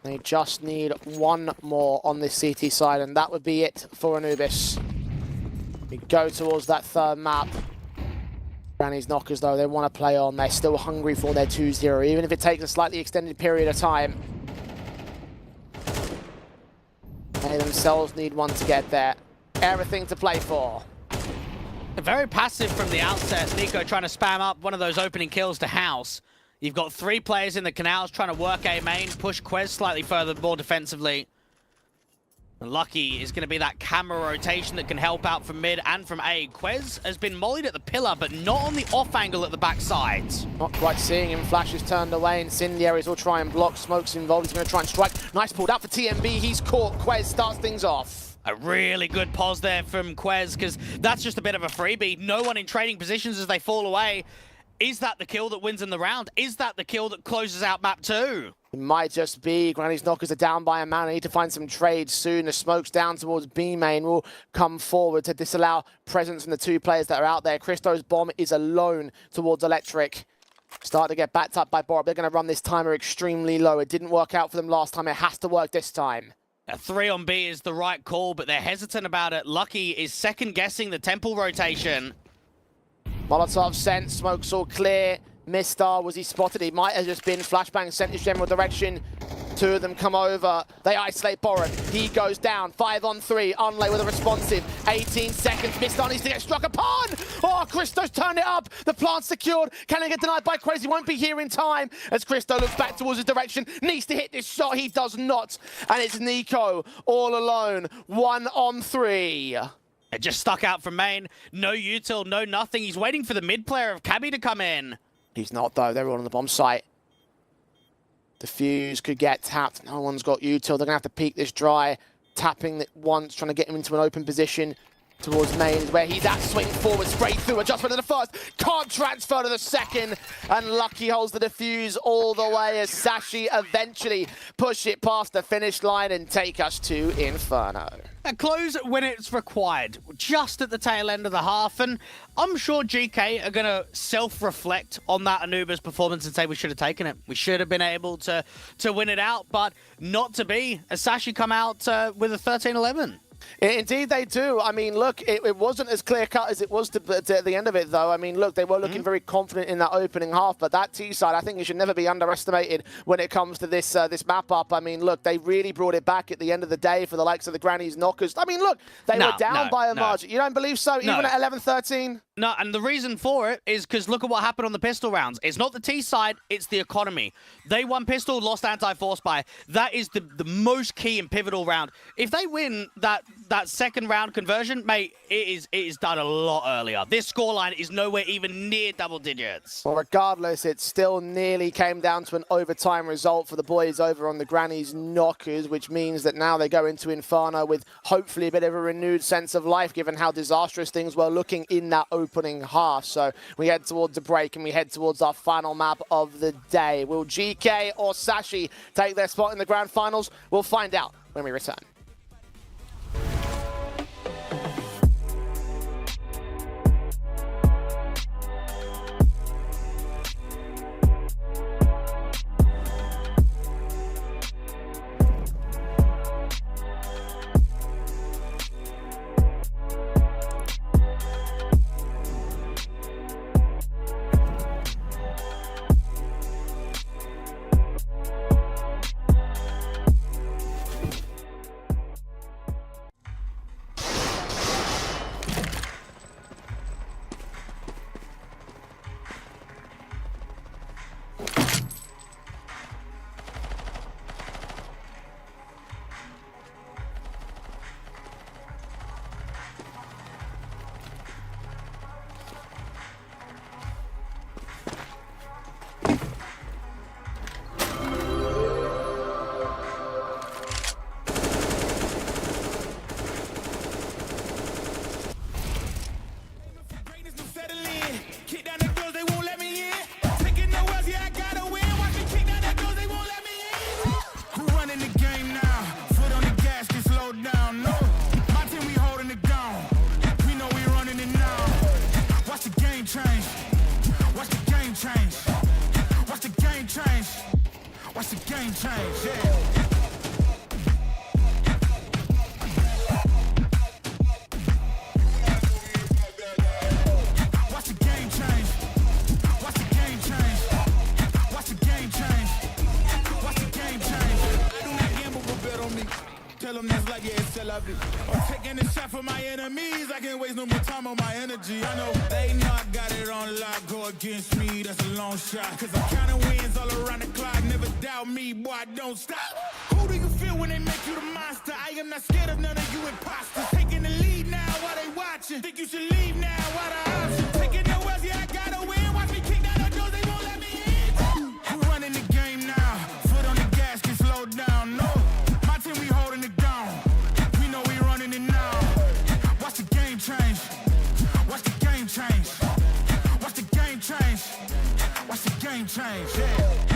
They just need one more on this CT side, and that would be it for Anubis. We go towards that third map. Granny's Knockers, though, they want to play on. They're still hungry for their 2-0, even if it takes a slightly extended period of time. They themselves need one to get there. Everything to play for. Very passive from the outset. Nico trying to spam up one of those opening kills to House. You've got 3 players in the canals trying to work A main, push Quez slightly further, more defensively. And Lucky is going to be that camera rotation that can help out from mid and from A. Quez has been mollied at the pillar, but not on the off angle at the backside. Not quite seeing him. Flash is turned away. Incendiaries will try and block. Smoke's involved. He's going to try and strike. Nice pulled out for TMB. He's caught. Quez starts things off. A really good pause there from Quez, because that's just a bit of a freebie. No one in trading positions as they fall away. Is that the kill that wins in the round? Is that the kill that closes out map 2? It might just be. Granny's Knockers are down by a man. I need to find some trades soon. The smoke's down towards B main will come forward to disallow presence from the 2 players that are out there. Christo's bomb is alone towards Electric. Start to get backed up by Borup. They're going to run this timer extremely low. It didn't work out for them last time. It has to work this time. A 3 on B is the right call, but they're hesitant about it. Lucky is second-guessing the temple rotation. Molotov sent, smoke's all clear. Mistar, was he spotted? He might have just been. Flashbang sent his general direction. Two of them come over. They isolate Boren. He goes down. 5 on 3. Unlay with a responsive. 18 seconds. Mistar needs to get struck upon. Oh, Christo's turned it up. The plant's secured. Can he get denied by Crazy? Won't be here in time. As Christo looks back towards his direction. Needs to hit this shot. He does not. And it's Nico all alone. 1 on 3. It just stuck out from main. No util, no nothing. He's waiting for the mid player of Cabby to come in. He's not, though. They're all on the bomb site. The fuse could get tapped. No one's got util. They're going to have to peek this dry. Tapping it once, trying to get him into an open position towards main, where he's at. Swing forward, straight through. Adjustment to the first. Can't transfer to the second. And Lucky holds the defuse all the way as Sashi eventually push it past the finish line and take us to Inferno. A close when it's required, just at the tail end of the half, and I'm sure GK are going to self-reflect on that Anubis performance and say we should have taken it. We should have been able to win it out, but not to be. As Sashi come out with a 13-11. Indeed they do. I mean, look, it wasn't as clear-cut as it was at the end of it, though. I mean, look, they were looking very confident in that opening half, but that T-side, I think it should never be underestimated when it comes to this this map-up. I mean, look, they really brought it back at the end of the day for the likes of the Grannies Knockers. I mean, look, they were down by a margin. You don't believe so? Even at 11-13? No, and the reason for it is because look at what happened on the pistol rounds. It's not the T side, it's the economy. They won pistol, lost anti-force by. That is the most key and pivotal round. If they win that second round conversion, mate, it is done a lot earlier. This scoreline is nowhere even near double digits. Well, regardless, it still nearly came down to an overtime result for the boys over on the Grannies Knockers, which means that now they go into Inferno with hopefully a bit of a renewed sense of life, given how disastrous things were looking in that opening half. So we head towards the break and we head towards our final map of the day. Will GK or Sashi take their spot in the grand finals? We'll find out when we return. I'm taking a shot for my enemies. I can't waste no more time on my energy. I know they know I got it on lock. Go against me, that's a long shot. Cause I'm counting wins all around the clock. Never doubt me, boy, I don't stop. Who do you feel when they make you the monster? I am not scared of none of you imposters. Taking the lead now while they watching. Think you should leave now while the option. Taking no L's, yeah, I gotta win. Watch me kick down the doors, they won't let me in. We're running the game now. Foot on the gas, can slow down. No, my team, we holding it down. We know we running it now. Watch the game change. Watch the game change. Watch the game change. Watch the game change, yeah.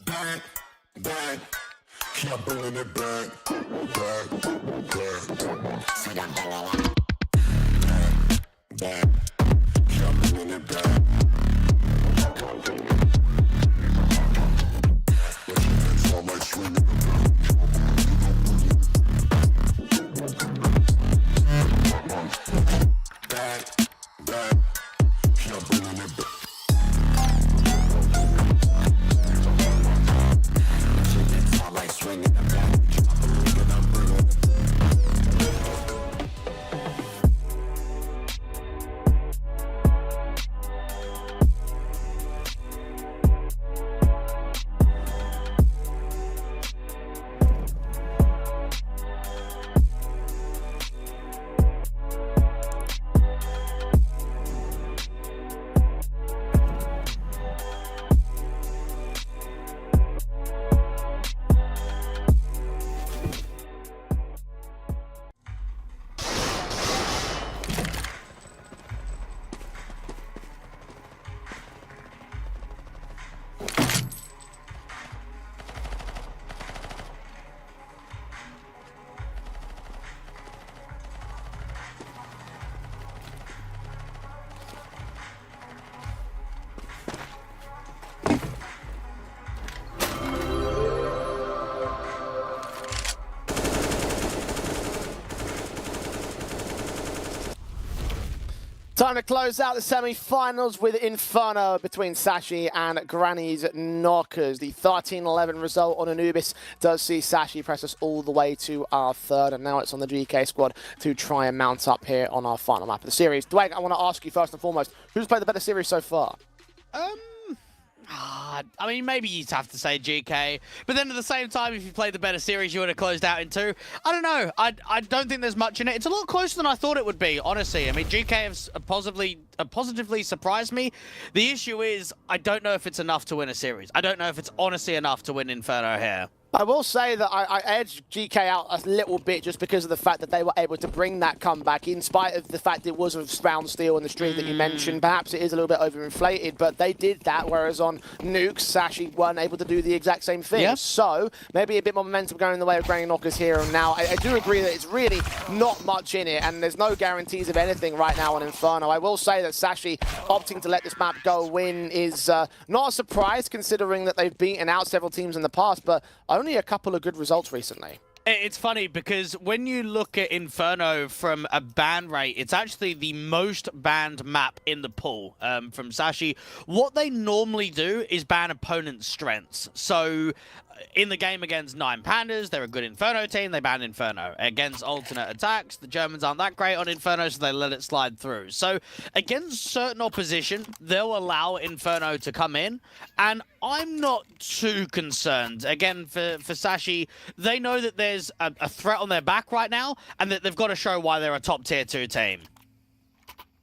Back, back, keep bringing it back, back, back, back, keep bringing it back. It's all like swinging back, back, keep bringing it back. Time to close out the semi-finals with Inferno between Sashi and Granny's Knockers. The 13-11 result on Anubis does see Sashi press us all the way to our third, and now it's on the GK squad to try and mount up here on our final map of the series. Dwayne, I want to ask you first and foremost, who's played the better series so far? I mean, maybe you'd have to say GK, but then at the same time, if you played the better series, you would have closed out in two. I don't know. I don't think there's much in it. It's a lot closer than I thought it would be, honestly. I mean, GK has positively surprised me. The issue is, I don't know if it's enough to win a series. I don't know if it's honestly enough to win Inferno here. I will say that I edged GK out a little bit just because of the fact that they were able to bring that comeback in spite of the fact it was a round steal in the stream that you mentioned. Perhaps it is a little bit overinflated, but they did that, whereas on Nukes, Sashi weren't able to do the exact same thing. Yeah. So maybe a bit more momentum going in the way of Granny Knockers here and now. I do agree that it's really not much in it, and there's no guarantees of anything right now on Inferno. I will say that Sashi opting to let this map go win is not a surprise, considering that they've beaten out several teams in the past, but only a couple of good results recently. It's funny because when you look at Inferno from a ban rate, it's actually the most banned map in the pool from Sashi. What they normally do is ban opponents' strengths. So in the game against 9 Pandas, they're a good Inferno team, they ban Inferno. Against alternate attacks, the Germans aren't that great on Inferno, so they let it slide through. So against certain opposition, they'll allow Inferno to come in, and I'm not too concerned. Again, for Sashi, they know that there's a threat on their back right now, and that they've got to show why they're a top tier 2 team.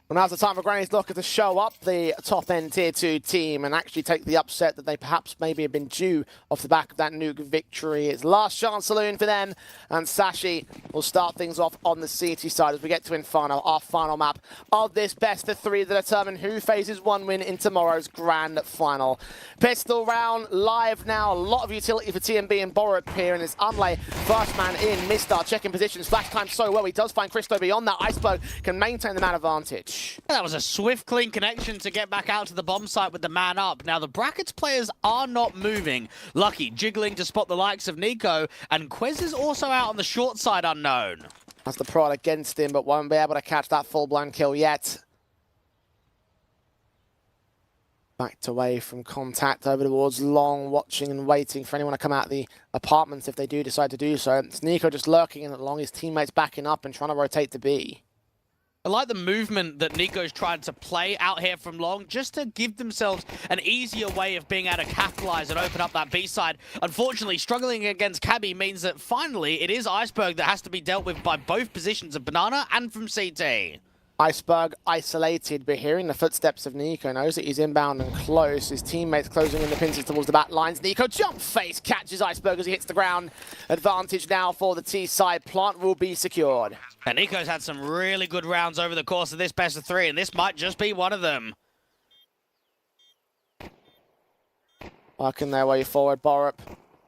Well, now's the time for Granny's Knocker to show up the top-end Tier 2 team and actually take the upset that they perhaps maybe have been due off the back of that Nuke victory. It's last chance saloon for them, and Sashi will start things off on the CT side as we get to Inferno, our final map of this best-of-3 to determine who faces one win in tomorrow's grand final. Pistol round live now. A lot of utility for TMB and Borup here, and it's Unlay, first man in. Mistar checking positions, flash time so well. He does find Christo beyond that. Iceberg can maintain the man advantage. That was a swift, clean connection to get back out to the bomb site with the man up. Now, the Brackets players are not moving. Lucky jiggling to spot the likes of Nico, and Quez is also out on the short side unknown. That's the prod against him, but won't be able to catch that full-blown kill yet. Backed away from contact over towards long, watching and waiting for anyone to come out of the apartments if they do decide to do so. It's Nico just lurking in along, his teammates backing up and trying to rotate to B. I like the movement that Nico's tried to play out here from long, just to give themselves an easier way of being able to capitalize and open up that B side. Unfortunately, struggling against Cabby means that finally it is Iceberg that has to be dealt with by both positions of Banana and from CT. Iceberg isolated, but hearing the footsteps of Nico, knows that he's inbound and close. His teammates closing in the pincers towards the back lines. Nico jump face catches Iceberg as he hits the ground. Advantage now for the T side. Plant will be secured. And Nico's had some really good rounds over the course of this best-of-3, and this might just be one of them. Working their way forward. Borup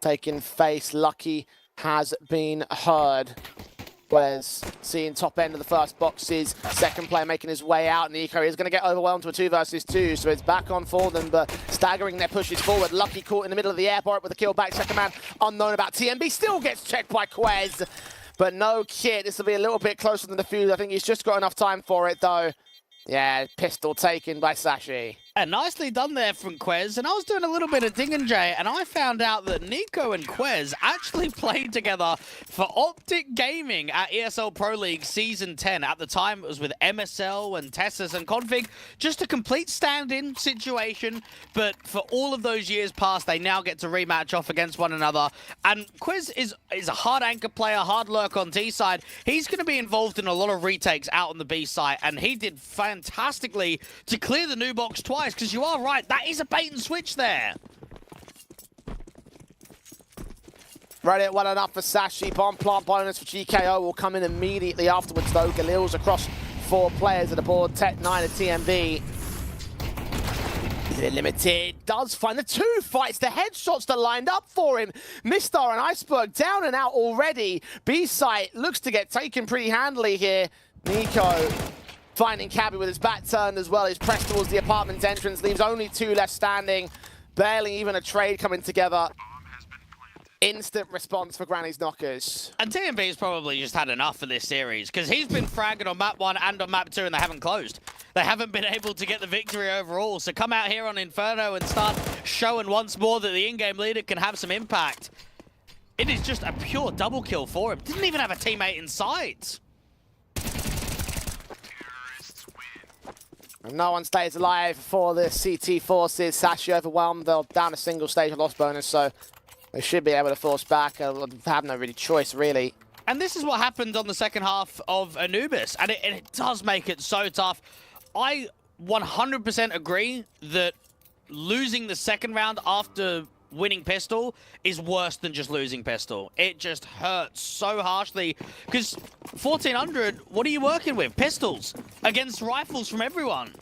taking face. Lucky has been heard. Whereas seeing top end of the first boxes, second player making his way out. Nico is going to get overwhelmed to a 2 versus 2, so it's back on for them, but staggering their pushes forward. Lucky caught in the middle of the air, Borup with a kill back. Second man unknown about TMB, still gets checked by Quez, but no kit. This will be a little bit closer than the fuse. I think he's just got enough time for it, though. Yeah, pistol taken by Sashi. And nicely done there from Quez. And I was doing a little bit of ding Jay, and I found out that Nico and Quez actually played together for Optic Gaming at ESL Pro League Season 10. At the time, it was with MSL and Tessus and Config. Just a complete stand-in situation. But for all of those years past, they now get to rematch off against one another. And Quez is a hard anchor player, hard lurk on T side. He's going to be involved in a lot of retakes out on the B side, and he did fantastically to clear the new box twice, because you are right, that is a bait and switch there. Right at well enough for Sashi. Bomb plant bonus for GKO will come in immediately afterwards, though. Galil's across 4 players at the board. Tech 9 at TMB. Limited does find the 2 fights, the headshots that lined up for him. Mistar and Iceberg down and out already. B site looks to get taken pretty handily here. Nico finding Cabby with his back turned as well. He's pressed towards the apartment entrance, leaves only 2 left standing. Barely even a trade coming together. Instant response for Granny's Knockers. And TMB's probably just had enough for this series, because he's been fragging on map 1 and on map 2, and they haven't closed. They haven't been able to get the victory overall. So come out here on Inferno and start showing once more that the in-game leader can have some impact. It is just a pure double kill for him. Didn't even have a teammate in sight. And no one stays alive for the CT forces. Sashi overwhelmed. They're down a single stage of loss bonus, so they should be able to force back. Have no really choice, really. And this is what happened on the second half of Anubis, and it does make it so tough. I 100% agree that losing the second round after winning pistol is worse than just losing pistol. It just hurts so harshly because 1400, what are you working with? Pistols against rifles from everyone.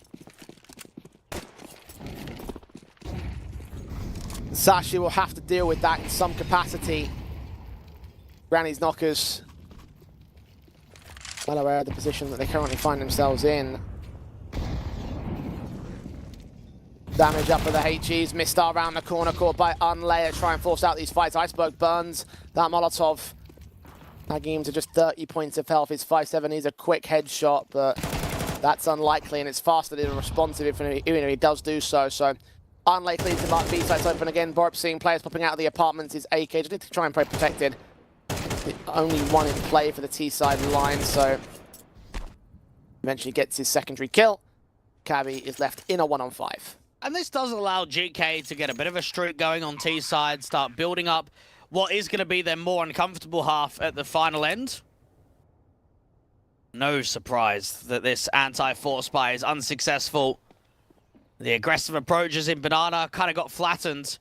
Sashi will have to deal with that in some capacity. Granny's Knockers well aware of the position that they currently find themselves in. Damage up for the HEs. Mistar around the corner, caught by Unlayer. Try and force out these fights. Iceberg burns that Molotov. Tagging him to just 30 points of health. His 5-7 needs a quick headshot, but that's unlikely, and it's faster than responsive even if he does do so. So unlikely to mark B sites open again. Borup seeing players popping out of the apartments. His AK just need to try and play protected. The only one in play for the T side line, so eventually gets his secondary kill. Cabby is left in a 1-on-5. And this does allow GK to get a bit of a streak going on T side, start building up what is going to be their more uncomfortable half at the final end. No surprise that this anti-force buy is unsuccessful. The aggressive approaches in Banana kind of got flattened,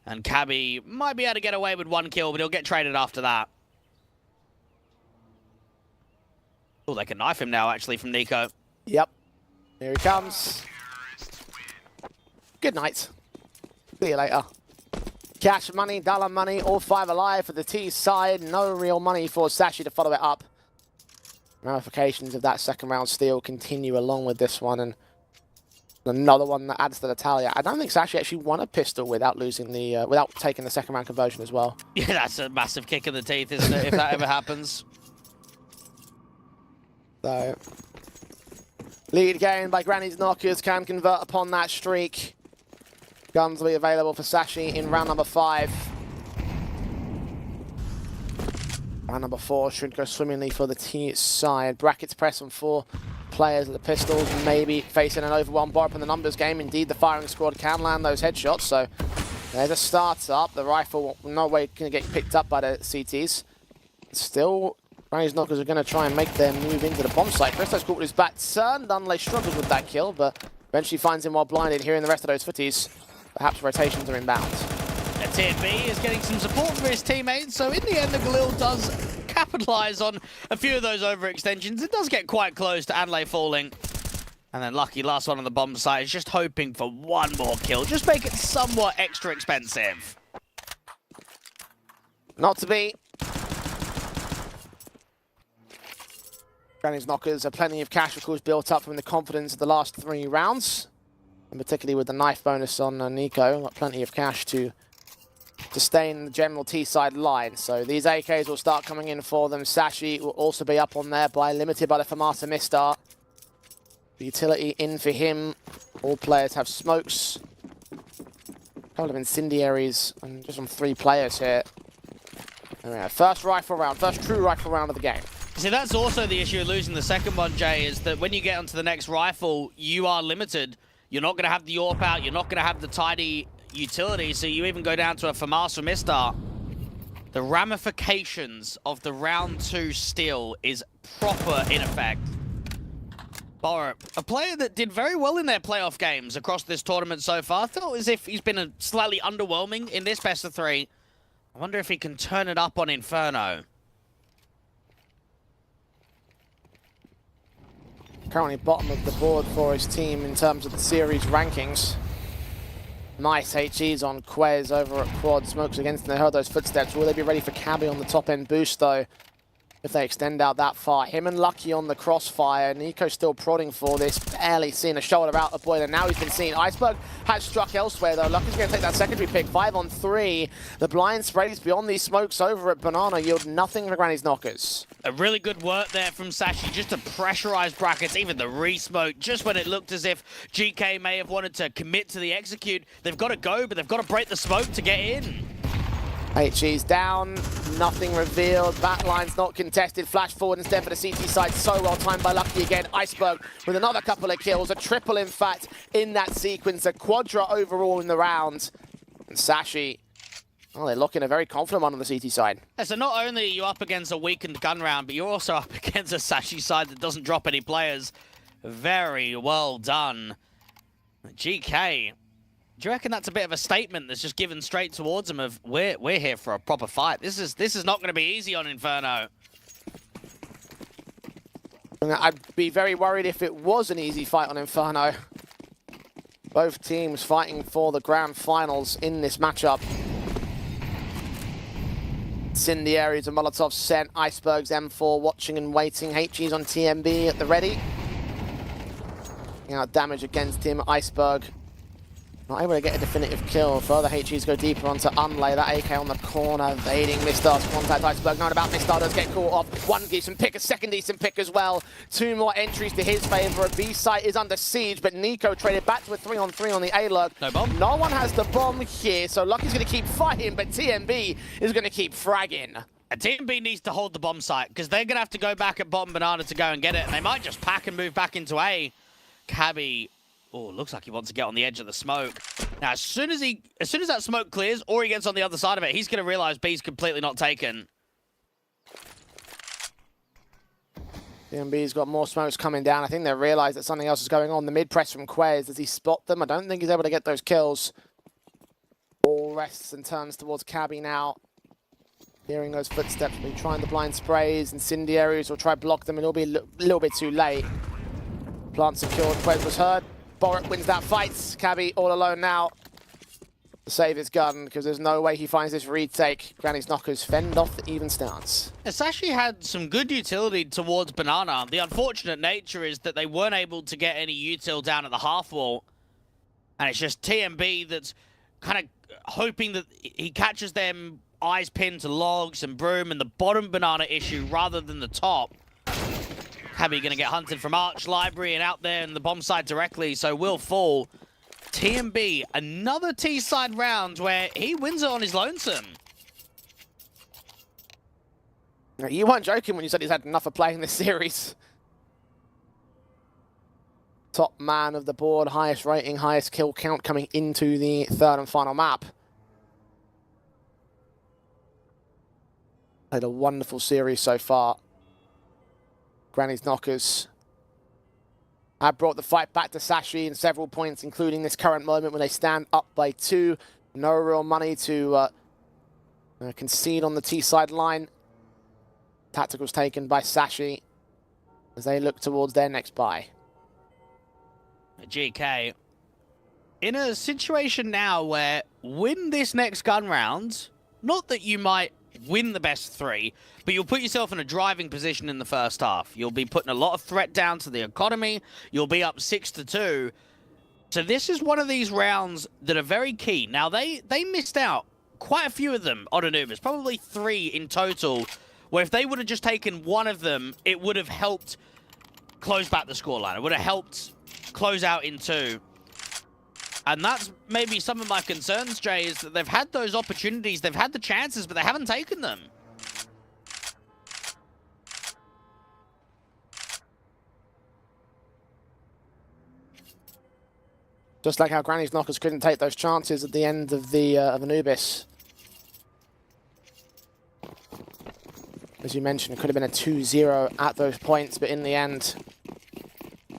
and Cabby might be able to get away with 1 kill, but he'll get traded after that. Oh, they can knife him now, actually, from Nico. Yep. Here he comes. Good night. See you later. Cash money, dollar money, all 5 alive for the T side. No real money for Sashi to follow it up. Ramifications of that second round steal continue along with this one, and another one that adds to the tally. I don't think Sashi actually won a pistol without losing the without taking the second round conversion as well. Yeah, that's a massive kick in the teeth, isn't it, if that ever happens. So, lead gained by Granny's Knockers, can convert upon that streak. Guns will be available for Sashi in round number 5. Round number 4 should go swimmingly for the T side. Brackets press on 4 players at the pistols, maybe facing an overwhelmed Borup in the numbers game. Indeed, the firing squad can land those headshots, so there's a start-up. The rifle, no way can get picked up by the CTs. Still, Granny's Knockers are going to try and make their move into the bomb site. Christo's caught with his back turned. Dunley struggles with that kill, but eventually finds him while blinded, hearing the rest of those footies. Perhaps rotations are inbound. Tier B is getting some support from his teammates, so in the end, the Galil does capitalize on a few of those overextensions. It does get quite close to Anlay falling. And then Lucky, last one on the bomb site, is just hoping for 1 more kill. Just make it somewhat extra expensive. Not to be. Granny's Knockers are plenty of cash, of course, built up from the confidence of the last 3 rounds. And particularly with the knife bonus on Nico, got plenty of cash to sustain the general T-side line. So these AKs will start coming in for them. Sashi will also be up on there, limited by the Famasa Mistar. The utility in for him. All players have smokes. A couple of incendiaries, and just on 3 players here. There we go. First rifle round, first true rifle round of the game. See, that's also the issue of losing the second one, Jay, is that when you get onto the next rifle, you are limited. You're not going to have the AWP out. You're not going to have the tidy utility, so you even go down to a FAMAS or Mistar. The ramifications of the round 2 steal is proper in effect. Borup, a player that did very well in their playoff games across this tournament so far, felt as if he's been slightly underwhelming in this best of 3. I wonder if he can turn it up on Inferno. Currently bottom of the board for his team in terms of the series rankings. Nice HEs on Quez over at Quad. Smokes against them. They heard those footsteps. Will they be ready for Cabby on the top end boost, though? If they extend out that far. Him and Lucky on the crossfire. Nico still prodding for this. Barely seen a shoulder out of Boiler. Now he's been seen. Iceberg has struck elsewhere, though. Lucky's going to take that secondary pick. 5 on 3. The blind sprays beyond these smokes over at Banana yield nothing for Granny's Knockers. A really good work there from Sashi just to pressurize brackets, even the re-smoke, just when it looked as if GK may have wanted to commit to the execute. They've got to go, but they've got to break the smoke to get in. HE's down, nothing revealed, backline's not contested, flash forward instead for the CT side, so well timed by Lucky again. Iceberg with another couple of kills, a triple in fact in that sequence, a quadra overall in the round. And Sashi, well, they're looking a very confident one on the CT side. Yeah, so not only are you up against a weakened gun round, but you're also up against a Sashi side that doesn't drop any players. Very well done. GK Do you reckon that's a bit of a statement that's just given straight towards them of we're here for a proper fight? This is not going to be easy on Inferno. I'd be very worried if it was an easy fight on Inferno. Both teams fighting for the grand finals in this matchup. Incendiaries and Molotovs sent. Icebergs M4 watching and waiting. HG's on TMB at the ready. Damage against him. Iceberg not able to get a definitive kill. Further HGs go deeper onto Unlay. That AK on the corner, evading Mistar's contact. Iceberg knowing about Mistar does get caught off. One decent pick, a second decent pick as well. Two more entries to his favor. A B site is under siege, but Nico traded back to a 3-on-3 on the A-lurk. No bomb. No one has the bomb here, so Lucky's going to keep fighting, but TMB is going to keep fragging. And TMB needs to hold the bomb site, because they're going to have to go back at bottom banana to go and get it, and they might just pack and move back into A. Cabby, oh, looks like he wants to get on the edge of the smoke. Now, as soon as that smoke clears, or he gets on the other side of it, he's going to realize B's completely not taken. TMB's got more smokes coming down. I think they realize that something else is going on. The mid-press from Quez, does he spot them? I don't think he's able to get those kills. All rests and turns towards Cabby now. Hearing those footsteps, will be trying the blind sprays. Incendiaries will try block them, and it'll be a little bit too late. Plant secured, Quez was heard. Borat wins that fight. Cabby all alone now to save his gun, because there's no way he finds this retake. Granny's knockers fend off the even stance. Sashi had some good utility towards Banana. The unfortunate nature is that they weren't able to get any util down at the half wall. And it's just TMB that's kind of hoping that he catches them eyes pinned to logs and broom and the bottom Banana issue rather than the top. Cabby going to get hunted from Arch Library and out there in the bomb side directly, so will fall. TMB, another T-side round where he wins it on his lonesome. You weren't joking when you said he's had enough of playing this series. Top man of the board, highest rating, highest kill count coming into the third and final map. Played a wonderful series so far. Granny's knockers have brought the fight back to Sashi in several points, including this current moment when they stand up by 2. No real money to concede on the T-side line. Tacticals taken by Sashi as they look towards their next buy. GK, in a situation now where win this next gun round, not that you might win the best 3, but you'll put yourself in a driving position in the first half. You'll be putting a lot of threat down to the economy. You'll be up 6-2. So this is one of these rounds that are very key. Now, they missed out, quite a few of them, on Anubis, probably 3 in total, where if they would have just taken one of them, it would have helped close back the scoreline. It would have helped close out in 2. And that's maybe some of my concerns, Jay, is that they've had those opportunities, they've had the chances, but they haven't taken them. Just like how Granny's knockers couldn't take those chances at the end of the of Anubis. As you mentioned, it could have been a 2-0 at those points, but in the end,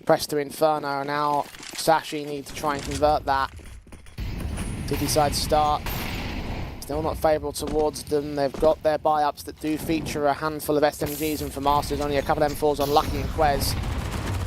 press to Inferno. Now Sashi needs to try and convert that. City side start. Still not favourable towards them. They've got their buy-ups that do feature a handful of SMGs, and for Masters, only a couple of M4s on Lucky and Quez.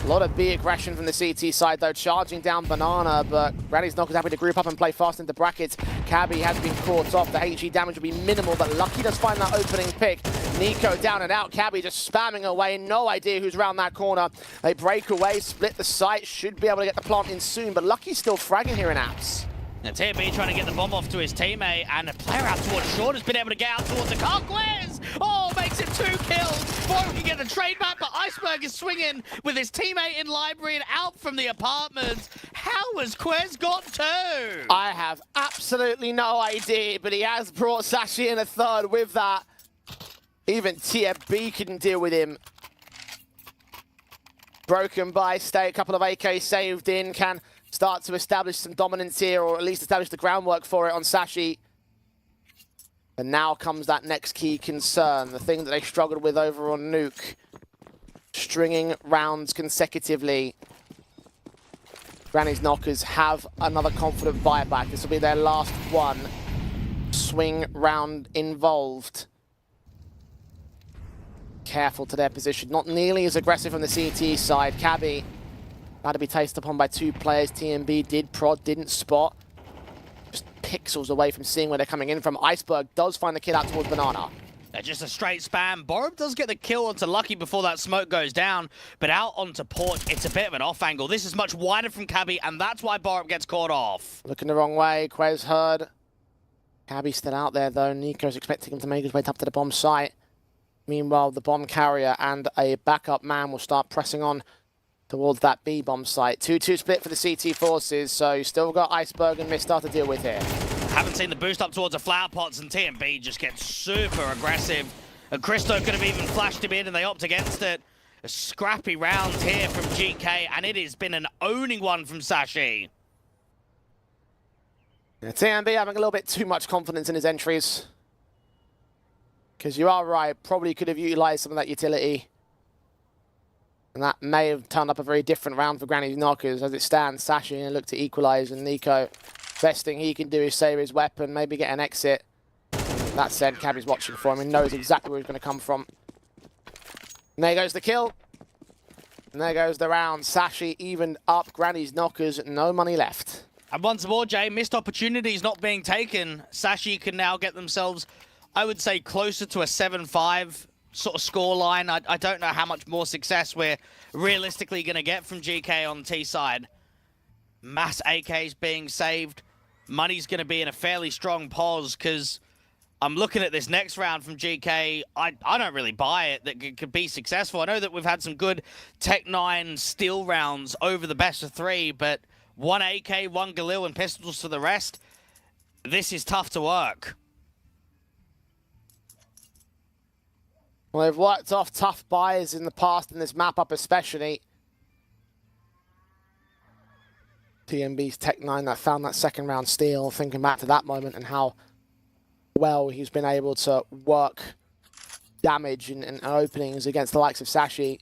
A lot of B aggression from the CT side, though, charging down Banana, but Granny's Knockers happy to group up and play fast into brackets. Cabby has been caught off. The HE damage will be minimal, but Lucky does find that opening pick. Nico down and out. Cabby just spamming away. No idea who's around that corner. They break away, split the site. Should be able to get the plant in soon, but Lucky's still fragging here in apps. Now TMB trying to get the bomb off to his teammate, and a player out towards Short has been able to get out towards the car. Quez! Oh, makes it 2 kills. Boy, we can get the trade back, but Iceberg is swinging with his teammate in library and out from the apartment. How has Quez got 2? I have absolutely no idea, but he has brought Sashi in a third with that. Even TMB couldn't deal with him. Broken by Stay, a couple of AK saved in, can start to establish some dominance here, or at least establish the groundwork for it on Sashi. And now comes that next key concern, the thing that they struggled with over on Nuke. Stringing rounds consecutively. Granny's Knockers have another confident buyback. This will be their last one. Swing round involved. Careful to their position. Not nearly as aggressive from the CT side. Cabby about to be tasted upon by two players. TMB did prod, didn't spot. Just pixels away from seeing where they're coming in from. Iceberg does find the kid out towards Banana. Just a straight spam. Borup does get the kill onto Lucky before that smoke goes down, but out onto Port, it's a bit of an off angle. This is much wider from Cabby, and that's why Borup gets caught off. Looking the wrong way. Quez heard. Cabby's still out there, though. Nico's expecting him to make his way up to the bomb site. Meanwhile, the bomb carrier and a backup man will start pressing on towards that B bomb site. 2-2 split for the CT forces, so you still got Iceberg and Mistar to deal with here. Haven't seen the boost up towards the flower pots, and TMB just gets super aggressive. And Christo could have even flashed him in, and they opt against it. A scrappy round here from GK, and it has been an owning one from Sashi. Yeah, TMB having a little bit too much confidence in his entries. Because you are right, probably could have utilized some of that utility. And that may have turned up a very different round for Granny's Knockers. As it stands, Sashi going to look to equalize, and Nico, best thing he can do is save his weapon, maybe get an exit. That said, Cabby's watching for him and knows exactly where he's going to come from. And there goes the kill. And there goes the round. Sashi evened up Granny's Knockers, no money left. And once more, Jay, missed opportunities not being taken. Sashi can now get themselves, I would say, closer to a 7-5 sort of score line. I don't know how much more success we're realistically going to get from GK on T side. Mass AKs being saved. Money's going to be in a fairly strong pause because I'm looking at this next round from GK. I don't really buy it that it could be successful. I know that we've had some good Tech 9 steal rounds over the best of 3, but one AK, one Galil, and pistols for the rest. This is tough to work. Well, they've worked off tough buys in the past in this map up especially. TMB's Tech 9 that found that second round steal, thinking back to that moment and how well he's been able to work damage and openings against the likes of Sashi.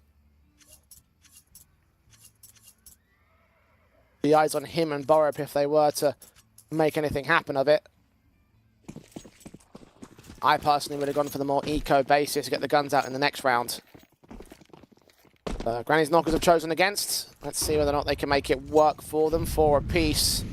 The eyes on him and Borup if they were to make anything happen of it. I personally would have gone for the more eco basis to get the guns out in the next round. Granny's Knockers have chosen against. Let's see whether or not they can make it work for them. 4 apiece.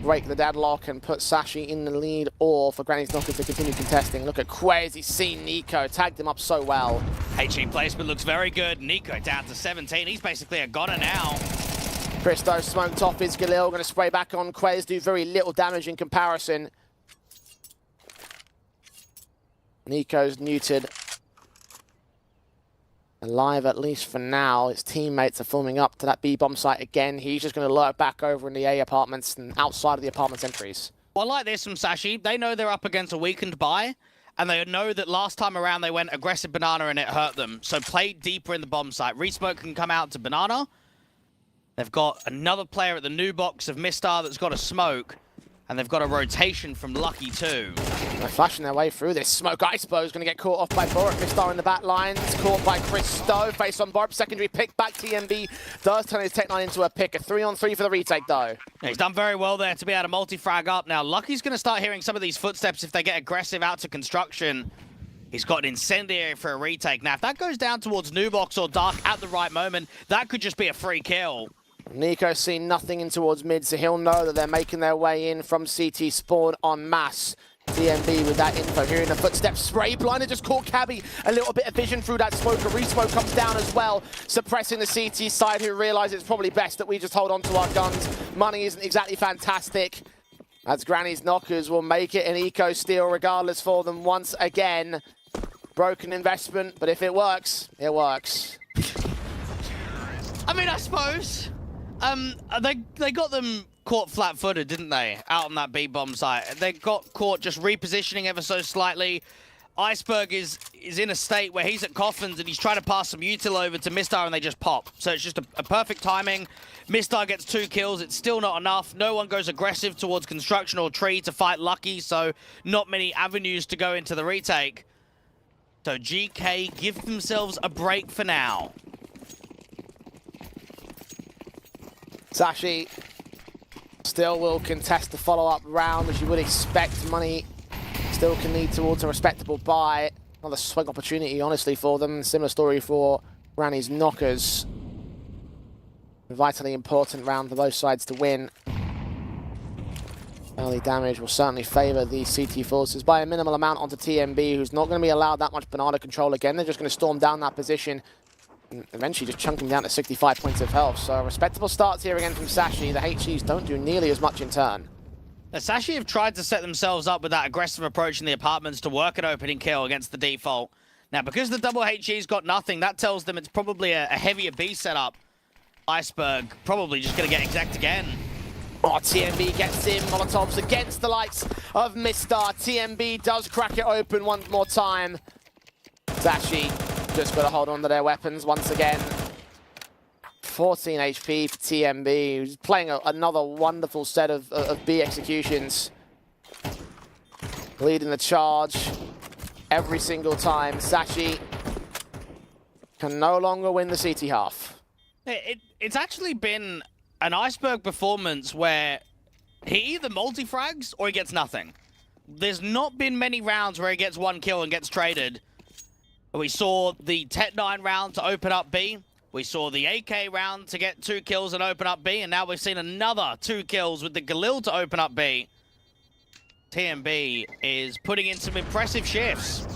Break the deadlock and put Sashi in the lead, or for Granny's Knockers to continue contesting. Look at Quez, he's seen Nico, tagged him up so well. HE placement looks very good. Nico down to 17. He's basically a goner now. Christo smoked off his Galil, going to spray back on Quez, do very little damage in comparison. Nico's neutered. Alive at least for now. His teammates are forming up to that B-bomb site again. He's just going to lurk back over in the A apartments and outside of the apartments entries. Well, like this from Sashi, they know they're up against a weakened buy, and they know that last time around they went aggressive Banana and it hurt them. So play deeper in the bomb site. Resmoke can come out to Banana. They've got another player at the new box of Mistar that's got a smoke, and they've got a rotation from Lucky too. They're flashing their way through this smoke. Iceberg is going to get caught off by Borup. Mistar in the back lines, caught by Christo. Face on Borup, secondary pick back. TMB does turn his Tech 9 into a pick. A 3-on-3 for the retake though. Yeah, he's done very well there to be able to multi-frag up. Now Lucky's going to start hearing some of these footsteps if they get aggressive out to construction. He's got an incendiary for a retake. Now if that goes down towards New Box or Dark at the right moment, that could just be a free kill. Nico's seen nothing in towards mid, so he'll know that they're making their way in from CT spawn en masse. DMB with that info, hearing the footsteps. Spray blinder just caught Cabby a little bit of vision through that smoke. A resmoke comes down as well, suppressing the CT side, who realise it's probably best that we just hold on to our guns. Money isn't exactly fantastic. As Granny's Knockers will make it an eco steal regardless for them once again. Broken investment, but if it works, it works. I mean, I suppose. They got them caught flat-footed, didn't they? Out on that B-bomb site. They got caught just repositioning ever so slightly. Iceberg is in a state where he's at coffins and he's trying to pass some util over to Mistar and they just pop. So it's just a perfect timing. Mistar gets 2 kills. It's still not enough. No one goes aggressive towards construction or tree to fight Lucky, so not many avenues to go into the retake. So GK give themselves a break for now. Sashi still will contest the follow-up round, as you would expect. Money still can lead towards a respectable buy. Another swing opportunity, honestly, for them. Similar story for Granny's Knockers. A vitally important round for both sides to win. Early damage will certainly favour the CT forces by a minimal amount onto TMB, who's not going to be allowed that much Bernardo control again. They're just going to storm down that position and eventually just chunk him down to 65 points of health. So respectable starts here again from Sashi. The HGs don't do nearly as much in turn. The Sashi have tried to set themselves up with that aggressive approach in the apartments to work an opening kill against the default. Now, because the double HG's got nothing, that tells them it's probably a heavier B setup. Iceberg probably just going to get exec again. Oh, TMB gets in. Molotovs against the likes of Mistar. TMB does crack it open one more time. Sashi just got to hold on to their weapons once again. 14 HP for TMB, who's playing another wonderful set of B executions. Leading the charge every single time. Sashi can no longer win the CT half. It's actually been an Iceberg performance where he either multi-frags or he gets nothing. There's not been many rounds where he gets one kill and gets traded. We saw the Tet-9 round to open up B. We saw the AK round to get 2 kills and open up B, and now we've seen another 2 kills with the Galil to open up B. TMB is putting in some impressive shifts.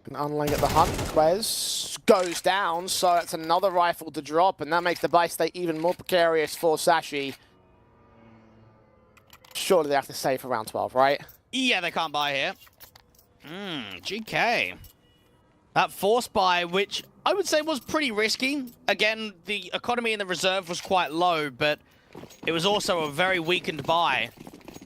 An unlane at the hunt. Quez goes down, so it's another rifle to drop, and that makes the buy state even more precarious for Sashi. Surely they have to save for round 12, right? Yeah, they can't buy here. GK. That force buy, which I would say was pretty risky. Again, the economy in the reserve was quite low, but it was also a very weakened buy.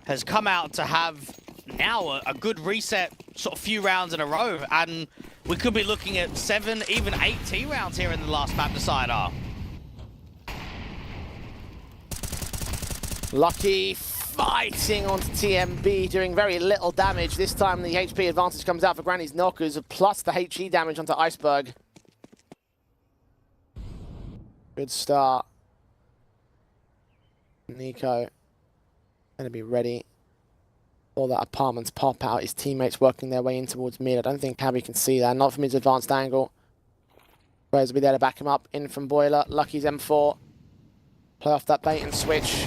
Has come out to have now a good reset, sort of few rounds in a row, and we could be looking at 7, even 8 T rounds here in the last map decider. Lucky fighting onto TMB, doing very little damage. This time the HP advantage comes out for Granny's Knockers, plus the HE damage onto Iceberg. Good start. Nico gonna be ready for that apartment's pop out. His teammates working their way in towards mid. I don't think Cabby can see that, not from his advanced angle. Quez will be there to back him up. In from Boiler. Lucky's M4. Play off that bait and switch.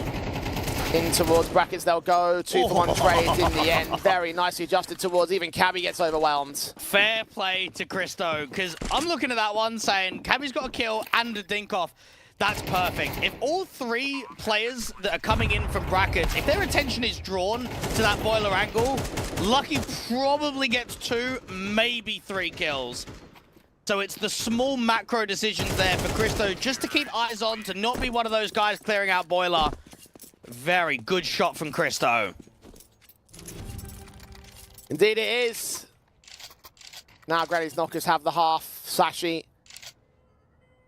In towards brackets they'll go. 2-for-1 trades in the end. Very nicely adjusted towards. Even Cabby gets overwhelmed. Fair play to Christo, because I'm looking at that one saying Cabby's got a kill and a dink off. That's perfect. If all 3 players that are coming in from brackets, if their attention is drawn to that Boiler angle, Lucky probably gets 2, maybe 3 kills. So it's the small macro decisions there for Christo just to keep eyes on, to not be one of those guys clearing out Boiler. Very good shot from Christo. Indeed it is. Now Granny's Knockers have the half. Sashi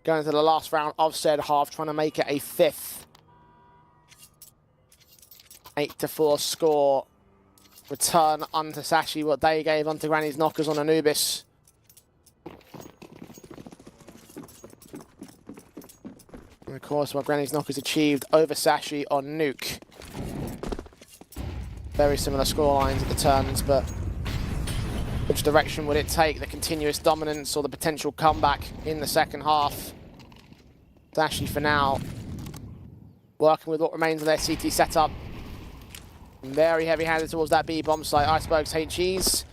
going to the last round of said half, trying to make it a 5th. 8-4 score. Return onto Sashi what they gave onto Granny's Knockers on Anubis. And of course, what Granny's Knockers achieved over Sashi on Nuke. Very similar scorelines at the turns, but which direction would it take? The continuous dominance or the potential comeback in the second half? Sashi, for now, working with what remains of their CT setup. Very heavy-handed towards that B bomb site. Iceberg's HEs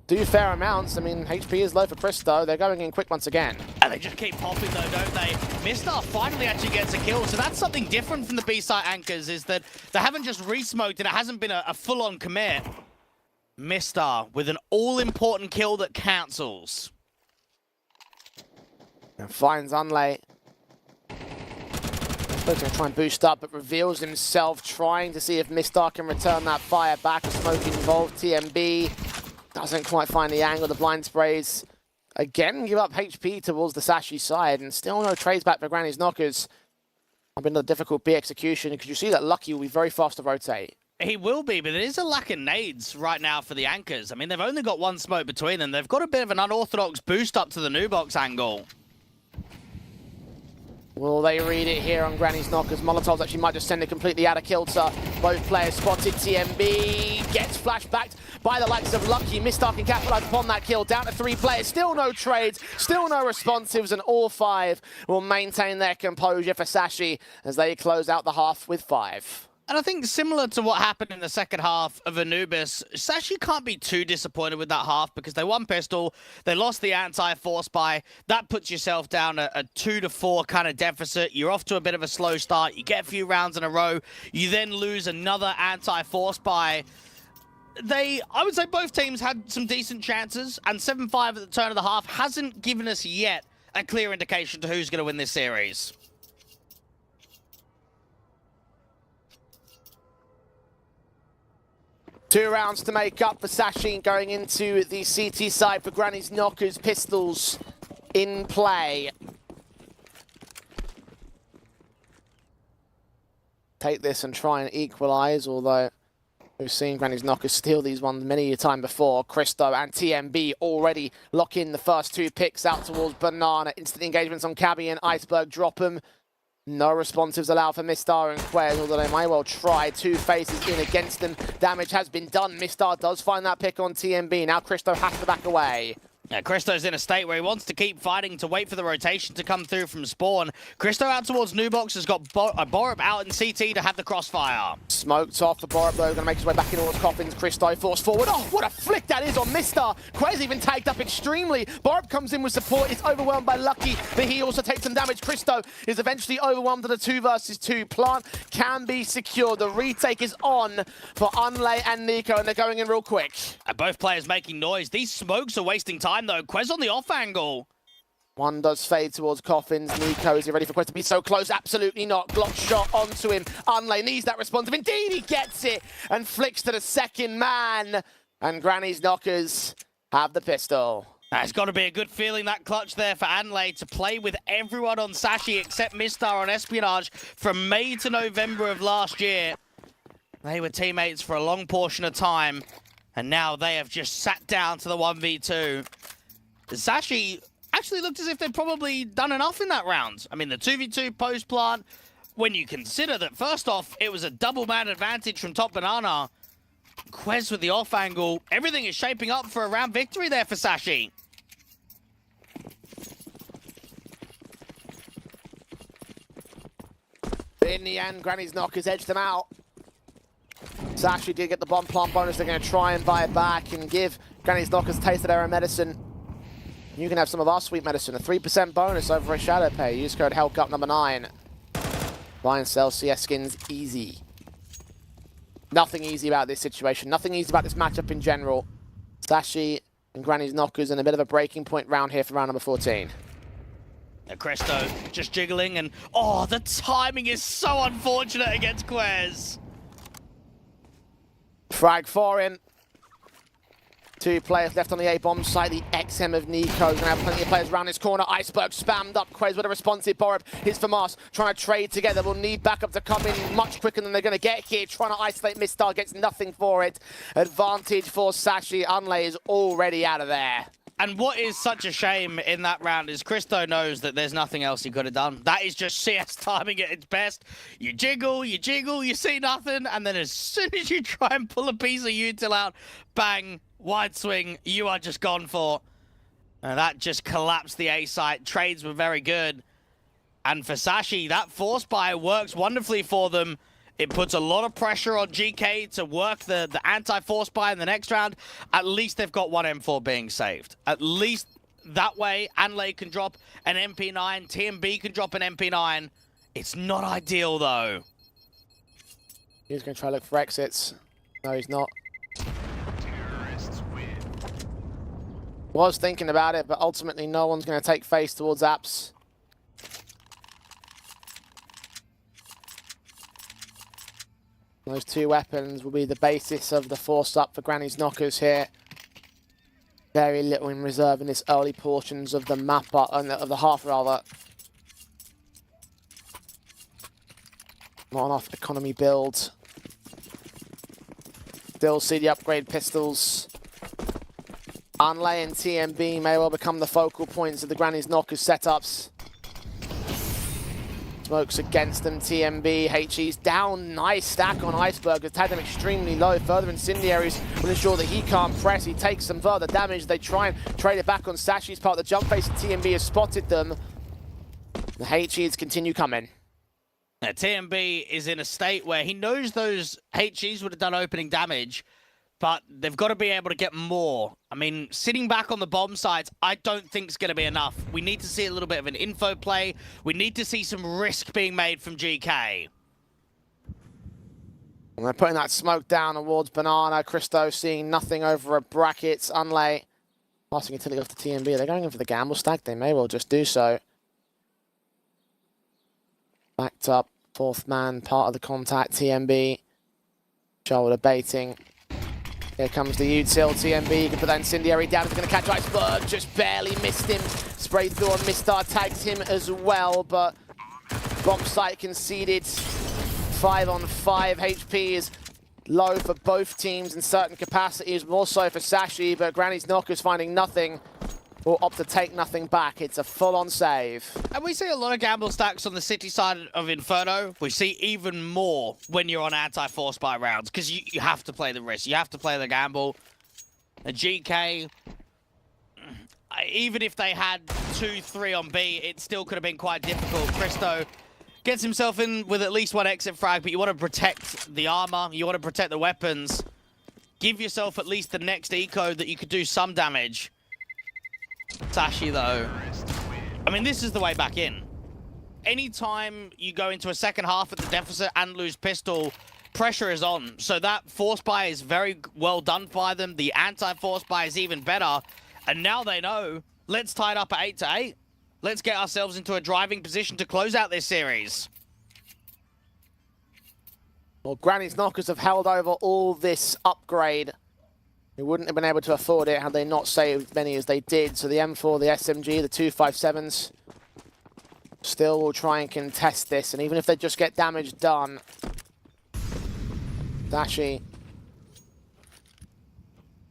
do fair amounts. I mean, HP is low for Christo. They're going in quick once again. And they just keep popping though, don't they? Mistar finally actually gets a kill. So that's something different from the B-site anchors, is that they haven't just re-smoked and it hasn't been a full-on commit. Mistar with an all-important kill that cancels. And finds Unlay. Going to try and boost up, but reveals himself, trying to see if Mistar can return that fire back. A smoke involved. TMB doesn't quite find the angle. The blind sprays again give up HP towards the Sashi side, and still no trades back for Granny's Knockers. I've been a difficult B execution, because you see that Lucky will be very fast to rotate. He will be, but there is a lack of nades right now for the anchors. I mean, they've only got 1 smoke between them. They've got a bit of an unorthodox boost up to the new box angle. Will they read it here on Granny's Knockers? Molotovs actually might just send it completely out of kilter. Both players spotted. TMB gets flashbacked by the likes of Lucky. Mistar can capitalize upon that kill. Down to 3 players. Still no trades. Still no responsives. And all 5 will maintain their composure for Sashi as they close out the half with 5. And I think similar to what happened in the second half of Anubis, Sashi can't be too disappointed with that half because they won pistol, they lost the anti-force buy. That puts yourself down a 2-4 kind of deficit. You're off to a bit of a slow start. You get a few rounds in a row. You then lose another anti-force buy. I would say both teams had some decent chances, and 7-5 at the turn of the half hasn't given us yet a clear indication to who's going to win this series. Two rounds to make up for Sashi going into the CT side for Granny's Knockers. Pistols in play. Take this and try and equalize, although we've seen Granny's Knockers steal these ones many a time before. Christo and TMB already lock in the first 2 picks out towards Banana. Instant engagements on Cabby and Iceberg drop them. No responsives allowed for Mistar and Quez, although they might well try. 2 faces in against them. Damage has been done. Mistar does find that pick on TMB. Now Christo has to back away. Yeah, Christo's in a state where he wants to keep fighting to wait for the rotation to come through from spawn. Christo out towards Nubox has got Borup out in CT to have the crossfire. Smoked off for Borup though, gonna make his way back in towards Coffins. Christo forced forward. Oh, what a flick that is on Mistar. Quez even tagged up extremely. Borup comes in with support. It's overwhelmed by Lucky, but he also takes some damage. Christo is eventually overwhelmed at a 2 versus 2. Plant can be secured. The retake is on for Unlay and Nico, and they're going in real quick. Both players making noise. These smokes are wasting time though. Quez on the off angle. One does fade towards Coffins. Nico, is he ready for Quez to be so close? Absolutely not. Glock shot onto him. Unlay needs that responsive. Indeed, he gets it and flicks to the second man. And Granny's Knockers have the pistol. It's got to be a good feeling, that clutch there for Anlay to play with everyone on Sashi except Mistar on Espionage from May to November of last year. They were teammates for a long portion of time, and now they have just sat down to the 1v2. Sashi actually looked as if they'd probably done enough in that round. I mean, the 2v2 post-plant, when you consider that, first off, it was a double-man advantage from top Banana. Quez with the off angle. Everything is shaping up for a round victory there for Sashi. In the end, Granny's Knockers edged them out. Sashi did get the bomb plant bonus. They're going to try and buy it back and give Granny's Knockers a taste of their own medicine. You can have some of our sweet medicine. A 3% bonus over a Shadow Pay. Use code Hellcup number 9. Buy and sell CS skins easy. Nothing easy about this situation. Nothing easy about this matchup in general. Sashi and Granny's Knockers in a bit of a breaking point round here for round number 14. Cresto just jiggling and... oh, the timing is so unfortunate against Quez. Frag 4 in. 2 players left on the A-bomb site. The XM of Nico. Gonna have plenty of players around his corner. Iceberg spammed up. Quez with a responsive. Borup is for Mars. Trying to trade together. Will need backup to come in much quicker than they're going to get here. Trying to isolate Mistar. Gets nothing for it. Advantage for Sashi. Unlay is already out of there. And what is such a shame in that round is Christo knows that there's nothing else he could have done. That is just CS timing at its best. You jiggle, you see nothing, and then as soon as you try and pull a piece of util out, bang, wide swing, you are just gone for. And that just collapsed the A site. Trades were very good. And for Sashi, that force buy works wonderfully for them. It puts a lot of pressure on GK to work the anti-force buy in the next round. At least they've got one M4 being saved. At least that way, Anlay can drop an MP9, TMB can drop an MP9. It's not ideal, though. He's going to try to look for exits. No, he's not. Was thinking about it, but ultimately no one's going to take face towards Apps. Those 2 weapons will be the basis of the force up for Granny's Knockers here. Very little in reserve in this early portions of the map, of the half rather. Not enough economy build. Still see the upgrade pistols. Unlay and TMB may well become the focal points of the Granny's Knockers setups. Smokes against them, TMB, HE's down, nice stack on Iceberg, has tagged them extremely low. Further incendiaries will ensure that he can't press, he takes some further damage. They try and trade it back on Sashi's part. The jump face of TMB has spotted them. The HEs continue coming. Now, TMB is in a state where he knows those HEs would have done opening damage, but they've got to be able to get more. I mean, sitting back on the bomb sites, I don't think is going to be enough. We need to see a little bit of an info play. We need to see some risk being made from GK. And they're putting that smoke down towards Banana. Christo seeing nothing over a bracket. Unlay passing utility off to TMB. They're going in for the gamble stack. They may well just do so. Backed up, fourth man, part of the contact, TMB. Shoulder baiting. Here comes the util, TMB, you can put that incendiary down, it's going to catch Iceberg, just barely missed him. Sprayed through on Mistar, tags him as well, but bomb site conceded. 5 on 5, HP is low for both teams in certain capacities, more so for Sashi, but Granny's Knockers finding nothing. Will opt to take nothing back. It's a full-on save. And we see a lot of gamble stacks on the city side of Inferno. We see even more when you're on anti-force buy rounds, because you have to play the risk. You have to play the gamble. A GK, even if they had 2-3 on B, it still could have been quite difficult. Christo gets himself in with at least one exit frag, but you want to protect the armor. You want to protect the weapons. Give yourself at least the next eco that you could do some damage. Sashi, though, I mean, this is the way back in. Anytime you go into a second half at the deficit and lose pistol, pressure is on. So that force buy is very well done by them. The anti-force buy is even better. And now they know, let's tie it up at 8-8. Let's get ourselves into a driving position to close out this series. Well, Granny's Knockers have held over all this upgrade. They wouldn't have been able to afford it had they not saved many as they did. So the M4, the SMG, the 257s still will try and contest this. And even if they just get damage done, Dashi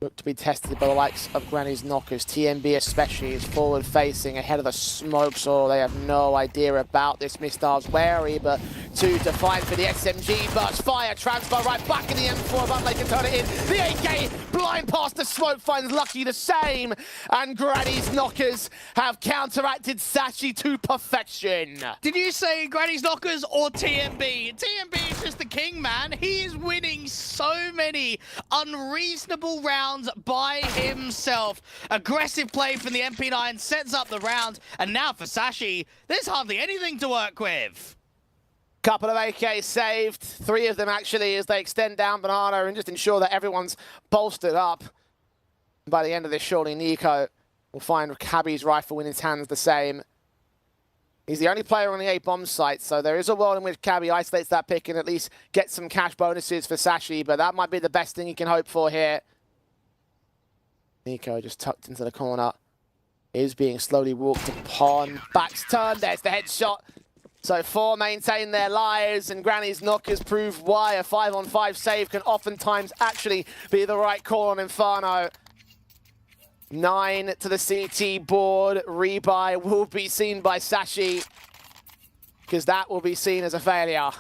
look to be tested by the likes of Granny's Knockers. TMB especially is forward facing ahead of the smoke, so they have no idea about this. Mistar's wary, but 2 to find for the SMG. Burst fire, transfer right back in the M4, but they can turn it in. The AK blind past the smoke finds Lucky the same, and Granny's Knockers have counteracted Sashi to perfection. Did you say Granny's Knockers or TMB? TMB is just the king, man. He is winning so many unreasonable rounds by himself. Aggressive play from the MP9 sets up the round, and now for Sashi, there's hardly anything to work with. Couple of AKs saved, 3 of them actually, as they extend down Banana and just ensure that everyone's bolstered up. By the end of this, surely Nico will find Cabby's rifle in his hands the same. He's the only player on the A bomb site, so there is a world in which Cabby isolates that pick and at least gets some cash bonuses for Sashi, but that might be the best thing he can hope for here. Nico just tucked into the corner, is being slowly walked upon. Back's turned, there's the headshot. So 4 maintain their lives, and Granny's Knockers prove why a 5-on-5 save can oftentimes actually be the right call on Inferno. 9 to the CT board. Rebuy will be seen by Sashi, because that will be seen as a failure.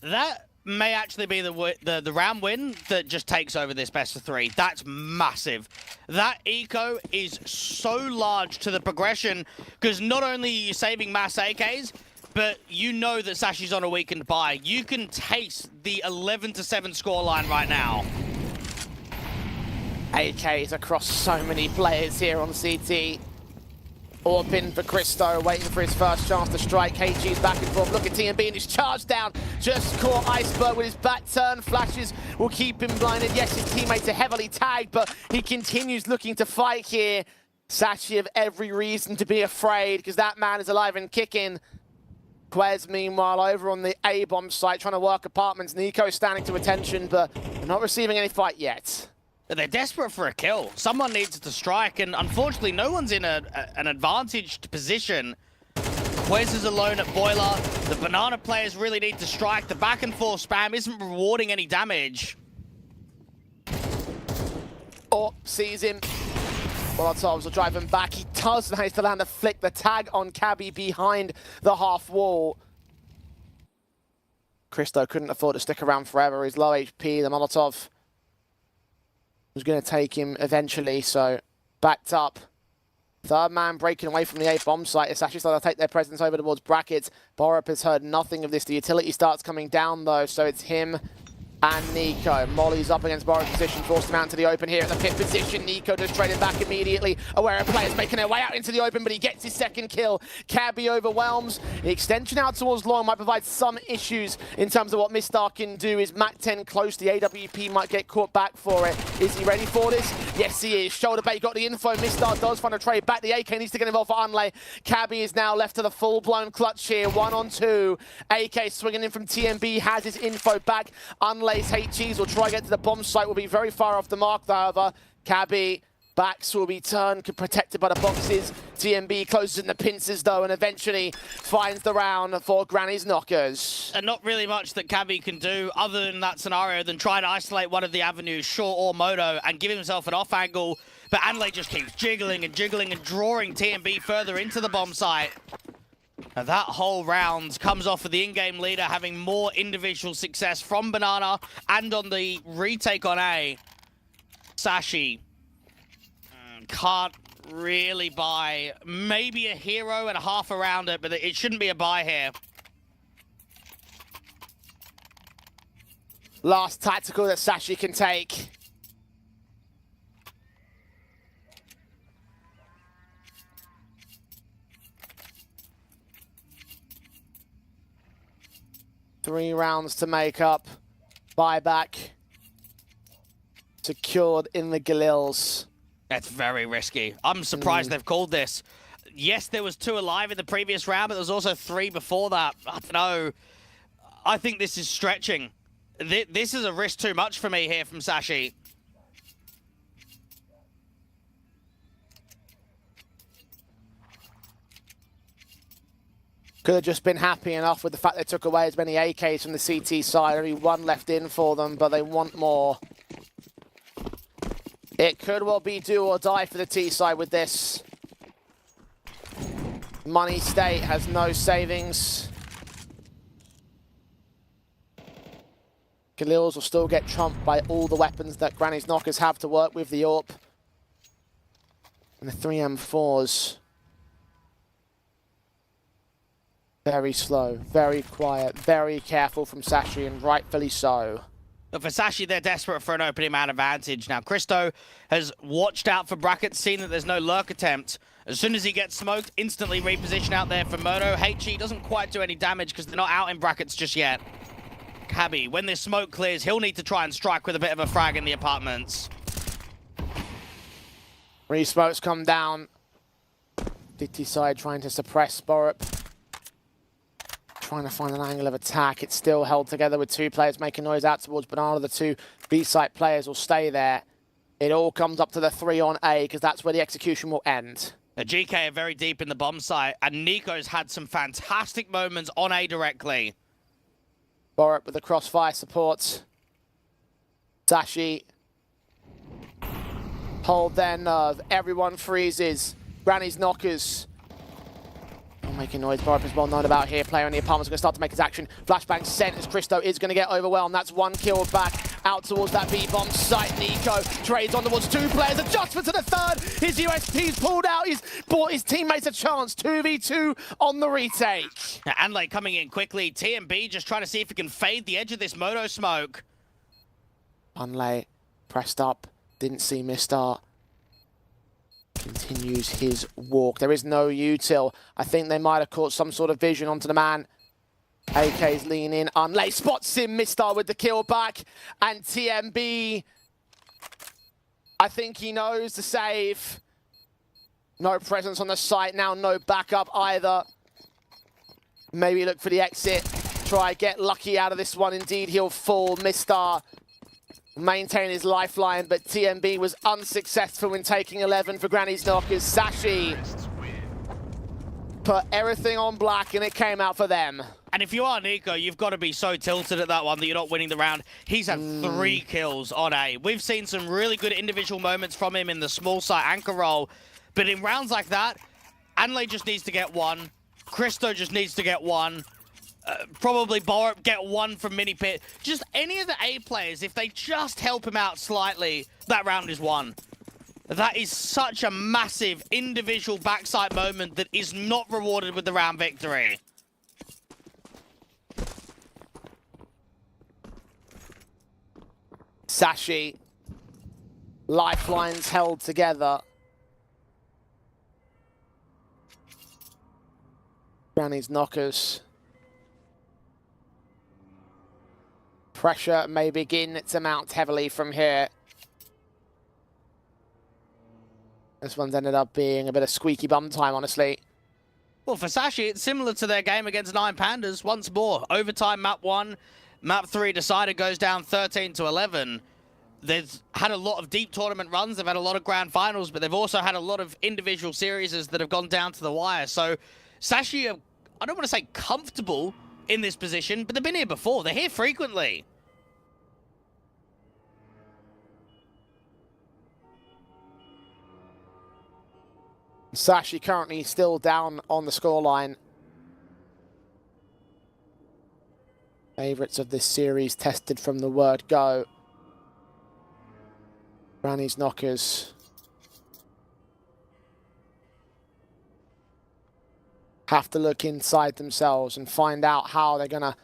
That may actually be the round win that just takes over this best of 3. That's massive. That eco is so large to the progression, because not only are you saving mass AKs, but you know that Sashi's on a weakened buy. You can taste the 11-7 scoreline right now. AKs across so many players here on CT. Orpin for Christo, waiting for his first chance to strike. KG's back and forth. Look at TMB and his charge down. Just caught Iceberg with his back turn. Flashes will keep him blinded. Yes, his teammates are heavily tagged, but he continues looking to fight here. Sashi have every reason to be afraid, because that man is alive and kicking. Quez, meanwhile, over on the A-bomb site, trying to work apartments. Nico standing to attention, but they're not receiving any fight yet. They're desperate for a kill. Someone needs to strike, and unfortunately, no one's in an advantaged position. Quez is alone at Boiler. The Banana players really need to strike. The back and forth spam isn't rewarding any damage. Orp sees him. Molotovs will drive him back. He does manage to land a flick. The tag on Cabby behind the half wall. Christo couldn't afford to stick around forever. He's low HP. The Molotov was going to take him eventually, so backed up. Third man breaking away from the A bomb site. It's actually starting to take their presence over towards brackets. Borup has heard nothing of this. The utility starts coming down, though, so it's him and Nico. Molly's up against Borup's position, forced him out into the open here at the pit position. Nico just trading back immediately, aware of players making their way out into the open, but he gets his second kill. Cabby overwhelms. The extension out towards long might provide some issues in terms of what Mistar can do. Is Mac 10 close? The AWP might get caught back for it. Is he ready for this? Yes, he is. Shoulder bait got the info. Mistar does find a trade back. The AK needs to get involved for Unlay. Cabby is now left to the full-blown clutch here. 1-on-2. AK swinging in from TMB, has his info back. Unlay's HGs will try to get to the bomb site, will be very far off the mark, however. Cabby, backs will be turned, protected by the boxes. TMB closes in the pincers, though, and eventually finds the round for Granny's Knockers. And not really much that Cabby can do other than that scenario than try to isolate one of the avenues, short or moto, and give himself an off angle. But Anlay just keeps jiggling and drawing TMB further into the bomb site. And that whole round comes off of the in-game leader having more individual success from Banana, and on the retake on A, Sashi can't really buy. Maybe a hero and a half around it, but it shouldn't be a buy here. Last tactical that Sashi can take. Three rounds to make up. Buyback. Secured in the Galils. That's very risky. I'm surprised they've called this. Yes, there was 2 alive in the previous round, but there was also 3 before that. I don't know. I think this is stretching. This is a risk too much for me here from Sashi. Could have just been happy enough with the fact they took away as many AKs from the CT side. Only 1 left in for them, but they want more. It could well be do or die for the T side with this. Money State has no savings. Galils will still get trumped by all the weapons that Granny's Knockers have to work with. The AWP and the 3M4s. Very slow, very quiet, very careful from Sashi, and rightfully so. But for Sashi, they're desperate for an opening man advantage. Now, Christo has watched out for brackets, seen that there's no lurk attempt. As soon as he gets smoked, instantly reposition out there for Moto. HE doesn't quite do any damage because they're not out in brackets just yet. Cabby, when this smoke clears, he'll need to try and strike with a bit of a frag in the apartments. Re-smokes come down. DT side trying to suppress Borup. Trying to find an angle of attack. It's still held together with 2 players making noise out towards Banana. The 2 B-site players will stay there. It all comes up to the 3 on A, because that's where the execution will end. The GK are very deep in the bomb site, and Nico's had some fantastic moments on A directly. Borup with the crossfire support. Sashi. Hold their nerve. Everyone freezes. Granny's Knockers. Making noise. Borup is well known about here. Player in the apartment's going to start to make his action. Flashbang sent as Christo is going to get overwhelmed. That's 1 kill back out towards that B-bomb site. Nico trades on towards 2 players. Adjustment to the 3rd. His USP's pulled out. He's bought his teammates a chance. 2v2 on the retake. Anlay coming in quickly. TMB just trying to see if he can fade the edge of this moto smoke. Unlay pressed up. Didn't see Mistar. Continues his walk. There is no util. I think they might have caught some sort of vision onto the man. AK's lean in. Unlay spots him. Mistar with the kill back. And TMB, I think he knows the save. No presence on the site now. No backup either. Maybe look for the exit. Try get lucky out of this one. Indeed, he'll fall. Mistar maintain his lifeline, but TMB was unsuccessful in taking 11 for Granny's Knockers. Sashi put everything on black, and it came out for them. And if you are Nico, you've got to be so tilted at that one that you're not winning the round. He's had 3 kills on A. We've seen some really good individual moments from him in the small site anchor role, but in rounds like that, Anlay just needs to get 1. Christo just needs to get 1. probably get one from Mini Pit. Just any of the A players, if they just help him out slightly, that round is won. That is such a massive individual backside moment that is not rewarded with the round victory. Sashi, lifelines held together. Granny's knockers. Pressure may begin to mount heavily from here. This one's ended up being a bit of squeaky bum time, honestly. Well, for Sashi, it's similar to their game against 9 Pandas. Once more, overtime map 1, map 3 decided goes down 13-11. They've had a lot of deep tournament runs. They've had a lot of grand finals, but they've also had a lot of individual series that have gone down to the wire. So Sashi are, I don't want to say comfortable in this position, but they've been here before. They're here frequently. Sashi currently still down on the scoreline. Favourites of this series tested from the word go. Granny's knockers have to look inside themselves and find out how they're going to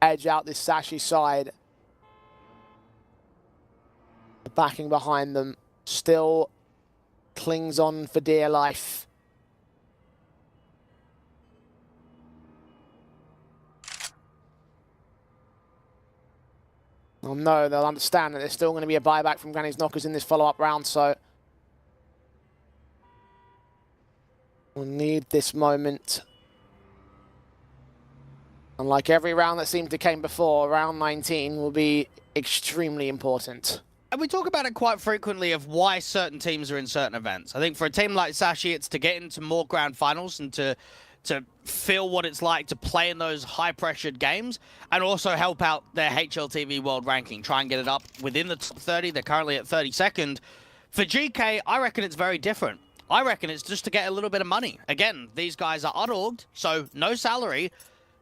edge out this Sashi side. The backing behind them still clings on for dear life. Oh no, they'll understand that there's still going to be a buyback from Granny's knockers in this follow-up round, so we'll need this moment. Unlike every round that seemed to came before, round 19 will be extremely important. And we talk about it quite frequently of why certain teams are in certain events. I think for a team like Sashi, it's to get into more grand finals and to feel what it's like to play in those high-pressured games and also help out their HLTV world ranking, try and get it up within the top 30. They're currently at 32nd. For GK, I reckon it's very different. I reckon it's just to get a little bit of money. Again, these guys are unorged, so no salary.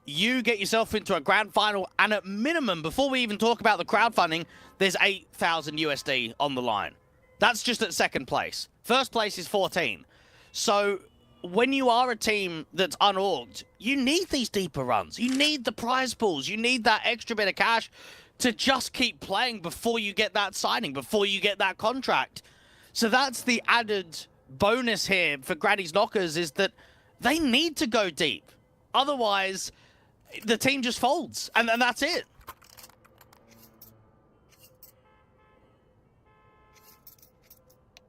You get yourself into a grand final, and at minimum, before we even talk about the crowdfunding, there's 8,000 USD on the line. That's just at second place. First place is 14. So when you are a team that's unorged, you need these deeper runs. You need the prize pools. You need that extra bit of cash to just keep playing before you get that signing, before you get that contract. So that's the added bonus here for Granny's Knockers, is that they need to go deep. Otherwise, the team just folds, and that's it.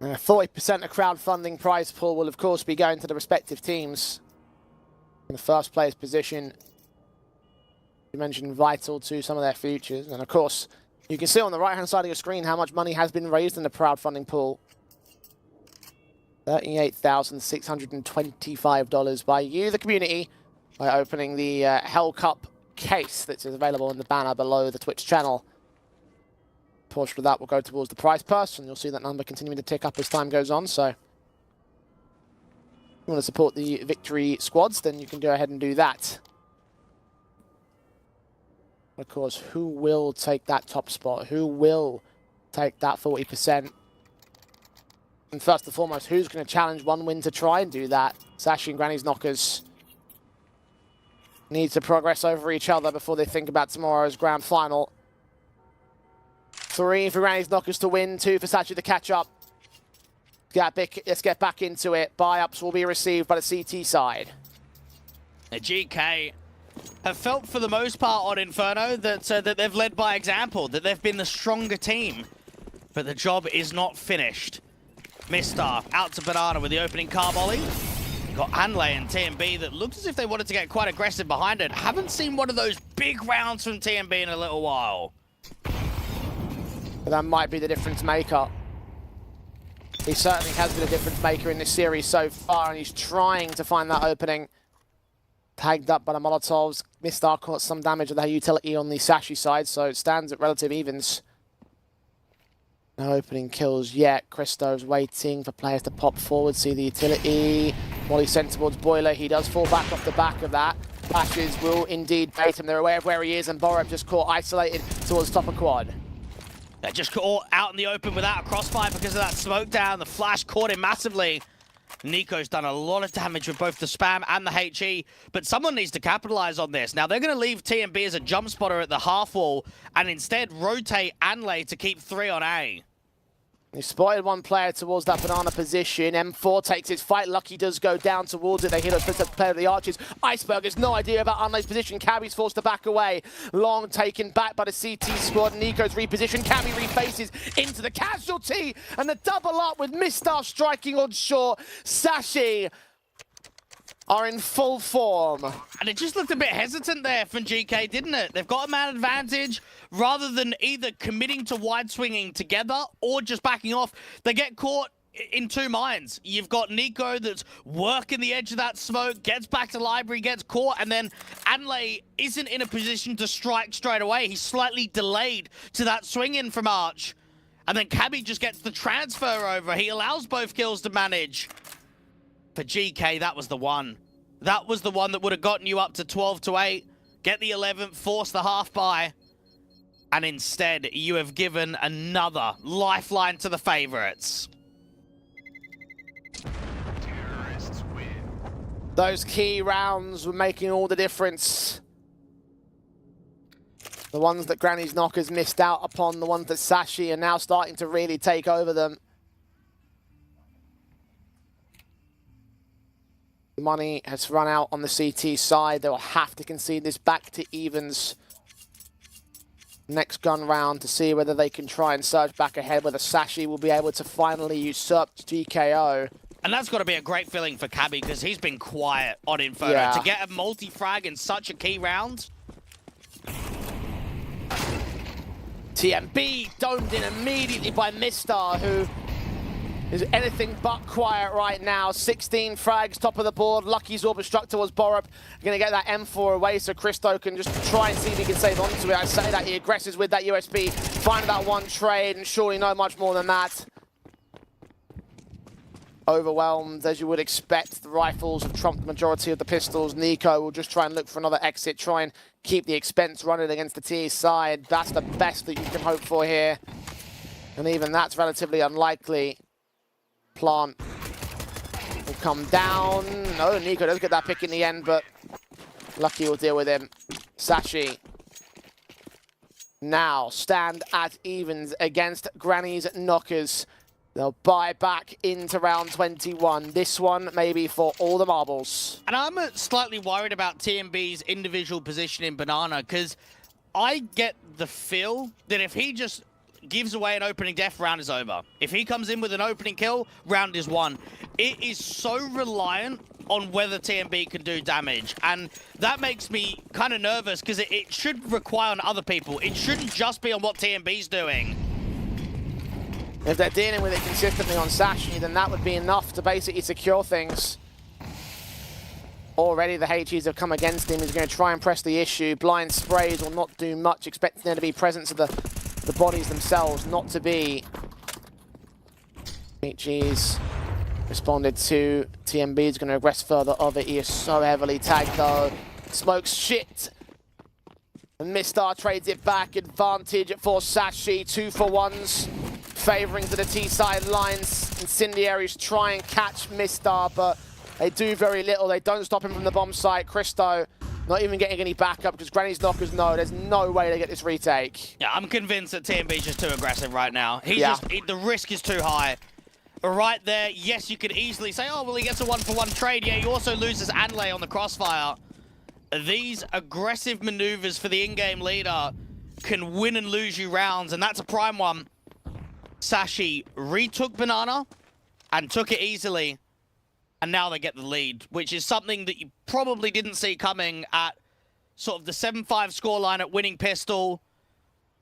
Uh, 40% of crowdfunding prize pool will, of course, be going to the respective teams. In the first place position, you mentioned vital to some of their futures. And, of course, you can see on the right-hand side of your screen how much money has been raised in the crowdfunding pool. $38,625 by you, the community, by opening the Hellcup case that is available in the banner below the Twitch channel. A portion of that will go towards the prize purse, and you'll see that number continuing to tick up as time goes on. So if you want to support the victory squads, then you can go ahead and do that. Of course, who will take that top spot? Who will take that 40%? And first and foremost, who's going to challenge one win to try and do that? Sashi and Granny's Knockers need to progress over each other before they think about tomorrow's grand final. 3 for Granny's Knockers to win, 2 for Sachi to catch up. Let's get back into it. Buy-ups will be received by the CT side. The GK have felt for the most part on Inferno that they've led by example, that they've been the stronger team. But the job is not finished. Mistar out to Banana with the opening car volley. Got Hanley and TMB that looked as if they wanted to get quite aggressive behind it. Haven't seen one of those big rounds from TMB in a little while. But that might be the difference maker. He certainly has been a difference maker in this series so far, and he's trying to find that opening. Tagged up by the Molotovs. Mistar caught some damage with their utility on the Sashi side, so it stands at relative evens. No opening kills yet. Christo's waiting for players to pop forward, see the utility. While he's sent towards Boiler, he does fall back off the back of that. Flashes will indeed bait him. They're aware of where he is, and Borup just caught isolated towards top of quad. They're just caught out in the open without a crossfire because of that smoke down. The flash caught him massively. Nico's done a lot of damage with both the spam and the HE, but someone needs to capitalize on this. Now, they're going to leave TMB as a jump spotter at the half wall and instead rotate Anlay to keep 3 on A. He spotted one player towards that banana position. M4 takes his fight. Lucky does go down towards it. They hit a split up player of the Archers. Iceberg has no idea about Unlay's position. Cabby's forced to back away. Long taken back by the CT squad. Nico's repositioned. Cabby refaces into the casualty. And the double up with Mistar striking on short. Sashi are in full form. And it just looked a bit hesitant there from GK, didn't it? They've got a man advantage. Rather than either committing to wide swinging together or just backing off, they get caught in two minds. You've got Nico that's working the edge of that smoke, gets back to library, gets caught, and then Anlay isn't in a position to strike straight away. He's slightly delayed to that swing in from Arch. And then Cabby just gets the transfer over. He allows both kills to manage. For GK, that was the one. That was the one that would have gotten you up to 12-8, get the 11th, force the half buy. And instead, you have given another lifeline to the favorites. Those key rounds were making all the difference. The ones that Granny's Knockers missed out upon, the ones that Sashi are now starting to really take over them. The money has run out on the CT side. They will have to concede this back to evens next gun round to see whether they can try and surge back ahead, whether Sashi will be able to finally usurp GKO. And that's got to be a great feeling for Cabby because he's been quiet on Inferno. Yeah. To get a multi-frag in such a key round. TMB domed in immediately by Mistar, who is anything but quiet right now. 16 frags, top of the board. Lucky's Orb Obstructor was Borup. Going to get that M4 away so Christo can just try and see if he can save onto it. I say that he aggresses with that USB, find that one trade, and surely no much more than that. Overwhelmed, as you would expect. The rifles have trumped the majority of the pistols. Nico will just try and look for another exit, try and keep the expense running against the T side. That's the best that you can hope for here. And even that's relatively unlikely. Plant will come down. No, Nico does get that pick in the end, but Lucky will deal with him. Sashi now stand at evens against Granny's Knockers. They'll buy back into round 21. This one maybe for all the marbles. And I'm slightly worried about TMB's individual position in Banana because I get the feel that if he just gives away an opening death, round is over. If he comes in with an opening kill, round is won. It is so reliant on whether TMB can do damage. And that makes me kind of nervous because it should require on other people. It shouldn't just be on what TMB's doing. If they're dealing with it consistently on Sashi, then that would be enough to basically secure things. Already the HEs have come against him. He's going to try and press the issue. Blind sprays will not do much, expecting there to be presence of the bodies themselves, not to be. HEs responded to. TMB is going to aggress further of it. He is so heavily tagged though. Smokes shit. And Mistar trades it back. Advantage for Sashi. 2-for-1s. Favoring to the T side lines. Incendiaries try and catch Mistar, but they do very little. They don't stop him from the bomb site. Christo not even getting any backup because Granny's Knockers know there's no way they get this retake. Yeah, I'm convinced that TMB's just too aggressive right now. The risk is too high. Right there, yes, you could easily say, oh, well, he gets a 1-for-1 trade. Yeah, he also loses Anlay on the crossfire. These aggressive maneuvers for the in-game leader can win and lose you rounds, and that's a prime one. Sashi retook Banana and took it easily, and now they get the lead, which is something that you probably didn't see coming at sort of the 7-5 scoreline at winning pistol.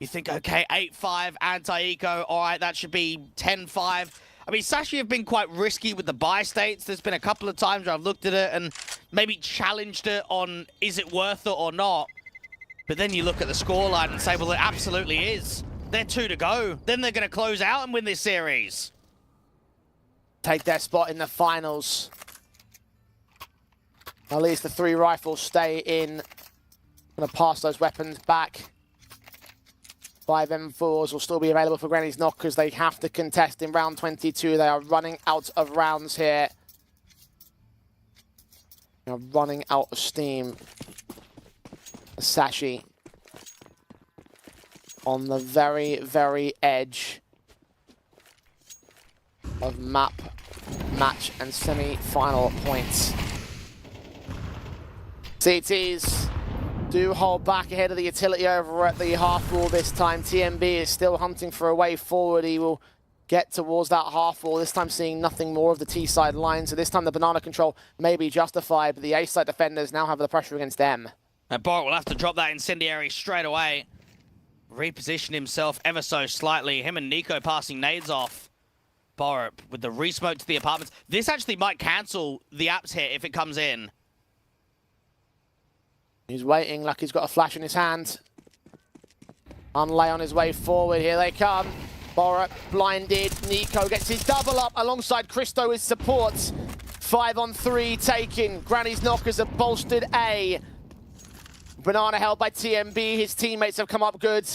You think, okay, 8-5 anti-eco, all right, that should be 10-5. I mean, Sashi have been quite risky with the buy states. There's been a couple of times where I've looked at it and maybe challenged it on is it worth it or not. But then you look at the scoreline and say, well, it absolutely is. They're 2 to go. Then they're going to close out and win this series. Take their spot in the finals. At least the 3 rifles stay in. Gonna pass those weapons back. 5 M4s will still be available for Granny's Knockers. They have to contest in round 22. They are running out of rounds here. They are running out of steam. Sashi on the very, very edge of map, match, and semi-final points. CTs do hold back ahead of the utility over at the half wall this time. TMB is still hunting for a way forward. He will get towards that half wall, this time seeing nothing more of the T-side line. So this time the banana control may be justified, but the A-side defenders now have the pressure against them. Now Borat will have to drop that incendiary straight away. Reposition himself ever so slightly. Him and Nico passing nades off. Borat with the resmoke to the apartments. This actually might cancel the apps hit if it comes in. He's waiting like he's got a flash in his hand. Unlay on his way forward. Here they come. Borat blinded. Nico gets his double up alongside Christo with support. 5-on-3 taken. Granny's Knockers have bolstered A. Banana held by TMB. His teammates have come up good.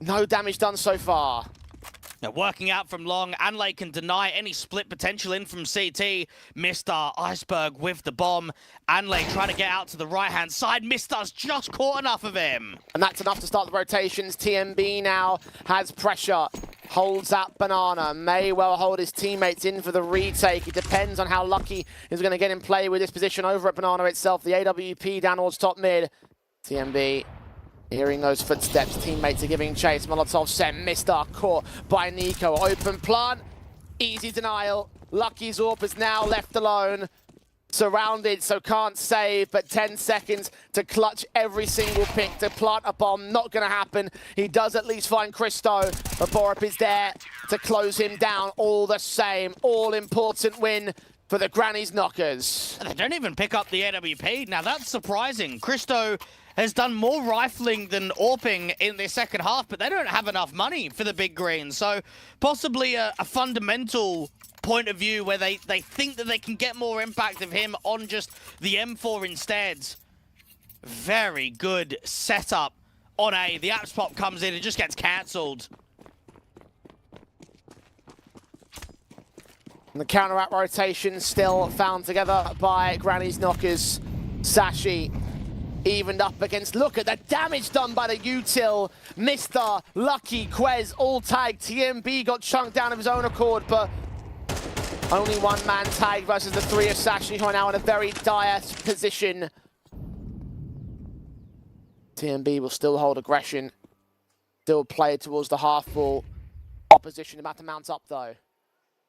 No damage done so far. Now working out from long, Anlay can deny any split potential in from CT. Mr. Iceberg with the bomb. Anlay trying to get out to the right-hand side. Mr's just caught enough of him. And that's enough to start the rotations. TMB now has pressure. Holds that banana. May well hold his teammates in for the retake. It depends on how lucky he's going to get in play with this position over at banana itself. The AWP down towards top mid. TMB hearing those footsteps, teammates are giving chase. Molotov sent, Mr. caught by Nico. Open plant, easy denial. Lucky Zorp is now left alone. Surrounded, so can't save, but 10 seconds to clutch every single pick to plant a bomb. Not gonna happen. He does at least find Christo, but Borup is there to close him down all the same. All important win for the Granny's Knockers. They don't even pick up the AWP. Now that's surprising. Christo has done more rifling than AWPing in their second half, but they don't have enough money for the big green. So possibly a fundamental point of view where they think that they can get more impact of him on just the M4 instead. Very good setup on A. The apps pop comes in and just gets cancelled. And the counter-app rotation still found together by Granny's Knockers. Sashi evened up against, look at the damage done by the util. Mr. Lucky, Quez, all tagged. TMB got chunked down of his own accord, but only one man tagged versus the 3 of Sashi, who are now in a very dire position. TMB will still hold aggression, still play towards the half wall. Opposition about to mount up though.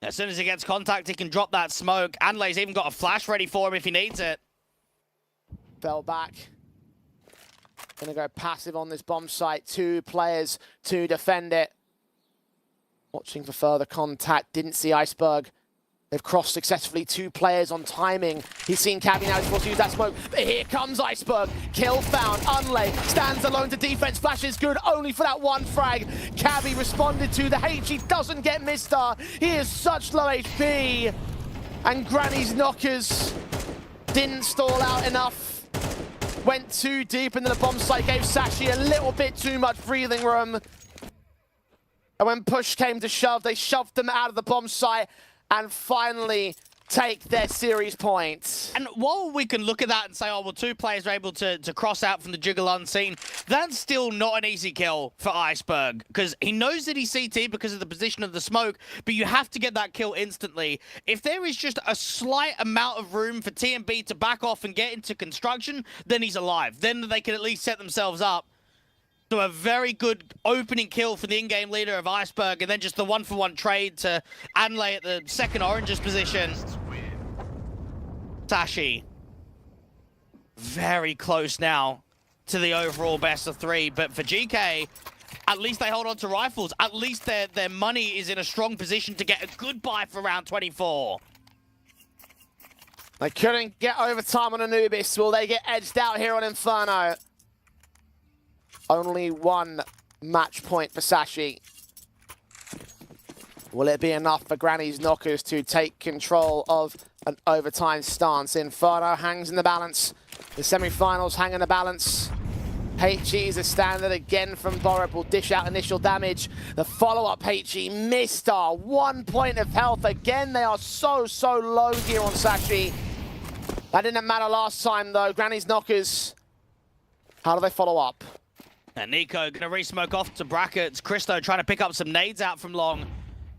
As soon as he gets contact, he can drop that smoke. Anlay's even got a flash ready for him if he needs it. Fell back. Gonna go passive on this bomb site. 2 players to defend it. Watching for further contact. Didn't see Iceberg. They've crossed successfully. 2 players on timing. He's seen Cabby now. He's forced to use that smoke. But here comes Iceberg. Kill found. Unlay stands alone to defense. Flash is good only for that one frag. Cabby responded to the H. He doesn't get Mr. He is such low HP. And Granny's Knockers didn't stall out enough. Went too deep into the bomb site. Gave Sashi a little bit too much breathing room. And when push came to shove, they shoved them out of the bomb site and finally take their series points. And while we can look at that and say, oh, well, 2 players are able to cross out from the jiggle unseen, that's still not an easy kill for Iceberg, because he knows that he's CT because of the position of the smoke, but you have to get that kill instantly. If there is just a slight amount of room for TMB to back off and get into construction, then he's alive. Then they can at least set themselves up. So a very good opening kill for the in-game leader of Iceberg, and then just the 1-for-1 trade to Anlay at the second oranges position. Sashi, very close now to the overall best of 3, but for GK, at least they hold on to rifles. At least their money is in a strong position to get a good buy for round 24. They couldn't get overtime on Anubis. Will they get edged out here on Inferno? Only 1 match point for Sashi. Will it be enough for Granny's Knockers to take control of an overtime stance. Inferno hangs in the balance. The semi-finals hang in the balance. HE is a standard again from Borup, will dish out initial damage. The follow-up HE, Mistar, 1 point of health. Again, they are so low here on Sashi. That didn't matter last time though. Granny's Knockers, how do they follow up? And Nico gonna re-smoke off to brackets. Christo trying to pick up some nades out from long.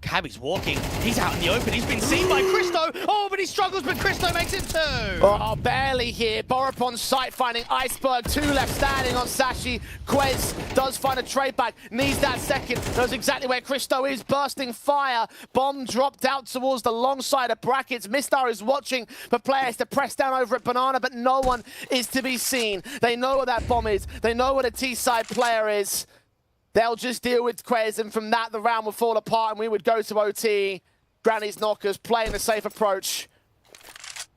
Cabby's walking. He's out in the open. He's been seen by Christo. Oh, but he struggles, but Christo makes it 2. Oh, barely here. Borup on site finding Iceberg. 2 left standing on Sashi. Quez does find a trade back. Needs that second. Knows exactly where Christo is. Bursting fire. Bomb dropped out towards the long side of brackets. Mistar is watching for players to press down over at Banana, but no one is to be seen. They know where that bomb is. They know where the T-side player is. They'll just deal with Quez, and from that, the round will fall apart, and we would go to OT. Granny's Knockers playing the safe approach.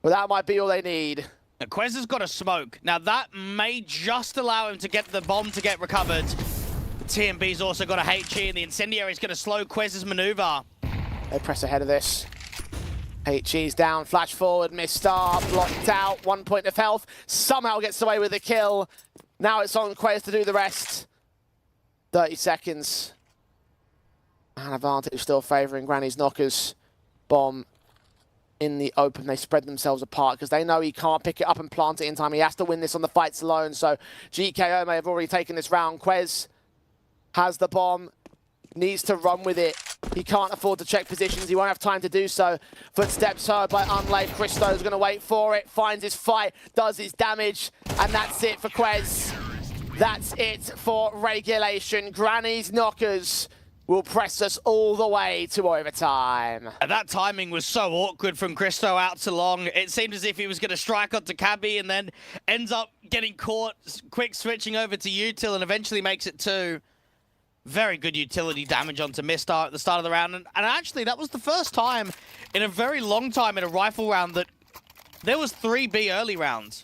But that might be all they need. Now, Quez has got a smoke. Now, that may just allow him to get the bomb to get recovered. TMB's also got a HE, and the Incendiary is going to slow Quez's maneuver. They press ahead of this. HE's down, flash forward, Mistar, blocked out, 1 point of health. Somehow gets away with the kill. Now it's on Quez to do the rest. 30 seconds. And advantage still favouring Granny's Knockers. Bomb in the open. They spread themselves apart because they know he can't pick it up and plant it in time. He has to win this on the fights alone. So GKO may have already taken this round. Quez has the bomb. Needs to run with it. He can't afford to check positions. He won't have time to do so. Footsteps heard by Unlay. Christo's going to wait for it. Finds his fight. Does his damage. And that's it for Quez. That's it for regulation. Granny's Knockers will press us all the way to overtime. And that timing was so awkward from Christo out to long. It seemed as if he was going to strike onto Cabby and then ends up getting caught, quick switching over to Util and eventually makes it 2. Very good utility damage onto Mistar at the start of the round. And actually, that was the first time in a very long time in a rifle round that there was 3 B early rounds.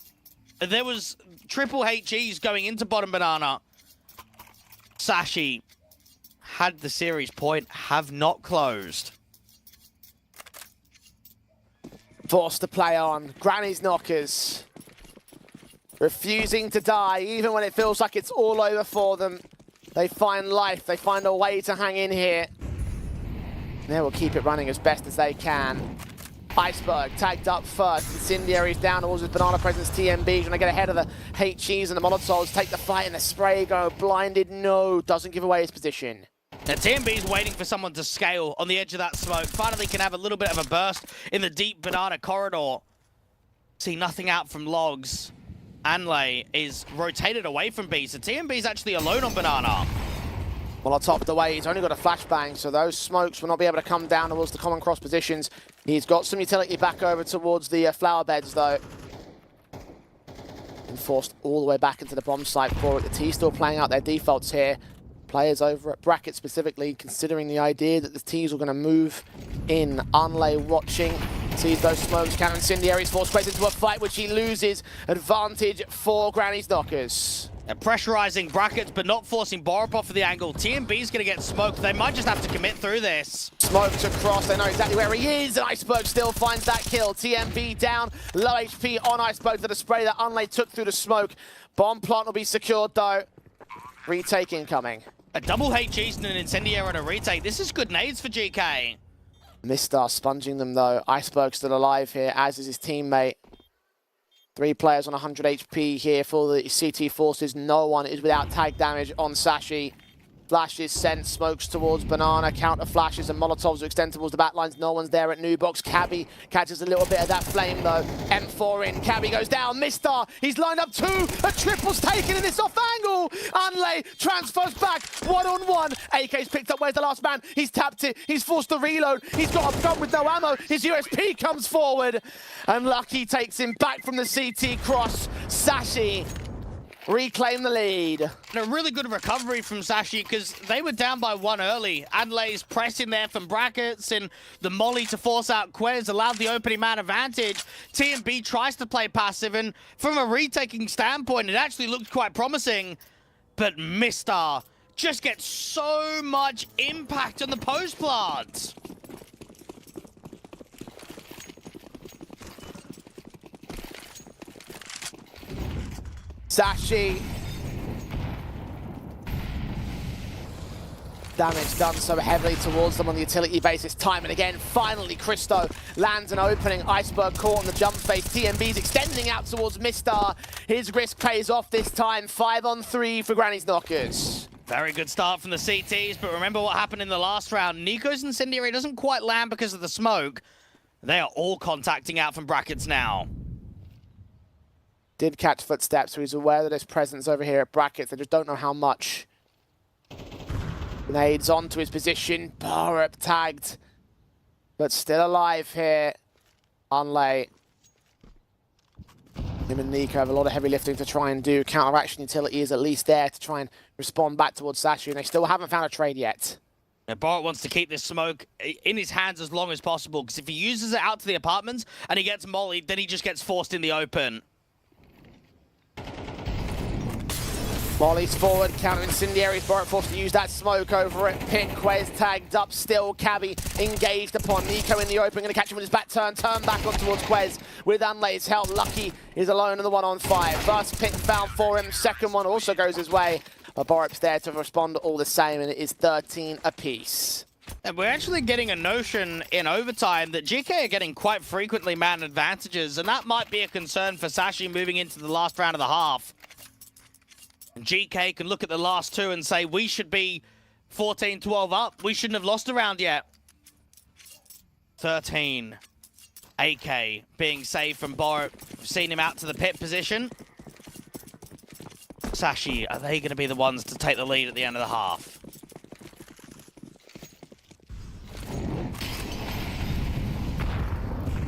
There was triple HEs going into bottom banana. Sashi had the series point, have not closed. Forced to play on. Granny's Knockers refusing to die, even when it feels like it's all over for them. They find life. They find a way to hang in here. They will keep it running as best as they can. Iceberg tagged up first. Incendiary's down towards his banana presence. TMB trying to get ahead of the HEs and the Molotovs. Take the fight in the spray. Go blinded. No, doesn't give away his position. Now, TMB's waiting for someone to scale on the edge of that smoke. Finally can have a little bit of a burst in the deep banana corridor. See nothing out from logs. Anlay is rotated away from B, so TMB's actually alone on banana. Well, on top of the way, he's only got a flashbang, so those smokes will not be able to come down towards the common cross positions. He's got some utility back over towards the flower beds, though. And forced all the way back into the bomb site for it. The T still playing out their defaults here. Players over at bracket specifically considering the idea that the T's were going to move in. Unlay watching. Sees those smokes. Can Incendiaries force Quez into a fight, which he loses. Advantage for Granny's Knockers. They're pressurizing brackets, but not forcing Borup off of the angle. TMB's going to get smoked. They might just have to commit through this. Smokes across. They know exactly where he is. And Iceberg still finds that kill. TMB down. Low HP on Iceberg for the spray that Unlay took through the smoke. Bomb plant will be secured, though. Retake incoming. A double HEs and an Incendiary and a retake. This is good nades for GK. Mistar sponging them, though. Iceberg still alive here, as is his teammate. 3 players on 100 HP here for the CT Forces. No one is without tag damage on Sashi. Flashes sent, smokes towards banana, counter flashes and Molotovs to extend towards the back lines. No one's there at new box. Cabby catches a little bit of that flame though. M4 in, Cabby goes down. Mistar, he's lined up 2. A triple's taken in this off angle. Unlay transfers back, 1-on-1. AK's picked up, where's the last man? He's tapped it, he's forced to reload. He's got a gun with no ammo. His USP comes forward. And Lucky takes him back from the CT cross. Sashi reclaim the lead. And a really good recovery from Sashi because they were down by 1 early. Adlay's pressing there from brackets and the molly to force out Quez allowed the opening man advantage. TMB tries to play passive and from a retaking standpoint, it actually looked quite promising. But Mistar just gets so much impact on the post plant. Sashi. Damage done so heavily towards them on the utility basis time and again. Finally, Christo lands an opening. Iceberg caught on the jump face. TMB's extending out towards Mistar. His risk pays off this time. 5-on-3 for Granny's Knockers. Very good start from the CTs, but remember what happened in the last round. Nico's Incendiary doesn't quite land because of the smoke. They are all contacting out from brackets now. Did catch footsteps, so he's aware that his presence over here at brackets. They just don't know how much. Grenades onto his position. Barup tagged, but still alive here. Unlay. Him and Nico have a lot of heavy lifting to try and do. Counteraction utility is at least there to try and respond back towards Sashi, and they still haven't found a trade yet. Now, Bart wants to keep this smoke in his hands as long as possible, because if he uses it out to the apartments and he gets mollied, then he just gets forced in the open. Molly's forward, counter incendiaries. Bart forced to use that smoke over it. Pick, Quez tagged up still. Cabby engaged upon Nico in the open. Going to catch him with his back turn back on towards Quez with Unlay's help. Lucky is alone in the 1-on-5. First pick found for him. Second one also goes his way. But Borup's there to respond all the same, and it is 13 apiece. And we're actually getting a notion in overtime that GK are getting quite frequently man advantages, and that might be a concern for Sashi moving into the last round of the half. And GK can look at the last two and say, we should be 14-12 up. We shouldn't have lost a round yet. 13. AK being saved from Borup. Seen him out to the pit position. Sashi, are they going to be the ones to take the lead at the end of the half?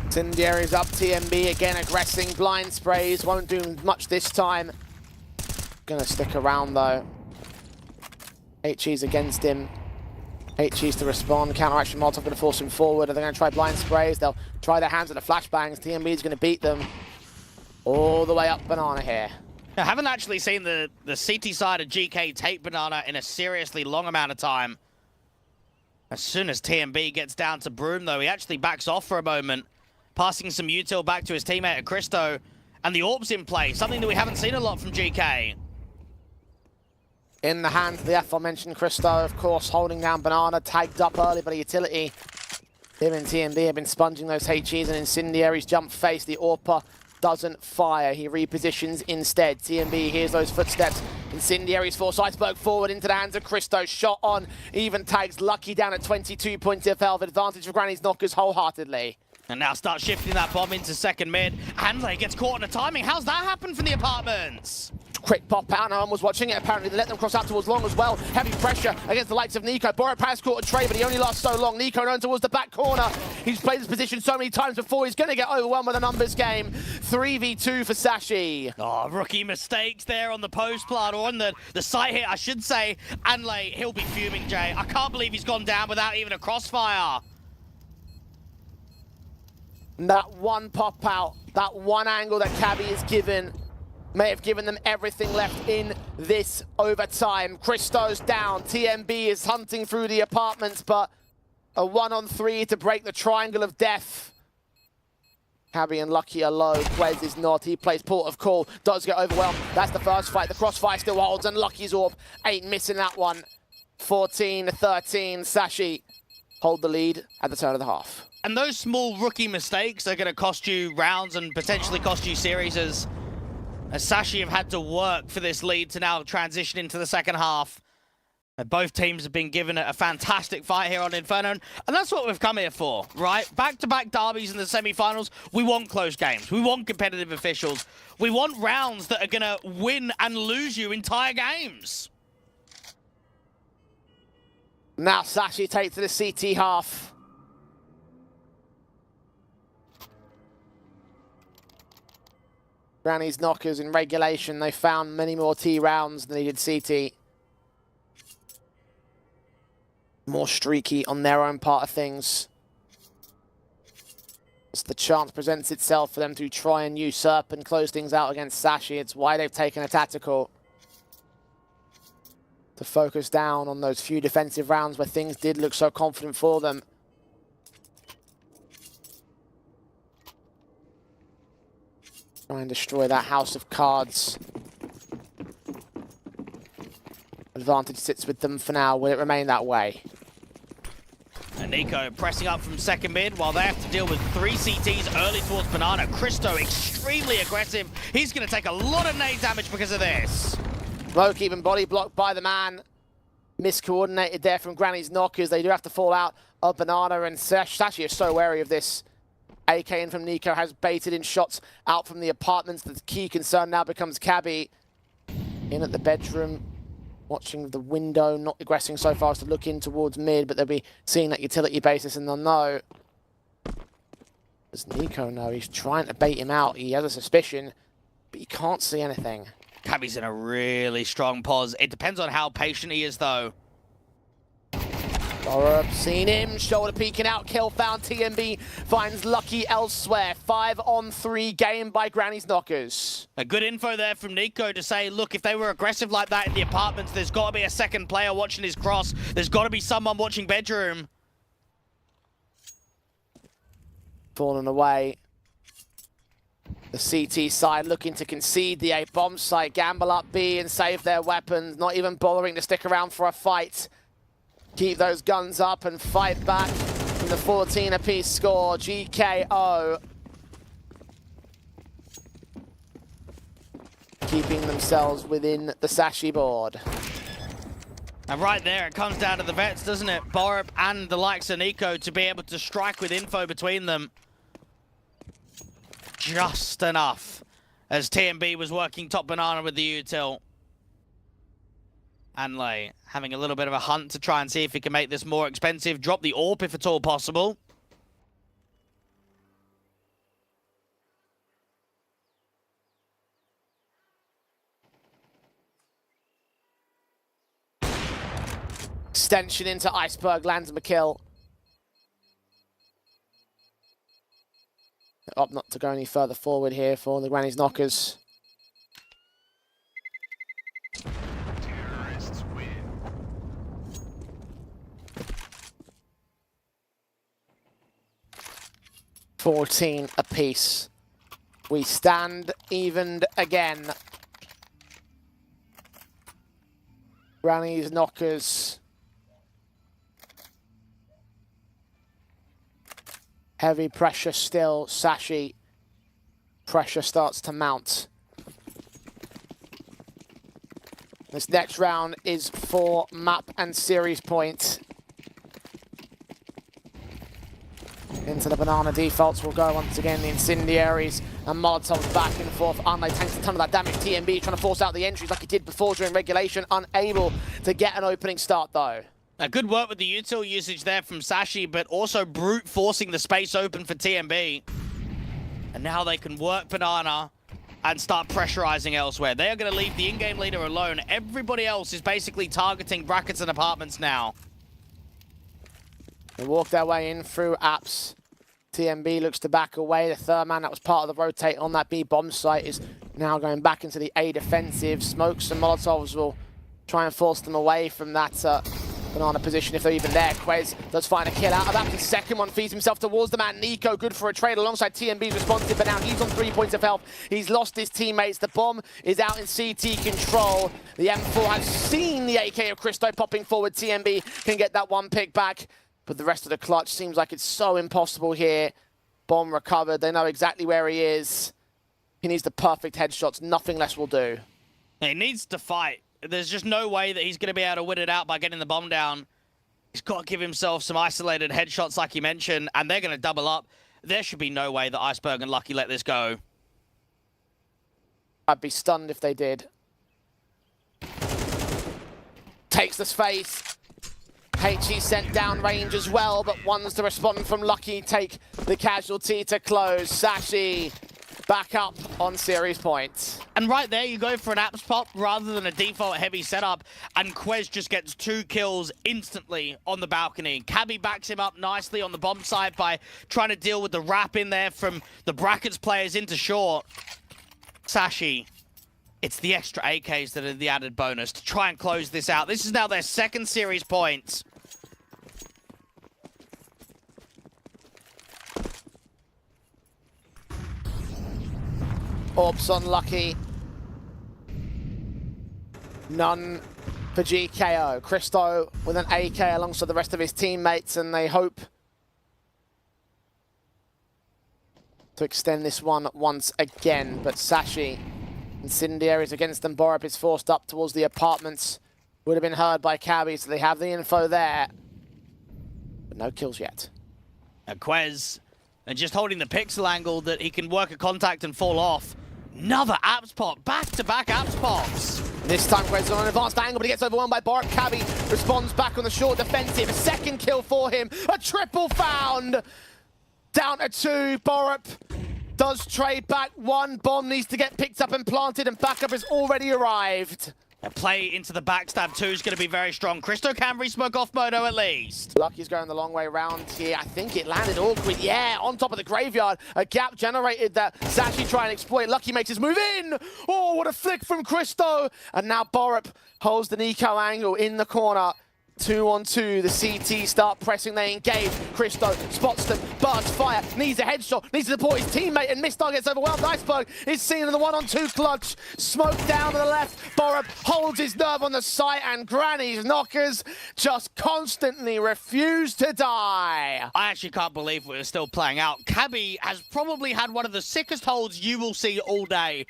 Incendiaries up, TMB again aggressing. Blind sprays won't do much this time. Gonna stick around though. HE's against him. HE's to respond. Counteraction Molotov gonna force him forward. Are they gonna try blind sprays? They'll try their hands at the flashbangs. TMB's gonna beat them all the way up Banana here. I haven't actually seen the CT side of GK take Banana in a seriously long amount of time. As soon as TMB gets down to Broom though, he actually backs off for a moment, passing some util back to his teammate at Christo, and the Orb's in play, something that we haven't seen a lot from GK. In the hands of the aforementioned Christo, of course, holding down Banana, tagged up early by the utility. Him and TMB have been sponging those HEs and Incendiaries. Jump face, the AWPer doesn't fire. He repositions instead. TMB hears those footsteps. Incendiaries force Iceberg forward into the hands of Christo. Shot on, even tags Lucky down at 22 points of health. Advantage for Granny's Knockers wholeheartedly. And now start shifting that bomb into second mid. Hanley gets caught in the timing. How's that happen from the apartments? Quick pop out, no one was watching it. Apparently they let them cross out towards Long as well. Heavy pressure against the likes of Nico. Borup has caught a trade, but he only lasts so long. Nico known towards the back corner. He's played this position so many times before. He's going to get overwhelmed with a numbers game. 3v2 for Sashi. Oh, rookie mistakes there on the post plant, or on the site hit, I should say. Anley, he'll be fuming, Jay. I can't believe he's gone down without even a crossfire. That one pop out, that one angle that Cabby is given, may have given them everything left in this overtime. Christo's down. TMB is hunting through the apartments, but a 1-on-3 to break the triangle of death. Cabby and Lucky are low. Quez is not. He plays port of call. Does get overwhelmed. That's the first fight. The crossfire still holds, and Lucky's Orb ain't missing that one. 14-13. Sashi hold the lead at the turn of the half. And those small rookie mistakes are going to cost you rounds and potentially cost you series, as Sashi have had to work for this lead to now transition into the second half. And both teams have been given a fantastic fight here on Inferno, and that's what we've come here for, right? Back-to-back derbies in the semi-finals. We want close games. We want competitive officials. We want rounds that are going to win and lose you entire games. Now Sashi takes to the CT half. Granny's Knockers in regulation, they found many more T rounds than they did CT. More streaky on their own part of things. As the chance presents itself for them to try and usurp and close things out against Sashi, it's why they've taken a tactical. To focus down on those few defensive rounds where things did look so confident for them. Try and destroy that house of cards advantage sits with them for now. Will it remain that way? And Nico pressing up from second mid while they have to deal with 3 CTs early towards Banana. Christo extremely aggressive. He's going to take a lot of nade damage because of this. Smoke even body blocked by the man. Miscoordinated there from Granny's knockers. They do have to fall out of Banana, and Sashi is so wary of this. AK in from Nico has baited in shots out from the apartments. The key concern now becomes Cabby in at the bedroom, watching the window, not aggressing so far as to look in towards mid, but they'll be seeing that utility basis and they'll know. Does Nico know? He's trying to bait him out. He has a suspicion, but he can't see anything. Cabby's in a really strong pause. It depends on how patient he is, though. Borup, seen him, shoulder peeking out, kill found. TMB finds Lucky elsewhere. 5-on-3 game by Granny's knockers. A good info there from Nico to say, look, if they were aggressive like that in the apartments, there's got to be a second player watching his cross. There's got to be someone watching bedroom. Fallen away. The CT side looking to concede the A bomb site, gamble up B and save their weapons, not even bothering to stick around for a fight. Keep those guns up and fight back from the 14 apiece score. GKO. Keeping themselves within the Sashi board. And right there, it comes down to the vets, doesn't it? Borup and the likes of Nico to be able to strike with info between them. Just enough, as TMB was working top Banana with the util. Anlay having a little bit of a hunt to try and see if he can make this more expensive. Drop the AWP if at all possible. Extension into Iceberg, lands McKill. Opt not to go any further forward here for the Granny's knockers. Terrorists win. $14 apiece. We stand evened again. Granny's knockers. Heavy pressure still. Sashi. Pressure starts to mount. This next round is for map and series point. Into the Banana defaults will go once again. The Incendiaries and Molotovs back and forth. Unlay tanks a ton of that damage. TMB trying to force out the entries like he did before during regulation. Unable to get an opening start though. Good work with the util usage there from Sashi, but also brute forcing the space open for TMB. And now they can work Banana and start pressurizing elsewhere. They are going to leave the in-game leader alone. Everybody else is basically targeting brackets and apartments now. They walk their way in through apps. TMB looks to back away. The third man that was part of the rotate on that B bomb site is now going back into the A defensive. Smokes and Molotovs will try and force them away from that Banana position if they're even there. Quez does find a kill out of that. The second one feeds himself towards the man. Nico good for a trade alongside TMB's responsive, but now he's on 3 points of health. He's lost his teammates. The bomb is out in CT control. The M4 has seen the AK of Christo popping forward. TMB can get that one pick back, but the rest of the clutch seems like it's so impossible here. Bomb recovered. They know exactly where he is. He needs the perfect headshots. Nothing less will do. He needs to fight. There's just no way that he's going to be able to win it out by getting the bomb down. He's got to give himself some isolated headshots like you mentioned, and they're going to double up. There should be no way that Iceberg and Lucky let this go. I'd be stunned if they did. Takes the space. HE sent down range as well, but ones to respond from Lucky take the casualty to close. Sashi back up on series points. And right there, you go for an apps pop rather than a default heavy setup, and Quez just gets 2 kills instantly on the balcony. Cabby backs him up nicely on the bomb side by trying to deal with the wrap in there from the brackets players into short. Sashi, it's the extra AKs that are the added bonus to try and close this out. This is now their second series point. Orbs on Lucky. None for GKO. Christo with an AK alongside the rest of his teammates, and they hope to extend this one once again. But Sashi, incendiaries against them. Borup is forced up towards the apartments. Would have been heard by Cabby, so they have the info there. But no kills yet. And Quez, and just holding the pixel angle that he can work a contact and fall off. Another apps pop, back-to-back apps pops. This time Quez on an advanced angle, but he gets overwhelmed by Borup. Cabby responds back on the short defensive. A second kill for him. A triple found. Down to 2. Borup does trade back. One bomb needs to get picked up and planted, and backup has already arrived. A play into the backstab 2 is going to be very strong. Christo can re-smoke off Mono at least. Lucky's going the long way round here. I think it landed awkward. Yeah, on top of the graveyard. A gap generated that Sashi try and exploit. Lucky makes his move in. Oh, what a flick from Christo. And now Borup holds the Nico angle in the corner. 2-on-2, the CT start pressing, they engage. Christo spots them, bursts fire, needs a headshot, needs to support his teammate, and Mistar gets overwhelmed. Iceberg is seen in the 1-on-2 clutch. Smoke down to the left, Borup holds his nerve on the site, and Granny's knockers just constantly refuse to die. I actually can't believe we're still playing out. Cabby has probably had one of the sickest holds you will see all day.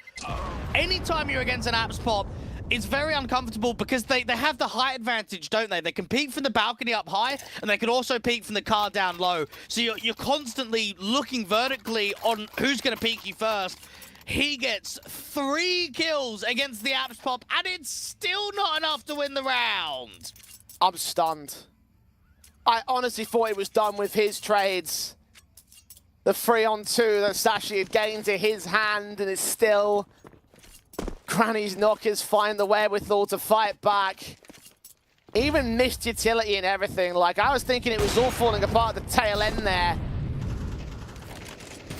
Anytime you're against an apps pop, it's very uncomfortable because they have the height advantage, don't they? They can peek from the balcony up high, and they can also peek from the car down low. So you're constantly looking vertically on who's going to peek you first. He gets 3 kills against the apps pop, and it's still not enough to win the round. I'm stunned. I honestly thought it was done with his trades. The 3-on-2 that Sashi had gained to his hand, and it's still... Granny's knockers find the wherewithal to fight back. Even missed utility and everything. Like, I was thinking it was all falling apart at the tail end there.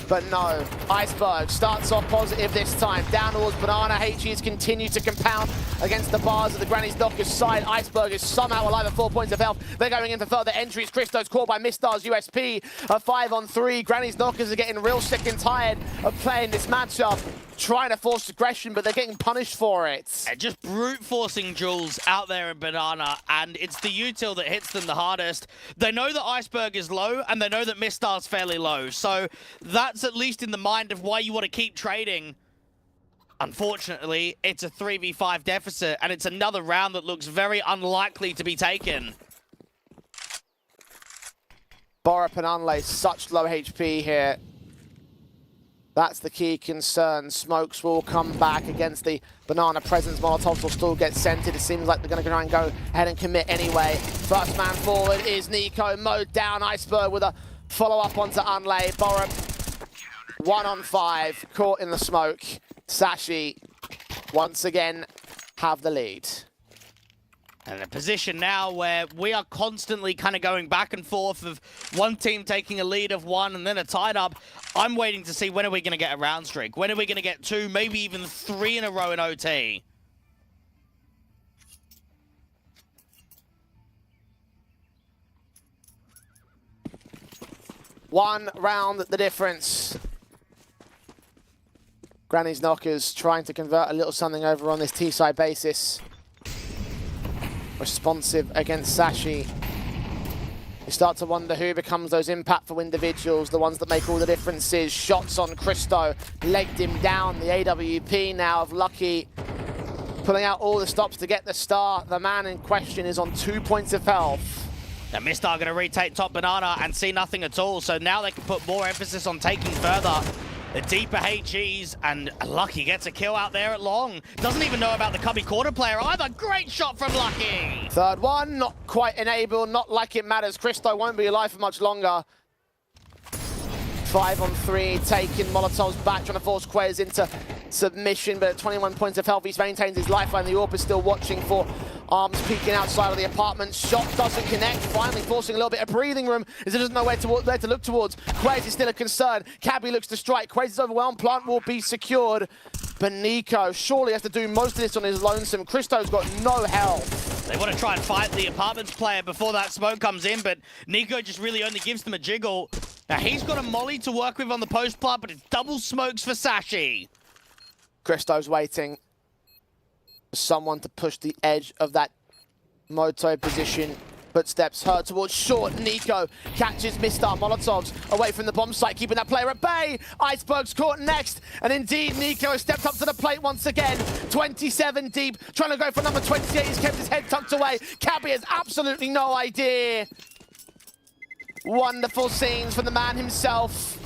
But no, Iceberg starts off positive this time. Down towards Banana. HEs continue to compound against the bars of the Granny's knockers side. Iceberg is somehow alive at 4 points of health. They're going in for further entries. Christo's caught by Mistar's USP. A 5-on-3. Granny's knockers are getting real sick and tired of playing this matchup. Trying to force aggression, but they're getting punished for it. And just brute forcing Jules out there in Banana, and it's the util that hits them the hardest. They know that Iceberg is low, and they know that Mistar's fairly low, so that's at least in the mind of why you want to keep trading. Unfortunately, it's a 3v5 deficit, and it's another round that looks very unlikely to be taken. Borup and Unlay, such low HP here. That's the key concern. Smokes will come back against the Banana presence. Molotovs will still get scented. It seems like they're going to try and go ahead and commit anyway. First man forward is Nico. Mowed down. Iceberg with a follow-up onto Unlay. Borup, 1-on-5, caught in the smoke. Sashi, once again, have the lead. And a position now where we are constantly kind of going back and forth of one team taking a lead of 1 and then a tied up. I'm waiting to see when are we going to get a round streak? When are we going to get 2, maybe even 3 in a row in OT? One round, the difference. Granny's knockers trying to convert a little something over on this T-side basis. Responsive against Sashi. You start to wonder who becomes those impactful individuals, the ones that make all the differences. Shots on Christo, legged him down. The AWP now of Lucky, pulling out all the stops to get the start. The man in question is on 2 points of health. Now Mistar going to retake top Banana and see nothing at all, so now they can put more emphasis on taking further. The deeper HEs, and Lucky gets a kill out there at long. Doesn't even know about the Cubby quarter player either. Great shot from Lucky. Third one, not quite enabled, not like it matters. Christo won't be alive for much longer. 5-on-3, taking Molotov's back, trying to force Quez into submission, but at 21 points of health, he maintains his lifeline. The AWP is still watching for Arms peeking outside of the apartment. Shot doesn't connect, finally forcing a little bit of breathing room as he doesn't know where to look towards. Quez is still a concern. Cabby looks to strike. Quez is overwhelmed. Plant will be secured. But Nico surely has to do most of this on his lonesome. Christo's got no health. They want to try and fight the apartments player before that smoke comes in, but Nico just really only gives them a jiggle. Now he's got a molly to work with on the post plant, but it's double smokes for Sashi. Christo's waiting for someone to push the edge of that Moto position. Footsteps heard towards short. Nico catches Mistar. Molotovs away from the bomb site, keeping that player at bay. Iceberg's caught next. And indeed, Nico has stepped up to the plate once again. 27 deep, trying to go for number 28. He's kept his head tucked away. Cabby has absolutely no idea. Wonderful scenes from the man himself.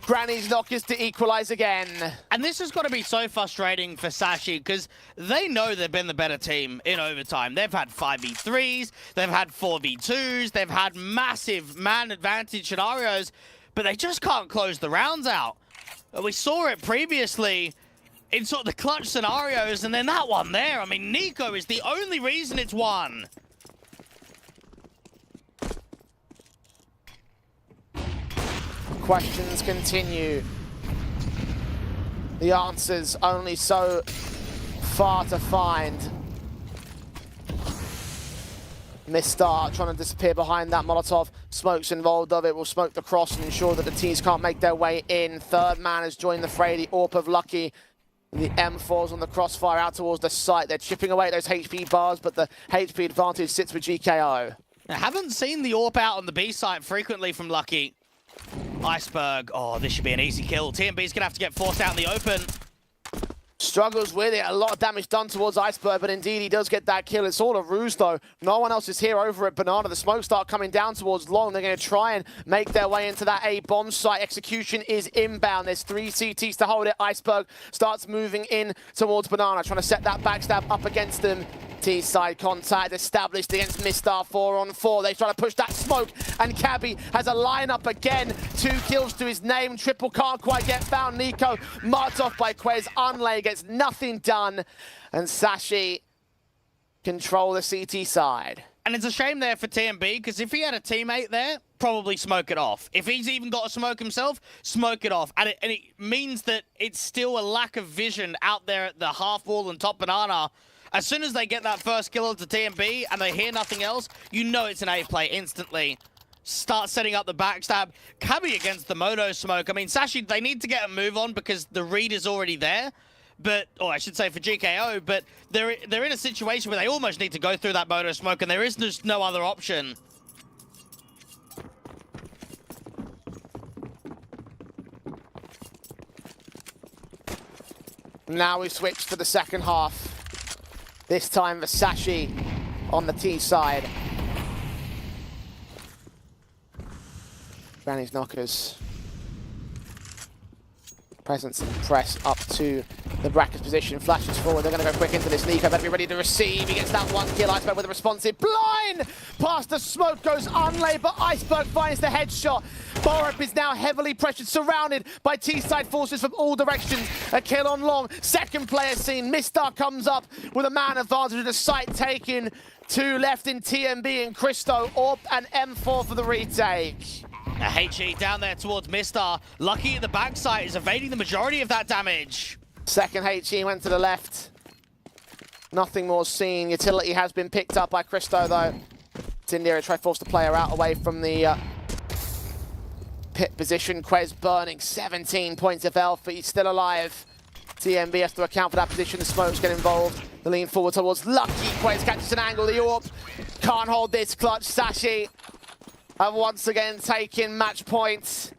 Granny's knockers to equalize again. And this has got to be so frustrating for Sashi because they know they've been the better team in overtime. They've had 5v3s, they've had 4v2s, they've had massive man advantage scenarios, but they just can't close the rounds out. We saw it previously in sort of the clutch scenarios, and then that one there. I mean, Nico is the only reason it's won. Questions continue. The answers only so far to find. Mistar trying to disappear behind that Molotov. Smoke's involved of it. Will smoke the cross and ensure that the teams can't make their way in. Third man has joined the fray. The AWP of Lucky. The M4s on the crossfire out towards the site. They're chipping away at those HP bars, but the HP advantage sits with GKO. I haven't seen the AWP out on the B site frequently from Lucky. Iceberg, oh, this should be an easy kill. TMB's gonna have to get forced out in the open. Struggles with it, a lot of damage done towards Iceberg, but indeed he does get that kill. It's all a ruse though. No one else is here over at Banana. The smoke start coming down towards Long. They're gonna try and make their way into that A bomb site. Execution is inbound. There's 3 CTs to hold it. Iceberg starts moving in towards Banana, trying to set that backstab up against them. T-side contact established against Mistar 4-on-4. They try to push that smoke, and Cabby has a lineup again. 2 kills to his name. Triple can't quite get found. Nico marked off by Quez. Unlay gets nothing done, and Sashi control the CT side. And it's a shame there for TMB, because if he had a teammate there, probably smoke it off. If he's even got to smoke himself, smoke it off. And it means that it's still a lack of vision out there at the half wall and top Banana. As soon as they get that first kill onto TMB and they hear nothing else, you know it's an A play instantly. Start setting up the backstab. Cabby against the Moto smoke. I mean, Sashi, they need to get a move on because the read is already there. But, or I should say for GKO, but they're in a situation where they almost need to go through that Moto smoke and there is just no other option. Now we switch to the second half. This time Versace on the T side. Granny's knockers. Presence and press up to the bracket position. Flashes forward. They're going to go quick into this. Nico better be ready to receive. He gets that 1 kill. Iceberg with a responsive blind. Past the smoke goes Unlay, but Iceberg finds the headshot. Borup is now heavily pressured, surrounded by T-side forces from all directions. A kill on Long. Second player seen. Mistar comes up with a man advantage with the site taken. 2 left in TMB and Christo. AWP and M4 for the retake. A HE down there towards Mistar. Lucky at the backside is evading the majority of that damage. Second HE went to the left. Nothing more seen. Utility has been picked up by Christo though. Tindira try to force the player out away from the pit position. Quez burning 17 points of health, but he's still alive. TMB has to account for that position. The smokes get involved. The lean forward towards Lucky. Quez catches an angle. The AWP can't hold this clutch. Sashi have once again taken match points.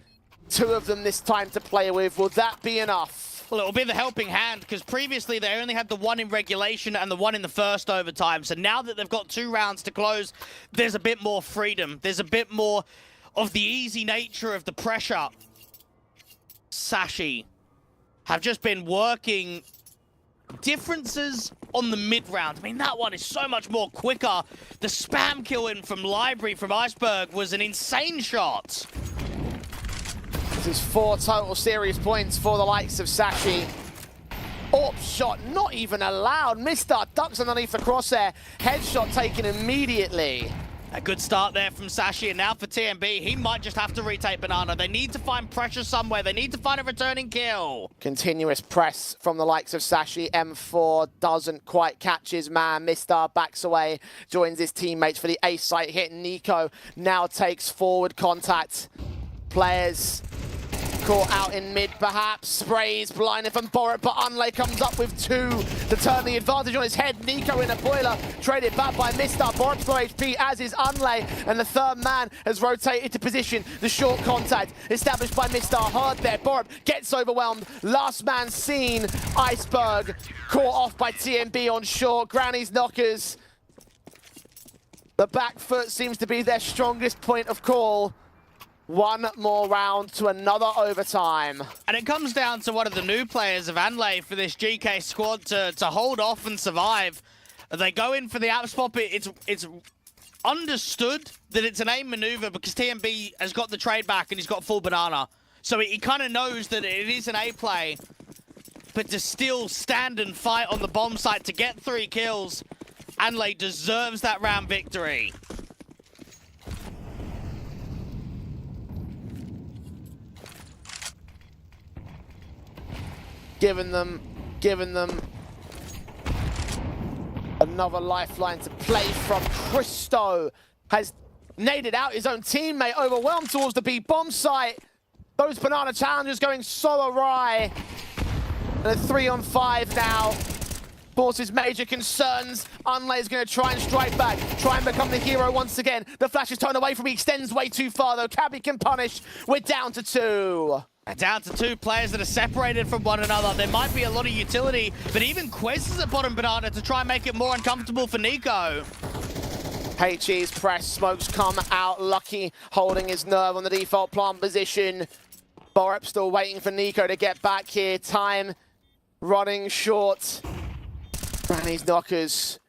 2 of them this time to play with. Will that be enough? Well, it'll be the helping hand, because previously they only had the 1 in regulation and the 1 in the first overtime. So now that they've got 2 rounds to close, there's a bit more freedom. There's a bit more of the easy nature of the pressure. Sashi have just been working differences on the mid-round. I mean, that one is so much more quicker. The spam kill in from Library from Iceberg was an insane shot. This is 4 total series points for the likes of Sashi. AWP shot not even allowed. Mistar ducks underneath the crosshair. Headshot taken immediately. A good start there from Sashi, and now for TMB, he might just have to retake Banana. They need to find pressure somewhere. They need to find a returning kill. Continuous press from the likes of Sashi. M4 doesn't quite catch his man. Mistar backs away, joins his teammates for the ace site hit. Nico now takes forward contact. Players Caught out in mid, perhaps. Sprays, blinded from Borat, but Unlay comes up with 2 to turn the advantage on his head. Nico in a boiler, traded back by Mistar. Borat's low HP, as is Unlay, and the third man has rotated to position. The short contact established by Mistar. Hard there. Borat gets overwhelmed. Last man seen. Iceberg caught off by TMB on short. Granny's knockers. The back foot seems to be their strongest point of call. One more round to another overtime. And it comes down to one of the new players of Anlay for this GK squad to hold off and survive. They go in for the app spot, but it's understood that it's an aim maneuver because TMB has got the trade back and he's got full banana. So he kind of knows that it is an A play, but to still stand and fight on the bomb site to get 3 kills, Anlay deserves that round victory. Giving them another lifeline to play from. Christo has naded out his own teammate, overwhelmed towards the B bomb site. Those banana challenges going so awry. And a 3-on-5 now forces major concerns. Unlay is going to try and strike back, try and become the hero once again. The flash is turned away from him, extends way too far though. Cabby can punish. We're down to 2. Down to 2 players that are separated from one another. There might be a lot of utility, but even Quest is at bottom banana to try and make it more uncomfortable for Nico. HE's press, smokes come out. Lucky holding his nerve on the default plant position. Borup still waiting for Nico to get back here. Time running short. Granny's knockers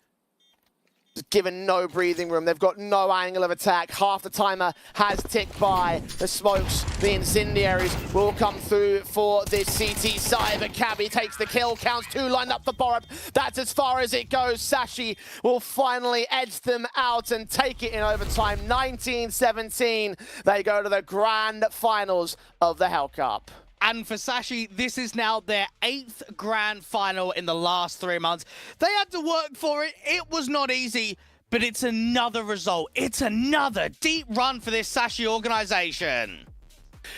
given no breathing room. They've got no angle of attack. Half the timer has ticked by. The smokes, the incendiaries will come through for this CT side, but Cabby takes the kill. Counts 2 lined up for Borup. That's as far as it goes. Sashi will finally edge them out and take it in overtime. 19-17. They go to the grand finals of the Hellcup. And for Sashi, this is now their 8th grand final in the last 3 months. They had to work for it. It was not easy, but it's another result. It's another deep run for this Sashi organization.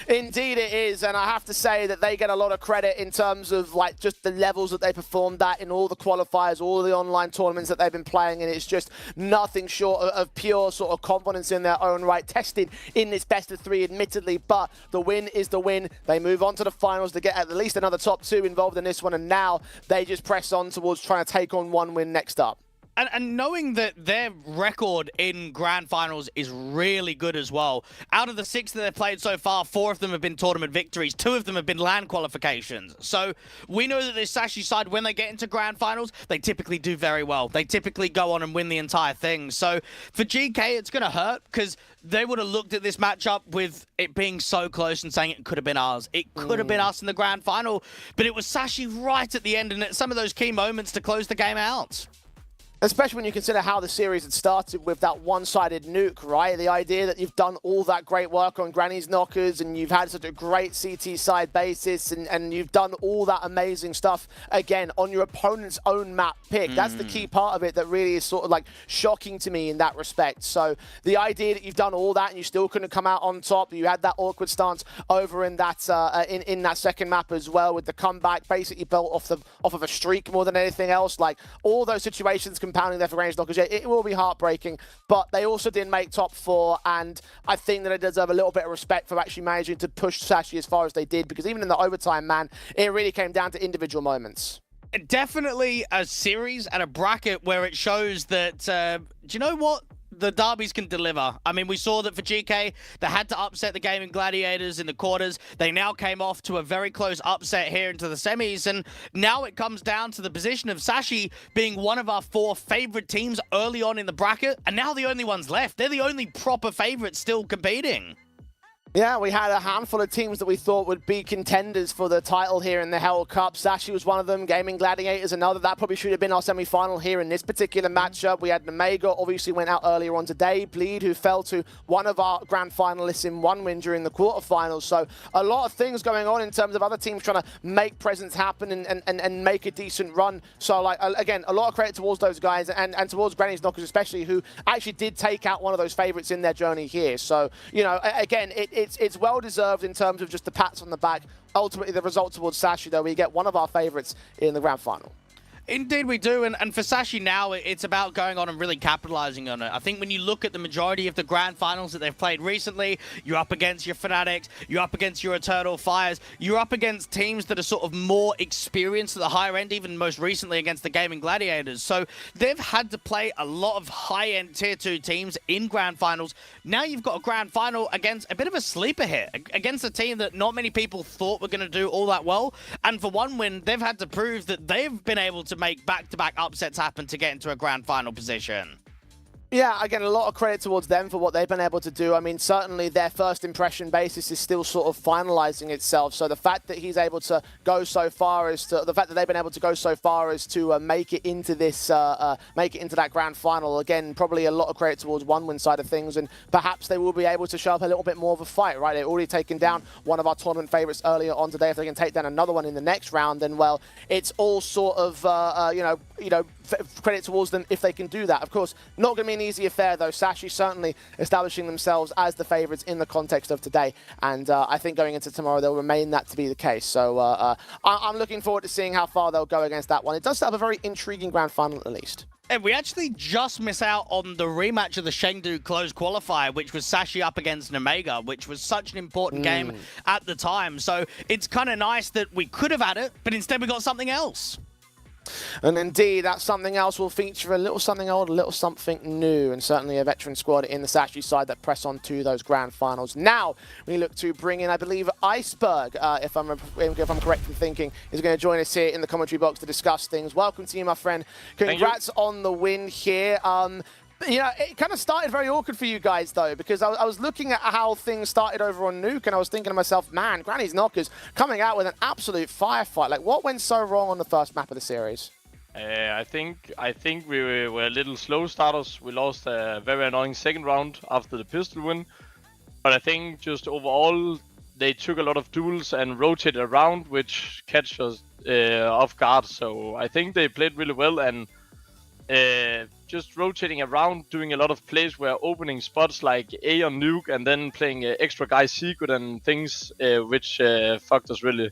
Indeed it is, and I have to say that they get a lot of credit in terms of like just the levels that they performed at in all the qualifiers, all the online tournaments that they've been playing, and it's just nothing short of pure sort of confidence in their own right, tested in this best of 3 admittedly, but the win is the win. They move on to the finals to get at least another top 2 involved in this one, and now they just press on towards trying to take on one win next up. And knowing that their record in grand finals is really good as well. Out of the 6 that they've played so far, 4 of them have been tournament victories. 2 of them have been LAN qualifications. So we know that this Sashi side, when they get into grand finals, they typically do very well. They typically go on and win the entire thing. So for GK, it's going to hurt because they would have looked at this matchup with it being so close and saying it could have been ours. It could have been us in the grand final, but it was Sashi right at the end and at some of those key moments to close the game out. Especially when you consider how the series had started with that one-sided nuke, right? The idea that you've done all that great work on Granny's knockers and you've had such a great CT side basis and you've done all that amazing stuff, again, on your opponent's own map pick. That's the key part of it that really is sort of like shocking to me in that respect. So the idea that you've done all that and you still couldn't come out on top, you had that awkward stance over in that in that second map as well with the comeback, basically built off of a streak more than anything else. Like all those situations compounding there for Granny's knockers, yeah, it will be heartbreaking, but they also did make top 4, and I think that they deserve a little bit of respect for actually managing to push Sashi as far as they did, because even in the overtime, man, it really came down to individual moments. Definitely a series and a bracket where it shows that, do you know what? The derbies can deliver. I mean, we saw that for GK, they had to upset the Gaming Gladiators in the quarters. They now came off to a very close upset here into the semis, and now it comes down to the position of Sashi being one of our 4 favorite teams early on in the bracket, and now the only ones left. They're the only proper favorites still competing. Yeah, we had a handful of teams that we thought would be contenders for the title here in the Hellcup. Sashi was one of them, Gaming Gladiators another. That probably should have been our semi-final here in this particular matchup. We had Omega, obviously went out earlier on today. Bleed, who fell to one of our grand finalists in 1 win during the quarterfinals. So a lot of things going on in terms of other teams trying to make presence happen and make a decent run. So, like, again, a lot of credit towards those guys and towards Granny's Knockers especially, who actually did take out one of those favorites in their journey here. So, you know, again, it's well deserved in terms of just the pats on the back. Ultimately, the result towards Sashi, though, we get one of our favourites in the grand final. Indeed we do, and for Sashi now, it's about going on and really capitalizing on it. I think when you look at the majority of the grand finals that they've played recently, you're up against your Fnatic, you're up against your Eternal Fires, you're up against teams that are sort of more experienced at the higher end, even most recently against the Gaming Gladiators. So they've had to play a lot of high-end Tier 2 teams in grand finals. Now you've got a grand final against a bit of a sleeper here, against a team that not many people thought were going to do all that well. And for one win, they've had to prove that they've been able to make back-to-back upsets happen to get into a grand final position. Yeah, again, a lot of credit towards them for what they've been able to do. I mean, certainly their first impression basis is still sort of finalizing itself. So the fact that he's able to go so far as to, the fact that they've been able to go so far as to make it into this, make it into that grand final, again, probably a lot of credit towards one win side of things. And perhaps they will be able to show up a little bit more of a fight, right? They've already taken down one of our tournament favorites earlier on today. If they can take down another one in the next round, then, well, it's all sort of, credit towards them if they can do that. Of course, not going to be an easy affair, though. Sashi certainly establishing themselves as the favourites in the context of today. And I think going into tomorrow, they'll remain that to be the case. So I'm looking forward to seeing how far they'll go against that one. It does have a very intriguing grand final, at least. And we actually just miss out on the rematch of the Chengdu closed qualifier, which was Sashi up against Omega, which was such an important game at the time. So it's kind of nice that we could have had it, but instead we got something else. And indeed, that something else will feature a little something old, a little something new, and certainly a veteran squad in the Sashi side that press on to those grand finals. Now, we look to bring in, I believe, Iceberg, if I'm correct in thinking, is going to join us here in the commentary box to discuss things. Welcome to you, my friend. Congrats on the win here. You know, it kind of started very awkward for you guys, though, because I was looking at how things started over on Nuke, and I was thinking to myself, man, Granny's Knockers coming out with an absolute firefight. Like, what went so wrong on the first map of the series? I think we were a little slow starters. We lost a very annoying second round after the pistol win. But I think just overall, they took a lot of duels and rotated around, which catch us off guard. So I think they played really well, and just rotating around, doing a lot of plays where opening spots like A on Nuke and then playing extra guy secret and things which fucked us really.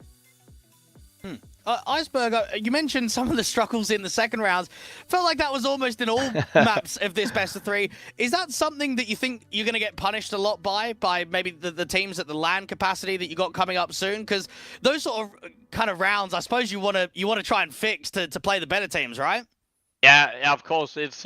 Iceberg, you mentioned some of the struggles in the second round. Felt like that was almost in all maps of this best of three. Is that something that you think you're going to get punished a lot by maybe the teams at the LAN capacity that you got coming up soon? Because those sort of kind of rounds, I suppose you want to try and fix to play the better teams, right? Yeah, of course. It's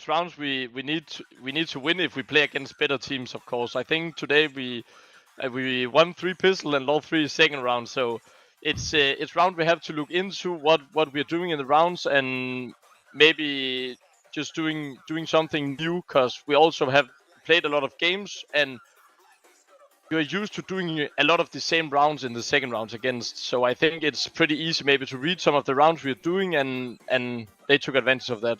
rounds we need to win if we play against better teams. Of course, I think today we won 3 pistol and lost 3 second round. So it's round we have to look into what we're doing in the rounds and maybe just doing something new, because we also have played a lot of games and you're used to doing a lot of the same rounds in the second rounds against. So I think it's pretty easy maybe to read some of the rounds we're doing, and they took advantage of that.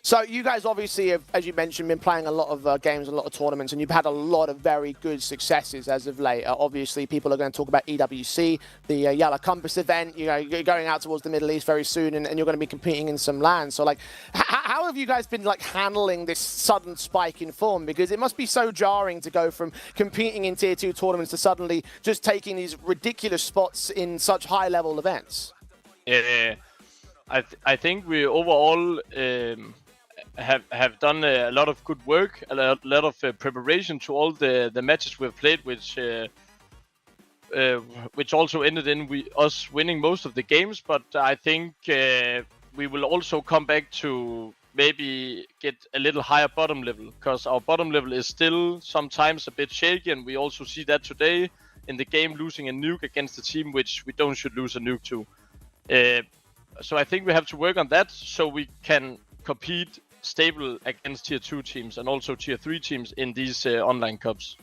So you guys obviously have, as you mentioned, been playing a lot of games, a lot of tournaments, and you've had a lot of very good successes as of late. Obviously, people are going to talk about EWC, the Yellow Compass event. You know, you're going out towards the Middle East very soon, and you're going to be competing in some lands. So, like, how have you guys been like handling this sudden spike in form? Because it must be so jarring to go from competing in Tier 2 tournaments to suddenly just taking these ridiculous spots in such high-level events. I think we overall have done a lot of good work, a lot of preparation to all the matches we've played, which also ended in us winning most of the games. But I think we will also come back to maybe get a little higher bottom level, because our bottom level is still sometimes a bit shaky, and we also see that today in the game, losing a nuke against a team which we don't should lose a nuke to. So I think we have to work on that so we can compete stable against Tier 2 teams and also Tier 3 teams in these online cups.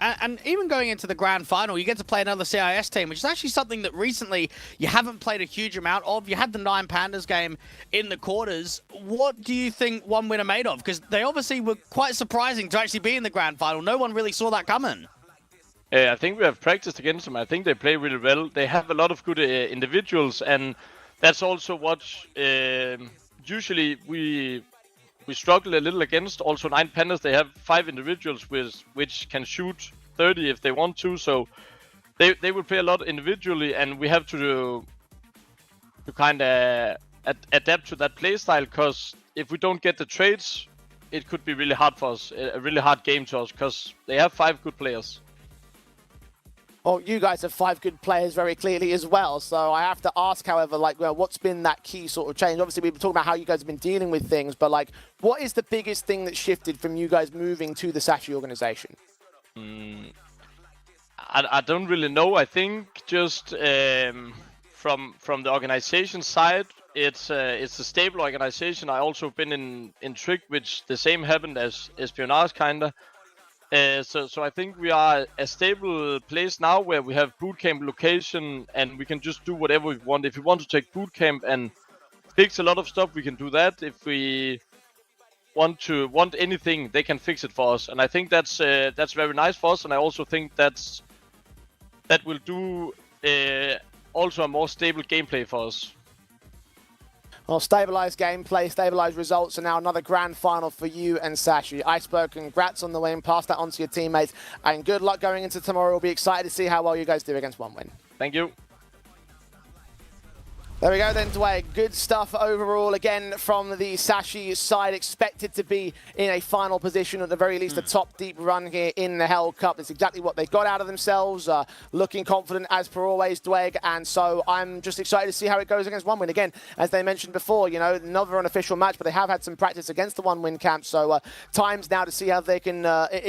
And even going into the grand final, you get to play another CIS team, which is actually something that recently you haven't played a huge amount of. You had the 9 Pandas game in the quarters. What do you think one winner made of? Because they obviously were quite surprising to actually be in the grand final. No one really saw that coming. I think we have practiced against them. I think they play really well. They have a lot of good individuals, and that's also what usually we struggle a little against. Also, 9 Pandas, they have 5 individuals which can shoot 30 if they want to. So they will play a lot individually, and we have to kind of adapt to that play style. Because if we don't get the trades, it could be really hard for us, a really hard game to us, because they have 5 good players. Well, you guys have 5 good players very clearly as well. So I have to ask, however, like, well, what's been that key sort of change? Obviously, we've been talking about how you guys have been dealing with things, but like, what is the biggest thing that shifted from you guys moving to the Sashi organization? I don't really know. I think just from the organization side, it's a stable organization. I also been in Trick, which the same happened as Espionage kinda. So I think we are a stable place now where we have bootcamp location and we can just do whatever we want. If we want to take bootcamp and fix a lot of stuff, we can do that. If we want anything, they can fix it for us. And I think that's very nice for us. And I also think that will do also a more stable gameplay for us. Well, stabilised gameplay, stabilised results, and now another grand final for you and Sashi. Iceberg, congrats on the win. Pass that on to your teammates, and good luck going into tomorrow. We'll be excited to see how well you guys do against One Win. Thank you. There we go then, Dwayne. Good stuff overall. Again, from the Sashi side, expected to be in a final position, at the very least, a top deep run here in the Hellcup. That's exactly what they got out of themselves. Looking confident as per always, Dwayne. And so I'm just excited to see how it goes against One Win. Again, as they mentioned before, you know, never an official match, but they have had some practice against the One Win camp. So times now to see how they can,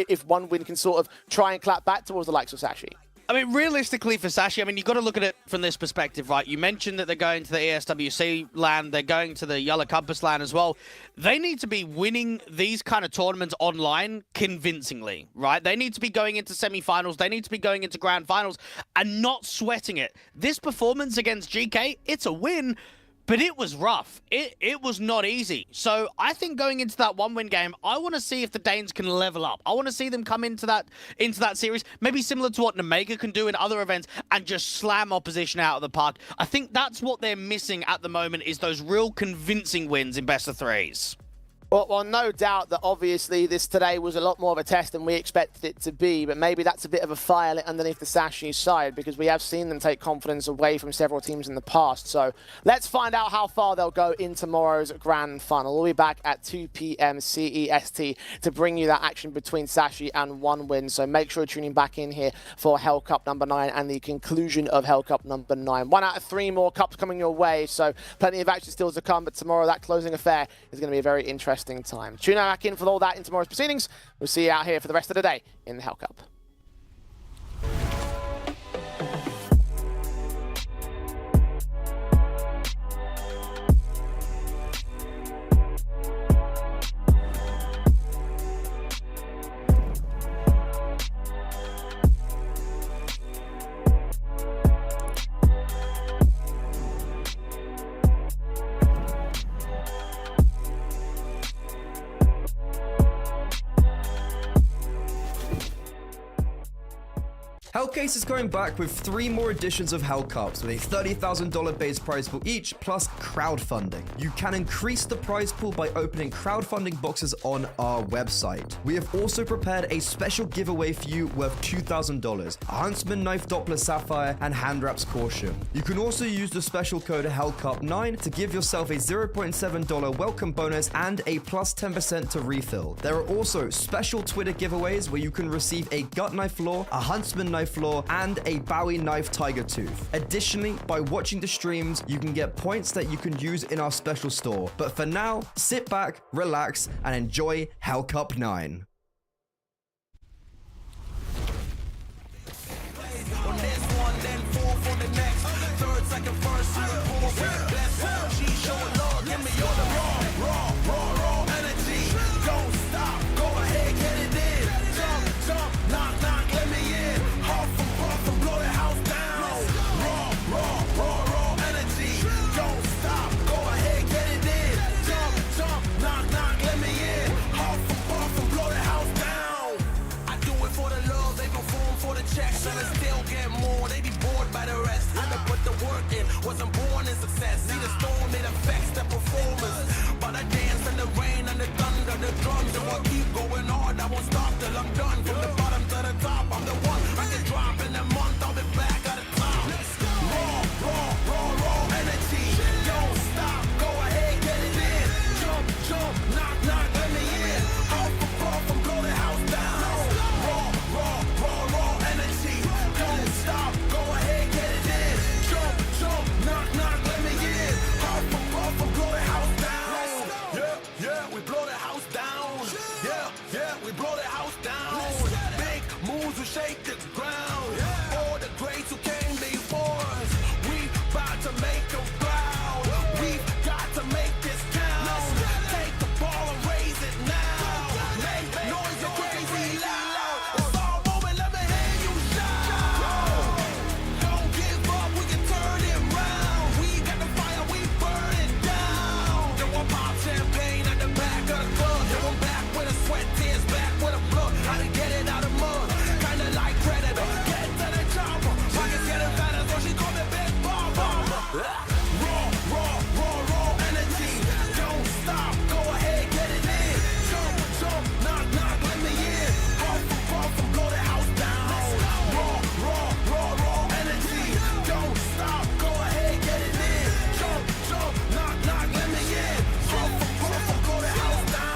if One Win can sort of try and clap back towards the likes of Sashi. I mean, realistically for Sashi, I mean, you've got to look at it from this perspective, right? You mentioned that they're going to the ESWC LAN, they're going to the Yellow Compass LAN as well. They need to be winning these kind of tournaments online convincingly, right? They need to be going into semifinals, they need to be going into grand finals and not sweating it. This performance against GK, it's a win, but it was rough. It was not easy. So I think going into that One Win game, I want to see if the Danes can level up. I want to see them come into that series, maybe similar to what Nemega can do in other events, and just slam opposition out of the park. I think that's what they're missing at the moment, is those real convincing wins in best of threes. Well, no doubt that obviously this today was a lot more of a test than we expected it to be, but maybe that's a bit of a fire lit underneath the Sashi side, because we have seen them take confidence away from several teams in the past. So let's find out how far they'll go in tomorrow's grand final. We'll be back at 2 p.m. CEST to bring you that action between Sashi and One Win. So make sure you're tuning back in here for Hellcup number 9 and the conclusion of Hellcup number 9. 1 out of 3 more cups coming your way, so plenty of action still to come, but tomorrow that closing affair is going to be a very interesting time. Tune back in for all that in tomorrow's proceedings. We'll see you out here for the rest of the day in the Hellcup. Hellcase is going back with 3 more editions of Hellcups with a $30,000 base prize pool each, plus crowdfunding. You can increase the prize pool by opening crowdfunding boxes on our website. We have also prepared a special giveaway for you worth $2,000, a Huntsman Knife Doppler Sapphire, and Hand Wraps Caution. You can also use the special code HELLCUP9 to give yourself a $0.7 welcome bonus and a plus 10% to refill. There are also special Twitter giveaways where you can receive a Gut Knife Law, a Huntsman Knife Law, and a Bowie Knife Tiger Tooth. Additionally, by watching the streams, you can get points that you can use in our special store. But for now, sit back, relax, and enjoy Hellcup 9. Wasn't born in success. the house down. Big moves will shake the ground.